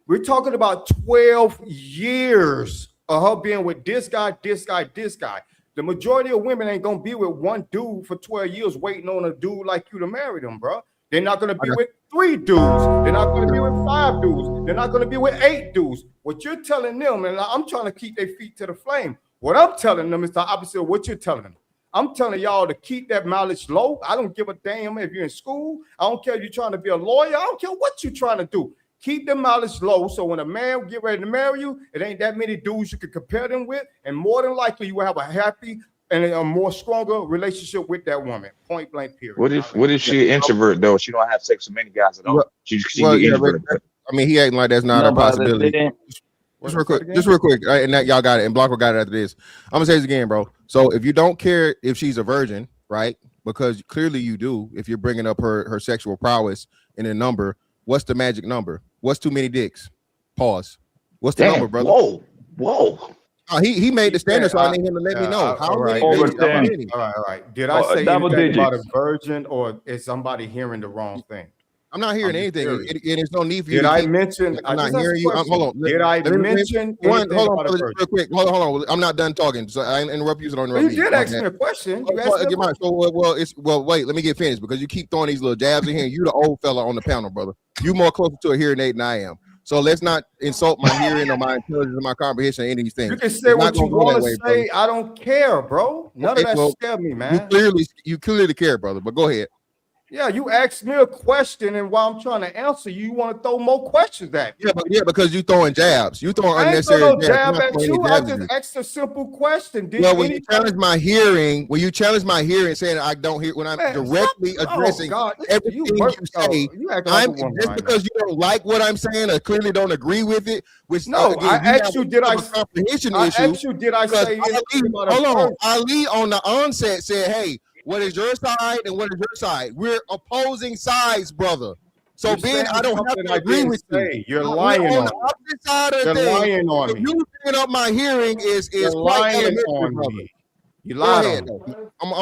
We're talking about 12 years of her being with this guy. The majority of women ain't gonna be with one dude for 12 years waiting on a dude like you to marry them, bro. They're not gonna be with 3 dudes. They're not gonna be with 5 dudes. They're not gonna be with 8 dudes. What you're telling them, and I'm trying to keep their feet to the flame. What I'm telling them is the opposite of what you're telling them. I'm telling y'all to keep that mileage low. I don't give a damn if you're in school. I don't care if you're trying to be a lawyer. I don't care what you're trying to do. Keep the mileage low, so when a man get ready to marry you, it ain't that many dudes you can compare them with, and more than likely you will have a happy and a more stronger relationship with that woman. Point blank. Period. What if she an introvert though? She don't have sex with many guys at all. She be introvert. I mean, he acting like that's not a possibility. Just real quick, and that y'all got it, and Blanco got it after this. I'm gonna say this again, bro. So if you don't care if she's a virgin, right? Because clearly you do. If you're bringing up her sexual prowess in a number, what's the magic number? What's too many dicks? Pause. What's the number, brother? Whoa. He made the standard, so I need him to let me know. How many? All right. Did I say anything about a virgin, or is somebody hearing the wrong thing? I'm not hearing anything. And there's no need for you. Did I mention? I'm not hearing you. Hold on. Did I mention? Hold on, real quick. Hold on. I'm not done talking, so I interrupt you. So don't interrupt me. You did ask me a question. Wait. Let me get finished because you keep throwing these little jabs in here. You the old fella on the panel, brother. You more closer to a hearing aid than I am. So let's not insult my hearing or my intelligence or my comprehension or any of these things. You can say what you want to say. I don't care, bro. None of that scared me, man. You clearly care, brother. But go ahead. Yeah, you asked me a question, and while I'm trying to answer, you want to throw more questions at me. Yeah, because you throwing jabs. You throwing unnecessary jabs. I ain't jab at you. I just asked a simple question. When you challenge my hearing, saying I don't hear, when I'm directly addressing everything you say, just because you don't like what I'm saying or clearly don't agree with it, which I asked you, did I comprehension issue? Did I say? Hold on, Ali on the onset said, "Hey, what is your side and what is your side? We're opposing sides, brother. So Ben, I don't have to agree with you. You're lying on the opposite side of the thing. Lying on me. You bringing up my hearing is quite lying on me. You lied on me.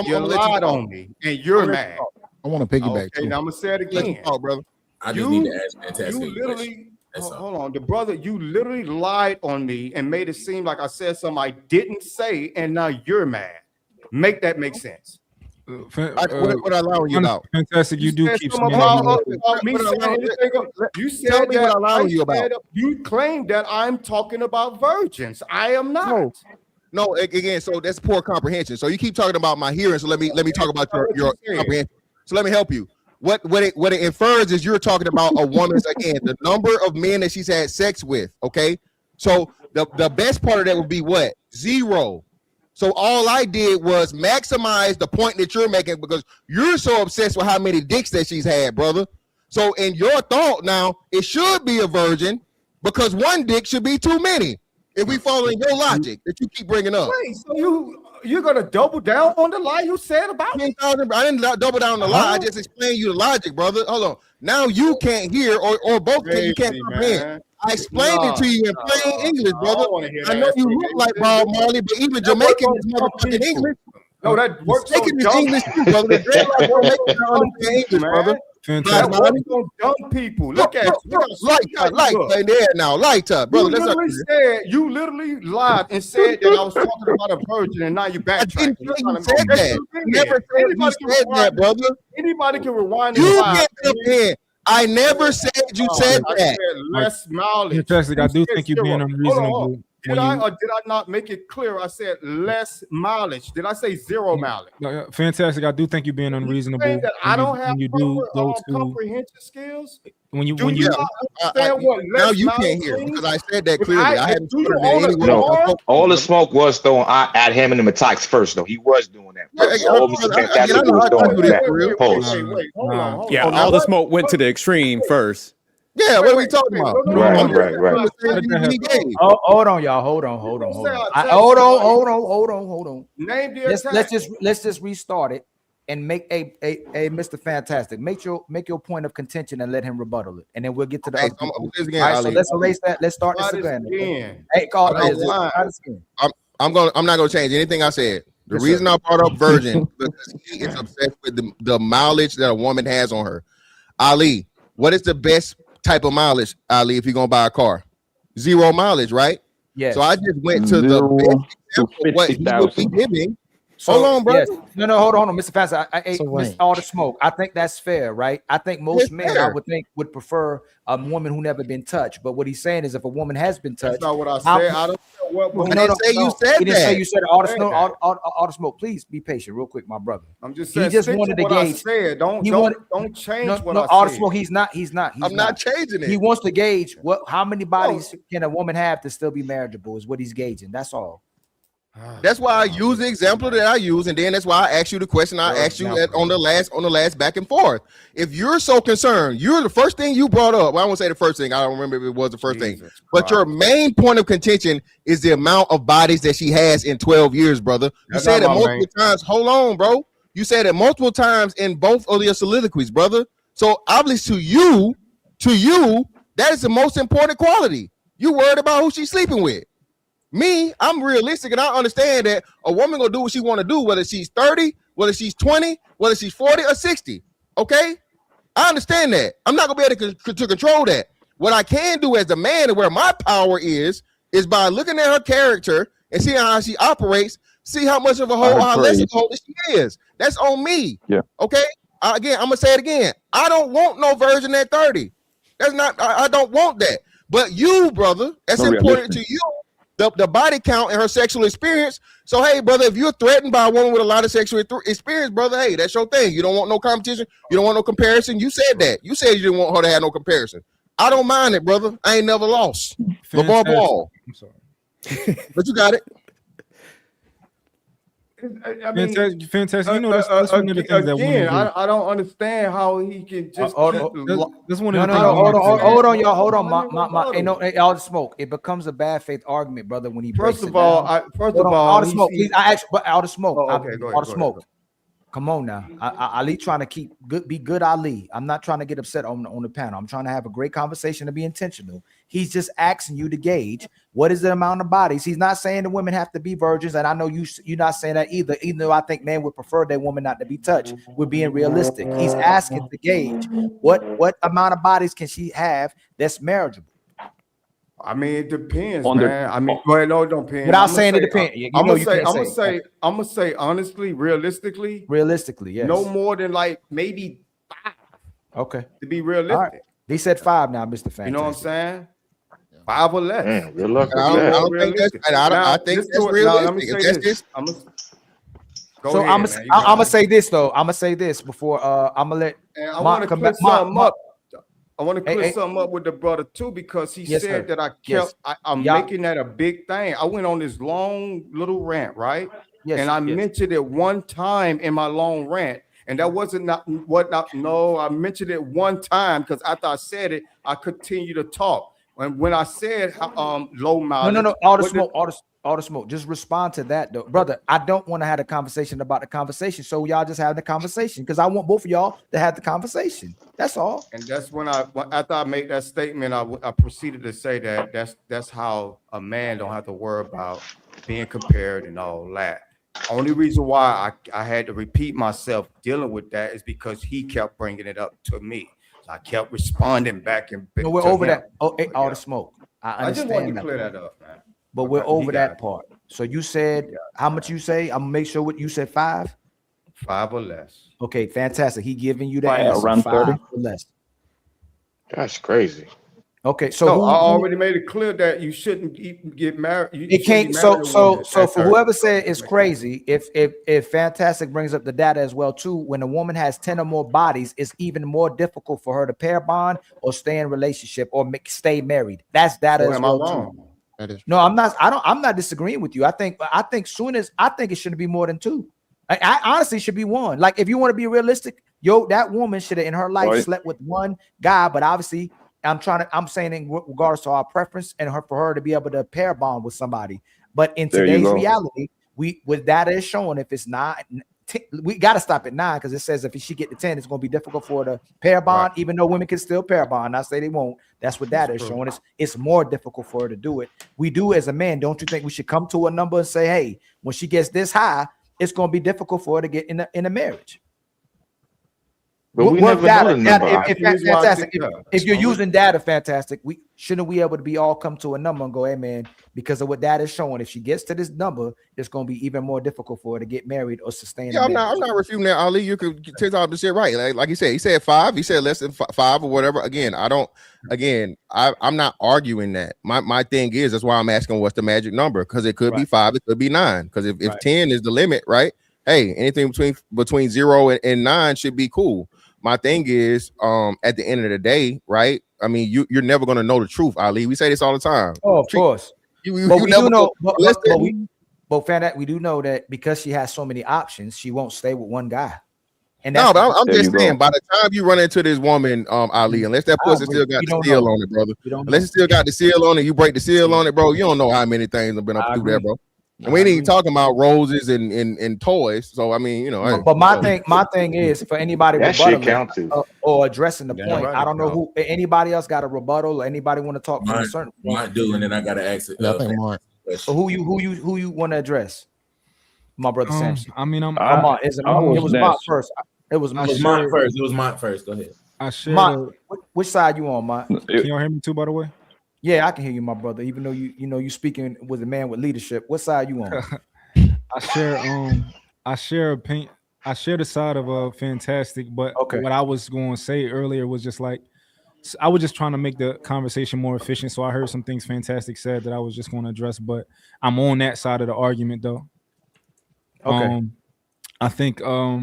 You lied on me, and you're mad. I want to piggyback. Okay, now I'm gonna say it again, brother. I just need to ask fantastic. You literally. Hold on, the brother, you literally lied on me and made it seem like I said something I didn't say, and now you're mad. Make that make sense. What I allow you about? Fantastic, you do keep saying you said that I allow you about. You claim that I'm talking about virgins. I am not. No, again, so that's poor comprehension. So you keep talking about my hearing. So let me talk about your comprehension. So let me help you. What it infers is you're talking about a woman's, again, the number of men that she's had sex with. Okay, so the best part of that would be what? 0. So all I did was maximize the point that you're making because you're so obsessed with how many dicks that she's had, brother. So in your thought now, it should be a virgin because one dick should be too many. If we follow in your logic that you keep bringing up. Wait, so you're gonna double down on the lie you said about me? I didn't double down on the lie. I just explained you the logic, brother. Hold on. Now you can't hear or both you can't comprehend. I explained it to you in plain English, brother. I know you look like Bob Marley, but even Jamaican is motherfucking English. No, that works on English too, brother. The dreadlocks don't make you understand English, brother. That works on dumb people. Look at light there now, light up, brother. You literally lied and said that I was talking about a virgin, and now you backtrack. Never said that, brother. Anybody can rewind. You get up here. I never said you said that. Less mileage. Fantastic. I do think you're being unreasonable. Did I or did I not make it clear? I said less mileage. Did I say 0 mileage? No, fantastic. I do think you're being unreasonable. I don't have comprehension skills. When you now you can't hear because I said that clearly. I hadn't no, all the smoke was thrown at him and the Matthias first, though. He was doing that. All the smoke went to the extreme first. Yeah, what are we talking about? Right. Hold on, y'all. Hold on. Hold on. Name the let's just restart it. and make a Mr. Fantastic. Make your point of contention and let him rebuttal it, and then we'll get to the other people. I'm gonna say this again, All right, so Ali. let's erase that. Let's start this Try this again. again. Hey, call I this. don't mind. Try this again. I'm not gonna change anything I said. The Yes, reason sir. I brought up virgin because he is obsessed with the mileage that a woman has on her. Ali, what is the best type of mileage, Ali, if you're gonna buy a car? 0 mileage, right? Yes. So I just went to the 0 best to example of what he would be 50,000. giving. So, Hold on, brother. yes. No, hold on, Mr. Fantastic. It's a Mr. range. All the smoke. I think that's fair, right? I think most It's men, I fair. would think, would prefer a woman who never been touched. But what he's saying is, if a woman has been touched, That's not what I how- said. I don't know what. I didn't say you said he didn't say that. you said all the Said smoke. that. All the smoke. Please be patient, real quick, my brother. I'm just He saying. just Stick wanted to to what I gauge. said. Don't change what I all the said. smoke. He's not. He's I'm not changing it. He wants to gauge how many bodies can a woman have to still be marriageable is what he's gauging. That's all. That's why I use the example that I use, and then that's why I asked you the question I asked you on the last back and forth. If you're so concerned, you're the first thing you brought up. Well, I won't say the first thing. I don't remember if it was the first thing, but your main point of contention is the amount of bodies that she has in 12 years, brother. You That's said it not my multiple main. times. Hold on, bro. You said it multiple times in both of your soliloquies, brother. So obviously, to you, that is the most important quality. You worried about who she's sleeping with. Me, I'm realistic, and I understand that a woman gonna do what she want to do, whether she's 30, whether she's 20, whether she's 40 or 60. Okay, I understand that. I'm not gonna be able to control that. What I can do as a man, and where my power is by looking at her character and seeing how she operates, see how much of a hoe, how less of a hoe she is. That's on me. Yeah. Okay. Again, I'm gonna say it again. I don't want no virgin at 30. That's not. I don't want that. But you, brother, that's Not important realistic. to you. The body count and her sexual experience. So, hey, brother, if you're threatened by a woman with a lot of sexual experience, brother, hey, that's your thing. You don't want no competition. You don't want no comparison. You said that. You said you didn't want her to have no comparison. I don't mind it, brother. I ain't never lost. LeVar Ball. I'm sorry. But you got it. I mean, Fantastic. You know, that's one of the things that women again, do. I don't understand how he can just. That's one of the things. Hold on, y'all. Hold on. Ain't no all the smoke. It becomes a bad faith argument, brother. When he breaks First of it all, down. all the smoke. Please, I actually, but all the smoke. Oh, okay, go ahead, all the go smoke. ahead. Come on now. Ali trying to be good Ali. I'm not trying to get upset on the panel. I'm trying to have a great conversation to be intentional. He's just asking you to gauge what is the amount of bodies. He's not saying the women have to be virgins, and I know you're not saying that either. Even though I think men would prefer their woman not to be touched. We're being realistic. He's asking to gauge what amount of bodies can she have that's marriageable. I mean, it depends, On the- man. I mean, well, no, it don't depend. Without saying it depends. I'm gonna say honestly, realistically, yes. no more than like maybe 5. Okay. To be realistic. All right. He said 5 now, Mr. Fantastic. You know what I'm saying? 5 or less. Man, good luck with I that. don't think I think that's realistic. Let me If say that's this. So I'm gonna say this though. I'm gonna say this before I'm gonna let. And I want to clear something up. I want to clear Hey, something up with the brother too, because he Yes, said sir. that I Yes. kept. I'm Yeah. making that a big thing. I went on this long little rant, right? Yes, and I yes. mentioned it one time in my long rant, and that wasn't not what not. No, I mentioned it one time because after I said it, I continued to talk. And when I said low mileage, No. All the smoke. All the smoke. Just respond to that though, brother. I don't want to have a conversation about the conversation. So y'all just have the conversation because I want both of y'all to have the conversation. That's all. And that's when after I made that statement, I proceeded to say that that's how a man don't have to worry about being compared and all that. Only reason why I had to repeat myself dealing with that is because he kept bringing it up to me. So I kept responding back and No, we're to over him. that. All the smoke. I I just wanted understand to clear that up, man. But we're Okay, over you got that it. part. So you said how much you say? I'm gonna make sure what you said 5. 5 or less. Okay, fantastic. He giving you the Right, answer around 5 30. or less. That's crazy. Okay, so No, who, I already made it clear that you shouldn't even get married. You it shouldn't can't. be So married to a woman so at for 30. whoever said it's crazy, if Fantastic brings up the data as well too, when a woman has 10 or more bodies, it's even more difficult for her to pair bond or stay in relationship or stay married. That's data So as am I well wrong? too. That is No, I'm not. I'm not disagreeing with you. I think it shouldn't be more than 2. I honestly should be 1. Like if you want to be realistic, that woman should have in her life Right. slept with 1 guy, but obviously I'm saying in regards to our preference and for her to be able to pair bond with somebody. But in There you today's go. reality, with data is showing if it's not we got to stop at 9 because it says if she get to 10, it's going to be difficult for her to pair bond, even though women can still pair bond. I say they won't. That's what data is showing. It's more difficult for her to do it. We do as a man. Don't you think we should come to a number and say, hey, when she gets this high, it's going to be difficult for her to get in a marriage? But we never know the number. If you're using data, fantastic. Shouldn't we able to be all come to a number and go, hey man, because of what data is showing, if she gets to this number, it's going to be even more difficult for her to get married or sustain. Yeah, I'm not refuting that, Ali. You could take off the shit right. Like he said 5. He said less than 5 or whatever. Again, I'm not arguing that. My thing is that's why I'm asking what's the magic number, because it could be 5, it could be 9. Because if 10 is the limit, right? Hey, anything between 0 and 9 should be cool. My thing is, at the end of the day, right? I mean, you're never gonna know the truth, Ali. We say this all the time. Oh, of course. You never know. But we do know that because she has so many options, she won't stay with one guy. And no, but I'm just saying, by the time you run into this woman, Ali, unless that pussy still got the seal on it, brother. Unless it still got the seal on it, you break the seal on it, bro. You don't know how many things have been up through there, bro. And we ain't even talking about roses and toys. So I mean, But my thing is for anybody that shit count too. Or addressing the point. I don't know who anybody else got a rebuttal or anybody want to talk from a certain point. Might do, and then I gotta ask it. So who you want to address? My brother Samson. I mean, it was Mont first. It was Mont first. It was Mont first. Go ahead. I shared. Mont, which side you on, Mont? Can y'all hear me too, by the way? Yeah, I can hear you, my brother. Even though you speaking with a man with leadership, what side you on? I share the side of Fantastic, but what I was going to say earlier was just like I was just trying to make the conversation more efficient. So I heard some things Fantastic said that I was just going to address, but I'm on that side of the argument though. Okay. I think a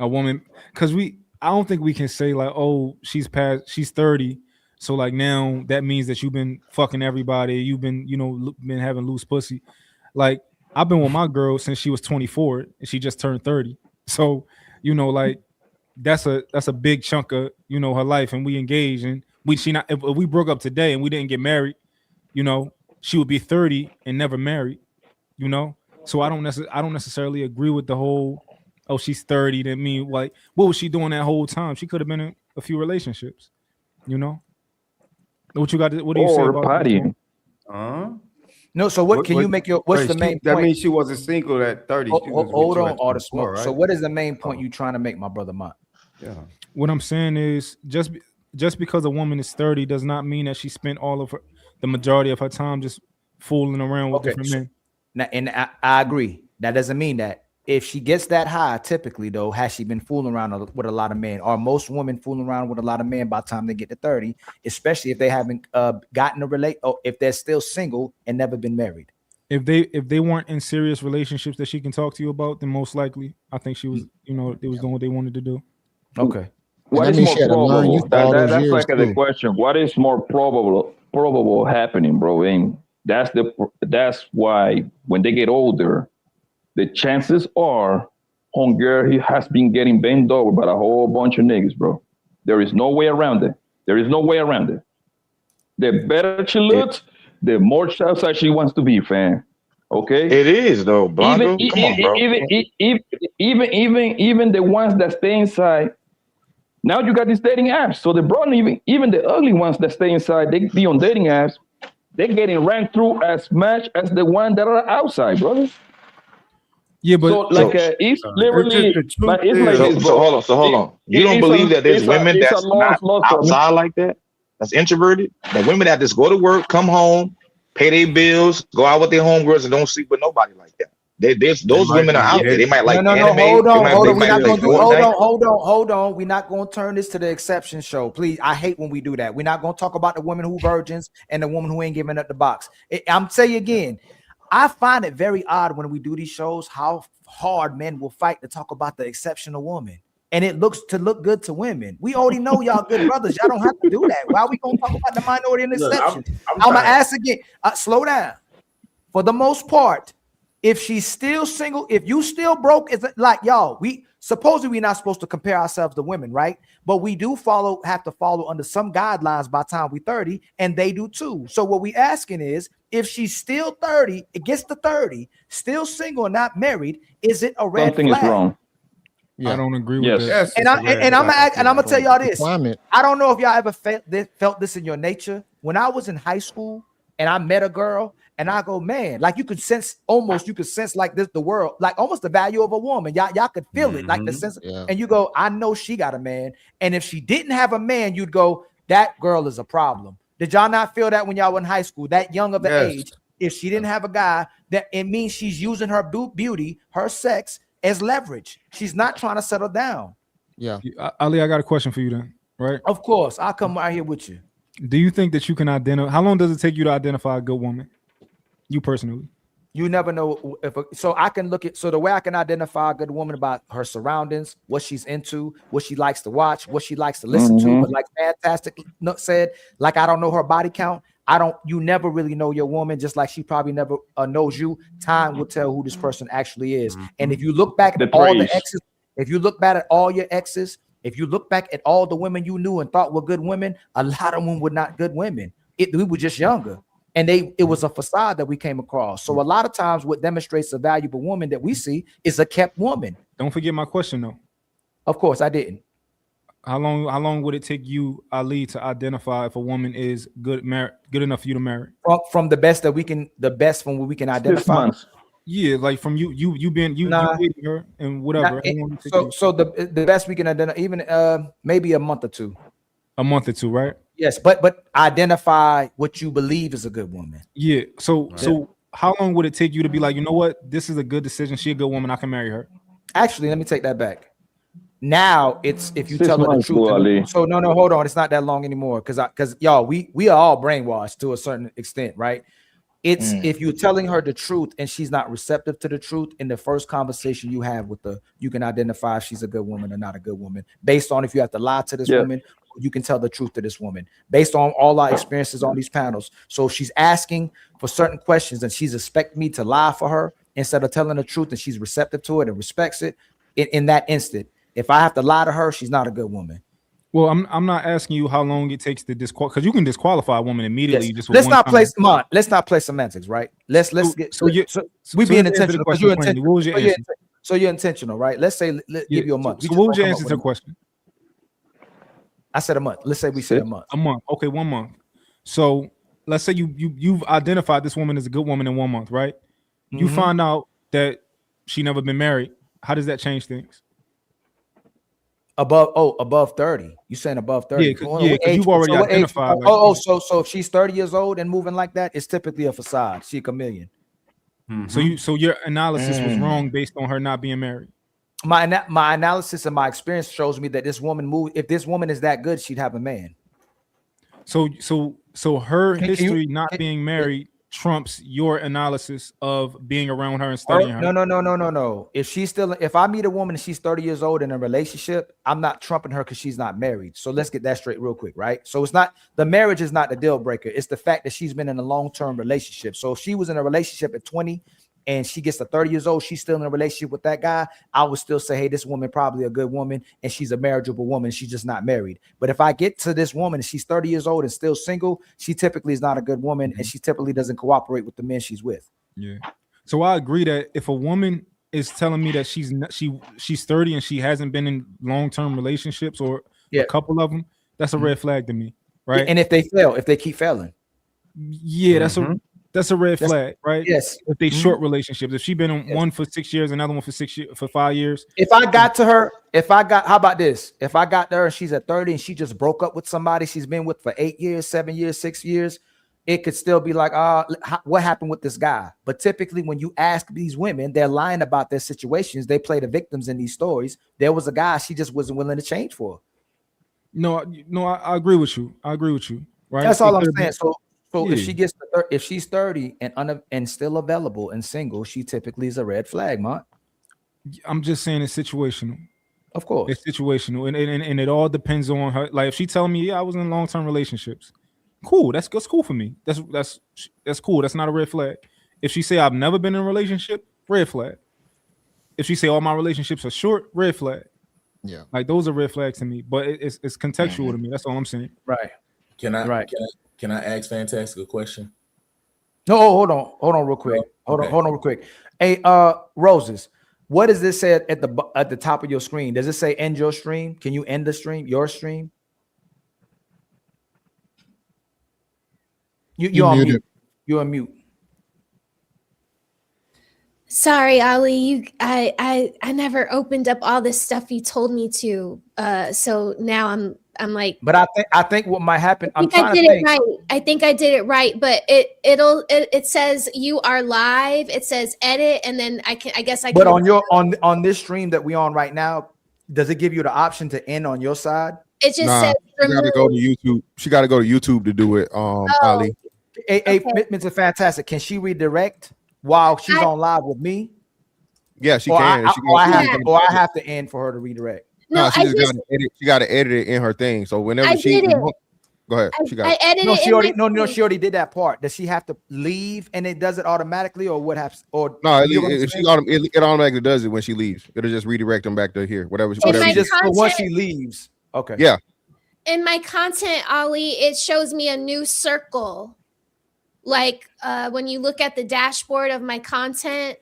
woman, because I don't think we can say like, oh, she's 30. So like now that means that you've been fucking everybody. You've been, been having loose pussy. Like I've been with my girl since she was 24 and she just turned 30. So, like that's a big chunk of, her life, and we engaged, and if we broke up today and we didn't get married, she would be 30 and never married, So I don't necessarily agree with the whole, oh, she's 30. That mean like, what was she doing that whole time? She could have been in a few relationships, What you got? What do you say about partying? No. So what can you make your? What's the main point? That means she wasn't single at 30. Hold on, all the smoke. Right? So what is the main point you trying to make, my brother Mont? Yeah. What I'm saying is just because a woman is 30 does not mean that she spent the majority of her time just fooling around with different men. Now, and I agree. That doesn't mean that. If she gets that high, typically though, has she been fooling around with a lot of men? Are most women fooling around with a lot of men by the time they get to 30, especially if they haven't gotten a relate, or if they're still single and never been married? If they weren't in serious relationships that she can talk to you about, then most likely I think she was, they was doing what they wanted to do. Okay. What is more probable? That's like the question. What is more probable happening, bro? And that's why when they get older, the chances are Hunger, he has been getting bent over by a whole bunch of niggas, bro. There is no way around it. The better she looks, the more outside she wants to be, fam. Okay? It is though, Blanco. Come on, bro. Even the ones that stay inside. Now you got these dating apps. So the broad, even the ugly ones that stay inside, they be on dating apps. They're getting ranked through as much as the ones that are outside, brother. Yeah, but it's literally like it's like this, bro. So hold on. You don't believe that there's women that's not outside like that? That's introverted? The women that just go to work, come home, pay their bills, go out with their homegirls, and don't sleep with nobody like that. Those women are out there. They might like anime. Hold on. We're not going to turn this to the exception show. Please, I hate when we do that. We're not going to talk about the women who virgins and the woman who ain't giving up the box. I'm telling you again, I find it very odd when we do these shows how hard men will fight to talk about the exceptional woman. And it look good to women. We already know y'all good brothers. Y'all don't have to do that. Why are we going to talk about the minority and exception? I'm going to ask again. Slow down. For the most part, If she's still single, if you still broke, it's like y'all. We supposedly we're not supposed to compare ourselves to women, right? But we do have to follow under some guidelines by the time we're 30, and they do too. So what we asking is, if she's still 30, it gets to 30, still single and not married, is it a red Something flag? is wrong. I don't agree with Yes. that. Yes, And I'm gonna tell y'all this. I don't know if y'all ever felt this in your nature. When I was in high school and I met a girl and I go, man, like you could sense like this, the world, like almost the value of a woman. Y'all could feel it, like the sense. Yeah. And you go, I know she got a man. And if she didn't have a man, you'd go, that girl is a problem. Did y'all not feel that when y'all were in high school, that young of an age? If she didn't have a guy, that it means she's using her beauty, her sex as leverage. She's not trying to settle down. Yeah. Ali, I got a question for you then, right? Of course, I'll come right here with you. Do you think that you can identify? How long does it take you to identify a good woman? You personally? You never know so I can look at, so the way I can identify a good woman about her surroundings, what she's into, what she likes to watch, what she likes to listen to. But like Fantastic said, like I don't know her body count. You never really know your woman, just like she probably never knows you. Time will tell who this person actually is. And if you look back at all the exes, if you look back at all your exes, if you look back at all the women you knew and thought were good women, a lot of them were not good women. We were just younger. And it was a facade that we came across. So a lot of times what demonstrates a valuable woman that we see is a kept woman. Don't forget my question though. Of course, I didn't. How long would it take you, Ali, to identify if a woman is good enough for you to marry? From the best from what we can identify. Yeah, like from you dating her and whatever. So the best we can identify, even maybe a month or two. A month or two, right? Yes, but identify what you believe is a good woman. Yeah. So how long would it take you to be like, you know what, this is a good decision. She a good woman. I can marry her. Actually, let me take that back. Now it's if you 6 tell her the months, truth. Ali. So no, hold on. It's not that long anymore because y'all, we are all brainwashed to a certain extent, right? It's if you're telling her the truth and she's not receptive to the truth in the first conversation you have with her, you can identify if she's a good woman or not a good woman based on if you have to lie to this woman. You can tell the truth to this woman based on all our experiences on these panels. So if she's asking for certain questions and she's expecting me to lie for her instead of telling the truth and she's receptive to it and respects it, in that instant, if I have to lie to her, she's not a good woman. Well, I'm not asking you how long it takes to disqualify, because you can disqualify a woman immediately. Yes. Just Let's not play semantics, right? Let's get we being intentional. So you're intentional, right? Let's say give you a month. So what was your answer to the question? I said a month. Let's say we said a month. A month. Okay, 1 month. So let's say you've identified this woman as a good woman in 1 month, right? You find out that she never been married. How does that change things? Above 30. You saying above 30? Yeah, because you've already identified. So if she's 30 years old and moving like that, it's typically a facade. She a chameleon. So your analysis was wrong based on her not being married. My analysis and my experience shows me that this woman if this woman is that good, she'd have a man. So her history not being married trumps your analysis of being around her and studying her. No. If I meet a woman and she's 30 years old in a relationship, I'm not trumping her because she's not married. So let's get that straight real quick, right? So it's not the marriage is not the deal breaker. It's the fact that she's been in a long-term relationship. So if she was in a relationship at 20 and she gets to 30 years old, she's still in a relationship with that guy, I would still say, hey, this woman probably a good woman and she's a marriageable woman. She's just not married. But if I get to this woman and she's 30 years old and still single, she typically is not a good woman and she typically doesn't cooperate with the men she's with. Yeah. So I agree that if a woman is telling me that she's 30 and she hasn't been in long-term relationships or a couple of them, that's a red flag to me, right? And if they keep failing. Yeah, that's a red flag, right? Yes. If they short relationships, if she's been on one for 6 years, another one for 6 years, for 5 years. If I got to her, how about this? If I got to her and she's at 30 and she just broke up with somebody she's been with for 8 years, 7 years, 6 years, it could still be like, what happened with this guy? But typically when you ask these women, they're lying about their situations. They play the victims in these stories. There was a guy she just wasn't willing to change for. No, I agree with you. Right? That's all I'm saying. So if she gets if she's 30 and still available and single, she typically is a red flag, Mont. I'm just saying it's situational. Of course. It's situational. And it all depends on her. Like if she telling me, I was in long-term relationships, cool. That's cool for me. That's cool. That's not a red flag. If she say I've never been in a relationship, red flag. If she say all my relationships are short, red flag. Yeah, like those are red flags to me. But it's contextual to me. That's all I'm saying. Right. Can I Right. can I ask Fantastic a question? No, hold on, real quick. Hold on, real quick. Hey, Roses, what does this say at the top of your screen? Does it say end your stream? Can you end the stream? Your stream? You're on mute. You're on mute. Sorry, Ali. I never opened up all this stuff you told me to. So now I'm like. But I think what might happen. I think I did it right. I think I did it right. But it says you are live. It says edit, and then I guess I can. But on this stream that we on right now, does it give you the option to end on your side? It just says she got to go to YouTube. She got to go to YouTube to do it. Ali. Hey, Mr. Fantastic, can she redirect while she's on live with me? Yeah, she or can. I have to end for her to redirect. No, she just got to edit. She got to edit it in her thing. So whenever she go ahead, she got. I edited. No, she already did that part. Does she have to leave and it does it automatically, or what happens? Or no, it automatically does it when she leaves. It'll just redirect them back to here. Whatever. Once she leaves. Okay. Yeah. In my content, Ali, it shows me a new circle. Like when you look at the dashboard of my content,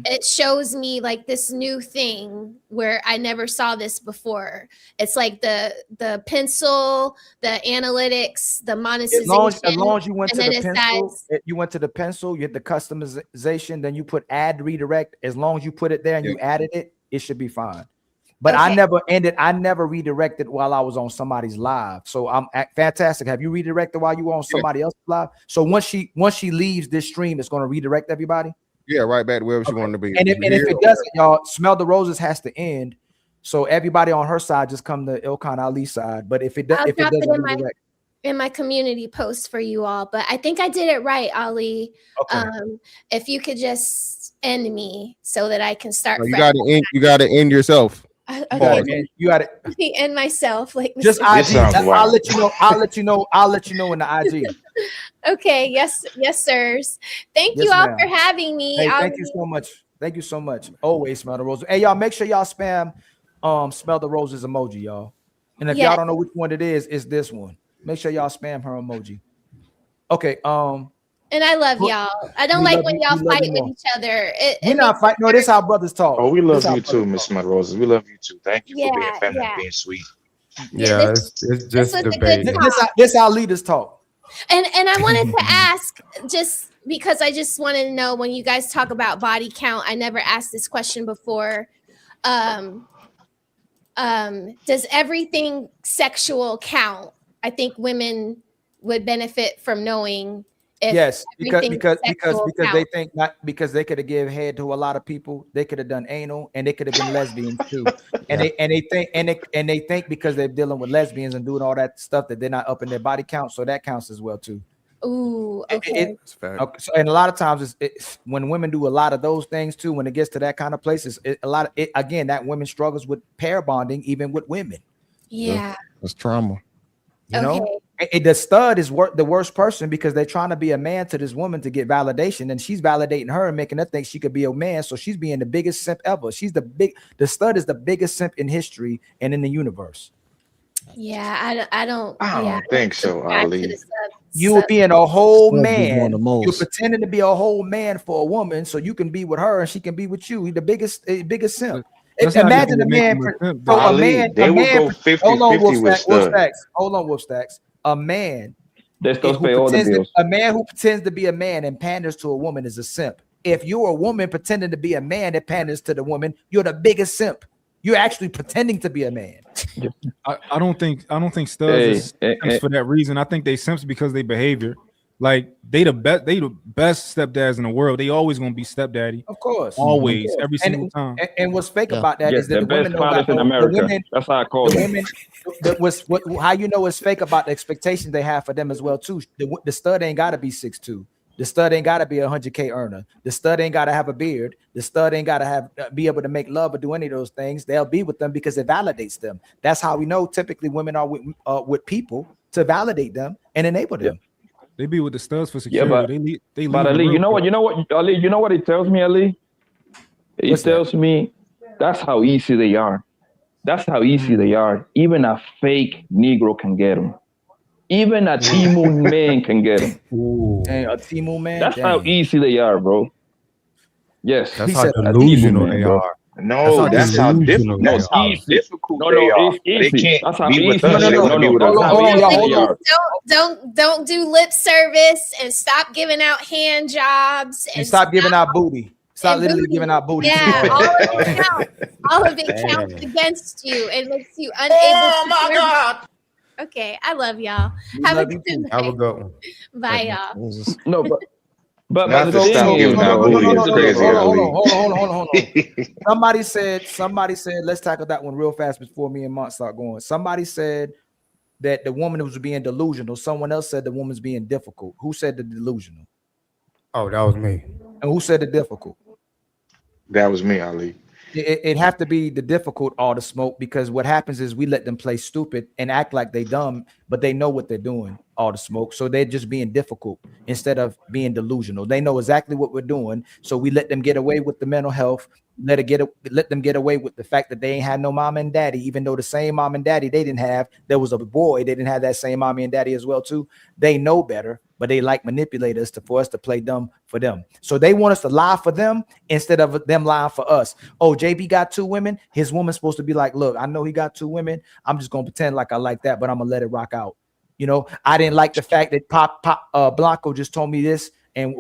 it shows me like this new thing where I never saw this before. It's like the pencil, the analytics, the monetization. As long as you went to the pencil, you went to the pencil, you hit the customization, then you put add redirect. As long as you put it there and you added it, it should be fine. But I never redirected while I was on somebody's live. So I'm Fantastic. Have you redirected while you were on somebody else's live? So once she leaves this stream, it's going to redirect everybody. Yeah, right back to wherever she wanted to be. And if it doesn't, y'all, Smell the Roses has to end. So everybody on her side just come to Ilkan Ali's side. But if it doesn't redirect, in my community post for you all, but I think I did it right, Ali. Okay. If you could just end me so that I can start. No, you got to end yourself. Okay. You got it. And myself, like just IG. I'll let you know. I'll let you know in the IG. Okay. Yes, sirs. Thank you all for having me. Hey, thank you so much. Thank you so much. Always Smell the Roses. Hey, y'all, make sure y'all spam Smell the Roses emoji, y'all. And if y'all don't know which one it is, it's this one. Make sure y'all spam her emoji. Okay. And I love y'all. I don't like when y'all fight with each other. We're not fighting. No, this is how brothers talk. Oh, we love you too, Miss Roses. We love you too. Thank you for being family and being sweet. Yeah, it's just debate. This how leaders talk. And I wanted to ask, just because I just wanted to know, when you guys talk about body count, I never asked this question before. Does everything sexual count? I think women would benefit from knowing. Yes, because they think not because they could have given head to a lot of people, they could have done anal and they could have been lesbians too. And they think because they're dealing with lesbians and doing all that stuff that they're not up in their body count, so that counts as well too. Ooh, okay. So, and a lot of times it's when women do a lot of those things too. When it gets to that kind of places, again that women struggles with pair bonding even with women. Yeah, it's trauma. You know, the stud is the worst person because they're trying to be a man to this woman to get validation, and she's validating her and making her think she could be a man. So she's being the biggest simp ever. The stud is the biggest simp in history and in the universe. Yeah, I don't think so, Ali. You were being a whole man. You're pretending to be a whole man for a woman, so you can be with her and she can be with you. You're the biggest simp. Imagine a man. They will go 50-50 with stud. Hold on, Wolf Stacks. A man. A man who pretends to be a man and panders to a woman is a simp. If you're a woman pretending to be a man that panders to the woman, you're the biggest simp. You're actually pretending to be a man. I don't think studs is simps for that reason. I think they simps because they behavior. Like they the best stepdads in the world. They always gonna be stepdaddy. Of course. Always, every single time. And what's fake about that is that the best fathers in America. That's how I call them. How you know it's fake about the expectations they have for them as well too. The stud ain't gotta be 6'2". The stud ain't gotta be 100K earner. The stud ain't gotta have a beard. The stud ain't gotta be able to make love or do any of those things. They'll be with them because it validates them. That's how we know typically women are with people to validate them and enable them. They be with the studs for security. Yeah, but Ali, you know what, Ali, you know what it tells me, Ali? It tells me that's how easy they are. That's how easy they are. Even a fake Negro can get them. Even a Timu man can get them. And a Timu man. That's how easy they are, bro. Yes, That's He how said a Timu delusional man, they bro. are. No, that's how delusional they that's are. how Easy. difficult No, they are. it's They easy. can't That's how be with easy. us. They want to be with That's us. how easy they are. Don't do lip service and stop giving out hand jobs And stop giving out booty. Stop and literally booty. giving out booty. Yeah, too. all of it counts. All of it counts Damn. against you. It makes you unable Oh to my serve- God. Okay, I love y'all. We Have a love you good too. Have a night. good one. Bye, y'all. No, but Not the to thing stop is, giving out though, booty here's is the crazy, thing. Ali. Hold on. Somebody said, let's tackle that one real fast before me and Mont start going. Somebody said that the woman was being delusional. Someone else said the woman's being difficult. Who said the delusional? Oh, that was me. And who said the difficult? That was me, Ali. It have to be the difficult all the smoke, because what happens is we let them play stupid and act like they dumb, but they know what they're doing all the smoke. So they're just being difficult instead of being delusional. They know exactly what we're doing. So we let them get away with the mental health, let them get away with the fact that they ain't had no mom and daddy, even though the same mom and daddy they didn't have. There was a boy, they didn't have that same mommy and daddy as well too. They know better, but they like manipulate us for us to play dumb for them. So they want us to lie for them instead of them lying for us. Oh, JB got 2 women. His woman's supposed to be like, look, I know he got 2 women. I'm just gonna pretend like I like that, but I'm gonna let it rock out. You know, I didn't like the fact that Blanco just told me this, and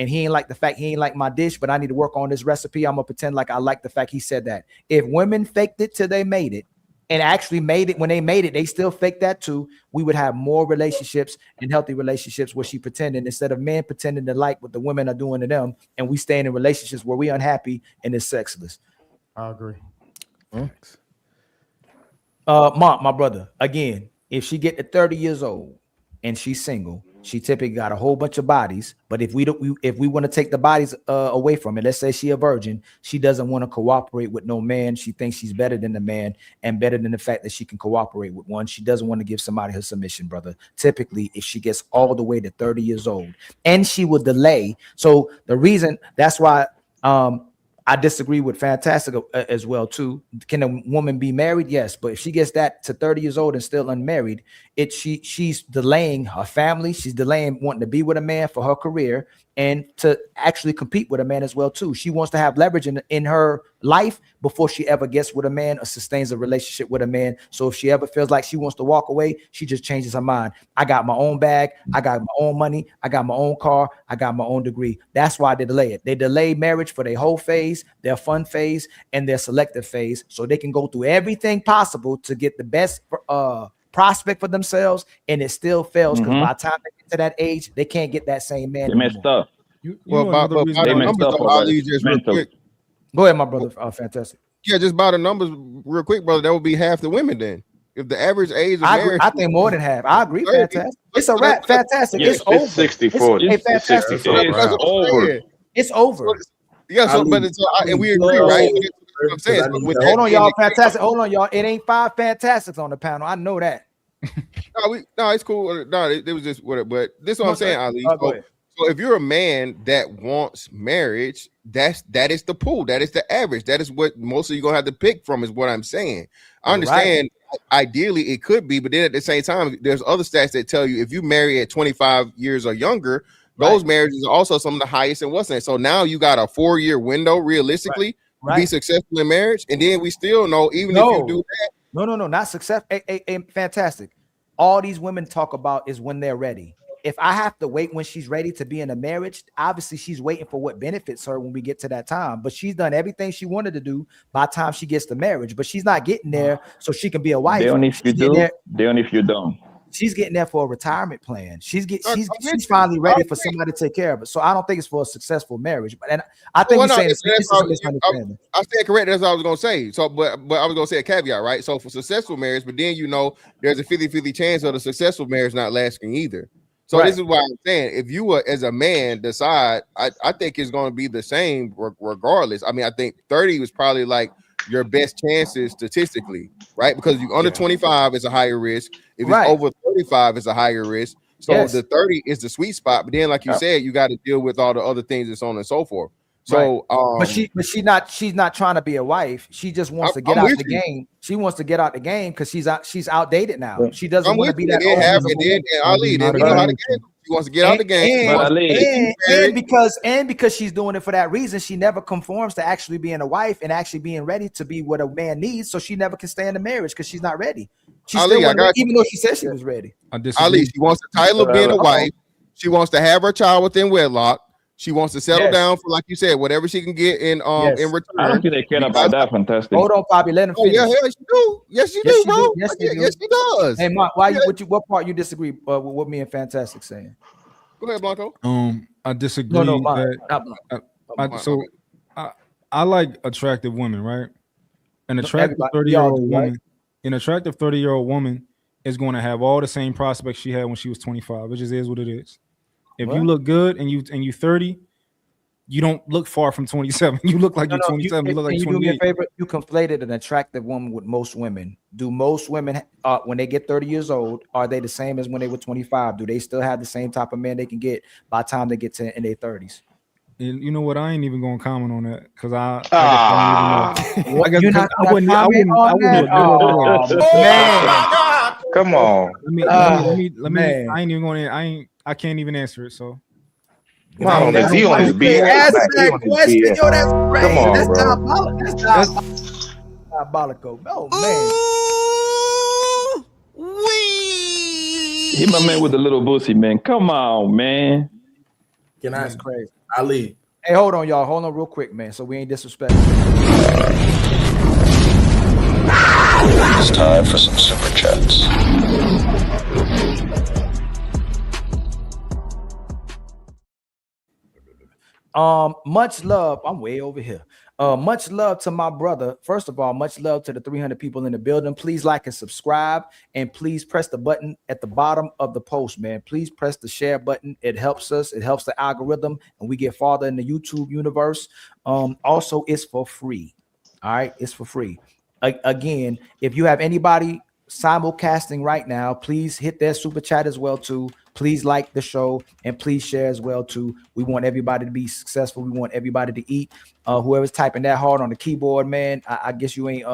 he ain't like the fact he ain't like my dish, but I need to work on this recipe. I'm gonna pretend like I like the fact he said that. If women faked it till they made it, and actually made it when they made it, they still fake that too, we would have more relationships and healthy relationships where she pretending, instead of men pretending to like what the women are doing to them, and we staying in relationships where we unhappy and it's sexless. I agree. Mark, my brother, again, if she get to 30 years old and she's single, she typically got a whole bunch of bodies. But if we want to take the bodies away from it, let's say she a virgin, she doesn't want to cooperate with no man. She thinks she's better than the man and better than the fact that she can cooperate with one. She doesn't want to give somebody her submission, brother. Typically, if she gets all the way to 30 years old, and she will delay. So the reason that's why I disagree with Fantastic as well too. Can a woman be married? Yes, but if she gets that to 30 years old and still unmarried, she's delaying her family. She's delaying wanting to be with a man for her career and to actually compete with a man as well too. She wants to have leverage in her life before she ever gets with a man or sustains a relationship with a man. So if she ever feels like she wants to walk away, she just changes her mind. I got my own bag. I got my own money. I got my own car. I got my own degree. That's why they delay it. They delay marriage for their whole phase, their fun phase, and their selective phase, so they can go through everything possible to get the best prospect for themselves, and it still fails because by the time they get to that age, they can't get that same man. They messed up. Well, by the numbers, though, Ali, just real quick. Go ahead, my brother. Fantastic. Yeah, just by the numbers, real quick, brother. That would be half the women then. If the average age of marriage, I think more than half. I agree. Fantastic. It's a wrap. Fantastic. Yeah, it's over. 60-40. It's fantastic. It's over. It's over. Yeah, so but it's and we agree, right? What I'm saying. So with Hold that on, being y'all. the case- Fantastic. Hold on, y'all. It ain't 5 fantastics on the panel. I know that. No, it's cool. No, it was just whatever. But this is what I'm saying, Ali. Go ahead. So if you're a man that wants marriage, that is the pool. That is the average. That is what most of you gonna have to pick from, is what I'm saying. I understand ideally it could be, but then at the same time, there's other stats that tell you if you marry at 25 years or younger, those marriages are also some of the highest in what's that. So now you got a 4-year window realistically to be successful in marriage. And then we still know, even if you do that. No, not success. Fantastic. All these women talk about is when they're ready. If I have to wait when she's ready to be in a marriage, obviously she's waiting for what benefits her when we get to that time. But she's done everything she wanted to do by the time she gets to marriage. But she's not getting there so she can be a wife. They only if you do, they only if you don't. She's getting there for a retirement plan. She's finally ready for somebody to take care of it. So I don't think it's for a successful marriage. But I think I stand correct. That's what I was gonna say. So, but I was gonna say a caveat, right? So for successful marriage, but then there's a 50-50 chance of the successful marriage not lasting either. So this is why I'm saying, if you were as a man decide, I think it's going to be the same regardless. I mean, I think 30 was probably like your best chances statistically, right? Because you under 25 is a higher risk. If it's over 35, it's a higher risk. So the 30 is the sweet spot. But then, like you said, you got to deal with all the other things that's on and so forth. So, but she's not trying to be a wife. She just wants to get out the game. She wants to get out the game because she's outdated now. She doesn't want to be that old. Ali, then we know how to game. She wants to get out the game. And because she's doing it for that reason, she never conforms to actually being a wife and actually being ready to be what a man needs. So she never can stay in the marriage because she's not ready. She's still even though she said she was ready. Ali, she wants the title of being a wife. She wants to have her child within wedlock. She wants to settle down for, like you said, whatever she can get in return. I don't think they care about that. Fantastic. Hold on, Bobby. Let him finish. Yeah, she do. Yes, she do, bro. Yes, she does. Hey, Mark, what part you disagree with what me and Fantastic saying? Go ahead, Blanco. I disagree. I like attractive women, right? An attractive 30-year-old woman, an attractive 30-year-old woman is going to have all the same prospects she had when she was 25. It just is what it is. If you look good and you 30, you don't look far from 27. You look like you're 27. You look like 28. Do me a favor. You conflated an attractive woman with most women. Do most women, when they get 30 years old, are they the same as when they were 25? Do they still have the same type of man they can get by the time they get to in their 30s? And you know what? I ain't even gonna comment on that because I don't even know. I wouldn't. Come on. Let me. I ain't even going. I can't even answer it. So. He on his BS. Ask that question. Yo, that's crazy. Come on, That's bro. That's diabolical. Oh man. Hit my man with the little bussy, man. Come on, man. That's crazy. Ali. Hey, hold on, y'all. Hold on real quick, man. So we ain't disrespectful. It's time for some super chats. Much love. I'm way over here. Much love to my brother. First of all, much love to the 300 people in the building. Please like and subscribe, and please press the button at the bottom of the post, man. Please press the share button. It helps us. It helps the algorithm, and we get farther in the YouTube universe. Also, it's for free. All right, it's for free. Again, if you have anybody simulcasting right now, please hit that super chat as well too. Please like the show and please share as well too. We want everybody to be successful. We want everybody to eat. Whoever's typing that hard on the keyboard, man, I guess you ain't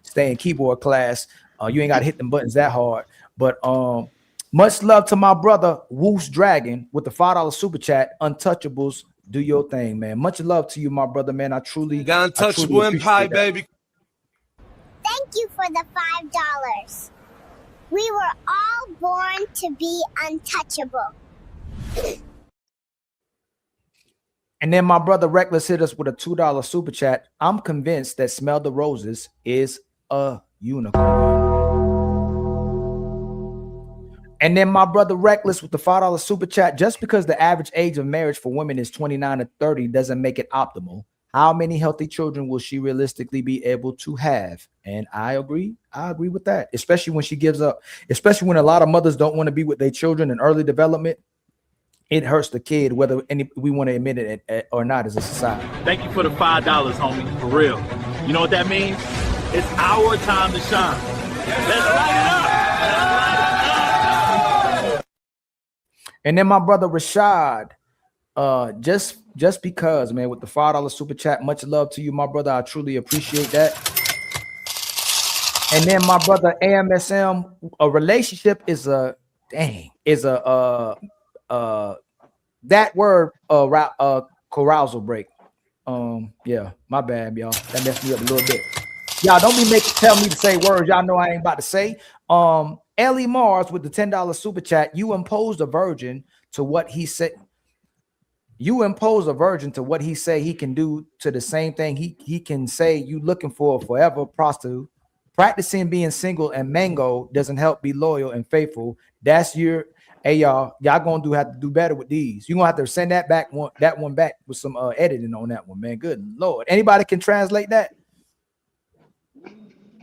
staying keyboard class. You ain't got to hit them buttons that hard. But much love to my brother Woos Dragon with the $5 super chat. Untouchables, do your thing, man. Much love to you, my brother, man. I truly got untouchable empire, baby. Thank you for the $5. We were all born to be untouchable. And then my brother Reckless hit us with a $2 super chat. I'm convinced that Smell the Roses is a unicorn. And then my brother Reckless with the $5 super chat. Just because the average age of marriage for women is 29 to 30 doesn't make it optimal. How many healthy children will she realistically be able to have? And I agree. I agree with that, especially when she gives up, especially when a lot of mothers don't want to be with their children in early development. It hurts the kid, whether we want to admit it or not as a society. Thank you for the $5, homie. For real. You know what that means? It's our time to shine. Let's light it up. And then my brother Rashad, just because, man, with the $5 super chat, much love to you, my brother. I truly appreciate that. And then my brother AMSM, a relationship is that word carousal break. Yeah, my bad, y'all. That messed me up a little bit. Y'all don't be tell me to say words y'all know I ain't about to say. Ellie Mars with the $10 super chat. You imposed a virgin to what he said. You impose a virgin to what he say he can do to the same thing he can say you looking for a forever prostitute. Practicing being single and mango doesn't help be loyal and faithful. That's your y'all gonna have to do better with these. You're gonna have to send that one back with some editing on that one, man. Good Lord. Anybody can translate that?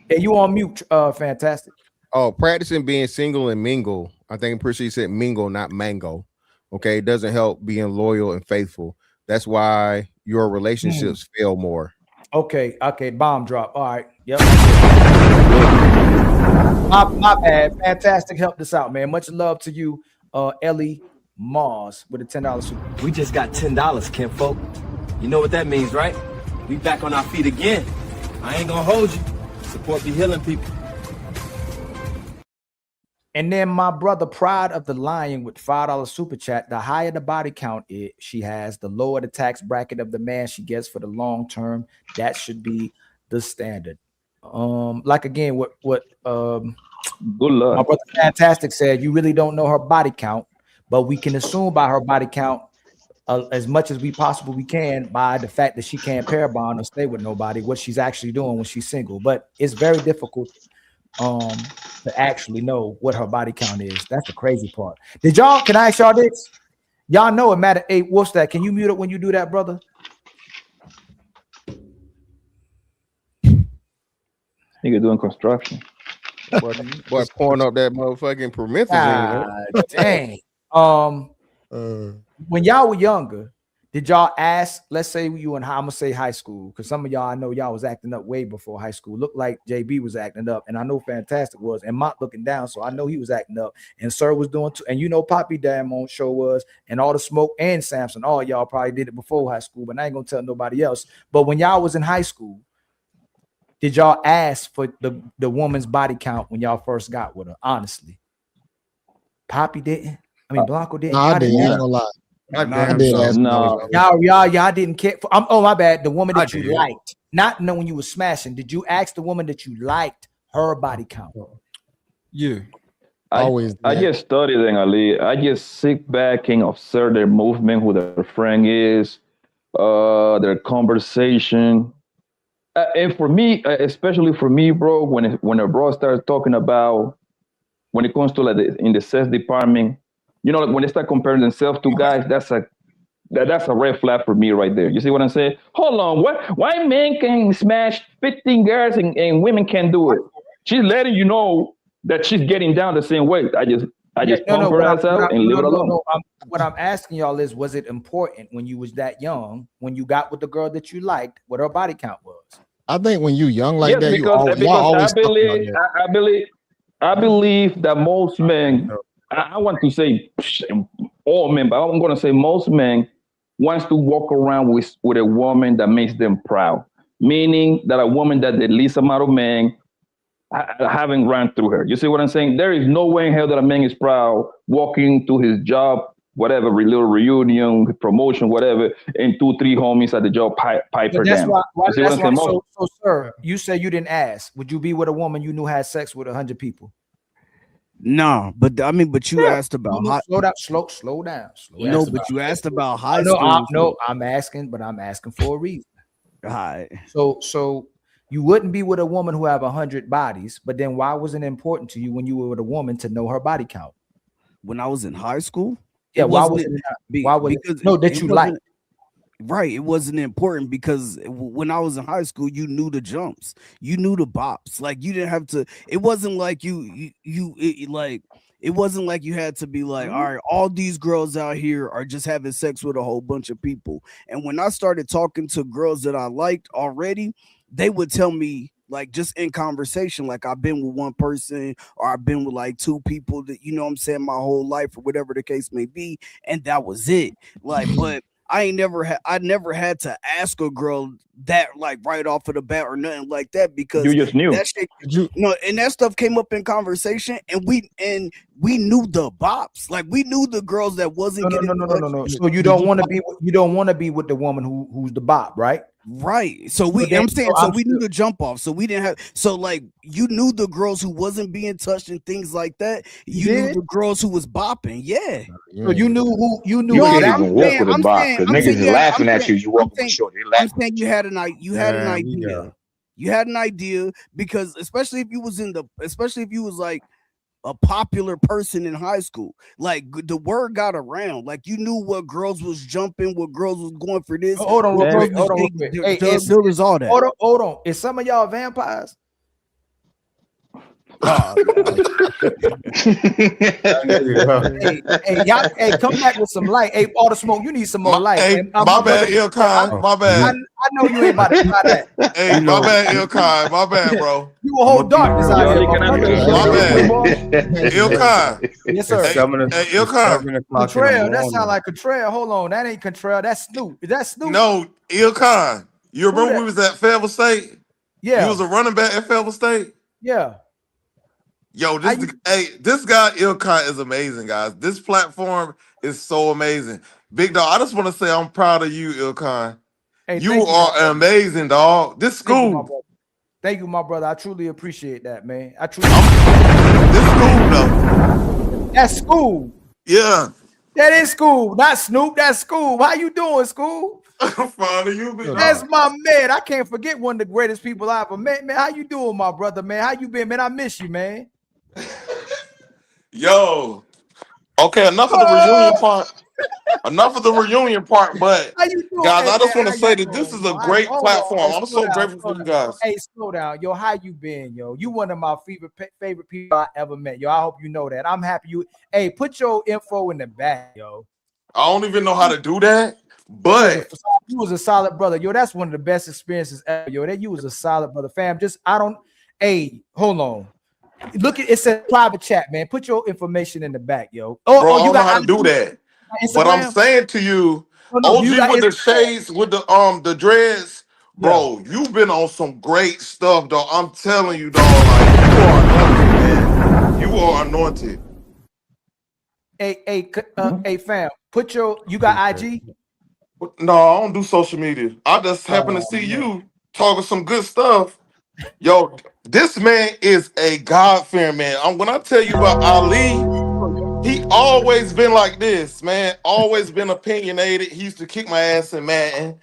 Hey, you on mute, fantastic. Oh, practicing being single and mingle. I think I'm pretty sure you said mingle, not mango. Okay, it doesn't help being loyal and faithful. That's why your relationships fail more. Okay, bomb drop. All right, yep. My bad. Fantastic, helped us out, man. Much love to you, Ellie Mars, with a $10 super. We just got $10, kinfolk. You know what that means, right? We back on our feet again. I ain't gonna hold you. Support be healing people. And then my brother Pride of the Lion with $5 super chat. The higher the body count she has, the lower the tax bracket of the man she gets for the long term. That should be the standard. Like again, what good luck. My brother Fantastic said, you really don't know her body count, but we can assume by her body count as much as we possibly can by the fact that she can't pair bond or stay with nobody, what she's actually doing when she's single. But it's very difficult to actually know what her body count is. That's the crazy part. Can I ask y'all this? Y'all know it matter. Hey, what's that? Can you mute it when you do that, brother? Nigga doing construction. Boy, pouring up that motherfucking promethazine. Dang. When y'all were younger, did y'all ask, let's say you in, I'm gonna say high school, because some of y'all, I know y'all was acting up way before high school. Looked like JB was acting up, and I know Fantastic was, and Mont looking down, so I know he was acting up, and Sir was doing too, and you know Poppy damn on show was, and all the smoke and Samson, all y'all probably did it before high school, but I ain't gonna tell nobody else. But when y'all was in high school, did y'all ask for the woman's body count when y'all first got with her? Honestly, Poppy didn't. I mean, Blanco didn't. No, I did. I ain't gonna lie. I did ask. Y'all didn't care. Oh, my bad. The woman that you liked, not knowing you was smashing. Did you ask the woman that you liked her body count? Yeah. I just study them, Ali. I just sit back and observe their movement, who their friend is, their conversation. And for me, especially for me, bro, when a bro starts talking about, when it comes to like in the sex department, you know, like when they start comparing themselves to guys, that's a red flag for me right there. You see what I'm saying? Hold on, why men can smash 15 girls and women can't do it? She's letting you know that she's getting down the same way. I just pump her ass out and leave it alone. What I'm asking y'all is, was it important when you was that young, when you got with the girl that you liked, what her body count was? I think when you young like that, because I believe that most men, I want to say all men, but I'm going to say most men wants to walk around with a woman that makes them proud. Meaning that a woman that the least amount of men haven't run through her. You see what I'm saying? There is no way in hell that a man is proud walking to his job, whatever, little reunion, promotion, whatever, and 2-3 homies at the job pipe her down. So, sir, you say you didn't ask. Would you be with a woman you knew had sex with 100 people? No, but I mean, but you asked about slow down. No, but you asked about high school. I'm asking for a reason. All right. So you wouldn't be with a woman who have 100 bodies, but then why wasn't it important to you when you were with a woman to know her body count? When I was in high school? Yeah, why was it you liked? Right, it wasn't important because when I was in high school, you knew the jumps, you knew the bops. Like you didn't have to. It wasn't like it wasn't like you had to be like, all right, all these girls out here are just having sex with a whole bunch of people. And when I started talking to girls that I liked already, they would tell me, like, just in conversation, like I've been with one person or I've been with like 2 people that, you know what I'm saying, my whole life or whatever the case may be, and that was it. Like, but I never had to ask a girl that like right off of the bat or nothing like that, because you just knew that shit, and that stuff came up in conversation, and we knew the bops, like we knew the girls that wasn't no. So you don't want to be with the woman who's the bop, right? Right. So we knew the jump off. So we didn't have, so like you knew the girls who wasn't being touched and things like that. You knew the girls who was bopping. Yeah. So you knew who you knew. You can't even walk with a bop because niggas is laughing at you. You walk with short. I'm saying you had an idea. You had an idea because especially if you was like a popular person in high school, like the word got around, like you knew what girls was jumping, what girls was going for this. Hold on. There was all that. Hold on. Is some of y'all vampires? Hey, y'all, hey, come back with some light. Hey, all the smoke, you need some more light. Hey, And, my brother, bad, Ilkai. My bad. I know you ain't about to try that. Hey, my bad, Ilkai. My bad, bro. You a whole darkness out here, my brother. My bad. Ilkai. Yes, sir. Hey, Ilkai. Contrell, that sound like Contrell. Hold on, that ain't Contrell. That's Snoop. Is that Snoop? No, Ilkai. You remember we was at Fayetteville State? Yeah. You was a running back at Fayetteville State? Yeah. Yo, this guy Ilkai is amazing, guys. This platform is so amazing. Big dog, I just want to say I'm proud of you, Ilkai. Hey, you are amazing, dog. This school. Thank you, my brother. I truly appreciate that, man. I truly. This school, though. That's school. Yeah. That is school, not Snoop. That's school. How you doing, school? I'm proud of you, big dog. That's my man. I can't forget one of the greatest people I ever met. Man, how you doing, my brother, man? How you been, man? I miss you, man. Yo. Okay, enough of the reunion part. Enough of the reunion part, but How you doing? guys, Hey, I just man, want to how say you that this doing, is a yo? great Hold on. platform. Hey, I'm slow so down, grateful slow for you down. guys. Hey, slow down, yo. How you been, yo? You one of my favorite people I ever met, yo. I hope you know that. I'm happy you. Hey, put your info in the back, yo. I don't even know how to do that, but you was a solid brother, yo. That's one of the best experiences ever, yo. That you was a solid brother, fam. Hey, hold on. Look at it says private chat, man. Put your information in the back, yo. bro, I You don't know got how to do that. But I'm Instagram? saying to you, No, do you OG got with the Instagram? shades, with the dreads, bro, you've been on some great stuff, dog. I'm telling you, dog, like you are anointed, man. You are anointed. Hey, fam. You got IG? No, I don't do social media. I just happen to see you talking some good stuff. Yo, this man is a God-fearing man. When I tell you about Ali, he always been like this, man. Always been opinionated. He used to kick my ass in Madden.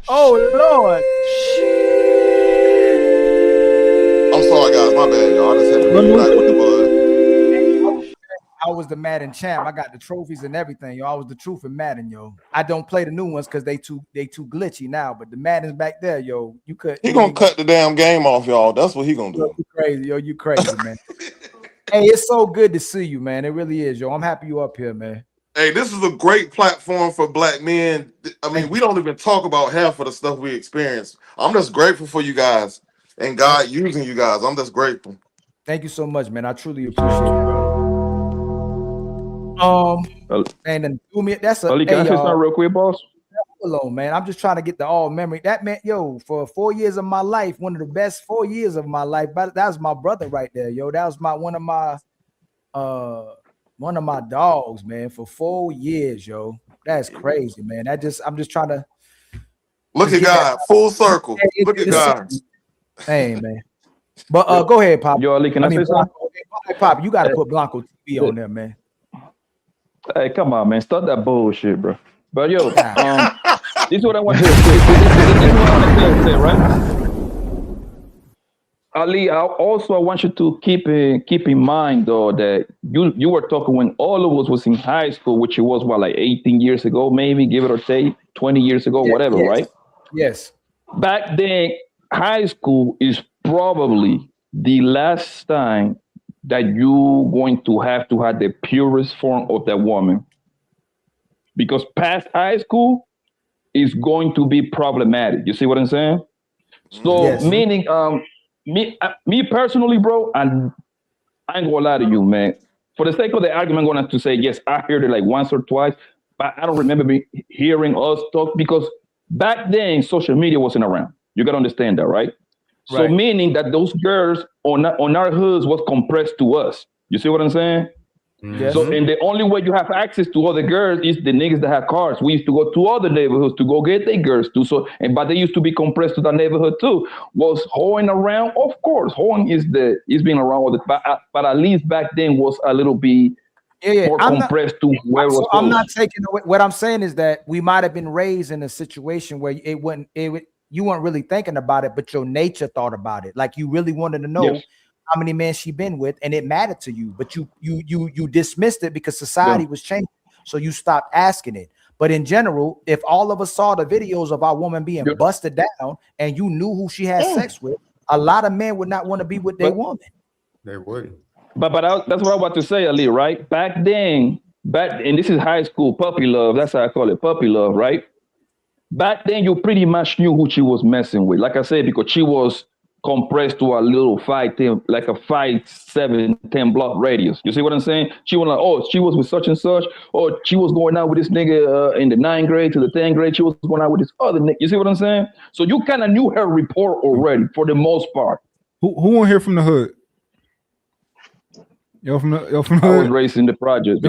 Oh Lord. I'm sorry, guys. My bad, y'all. I just had to bring you back with the bud. I was the Madden champ. I got the trophies and everything, yo. I was the truth in Madden, yo. I don't play the new ones because they too glitchy now. But the Madden's back there, yo. He gonna cut the damn game off, y'all. That's what he gonna do. You crazy, yo. You crazy, man. Hey, it's so good to see you, man. It really is, yo. I'm happy you up here, man. Hey, this is a great platform for black men. I mean, we don't even talk about half of the stuff we experience. I'm just grateful for you guys and God using you guys. I'm just grateful. Thank you so much, man. I truly appreciate it. And then do me. That's a. Ali, can I say something real quick, boss? Alone, man. I'm just trying to get the all memory. That man, yo, for 4 years of my life, one of the best 4 years of my life. But that was my brother right there, yo. That was one of my dogs, man, for 4 years, yo. That's crazy, man. I'm just trying to look at God, full circle. Look at God. Hey, man. But go ahead, Pop. Yo, Ali, can I say something? Pop, you got to put Blanco TV on there, man. Hey, come on, man. Stop that bullshit, bro. But yo, this is what I want to say. This is what I want to say, right? Ali, I want you to keep in mind though that you were talking when all of us was in high school, which it was like 18 years ago, maybe, give it or take, 20 years ago, whatever, right? Yes. Back then, high school is probably the last time that you going to have the purest form of that woman. Because past high school is going to be problematic. You see what I'm saying? So meaning, me personally, bro, and I ain't gonna lie to you, man. For the sake of the argument, I'm gonna have to say yes. I heard it like once or twice, but I don't remember hearing us talk because back then social media wasn't around. You gotta understand that, right? So meaning that those girls on our hoods was compressed to us. You see what I'm saying? Yes. So, and the only way you have access to other girls is the niggas that have cars. We used to go to other neighborhoods to go get their girls too. So, but they used to be compressed to that neighborhood too. Was hoeing around? Of course, hoeing is being around all the but at least back then was a little bit more compressed to where it was. So I'm not taking away. What I'm saying is that we might have been raised in a situation where you weren't really thinking about it, but your nature thought about it. Like you really wanted to know. Yes. How many men she been with, and it mattered to you, but you dismissed it because society was changing, so you stopped asking it. But in general, if all of us saw the videos of our woman being busted down, and you knew who she had sex with, A lot of men would not want to be with their woman. They wouldn't. But that's what I'm about to say, Ali. Right back then, and this is high school puppy love. That's how I call it, puppy love, right? Back then, you pretty much knew who she was messing with. Like I said, because she was compressed to a little 5, 10, like a 5, 7, 10 block radius. You see what I'm saying? She was like, oh, she was with such and such, or she was going out with this nigga in the 9th grade to the 10th grade. She was going out with this other nigga. You see what I'm saying? So you kind of knew her report already for the most part. Who on here from the hood? Yo from the hood. I was raised in the project.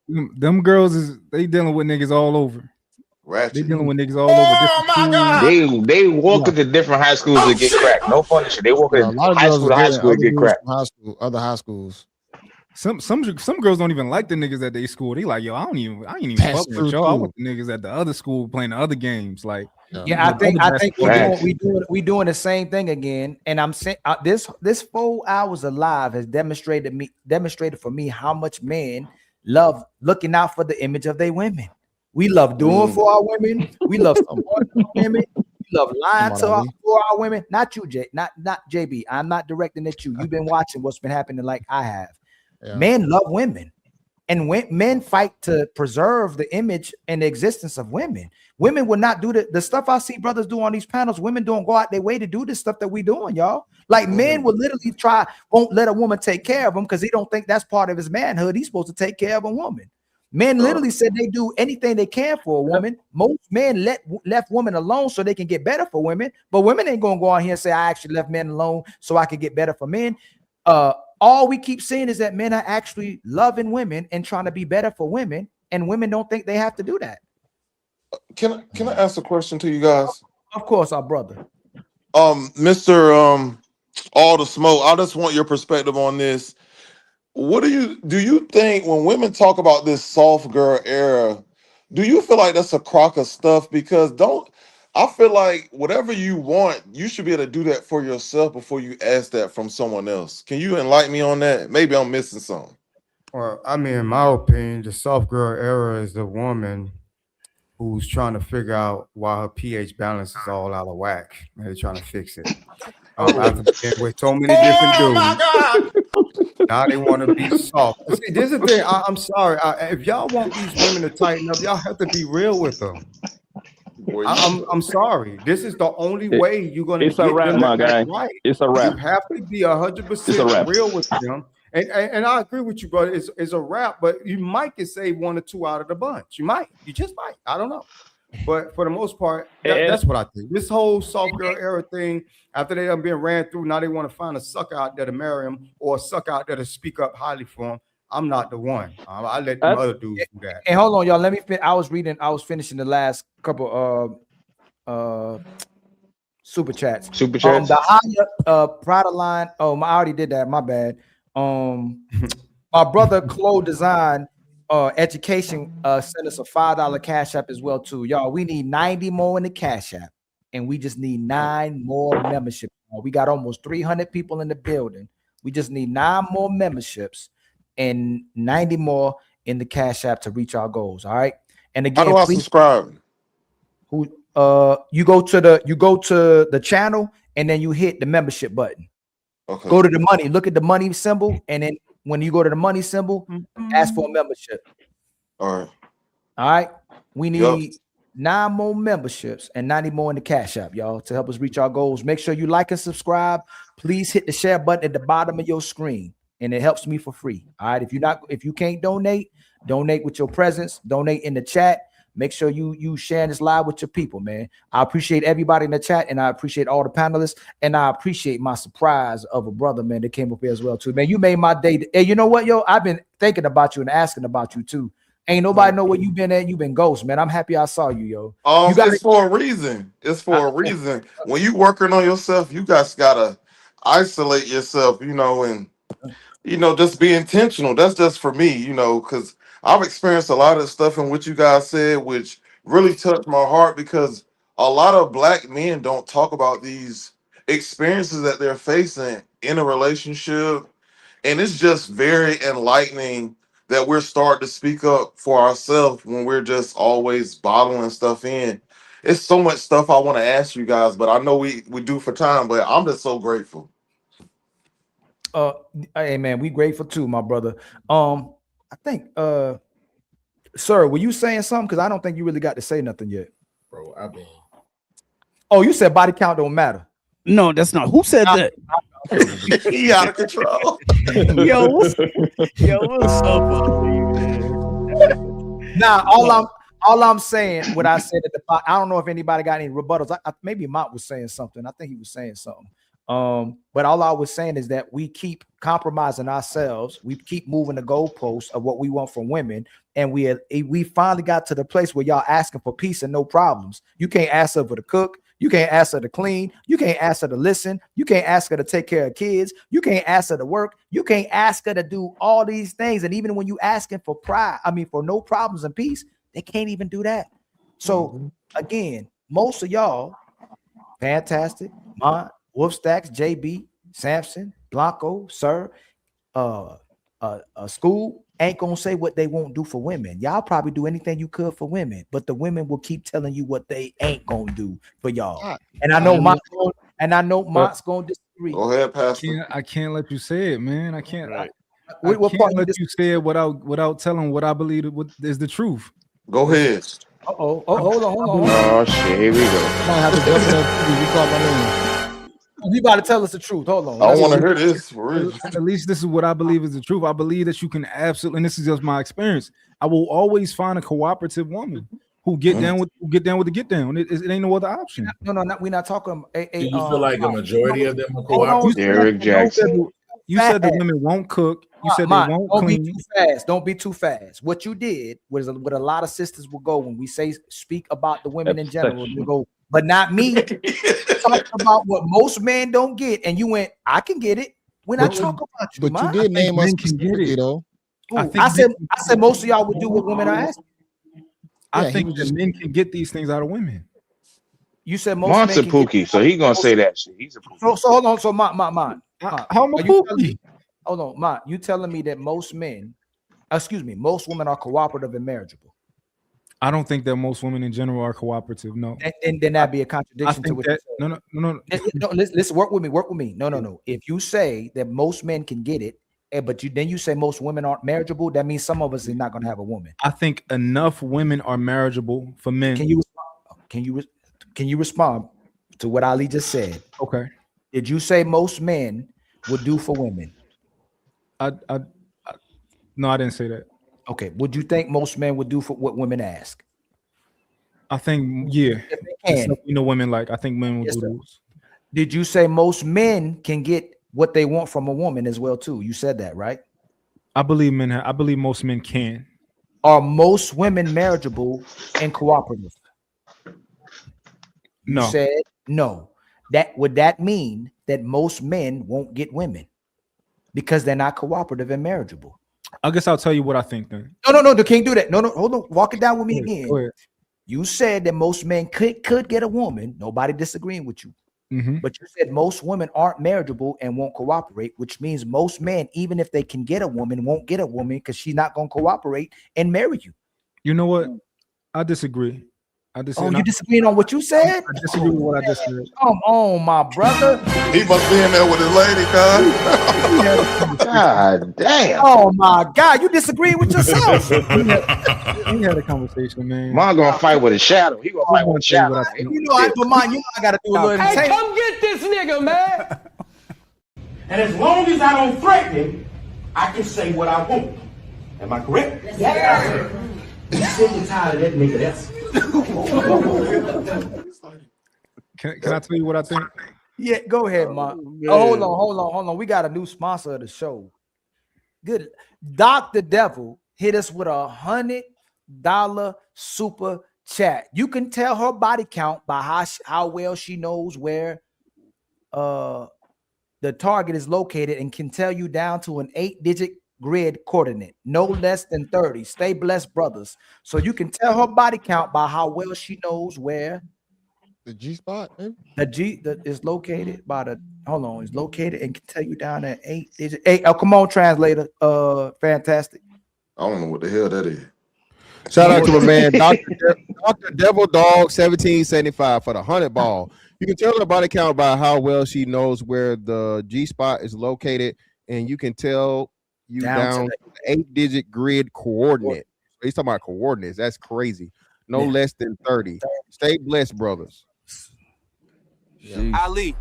Them girls they dealing with niggas all over. Ratchet. They dealing with niggas all over. My God. They walk into different high schools to get cracked. No funny shit. They walk into high school to get cracked. Other high schools. Some girls don't even like the niggas at their school. They like, yo, I ain't even That's fucking with y'all. I true. want the niggas at the other school playing the other games. Like, Yeah, I think we doing the same thing again. And I'm saying this 4 hours of live has demonstrated for me how much men love looking out for the image of their women. We love doing for our women. We love supporting our women. We love lying for our women. Not you, not JB. I'm not directing at you. You've been watching what's been happening like I have. Yeah. Men love women. And when men fight to preserve the image and the existence of women, women will not do the stuff I see brothers do on these panels. Women don't go out their way to do this stuff that we doing, y'all. Like men will literally won't let a woman take care of him because he don't think that's part of his manhood. He's supposed to take care of a woman. Men literally said they do anything they can for a woman. Most men left women alone so they can get better for women, but women ain't gonna go out here and say I actually left men alone so I could get better for men. All we keep seeing is that men are actually loving women and trying to be better for women, and women don't think they have to do that. Can I ask a question to you guys? Of course, our brother. Mr. All the Smoke, I just want your perspective on this. What do you think when women talk about this soft girl era, do you feel like that's a crock of stuff? Because I feel like whatever you want, you should be able to do that for yourself before you ask that from someone else. Can you enlighten me on that? Maybe I'm missing something. Well, I mean, in my opinion, the soft girl era is the woman who's trying to figure out why her pH balance is all out of whack. And they're trying to fix it. After being with so many different dudes, now they want to be soft. See, this is the thing. I'm sorry. If y'all want these women to tighten up, y'all have to be real with them. I'm sorry. This is the only way you're going to get a wrap, them my guy. right. It's a wrap. You have to be 100% real with them. And I agree with you, brother. It's a wrap, but you might get saved 1 or 2 out of the bunch. You just might. I don't know. But for the most part, that's what I think. This whole soft girl era thing, after they done been ran through, now they want to find a sucker out there to marry him or a sucker out there to speak up highly for him. I'm not the one. I let them other dudes do that. And hold on, y'all. Let me. I was finishing the last couple super chats. The higher product line. I already did that. My bad. My brother Chloe Design Education sent us a $5 cash app as well too. Y'all, we need 90 more in the cash app, and we just need 9 more memberships. We got almost 300 people in the building. We just need 9 more memberships and 90 more in the cash app to reach our goals. All right. And again, how do I subscribe? You go to the channel and then you hit the membership button. Okay. Go to the money, look at the money symbol, and then when you go to the money symbol, ask for a membership. All right. We need 9 more memberships and 90 more in the cash app, y'all, to help us reach our goals. Make sure you like and subscribe. Please hit the share button at the bottom of your screen, and it helps me for free. All right. If you can't donate with your presence, donate in the chat. Make sure you sharing this live with your people, man. I appreciate everybody in the chat, and I appreciate all the panelists, and I appreciate my surprise of a brother, man, that came up here as well, too. Man, you made my day. Hey, you know what, yo? I've been thinking about you and asking about you, too. Ain't nobody know where you been at. You been ghost, man. I'm happy I saw you, yo. It's for a reason. It's for a reason. When you working on yourself, you guys gotta isolate yourself, and just be intentional. That's just for me, because I've experienced a lot of stuff in what you guys said, which really touched my heart, because a lot of Black men don't talk about these experiences that they're facing in a relationship. And it's just very enlightening that we're starting to speak up for ourselves when we're just always bottling stuff in. it's so much stuff I want to ask you guys, but I know we do for time. But I'm just so grateful. Hey man, we grateful too, my brother. I think sir, were you saying something? Because I don't think you really got to say nothing yet. Bro, I've been. Oh, you said body count don't matter. No, that's not. Who said that? He out of control. What's up, Nah, all I'm saying, what I said at the I don't know if anybody got any rebuttals. Maybe Mott was saying something. I think he was saying something. But all I was saying is that we keep compromising ourselves. We keep moving the goalposts of what we want from women, and we finally got to the place where y'all asking for peace and no problems. You can't ask her to cook. You can't ask her to clean. You can't ask her to listen. You can't ask her to take care of kids. You can't ask her to work. You can't ask her to do all these things. And even when you asking for for no problems and peace, they can't even do that. So again, most of y'all, Fantastic, Mont, Wolf Stacks, JB, Samson, Blanco, Sir, School ain't gonna say what they won't do for women. Y'all probably do anything you could for women, but the women will keep telling you what they ain't gonna do for y'all. And I know Mont's gonna disagree. Go ahead, Pastor. I can't let you say it, man. I can't. Right. I can't let you say it without telling what I believe is the truth. Go ahead. Hold on. Oh shit, here we go. You got to tell us the truth. Hold on. I want to hear this. For real. At least this is what I believe is the truth. I believe that you can absolutely, and this is just my experience, I will always find a cooperative woman who get down with the get down. It ain't no other option. No, we're not talking. Do you feel like a majority of them are cooperative? Derek Jackson. You said the women won't cook. You said they won't clean. Be too fast. Don't be too fast. What you did was what a lot of sisters will go when we speak about the women in general. They go, but not me. Talk about what most men don't get, and you went, I can get it. When I talk about you, but you did name us specifically though. I said most of y'all would do what women are asking. I think that men can get these things out of women. You said most Mont's men a pookie, so he gonna say that shit. He's a pookie. So hold on. So how am I pookie? Hold on, Mont. You telling me that most women are cooperative and marriageable? I don't think that most women in general are cooperative. No. And then that'd be a contradiction to what that, no. Listen, work with me. No. If you say that most men can get it, but you say most women aren't marriageable, that means some of us is not going to have a woman. I think enough women are marriageable for men. Can you respond to what Ali just said? Okay. Did you say most men would do for women? No, I didn't say that. Okay. Would you think most men would do for what women ask? I think, yeah. Women like. I think men will do those. Did you say most men can get what they want from a woman as well too? You said that, right? I believe most men can. Are most women marriageable and cooperative? No. You said no. Would that mean that most men won't get women because they're not cooperative and marriageable? I guess I'll tell you what I think then. No, they can't do that. No, hold on. Walk it down with me again. Go ahead. You said that most men could get a woman. Nobody disagreeing with you. Mm-hmm. But you said most women aren't marriageable and won't cooperate, which means most men, even if they can get a woman, won't get a woman because she's not going to cooperate and marry you. You know what? I disagree. You disagreeing on what you said? I disagree with what I just said. Come on, my brother. He must be in there with his lady, cuz. God damn. Oh my God, you disagreeing with yourself. We had a conversation, man. Mom gonna fight with a shadow. He gonna fight with a shadow. I gotta do a little Hey, come get this nigga, man. And as long as I don't threaten him, I can say what I want. Am I correct? Yes. You sick and tired of that nigga. That's Can I tell you what I think? Yeah, go ahead, Mark. Hold on. We got a new sponsor of the show. Good. Dr. Devil hit us with $100 super chat. You can tell her body count by how well she knows where the target is located and can tell you down to an 8-digit grid coordinate, no less than 30. Stay blessed, brothers. So you can tell her body count by how well she knows where the G spot. Maybe? The G that is located by the is located and can tell you down at 8-digit. Oh, come on, translator. Fantastic. I don't know what the hell that is. Shout out to my man, Dr. Devil Dog 1775 for the 100 ball. You can tell her body count by how well she knows where the G spot is located, and you can tell you down to the 8-digit grid coordinate. He's talking about coordinates. That's crazy. No less than 30. Stay blessed, brothers. Ali,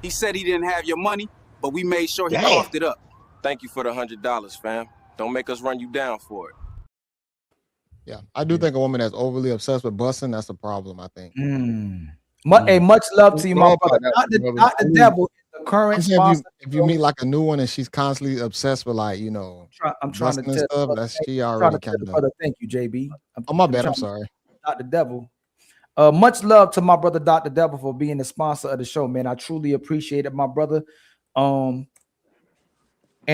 he said he didn't have your money, but we made sure he coughed it up. Thank you for the $100, fam. Don't make us run you down for it. Yeah, I do think a woman that's overly obsessed with busting, that's a problem, I think. Hey, much love to you, my brother. Dr. Devil is the current sponsor. If you meet like a new one and she's constantly obsessed with, like, you know, I'm trying to busting and tell stuff, brother, that's hey, she I'm already trying to kind tell the of. brother, thank you, JB. Oh, my bad. I'm sorry. Dr. Devil. Much love to my brother Dr. Devil for being the sponsor of the show, man. I truly appreciate it, my brother. And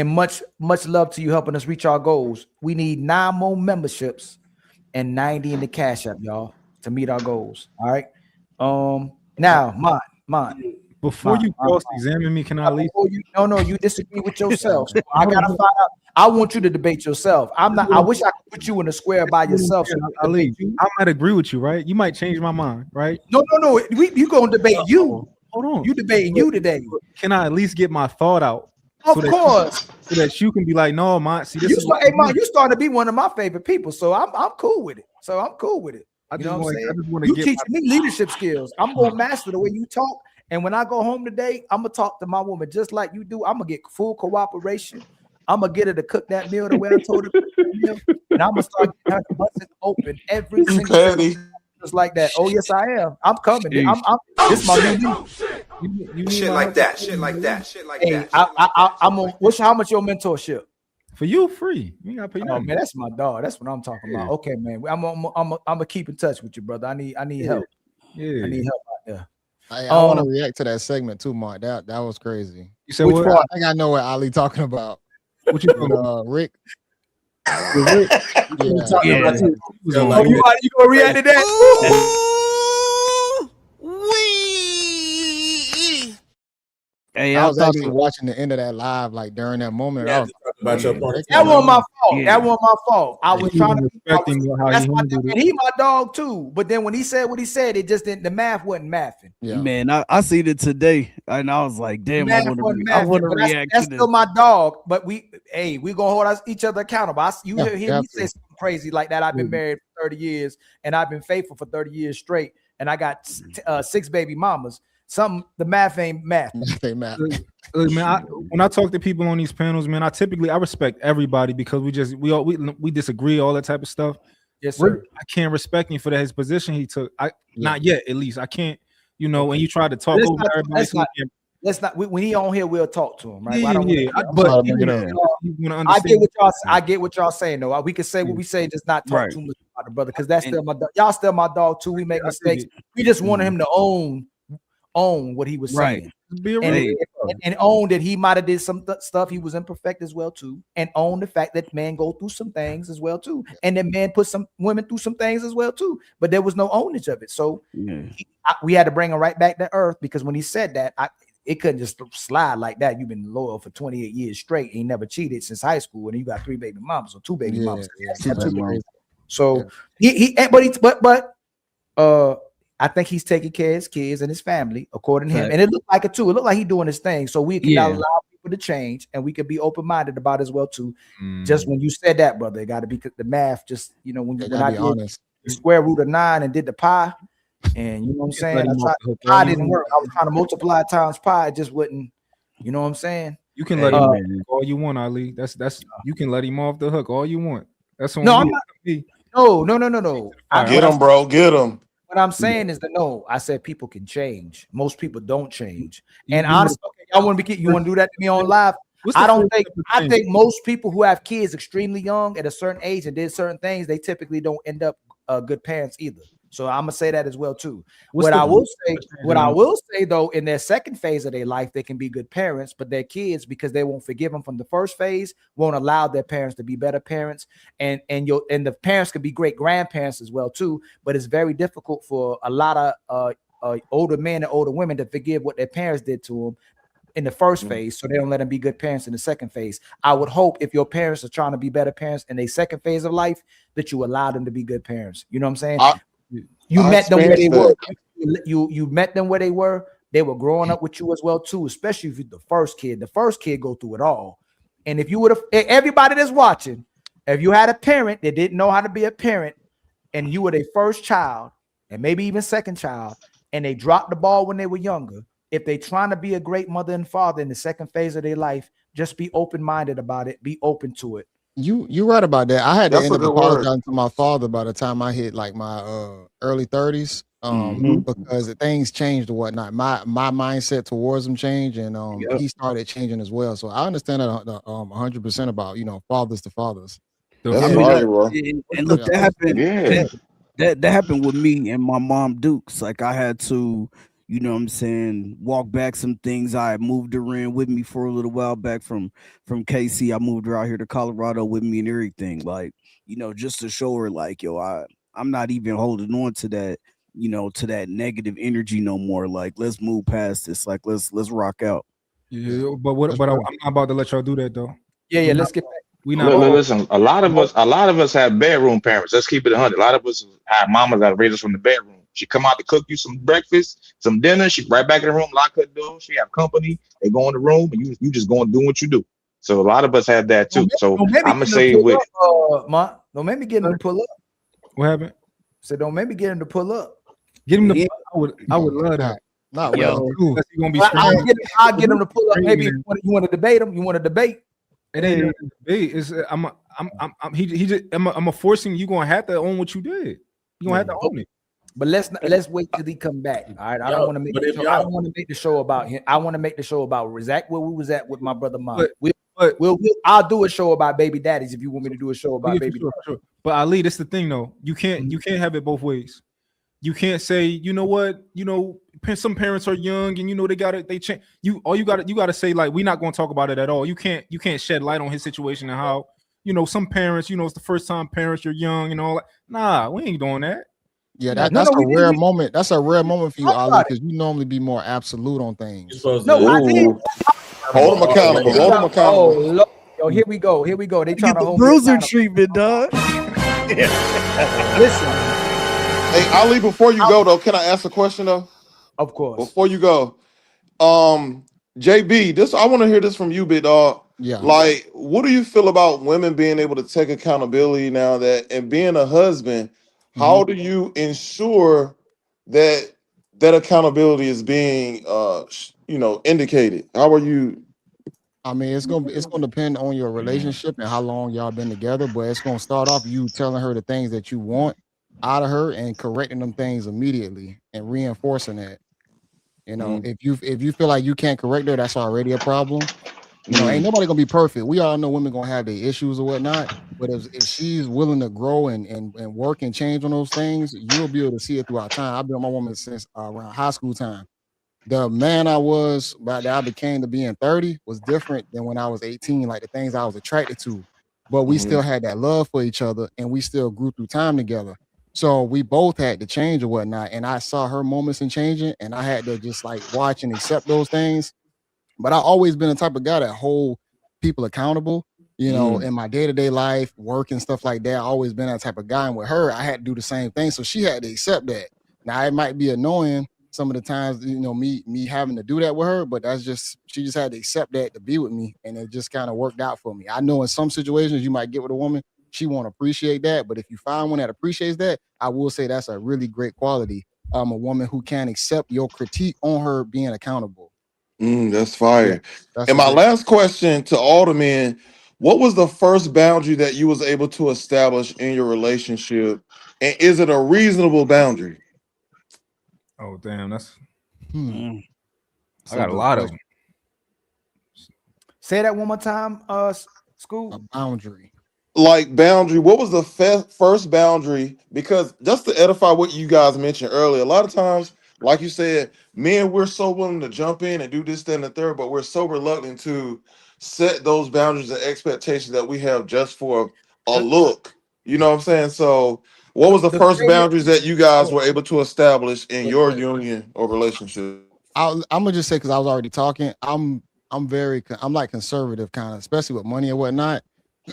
much love to you helping us reach our goals. We need 9 more memberships and 90 in the Cash App, y'all, to meet our goals. All right. Now, mine. Before you cross-examine me, can I leave? No, you disagree with yourself. So I gotta find out. I want you to debate yourself. I'm not. I wish I could put you in a square by yourself. So Ali, I might agree with you, right? You might change my mind, right? No. You gonna debate you? Hold on. You debating you today? Can I at least get my thought out? Of course. So that you can be like, no, man. See, this You is starting to be one of my favorite people, so I'm cool with it. You know what I'm saying? You teaching me leadership skills. I'm gonna master the way you talk. And when I go home today, I'm gonna talk to my woman just like you do. I'm gonna get full cooperation. I'm gonna get her to cook that meal the way I told her to cook the meal, and I'm gonna start getting her to bust it open every single day, just like that. Oh yes, I am. I'm coming. This is my new Shit like that. Hey, I'm on. How much your mentorship? For you, free. You gotta pay. Oh man, that's my dog. That's what I'm talking about. Okay, man. I'm gonna keep in touch with you, brother. I need help. Yeah. I need help out there. I want to react to that segment too, Mark. That was crazy. You said which what? part? I think I know what Ali talking about. What you talking about? Rick. You gonna react to that? Hey, I was actually watching the end of that live, like during that moment. About your point. That wasn't my fault. That wasn't my fault. I was trying to respect him how that's he my handled and it. he my dog too. But then when he said what he said, it just didn't. The math wasn't mathing. Yeah. Man, I seen it today, and I was like, damn, I want to react That's to this. still my dog. But we gonna hold each other accountable. You hear me say something crazy like that. I've been married for 30 years, and I've been faithful for 30 years straight, and I got 6 baby mamas. The math ain't math. Look, man, when I talk to people on these panels, man, I respect everybody because we disagree, all that type of stuff. Yes, sir. I can't respect him for that his position he took. Not yet, at least. I can't, when you try to talk over everybody. Let's not. When he on here, we'll talk to him, right? I get what y'all saying though. We can say what we say, just not talk too much about the brother, because that's still my dog. Y'all still my dog too. We make mistakes. We just wanted him to own what he was saying, and own that he might have did some stuff he was imperfect as well too, and own the fact that men go through some things as well too, and that men put some women through some things as well too, but there was no ownage of it. So we had to bring him right back to earth, because when he said that, it couldn't just slide like that. You've been loyal for 28 years straight, ain't never cheated since high school, and you got 3 baby mamas or 2 baby mamas. So I think he's taking care of his kids and his family, according to him. And it looked like it too. It looked like he's doing his thing. So we can allow people to change, and we can be open-minded about it as well too. Just when you said that, brother, it got to be the math. Just when I did the square root of 9 and did the pi, and you know what I'm saying, pi didn't work. I was trying to multiply times pi, it just wouldn't. You know what I'm saying? You can let him off all you want, Ali. That's you can let him off the hook all you want. That's on no, me. No. Get him, bro. Get him. What I'm saying is that I said people can change. Most people don't change. And honestly, you want to do that to me on live? I think most people who have kids extremely young at a certain age and did certain things, they typically don't end up good parents either. So I'm gonna say that as well too. What I will say though, in their second phase of their life, they can be good parents, but their kids, because they won't forgive them from the first phase, won't allow their parents to be better parents. And the parents could be great grandparents as well too. But it's very difficult for a lot of older men and older women to forgive what their parents did to them, in the first phase, so they don't let them be good parents in the second phase. I would hope if your parents are trying to be better parents in their second phase of life, that you allow them to be good parents. You know what I'm saying? You met them where they were. You met them where they were. They were growing up with you as well too, especially if you're the first kid. The first kid go through it all. And if you would have, everybody that's watching, if you had a parent that didn't know how to be a parent, and you were their first child, and maybe even second child, and they dropped the ball when they were younger, if they're trying to be a great mother and father in the second phase of their life, just be open-minded about it. Be open to it. You're right about that. I had to That's end a up good word. apologizing to my father by the time I hit like my early 30s. Because things changed or whatnot. My mindset towards him changed, and he started changing as well. So I understand that 100% about fathers to fathers. That's I mean, fire, bro. and look, that happened. That happened with me and my mom Dukes. Like I had to, you know what I'm saying, walk back some things. I moved her in with me for a little while back from KC. I moved her out here to Colorado with me and everything. Like, just to show her like, yo, I'm not even holding on to that, to that negative energy no more. Like, let's move past this. Like, let's rock out. Yeah, but I'm not about to let y'all do that though. Yeah, let's get back. We not Listen, a lot of us have bedroom parents. Let's keep it 100. A lot of us have mamas that raised us from the bedroom. She come out to cook you some breakfast, some dinner. She right back in the room, lock her door. She have company. They go in the room, and you just go and do what you do. So a lot of us have that too. So I'm gonna say with don't make me get him to pull up. What happened? So don't make me get him to pull up. Get him to. I would love that. Not Yo, he gonna be I'll get him to pull up. Maybe you want to debate him. You want to debate? It ain't a debate. It's I'm forcing you. Gonna have to own what you did. You gonna have to own it. But let's wait till he come back. All right. I don't want to make. I don't want to make the show about him. I want to make the show about exactly where we was at with my brother mom. I'll do a show about baby daddies if you want me to do a show about baby daddies. Sure. But Ali, that's the thing though. You can't have it both ways. You can't say, you know what, some parents are young and they change. You gotta say like, we're not gonna talk about it at all. You can't shed light on his situation and how, some parents, it's the first time parents, you're young and all that. Nah, we ain't doing that. Yeah, that's a rare moment. That's a rare moment for you, Ali, because you normally be more absolute on things. I did. Hold them accountable. Hold them accountable. Oh, yo, here we go. They trying to hold bruiser treatment, dog. Listen. Hey, Ali, before you go though, can I ask a question though? Of course. Before you go, JB, I want to hear this from you, big dog. Yeah. Like, what do you feel about women being able to take accountability now and being a husband? How do you ensure that accountability is being, indicated? How are you? I mean, it's gonna depend on your relationship and how long y'all been together, but it's gonna start off you telling her the things that you want out of her and correcting them things immediately and reinforcing that. If you feel like you can't correct her, that's already a problem. Ain't nobody gonna be perfect. We all know women gonna have their issues or whatnot, but if she's willing to grow and work and change on those things, you'll be able to see it throughout time. I've been with my woman since around high school time. The man I was that I became to being 30 was different than when I was 18, like the things I was attracted to, but we still had that love for each other and we still grew through time together. So we both had to change or whatnot. And I saw her moments in changing and I had to just like watch and accept those things. But I've always been the type of guy that hold people accountable, in my day-to-day life, work and stuff like that. I've always been that type of guy. And with her, I had to do the same thing. So she had to accept that. Now it might be annoying some of the times, me having to do that with her, but she just had to accept that to be with me. And it just kind of worked out for me. I know in some situations you might get with a woman, she won't appreciate that. But if you find one that appreciates that, I will say that's a really great quality. A woman who can accept your critique on her being accountable. That's fire. Yeah, and my last question to all the men, what was the first boundary that you was able to establish in your relationship? And is it a reasonable boundary? Oh, damn. That's I got a lot of them. Say that one more time, School. A boundary. Like boundary, what was the first boundary? Because just to edify what you guys mentioned earlier, a lot of times, like you said, men, we're so willing to jump in and do this, that, and the third, but we're so reluctant to set those boundaries and expectations that we have just for a look. You know what I'm saying? So what was the first boundaries that you guys were able to establish in your union or relationship? I'm gonna just say because I was already talking. I'm like conservative kind of, especially with money and whatnot.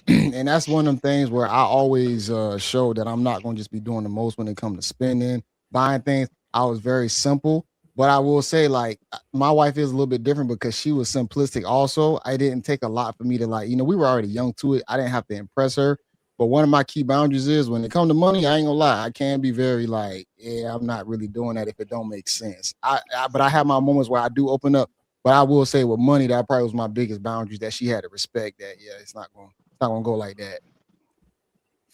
And that's one of them things where I always show that I'm not gonna just be doing the most when it comes to spending, buying things. I was very simple, but I will say like my wife is a little bit different because she was simplistic. Also, I didn't take a lot for me to like, we were already young to it. I didn't have to impress her. But one of my key boundaries is when it comes to money, I ain't gonna lie, I can be very like, yeah, I'm not really doing that if it don't make sense. But I have my moments where I do open up. But I will say with money, that probably was my biggest boundaries that she had to respect. That it's not gonna go like that.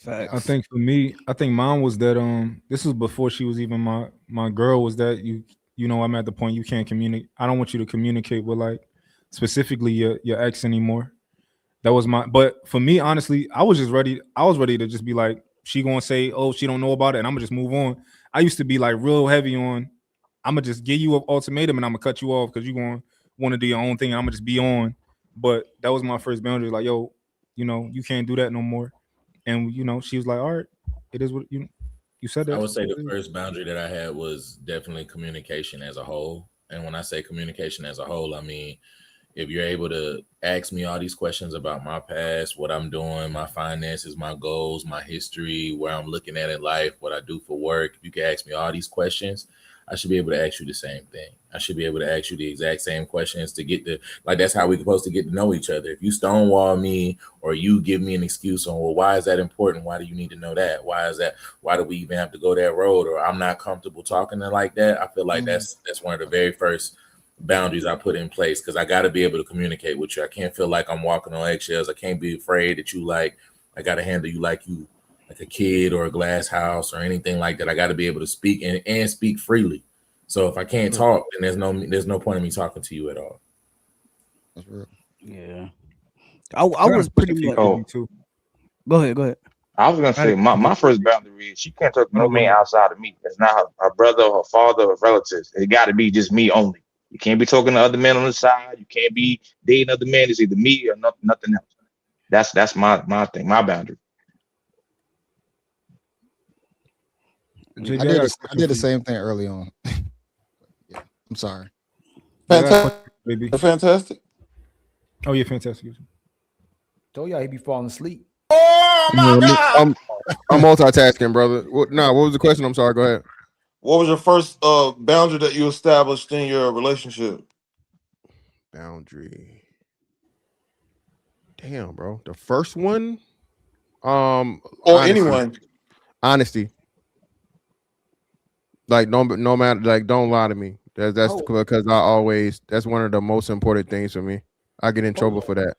I think for me, I think mine was that this was before she was even my girl, was that I'm at the point you can't communicate. I don't want you to communicate with like specifically your ex anymore. That was but for me, honestly, I was ready to just be like, she gonna say, oh, she don't know about it, and I'm gonna just move on. I used to be like real heavy on, I'm gonna just give you an ultimatum and I'm gonna cut you off because you're gonna want to do your own thing, and I'm gonna just be on. But that was my first boundary, like, yo, you can't do that no more. And she was like, all right, it is what you said that. I would say the first boundary that I had was definitely communication as a whole. And when I say communication as a whole, I mean, if you're able to ask me all these questions about my past, what I'm doing, my finances, my goals, my history, where I'm looking at in life, what I do for work, if you can ask me all these questions, I should be able to ask you the same thing. I should be able to ask you the exact same questions to get that's how we're supposed to get to know each other. If you stonewall me or you give me an excuse on, well, why is that important? Why do you need to know that? Why is that? Why do we even have to go that road? Or I'm not comfortable talking to like that. I feel like that's one of the very first boundaries I put in place, because I got to be able to communicate with you. I can't feel like I'm walking on eggshells. I can't be afraid that I got to handle you like a kid or a glass house or anything like that. I got to be able to speak and speak freely. So if I can't talk, then there's no point in me talking to you at all. That's real. Yeah. I was pretty much. too. Go ahead. I was gonna say my first boundary is she can't talk to no man outside of me. It's not her brother, her father, or relatives. It got to be just me only. You can't be talking to other men on the side. You can't be dating other men. It's either me or nothing else. That's my thing, my boundary. I did the same thing early on. Yeah, I'm sorry. Fantastic. Oh yeah, fantastic. Told y'all he be falling asleep. Oh my God! I'm multitasking, brother. What was the question? I'm sorry. Go ahead. What was your first boundary that you established in your relationship? Boundary. Damn, bro. The first one. Or anyone. Honesty. Like no matter, like don't lie to me. That's because that's one of the most important things for me. I get in trouble for that.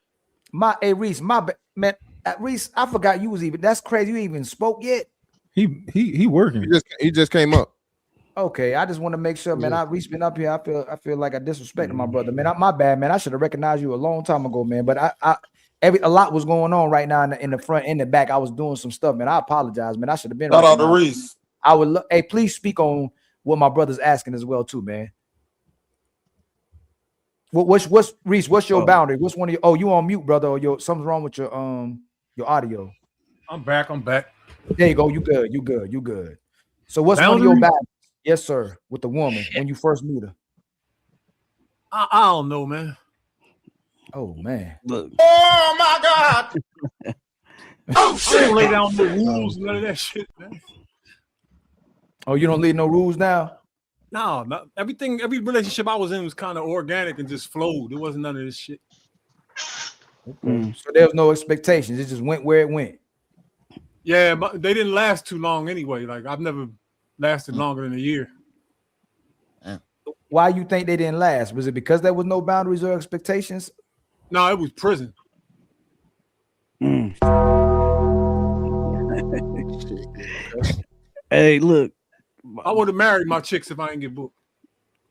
Reese, man, Reese, I forgot you was even. That's crazy. You even spoke yet? He working. He just came up. Okay, I just want to make sure, man. Reese been up here. I feel like I disrespected my brother, man. My bad, man. I should have recognized you a long time ago, man. But a lot was going on right now in the front and the back. I was doing some stuff, man. I apologize, man. I should have been. Shout out to Reese. I would. Hey, please speak on what my brother's asking as well, too, man. What's Reese? What's your boundary? What's one of your? Oh, you on mute, brother? Or something's wrong with your audio? I'm back. There you go. You good. So what's one of your boundaries? Yes, sir. With the woman when you first meet her. I don't know, man. Oh man. Look. Oh my God. Oh shit! I don't lay down no rules, none of that shit, man. Oh, you don't leave no rules now? No, every relationship I was in was kind of organic and just flowed. There wasn't none of this shit. Okay. So there was no expectations. It just went where it went. Yeah, but they didn't last too long anyway. Like I've never lasted longer than a year. Why you think they didn't last? Was it because there was no boundaries or expectations? No, it was prison. Hey, look. I would have married my chicks if I didn't get booked.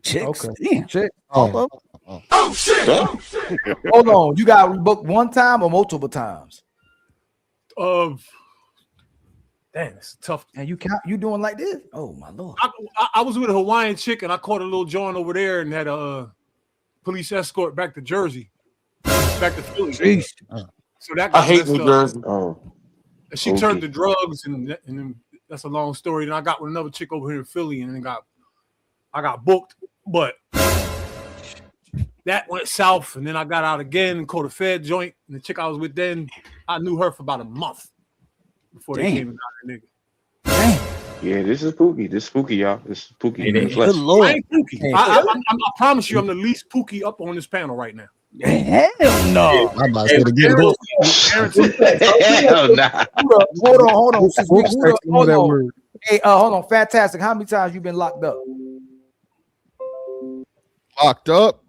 Chicks? Okay. Damn. Chick. Oh shit! Hold on. You got rebooked one time or multiple times? Damn, it's tough. And you doing like this? Oh my lord! I was with a Hawaiian chick and I caught a little joint over there and had a police escort back to Jersey, back to Philly. So that got I hate messed New up. Jersey. And she turned to drugs and then that's a long story. And I got with another chick over here in Philly and then I got booked, but that went south, and then I got out again and caught a Fed joint. And the chick I was with then, I knew her for about a month before they came and got her nigga. Yeah, this is spooky. This is spooky, y'all. This is spooky. Good Flesh. Lord. I ain't Pookie. I promise you, I'm the least Pookie up on this panel right now. Hell no. I'm about to say it again. Hell nah. Hold on. Hold that word. Hey, hold on. Fantastic. How many times you been locked up? Locked up.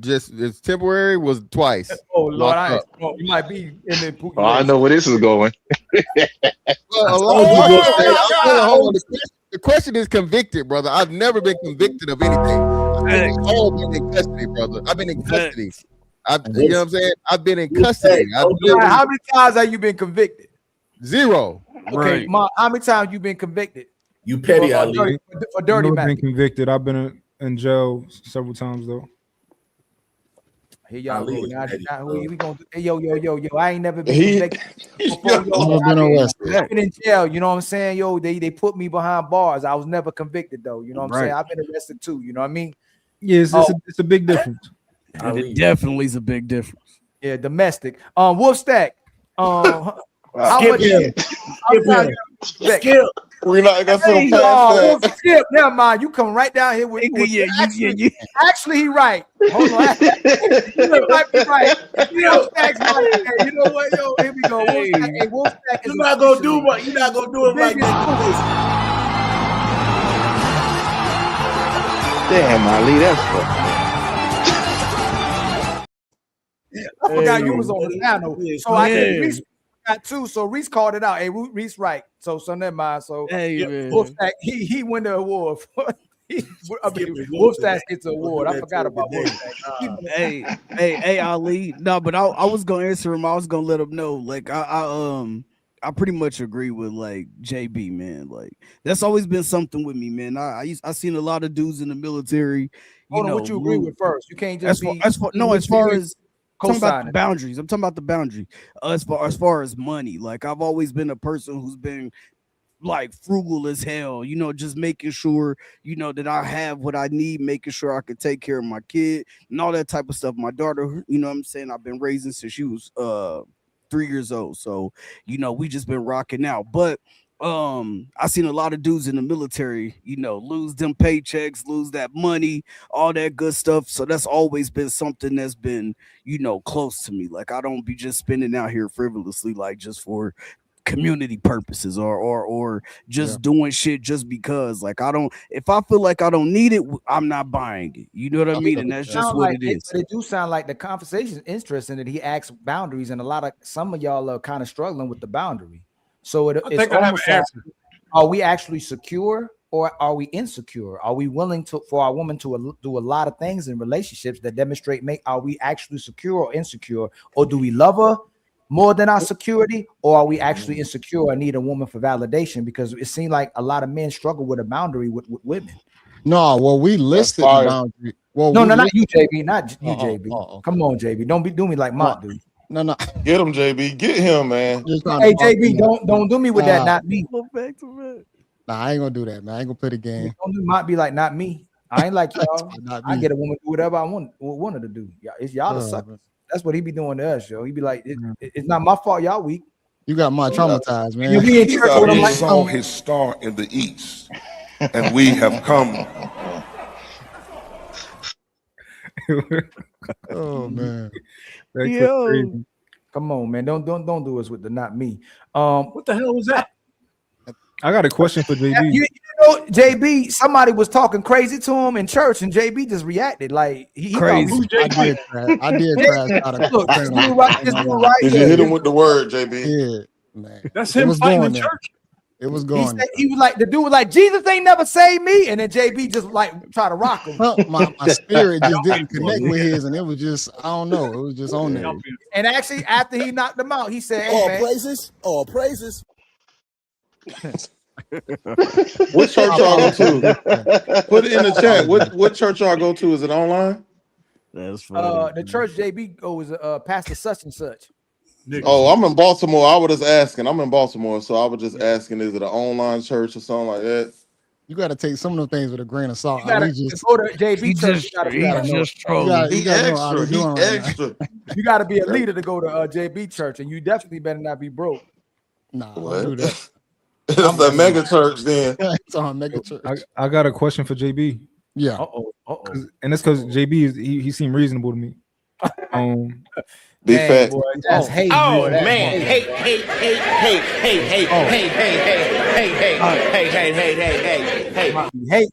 Just it's temporary. Was twice. Oh Lord, Locked up. you might be in the Pookie. Oh, I know where this is going. The question is convicted, brother. I've never been convicted of anything. I've all been in custody, brother. I've been in custody. You know what I'm saying? I've been in custody. How many times have you been convicted? 0. Okay, Ma, how many times you been convicted? You petty, Ali. For dirty I've man. been convicted. I've been in jail several times though. Here y'all Ali go. is Now, petty, we gonna do, hey, yo. I ain't never been He- convicted before. I've been in jail. You know what I'm saying? Yo, they put me behind bars. I was never convicted though. You know what I'm saying? I've been arrested too. You know what I mean? Yeah, it's a big difference. It definitely is a big difference. Yeah, domestic. Wolf Stack. How Skip much? him. Skip. We're not gonna Hey, past that. Skip. Never mind. You come right down here with actually, he right. Hold on. You might be right. Wolf Stack's right. Hey, you know what, yo? Here we go. Wolf Stack is You're not gonna do what you're not gonna do it like that. Damn, Ali, that's fucked. I forgot you was on the panel. So I think Reese got 2. So Reese called it out. Hey, Reese right. So never mind. So Wolf Stack, he won the award. Wolf Stack gets the award. I forgot about Wolf Stack. Hey, Ali. No, but I was gonna answer him. I was gonna let him know. Like I pretty much agree with like JB, man. Like that's always been something with me, man. I seen a lot of dudes in the military. Hold on, what you agree with first? You can't just as far as talking about the cosigning. boundaries. I'm talking about the boundary. As far as money, like I've always been a person who's been like frugal as hell, you know, just making sure, you know, that I have what I need, making sure I can take care of my kid and all that type of stuff. My daughter, you know what I'm saying, I've been raising since she was 3 years old. So, you know, we just been rocking out. But I seen a lot of dudes in the military, you know, lose them paychecks, lose that money, all that good stuff. So that's always been something that's been, you know, close to me. Like I don't be just spending out here frivolously, like just for community purposes or just doing shit just because. Like I don't, if I feel like I don't need it, I'm not buying it. You know what I mean? And that's just what it is. It do sound like the conversation is interesting that he asks boundaries, and some of y'all are kind of struggling with the boundary. So it's almost like, are we actually secure or are we insecure? Are we willing for our woman to do a lot of things in relationships that demonstrate are we actually secure or insecure, or do we love her more than our security, or are we actually insecure and need a woman for validation? Because it seems like a lot of men struggle with a boundary with women. No, well, we listed the boundary. Well, no, not you, JB, not you, JB. Come on, JB, don't be doing me like Mont, dude. No, get him, JB. Get him, man. Hey, JB, don't do me with that. Not me. Nah, I ain't gonna do that, man. I ain't gonna play the game. Don't do Mont be like not me. I ain't like y'all. I get a woman to do whatever I want her to do. Yeah, it's y'all the suckers. That's what he be doing to us, yo. He be like, it's not my fault. Y'all weak. You got my traumatized, man. He saw his star in the east, and we have come. Oh man. Yo. Come on, man. Don't do us with the not me. What the hell was that? I got a question for JB. You know, JB, somebody was talking crazy to him in church, and JB just reacted like he crazy. I did crash out of look, this dude right Did you hit him with the word, JB? Yeah, man. That's him fighting in church. It was going. He was like, the dude was like, Jesus ain't never saved me, and then JB just like try to rock him. My spirit just didn't connect with his, and it was just, I don't know, it was just on there. And actually, after he knocked him out, he said, "Hey, all man, praises, all praises." What church y'all go to? Put it in the chat. What church y'all go to? Is it online? That's funny. The church JB goes pastor such and such. Oh, I'm in Baltimore. I was just asking. I'm in Baltimore, so I was just asking, is it an online church or something like that? You got to take some of the things with a grain of salt. You gotta Just go to JB church. He You gotta know. trolling. He You gotta know what extra. Ali He doing right extra. You got to be a leader to go to JB church, and you definitely better not be broke. Nah, What? don't do that. It's a mega church then. It's on mega church. I got a question for JB. Yeah. And that's because JB is he seemed reasonable to me. Big fat. Boy, that's hate. Oh boy, that's man, hate. hey,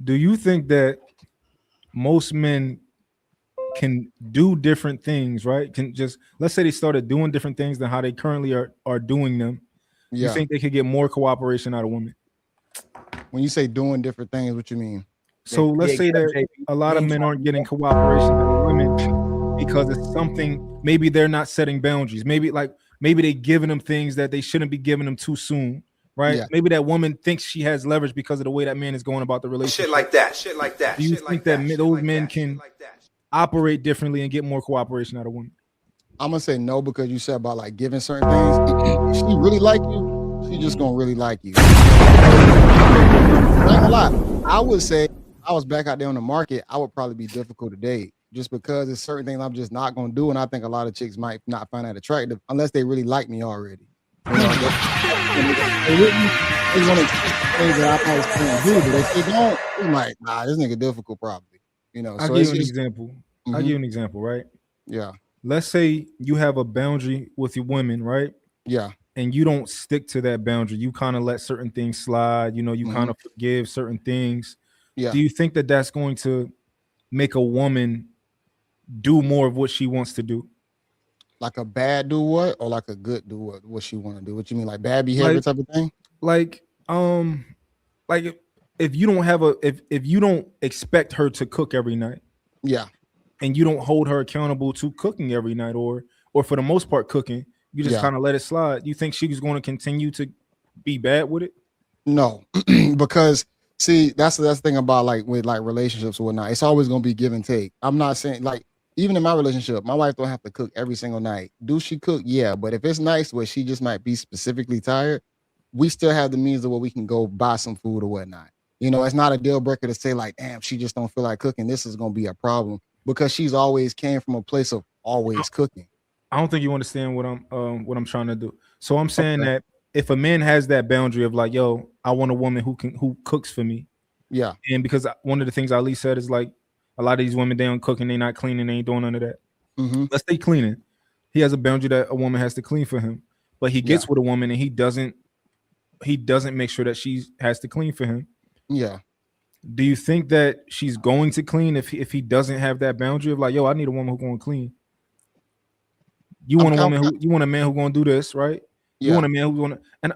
Do you think that most men can do different things, right? Can just let's say they started doing different things than how they currently are doing them. You Yeah. think they could get more cooperation out of women? When you say doing different things, what you mean? So let's say that a lot of men aren't getting cooperation out of women because it's something, maybe they're not setting boundaries. Maybe they giving them things that they shouldn't be giving them too soon, right? Yeah. Maybe that woman thinks she has leverage because of the way that man is going about the relationship. shit like that. Do you think that those men can operate differently and get more cooperation out of women? I'm gonna say no because you said about like giving certain things. If she really like you, she just gonna really like you. I ain't gonna lie. I would say if I was back out there on the market, I would probably be difficult to date just because there's certain things I'm just not gonna do, and I think a lot of chicks might not find that attractive unless they really like me already. You know, they want to things that I probably can't do, but if they don't, I'm like, nah, this nigga difficult probably. You know, I'll so give it's you an just, example. I'll give you an example, right? Yeah. Let's say you have a boundary with your women, right? Yeah. And you don't stick to that boundary. You kind of let certain things slide. You know, you kind of forgive certain things. Yeah. Do you think that that's going to make a woman do more of what she wants to do? Like a bad do what or like a good do what she want to do? What you mean, like bad behavior type of thing? Like if you don't have if you don't expect her to cook every night, yeah, and you don't hold her accountable to cooking every night, or for the most part cooking, you just Yeah. kind of let it slide. You think she's going to continue to be bad with it? No, because see, that's the thing about like with like relationships or whatnot. It's always gonna be give and take. I'm not saying like even in my relationship, my wife don't have to cook every single night. Do she cook? Yeah, but if it's nice where she just might be specifically tired, we still have the means of where we can go buy some food or whatnot. You know, it's not a deal breaker to say like, damn, she just don't feel like cooking. This is gonna be a problem because she's always came from a place of always cooking. I don't think you understand what I'm trying to do. So I'm saying that if a man has that boundary of like, yo, I want a woman who cooks for me. Yeah. And because one of the things Ali said is like a lot of these women, they don't cooking, they not cleaning, they ain't doing none of that. Let's say cleaning. He has a boundary that a woman has to clean for him, but he gets with a woman and he doesn't make sure that she has to clean for him. Yeah. Do you think that she's going to clean if he doesn't have that boundary of like, yo, I need a woman who's going to clean? You want a man who's going to do this, right? You want a man who's going to, and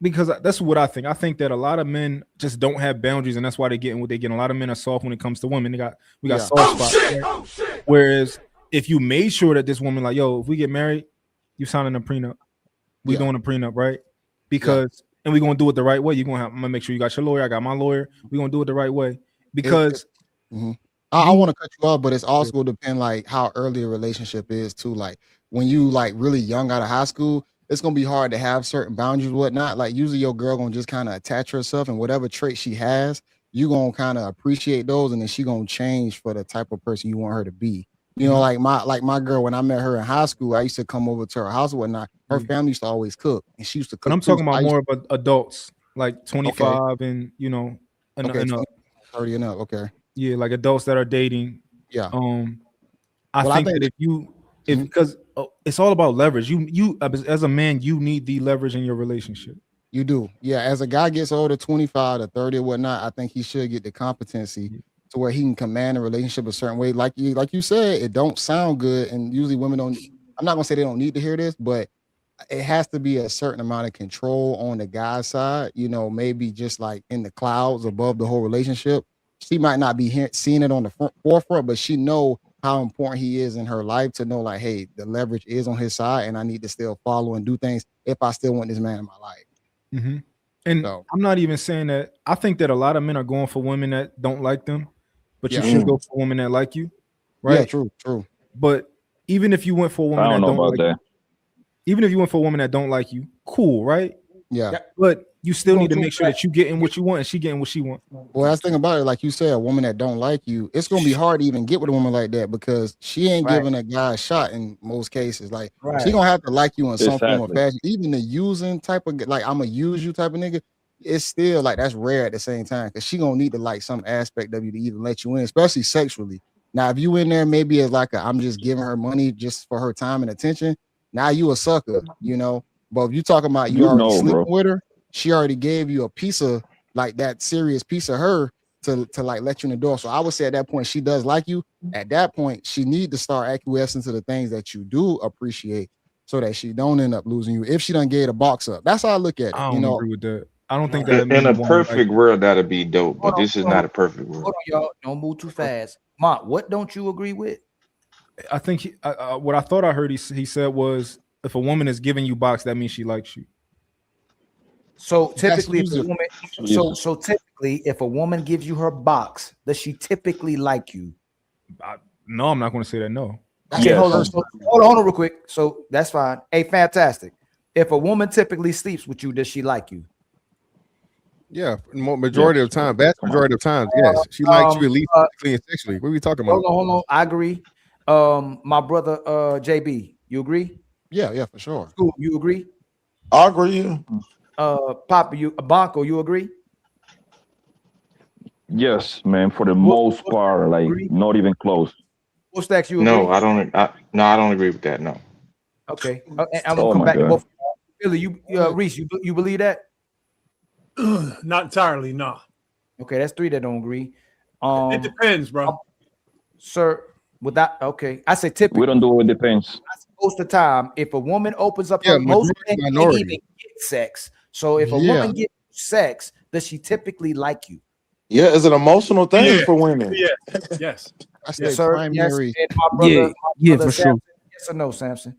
because that's what I think. I think that a lot of men just don't have boundaries, and that's why they're getting what they get. A lot of men are soft when it comes to women. We got soft spots. Right? Whereas if you made sure that this woman, like, yo, if we get married, you signing a prenup. We doing a prenup, right? Because and we're gonna do it the right way. I'm gonna make sure you got your lawyer. I got my lawyer. We're gonna do it the right way. Because I want to cut you off, but it's also gonna depend like how early a relationship is too. Like when you like really young out of high school, it's gonna be hard to have certain boundaries, whatnot. Like usually your girl gonna just kind of attach herself, and whatever trait she has, you gonna kind of appreciate those, and then she gonna change for the type of person you want her to be. You know, like my girl, when I met her in high school, I used to come over to her house and whatnot. Her family used to always cook, and she used to cook. But I'm talking about more of adults, like 25 and and up. 30 and up. Okay. Yeah, like adults that are dating. Yeah. I think that because it's all about leverage. You as a man, you need the leverage in your relationship. You do. Yeah. As a guy gets older, 25 to 30 or whatnot, I think he should get the competency to where he can command a relationship a certain way. Like you said, it don't sound good. And usually women don't, I'm not gonna say they don't need to hear this, but it has to be a certain amount of control on the guy's side, maybe just like in the clouds above the whole relationship. She might not be seeing it on the forefront, but she know how important he is in her life to know like, hey, the leverage is on his side and I need to still follow and do things if I still want this man in my life. And I'm not even saying that. I think that a lot of men are going for women that don't like them, but you should go for women that like you, right? Yeah, true. But even if you went for a woman I don't know about that. even if you went for a woman that don't like you, cool, right? Yeah. But you still need to make sure that you getting what you want and she getting what she want. Well, that's the thing about it. Like you said, a woman that don't like you, it's gonna be hard to even get with a woman like that because she ain't giving a guy a shot in most cases. Like she gonna have to like you in some form or fashion. Even the using type of like I'm gonna use you type of nigga, it's still like that's rare at the same time because she gonna need to like some aspect of you to even let you in, especially sexually. Now, if you in there maybe as like I'm just giving her money just for her time and attention, now you a sucker, you know. But if you talking about you already sleeping with her, she already gave you a piece of like that serious piece of her to like let you in the door. So I would say at that point she does like you. At that point, she need to start acquiescing to the things that you do appreciate, so that she don't end up losing you if she done gave a box up. That's how I look at it. I You don't know, agree with that. I don't think that In a means perfect world, that'd be dope, but this is hold on. not a perfect world. Hold on, y'all. Don't move too fast. Mark, what don't you agree with? I think what I thought I heard he said was if a woman is giving you box, that means she likes you. So typically, if a woman, so typically, if a woman gives you her box, does she typically like you? No, I'm not going to say that. No. Okay, hold on. So, hold on, real quick. So that's fine. Hey, fantastic. If a woman typically sleeps with you, does she like you? Yeah, majority of the time, vast majority of times, yes. She likes you at least physically and sexually. What are we talking about? Hold on. I agree. My brother, JB, you agree? Yeah, for sure. Cool. You agree? I agree. Papa, Banco, you agree? Yes, man. For the most part, like not even close. What stacks you agree? No, I don't. I don't agree with that. No. Okay, and I'm gonna come back to both. Billy, Reese, you believe that? Not entirely, no. Okay, that's three that don't agree. It depends, bro. Sir, with that, okay, I say typically. We don't do it. Depends. Most of the time, if a woman opens up her, most men can't even get sex. So if a woman gets sex, does she typically like you? Yeah, it's an emotional thing for women. Yeah. Yes. I say Sir, primary. yes. My brother, for Samson, sure. yes or no, Samson?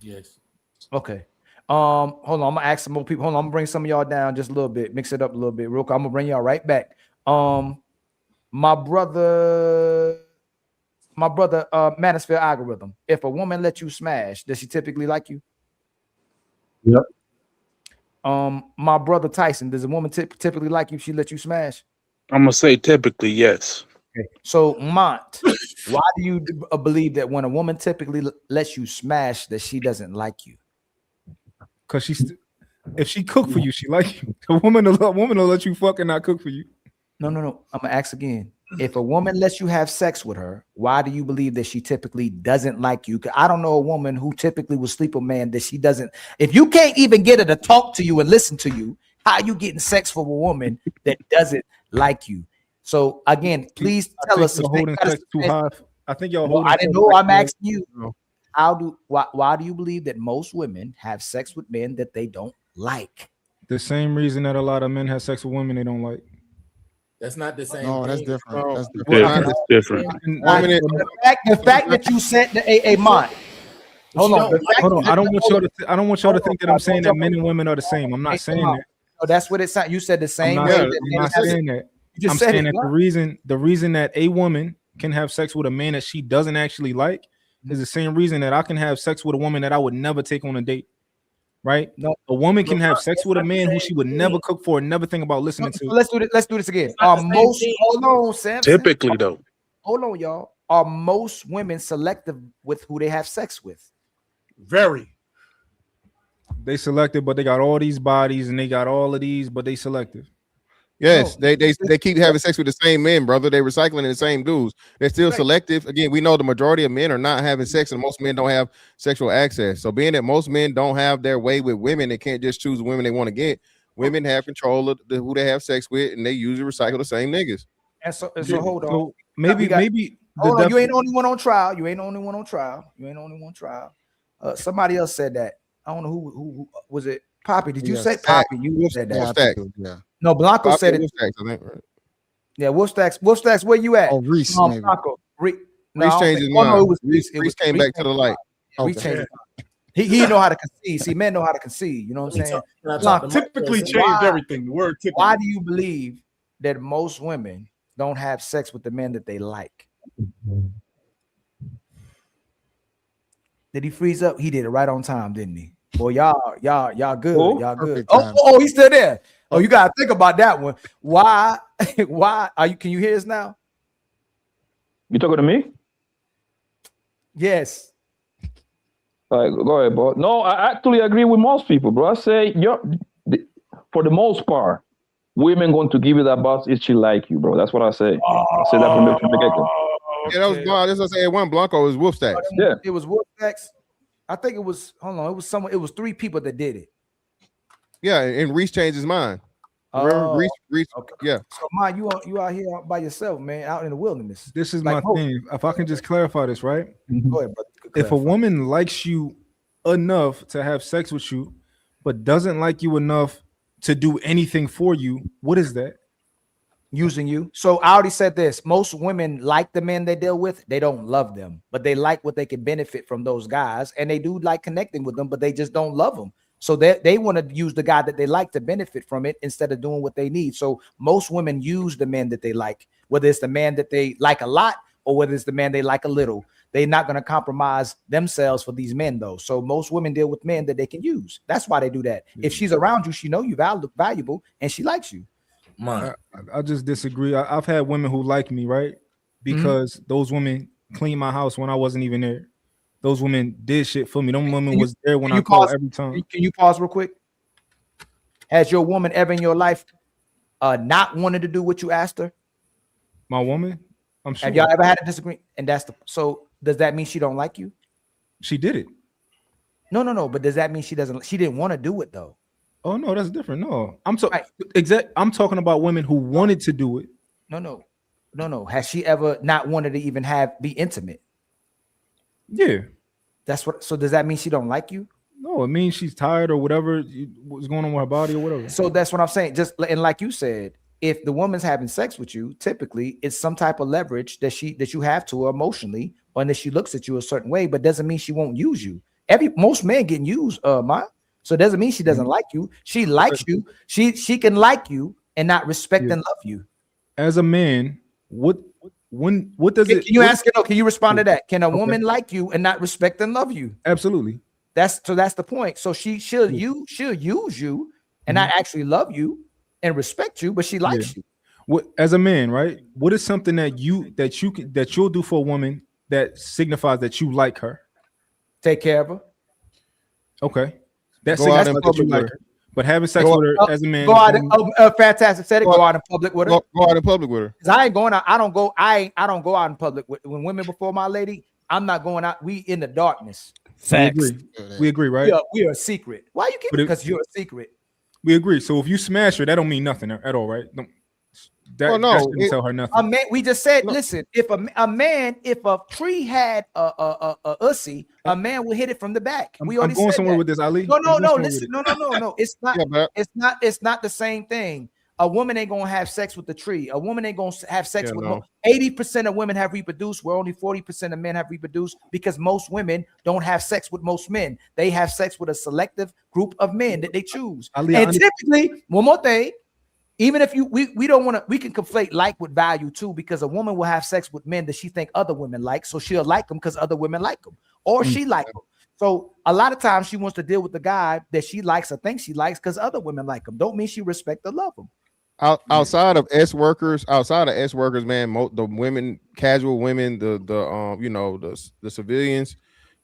Yes. Okay. Hold on. I'm gonna ask some more people. Hold on. I'm gonna bring some of y'all down just a little bit. Mix it up a little bit, real quick. I'm gonna bring y'all right back. My brother, Manosphere algorithm. If a woman lets you smash, does she typically like you? Yep. My brother Tyson, does a woman typically like you if she let you smash? I'm gonna say typically yes. Okay. So Mont, why do you believe that when a woman typically lets you smash, that she doesn't like you? Because if she cook for you, she like you. A woman will let you fuck and not cook for you. No. I'm gonna ask again. If a woman lets you have sex with her, why do you believe that she typically doesn't like you? Because I don't know a woman who typically will sleep with a man that she doesn't. If you can't even get her to talk to you and listen to you, how are you getting sex from a woman that doesn't like you? So again, please tell us. Holding sex too high. I think y'all holding. I didn't know. I'm asking you. Why do you believe that most women have sex with men that they don't like? The same reason that a lot of men have sex with women they don't like. That's not the same. No, that's thing. different. That's different. Yeah, that's different. The fact that you said a mind. Hold on. I don't want y'all to think that I'm saying that men and women are the same. I'm not saying that. Oh, that's what it sounds. You said the same way. I'm not saying that. I'm saying that the reason that a woman can have sex with a man that she doesn't actually like is the same reason that I can have sex with a woman that I would never take on a date. Right? No, a woman can have sex with a man who she would never cook for and never think about listening to. Let's do this again. Hold on, Sam. Typically, though. Hold on, y'all. Are most women selective with who they have sex with? Very. They selective, but they got all these bodies and they got all of these, but they selective. Yes, they keep having sex with the same men, brother. They recycling the same dudes. They're still selective. Again, we know the majority of men are not having sex, and most men don't have sexual access. So, being that most men don't have their way with women, they can't just choose the women they want to get. Women have control of who they have sex with, and they usually recycle the same niggas. And so hold on. So maybe hold on. You ain't the only one on trial. Somebody else said that. I don't know who was it. Poppy, did you say Poppy? You said that. Yeah. No, Blanco said it. Wolfstacks, I think, right? Yeah, Wolfstacks, where you at? Oh, Reese. Blanco. Reese changed his mind. Reese came back to the light. He know how to concede. See, men know how to concede. You know what I'm saying? Blanco typically changed everything. The word typically. Why do you believe that most women don't have sex with the men that they like? Did he freeze up? He did it right on time, didn't he? Boy, y'all good. Oh, Y'all good. Perfect Oh, time. he's still there. Oh, you gotta think about that one. Why? Why are you? Can you hear us now? You talking to me? Yes. All right, go ahead, bro. No, I actually agree with most people, bro. I say, for the most part, women going to give you that boss if she like you, bro. That's what I say. I say that from the get-go. Yeah, that was Blanco. That's what I say. It wasn't Blanco. It was Wolf Stacks. Yeah. It was Wolfpack's. I think it was. Hold on. It was someone. It was 3 people that did it. Yeah, and Reese changed his mind. Remember, Reese. Okay. Yeah. So, man, you out here by yourself, man, out in the wilderness. This is Like my thing. If I can just clarify this, right? Go ahead, brother. If a woman likes you enough to have sex with you, but doesn't like you enough to do anything for you, what is that? Using you. So I already said this. Most women like the men they deal with. They don't love them, but they like what they can benefit from those guys, and they do like connecting with them, but they just don't love them. So they want to use the guy that they like to benefit from it instead of doing what they need. So most women use the men that they like, whether it's the man that they like a lot or whether it's the man they like a little. They're not going to compromise themselves for these men, though. So most women deal with men that they can use. That's why they do that. If she's around you, she know you valuable and she likes you. I just disagree. I've had women who like me, right? Because those women cleaned my house when I wasn't even there. Those women did shit for me. Them women was there when I called every time. Can you pause real quick? Has your woman ever in your life not wanted to do what you asked her? My woman? I'm sure. Have y'all ever had a disagreement? And so does that mean she don't like you? She did it. No. But does that mean she didn't want to do it though? Oh no, that's different. No, I'm I'm talking about women who wanted to do it. No. Has she ever not wanted to even be intimate? Yeah. That's what. So does that mean she don't like you? No, it means she's tired or whatever was going on with her body or whatever. So that's what I'm saying. And like you said, if the woman's having sex with you, typically it's some type of leverage that you have to her emotionally, or that she looks at you a certain way, but doesn't mean she won't use you. Most men getting used, so it doesn't mean she doesn't like you. She likes you. She can like you and not respect and love you. As a man, what does it? Can you ask it? Can you respond to that? Can a woman like you and not respect and love you? Absolutely. That's the point. So she'll use you and not actually love you and respect you, but she likes you. What, as a man, right? What is something that you'll do for a woman that signifies that you like her? Take care of her. Okay. That Go out signifies in that you public like with her. But having sex with her as a man. Go out. Fantastic. Said it. Go out in public with her. Go out in public with her. Cause I ain't going out. I don't go out in public when women before my lady. I'm not going out. We in the darkness. Facts. We agree, right? We are a secret. Why you keep? Because you're a secret. We agree. So if you smash her, that don't mean nothing at all, right? That shouldn't tell her nothing. A man, we just said, listen, if a tree had a ussy, a man will hit it from the back. I'm going somewhere with this, Ali. No. Listen, no. It's not. It's not the same thing. A woman ain't gonna have sex with the tree. A woman ain't gonna have sex with 80% of women have reproduced, where only 40% of men have reproduced, because most women don't have sex with most men. They have sex with a selective group of men that they choose. Typically, one more thing. Even if we don't want to, we can conflate like with value too, because a woman will have sex with men that she think other women like, so she'll like them because other women like them, or she like them. So a lot of times she wants to deal with the guy that she likes or thinks she likes because other women like him. Don't mean she respect or love him. Outside of S workers, man, the women, casual women, the civilians,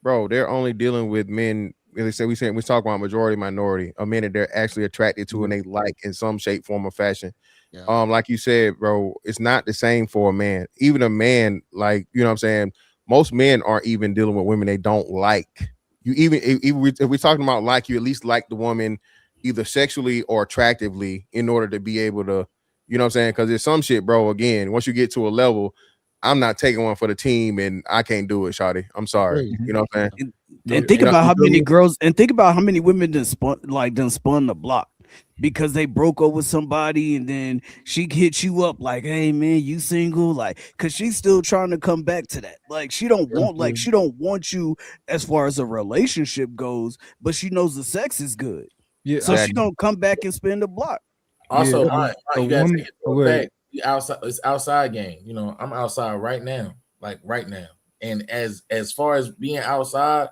bro, they're only dealing with men. They say we talk about majority, minority, a men that they're actually attracted to and they like in some shape, form, or fashion. Yeah. Like you said, bro, it's not the same for a man. Even a man, like, you know what I'm saying, most men aren't even dealing with women they don't like. If we're talking about like, you at least like the woman either sexually or attractively in order to be able to, you know what I'm saying? Because there's some shit, bro, again, once you get to a level, I'm not taking one for the team and I can't do it, shawty. I'm sorry. You know what I'm saying? And think about how many girls, and think about how many women done spun the block because they broke up with somebody, and then she hits you up like, "Hey man, you single?" Like, cause she's still trying to come back to that. Like, she don't want you as far as a relationship goes, but she knows the sex is good. Yeah, so she don't come back and spin the block. Also, you guys take it back. Outside, it's outside game. You know, I'm outside right now, like right now. And as far as being outside,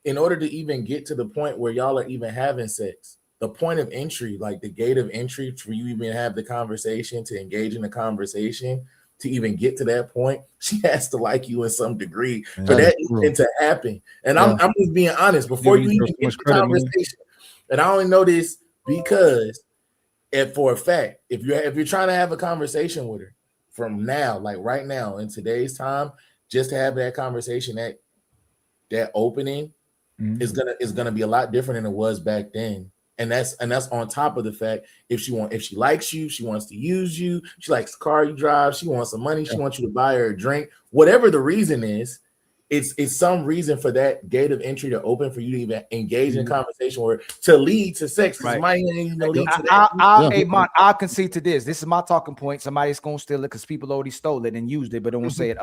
in order to even get to the point where y'all are even having sex, the point of entry, like the gate of entry for you even have the conversation, to engage in the conversation, to even get to that point, she has to like you in some degree for that even to happen. And I'm just being honest, before you even get the conversation, and I only know this because for a fact, if you're trying to have a conversation with her from now, like right now in today's time, just to have that conversation, that opening is gonna be a lot different than it was back then. And that's on top of the fact, if she likes you, she wants to use you, she likes the car you drive, she wants some money, she wants you to buy her a drink, whatever the reason is, it's some reason for that gate of entry to open for you to even engage in a conversation or to lead to sex. Right. I'll concede to this. This is my talking point. Somebody's gonna steal it because people already stole it and used it, but don't say it.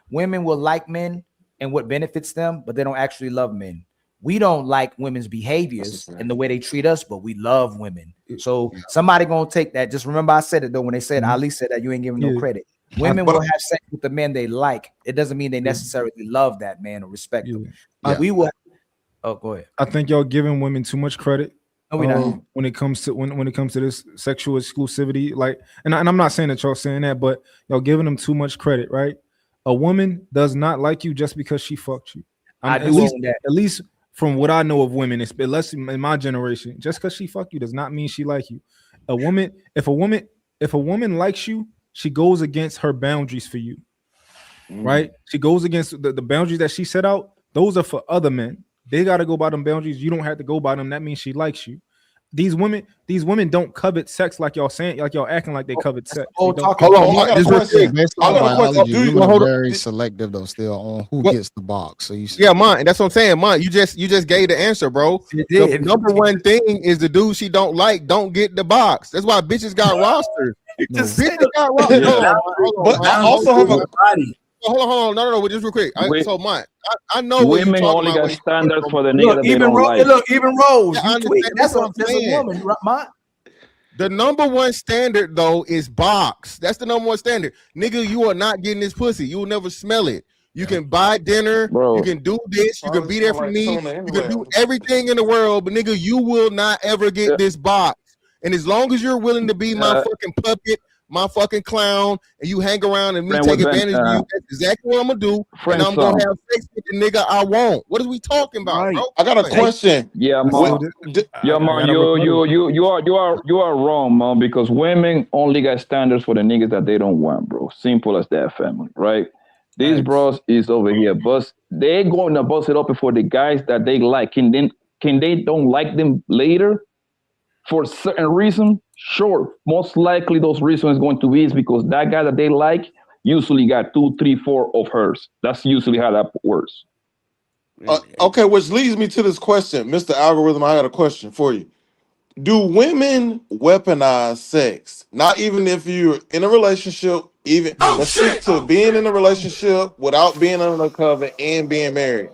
Women will like men and what benefits them, but they don't actually love men. We don't like women's behaviors and the way they treat us, but we love women. So somebody gonna take that. Just remember, I said it though when they said Ali said that you ain't giving no credit. Women will have sex with the men they like. It doesn't mean they necessarily love that man or respect them. We will. Oh, go ahead. I think y'all giving women too much credit. No, we not. When it comes to this sexual exclusivity, like, and I'm not saying that y'all saying that, but y'all giving them too much credit, right? A woman does not like you just because she fucked you. At least from what I know of women, it's less in my generation. Just because she fucked you does not mean she like you. If a woman likes you, she goes against her boundaries for you, right? She goes against the boundaries that she set out. Those are for other men. They got to go by them boundaries. You don't have to go by them. That means she likes you. These women don't covet sex like y'all saying, like y'all acting like they covet sex. Hold on, I got a question. Based on biology, you are very selective though, still on who gets the box. So you Mine. That's what I'm saying. Mine. You just gave the answer, bro. The number one thing is the dude she don't like don't get the box. That's why bitches got rosters. Bitches got rosters. But I also have a body. Hold on. No, just real quick. So mine. I know women only got standards for the nigga that they don't like. Look, even Rose, I you that's what I'm saying. a woman. The number one standard though is box. That's the number one standard. Nigga, you are not getting this pussy. You will never smell it. You can buy dinner, you can do this, you can be there for me, you can do everything in the world, but nigga, you will not ever get this box. And as long as you're willing to be my fucking puppet, my fucking clown, and you hang around and me take advantage of you, that's exactly what I'm gonna do. And I'm gonna have sex with the nigga I want. What are we talking about, bro? I got a question. Yeah, man. You are wrong, man, because women only got standards for the niggas that they don't want, bro. Simple as that, family, right? These bros is over here, but they going to bust it up for the guys that they like. Can they don't like them later for a certain reason? Sure, most likely those reasons is going to be is because that guy that they like usually got 2, 3, 4 of hers. That's usually how that works. Okay, which leads me to this question, Mr. Algorithm. I had a question for you. Do women weaponize sex? Not even if you're in a relationship, even let's stick to being in a relationship without being undercover and being married.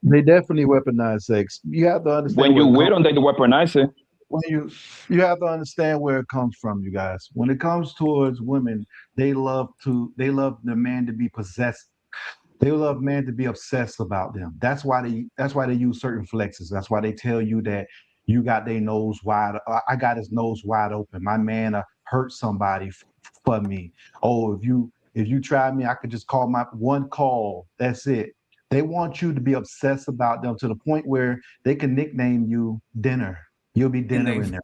They definitely weaponize sex. You have to understand when you wait on them to weaponize it. When you have to understand where it comes from, you guys. When it comes towards women, they love the man to be possessed. They love man to be obsessed about them. That's why they use certain flexes. That's why they tell you that you got their nose wide. I got his nose wide open. My man hurt somebody for me. Oh, if you try me, I could just call my one call. That's it. They want you to be obsessed about them to the point where they can nickname you dinner. You'll be dinner in there.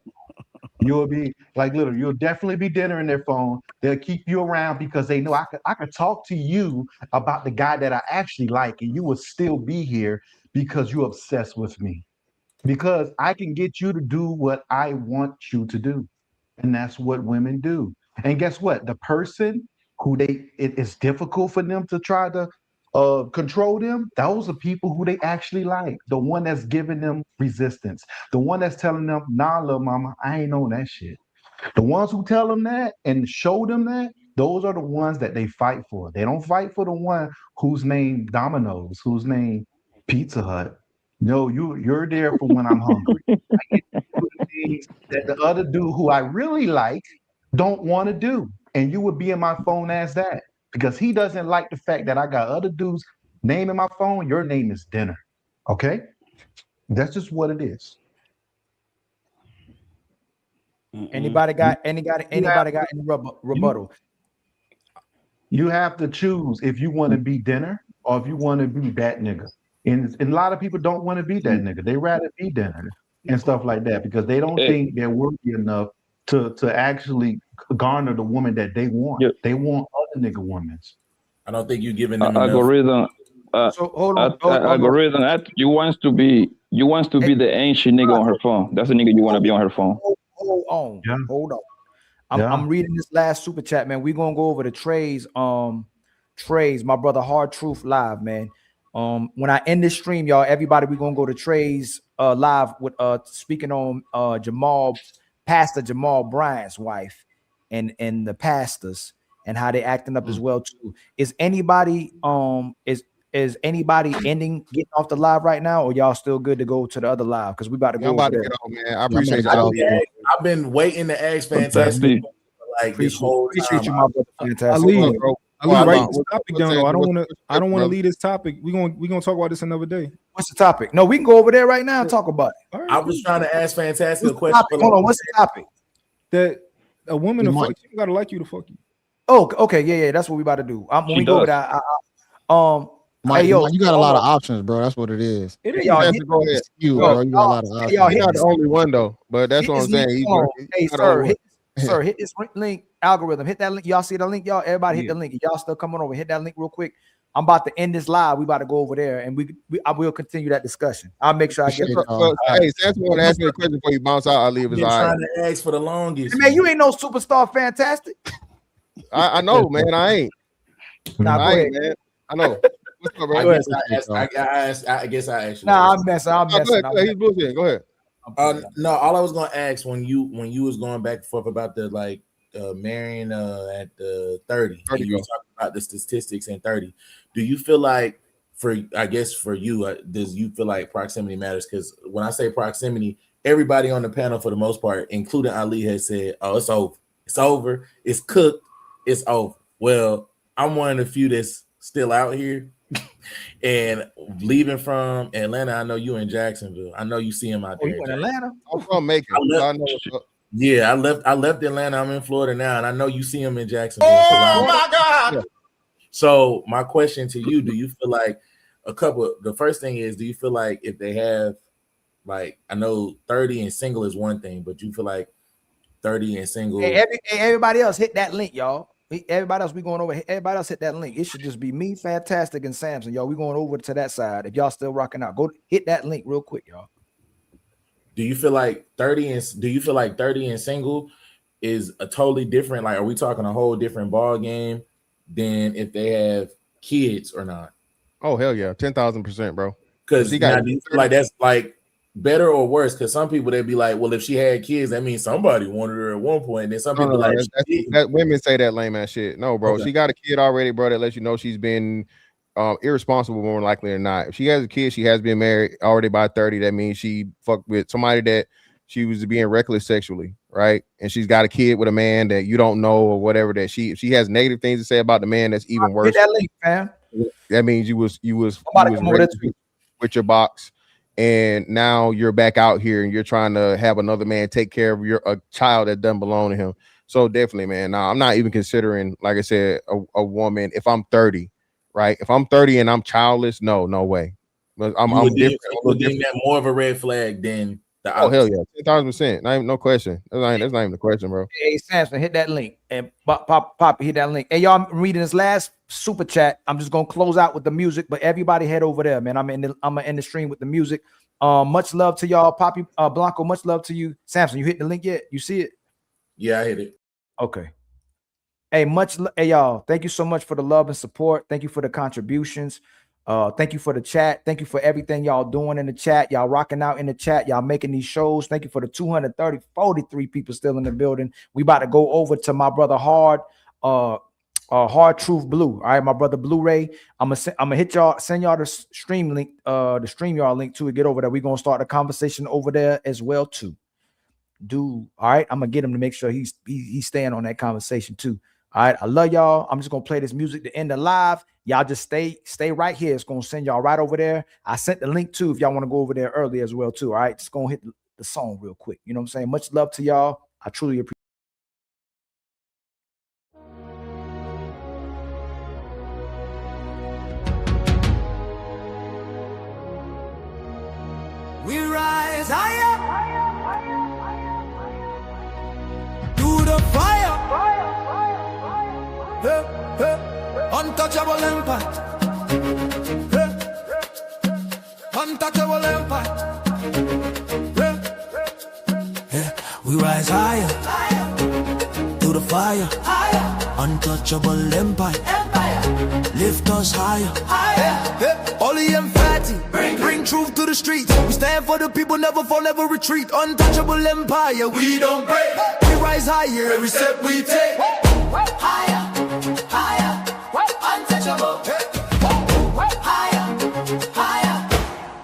You'll be like literally, you'll definitely be dinner in their phone. They'll keep you around because they know I could talk to you about the guy that I actually like, and you will still be here because you're obsessed with me. Because I can get you to do what I want you to do. And that's what women do. And guess what? The person who it's difficult for them to try to control them, those are people who they actually like. The one that's giving them resistance. The one that's telling them, nah, little mama, I ain't on that shit. The ones who tell them that and show them that, those are the ones that they fight for. They don't fight for the one whose name Domino's, whose name Pizza Hut. No, you're there for when I'm hungry. I get to do the things that the other dude who I really like don't want to do. And you would be in my phone as that. Because he doesn't like the fact that I got other dudes Name in my phone, your name is dinner. Okay? That's just what it is. Anybody got any rebuttal? You have to choose if you want to be dinner or if you want to be that nigga. And a lot of people don't want to be that nigga. They rather be dinner and stuff like that because they don't think they're worthy enough to actually garner the woman that they want. Yeah. They want other nigga women. I don't think you're giving them enough. Algorithm. So hold on. Algorithm. You wants to be the ancient nigga on her phone. That's the nigga you want to be on her phone. Hold on. Yeah. Hold on. I'm reading this last super chat, man. We're gonna go over the Trey's, my brother Hard Truth live, man. When I end this stream, y'all, everybody, we're gonna go to Trey's live with speaking on Pastor Jamal Bryant's wife and the pastors and how they acting up as well too. Is anybody is anybody getting off the live right now, or y'all still good to go to the other live? Because we about to go. I'm about to get on, man. I appreciate y'all. I've been waiting to ask Fantastic like this whole appreciate time. you, my brother. Fantastic. Ali, Well, write no, this topic down though. I don't want to leave this topic. We're gonna talk about this another day. What's the topic? No, we can go over there right now and talk about it. I was trying to ask Fantastic a What's the question. topic? Hold on, what's the topic? That a woman You to might- fuck you gotta like you to fuck you. Oh, okay, yeah, that's what we about to do. When we go over that, Mike, hey, yo, you got a lot of options, bro. That's what it is. It is. You Y'all have hit- to go ahead. You, Yo, bro. You got a lot of y'all- options. y'all He's hit not this- the only one though, but that's hit what I'm this saying. link. He's Hold on. Hey, not the only sir, one. hit this link algorithm. Hit that link. Y'all see the link, y'all? Everybody hit the link. Y'all still coming over? Hit that link real quick. I'm about to end this live. We about to go over there, and I will continue that discussion. I'll make sure I get. Hey, Samson want to ask me a question before you bounce out. I'll leave I've his been eye. trying to ask for the longest. Man, you ain't no superstar fantastic. I know, man. I ain't. Nah, go I ahead. ain't, man. I know. What's up, I bro? guess I asked. Nah, I'm messing. I'm No, go messing. ahead. He's bullshitting. Go ahead. No, all I was gonna ask when you was going back and forth about the marrying at the 30, and you were talking about the statistics in 30. Do you feel like for you, does you feel like proximity matters? Because when I say proximity, everybody on the panel for the most part, including Ali, has said, "Oh, it's over. It's over. It's cooked. It's over." Well, I'm one of the few that's still out here. And leaving from Atlanta, I know you in Jacksonville. I know you see him out there. You in Atlanta? I'm from Macon. I know what's up. Yeah, I left Atlanta. I'm in Florida now, and I know you see him in Jacksonville. Oh my God! So my question to you: do you feel like the first thing is, do you feel like if they have, like, I know 30 and single is one thing, but you feel like 30 and single? Hey, everybody else hit that link, y'all. Everybody else, we going over. Everybody else hit that link. It should just be me, Fantastic, and Samson, y'all. We going over to that side. If y'all still rocking out, go hit that link real quick, y'all. Do you feel like 30 and single is a totally different? Like, are we talking a whole different ball game than if they have kids or not? Oh hell yeah, 10,000%, bro. Because do you feel like that's like better or worse? Because some people they'd be like, well, if she had kids, that means somebody wanted her at one point. And then some people that women say that lame ass shit. No, bro. Okay. She got a kid already, bro. That lets you know she's been irresponsible, more likely than not. If she has a kid, she has been married already by 30. That means she fucked with somebody that she was being reckless sexually, right? And she's got a kid with a man that you don't know or whatever. That she has negative things to say about the man, that's even worse. Hit that link, fam. That means you was with your box, and now you're back out here and you're trying to have another man take care of a child that doesn't belong to him. So definitely, man. Now I'm not even considering, like I said, a woman if I'm 30, right? If I'm 30 and I'm childless, no way. But I'm different. You would deem that more of a red flag than the oh hell yeah, 10,000%. No question. That's not even the question, bro. Hey, Samson, hit that link and pop, hit that link. Hey, y'all, I'm reading this last super chat. I'm just gonna close out with the music, but everybody head over there, man. I'm gonna end the stream with the music. Much love to y'all, Poppy Blanco. Much love to you, Samson. You hit the link yet? You see it? Yeah, I hit it. Okay. Hey, hey y'all. Thank you so much for the love and support. Thank you for the contributions. Thank you for the chat. Thank you for everything y'all doing in the chat. Y'all rocking out in the chat. Y'all making these shows. Thank you for the 43 people still in the building. We about to go over to my brother Hard Truth Blue. All right, my brother Blu-ray. I'm gonna hit y'all, send y'all the stream link, the StreamYard link to it. Get over there. We're gonna start a conversation over there as well too. Dude, all right. I'm gonna get him to make sure he's staying on that conversation too. All right, I love y'all. I'm just gonna play this music to end the live. Y'all just stay right here. It's gonna send y'all right over there. I sent the link too if y'all want to go over there early as well too. All right, just gonna hit the song real quick. You know what I'm saying? Much love to y'all. I truly appreciate. We rise higher through the fire. Hey, hey. Untouchable empire. Hey. Untouchable empire. Hey. Hey. We rise higher through the fire. Untouchable empire. Lift us higher. Hey. Hey. Oli and Fatty, bring truth to the streets. We stand for the people, never fall, never retreat. Untouchable empire, we don't break. We rise higher, every step we take. Higher, higher, untouchable. Higher, higher,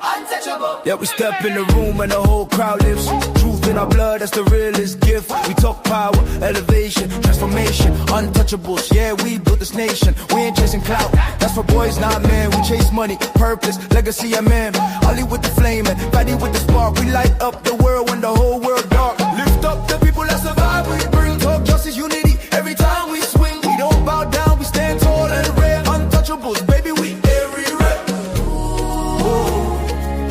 untouchable. Yeah, we step in the room and the whole crowd lifts. Truth in our blood, that's the realest gift. We talk power, elevation, transformation, untouchables. Yeah, we built this nation. We ain't chasing clout. That's for boys, not men. We chase money, purpose, legacy, and man. Ollie with the flame and Fatty with the spark. We light up the world when the whole world dark. Lift up the people that survive. We bring talk, justice, unity. Every time we swing, we don't bow down. We stand tall and rare. Untouchables, baby, we everywhere.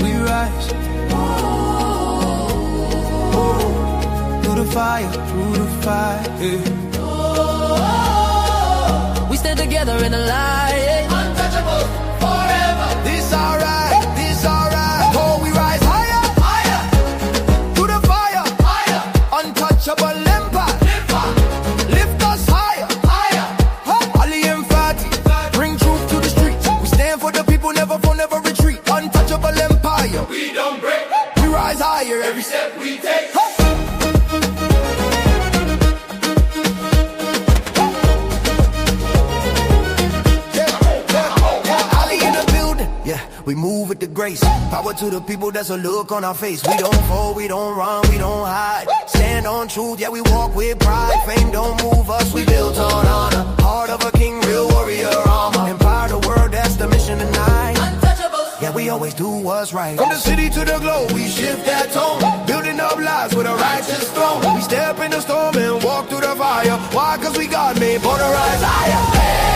We rise. Through the fire, through the fire. We stand together in the light. Untouchable forever. This alright, this alright. Oh, we rise higher, higher. Through the fire, higher. Untouchable empire. Lift us higher, higher. Ali and Fatty, bring truth to the streets. We stand for the people, never fall, never retreat. Untouchable empire. We don't break. We rise higher every step we take. We move with the grace. Power to the people, that's a look on our face. We don't fall, we don't run, we don't hide. Stand on truth, yeah, we walk with pride. Fame don't move us, we built on honor. Heart of a king, real warrior armor. Empower the world, that's the mission tonight. Untouchables. Yeah, we always do what's right. From the city to the globe, we shift that tone. Building up lives with a righteous throne. We step in the storm and walk through the fire. Why? Cause we God made for the rise higher.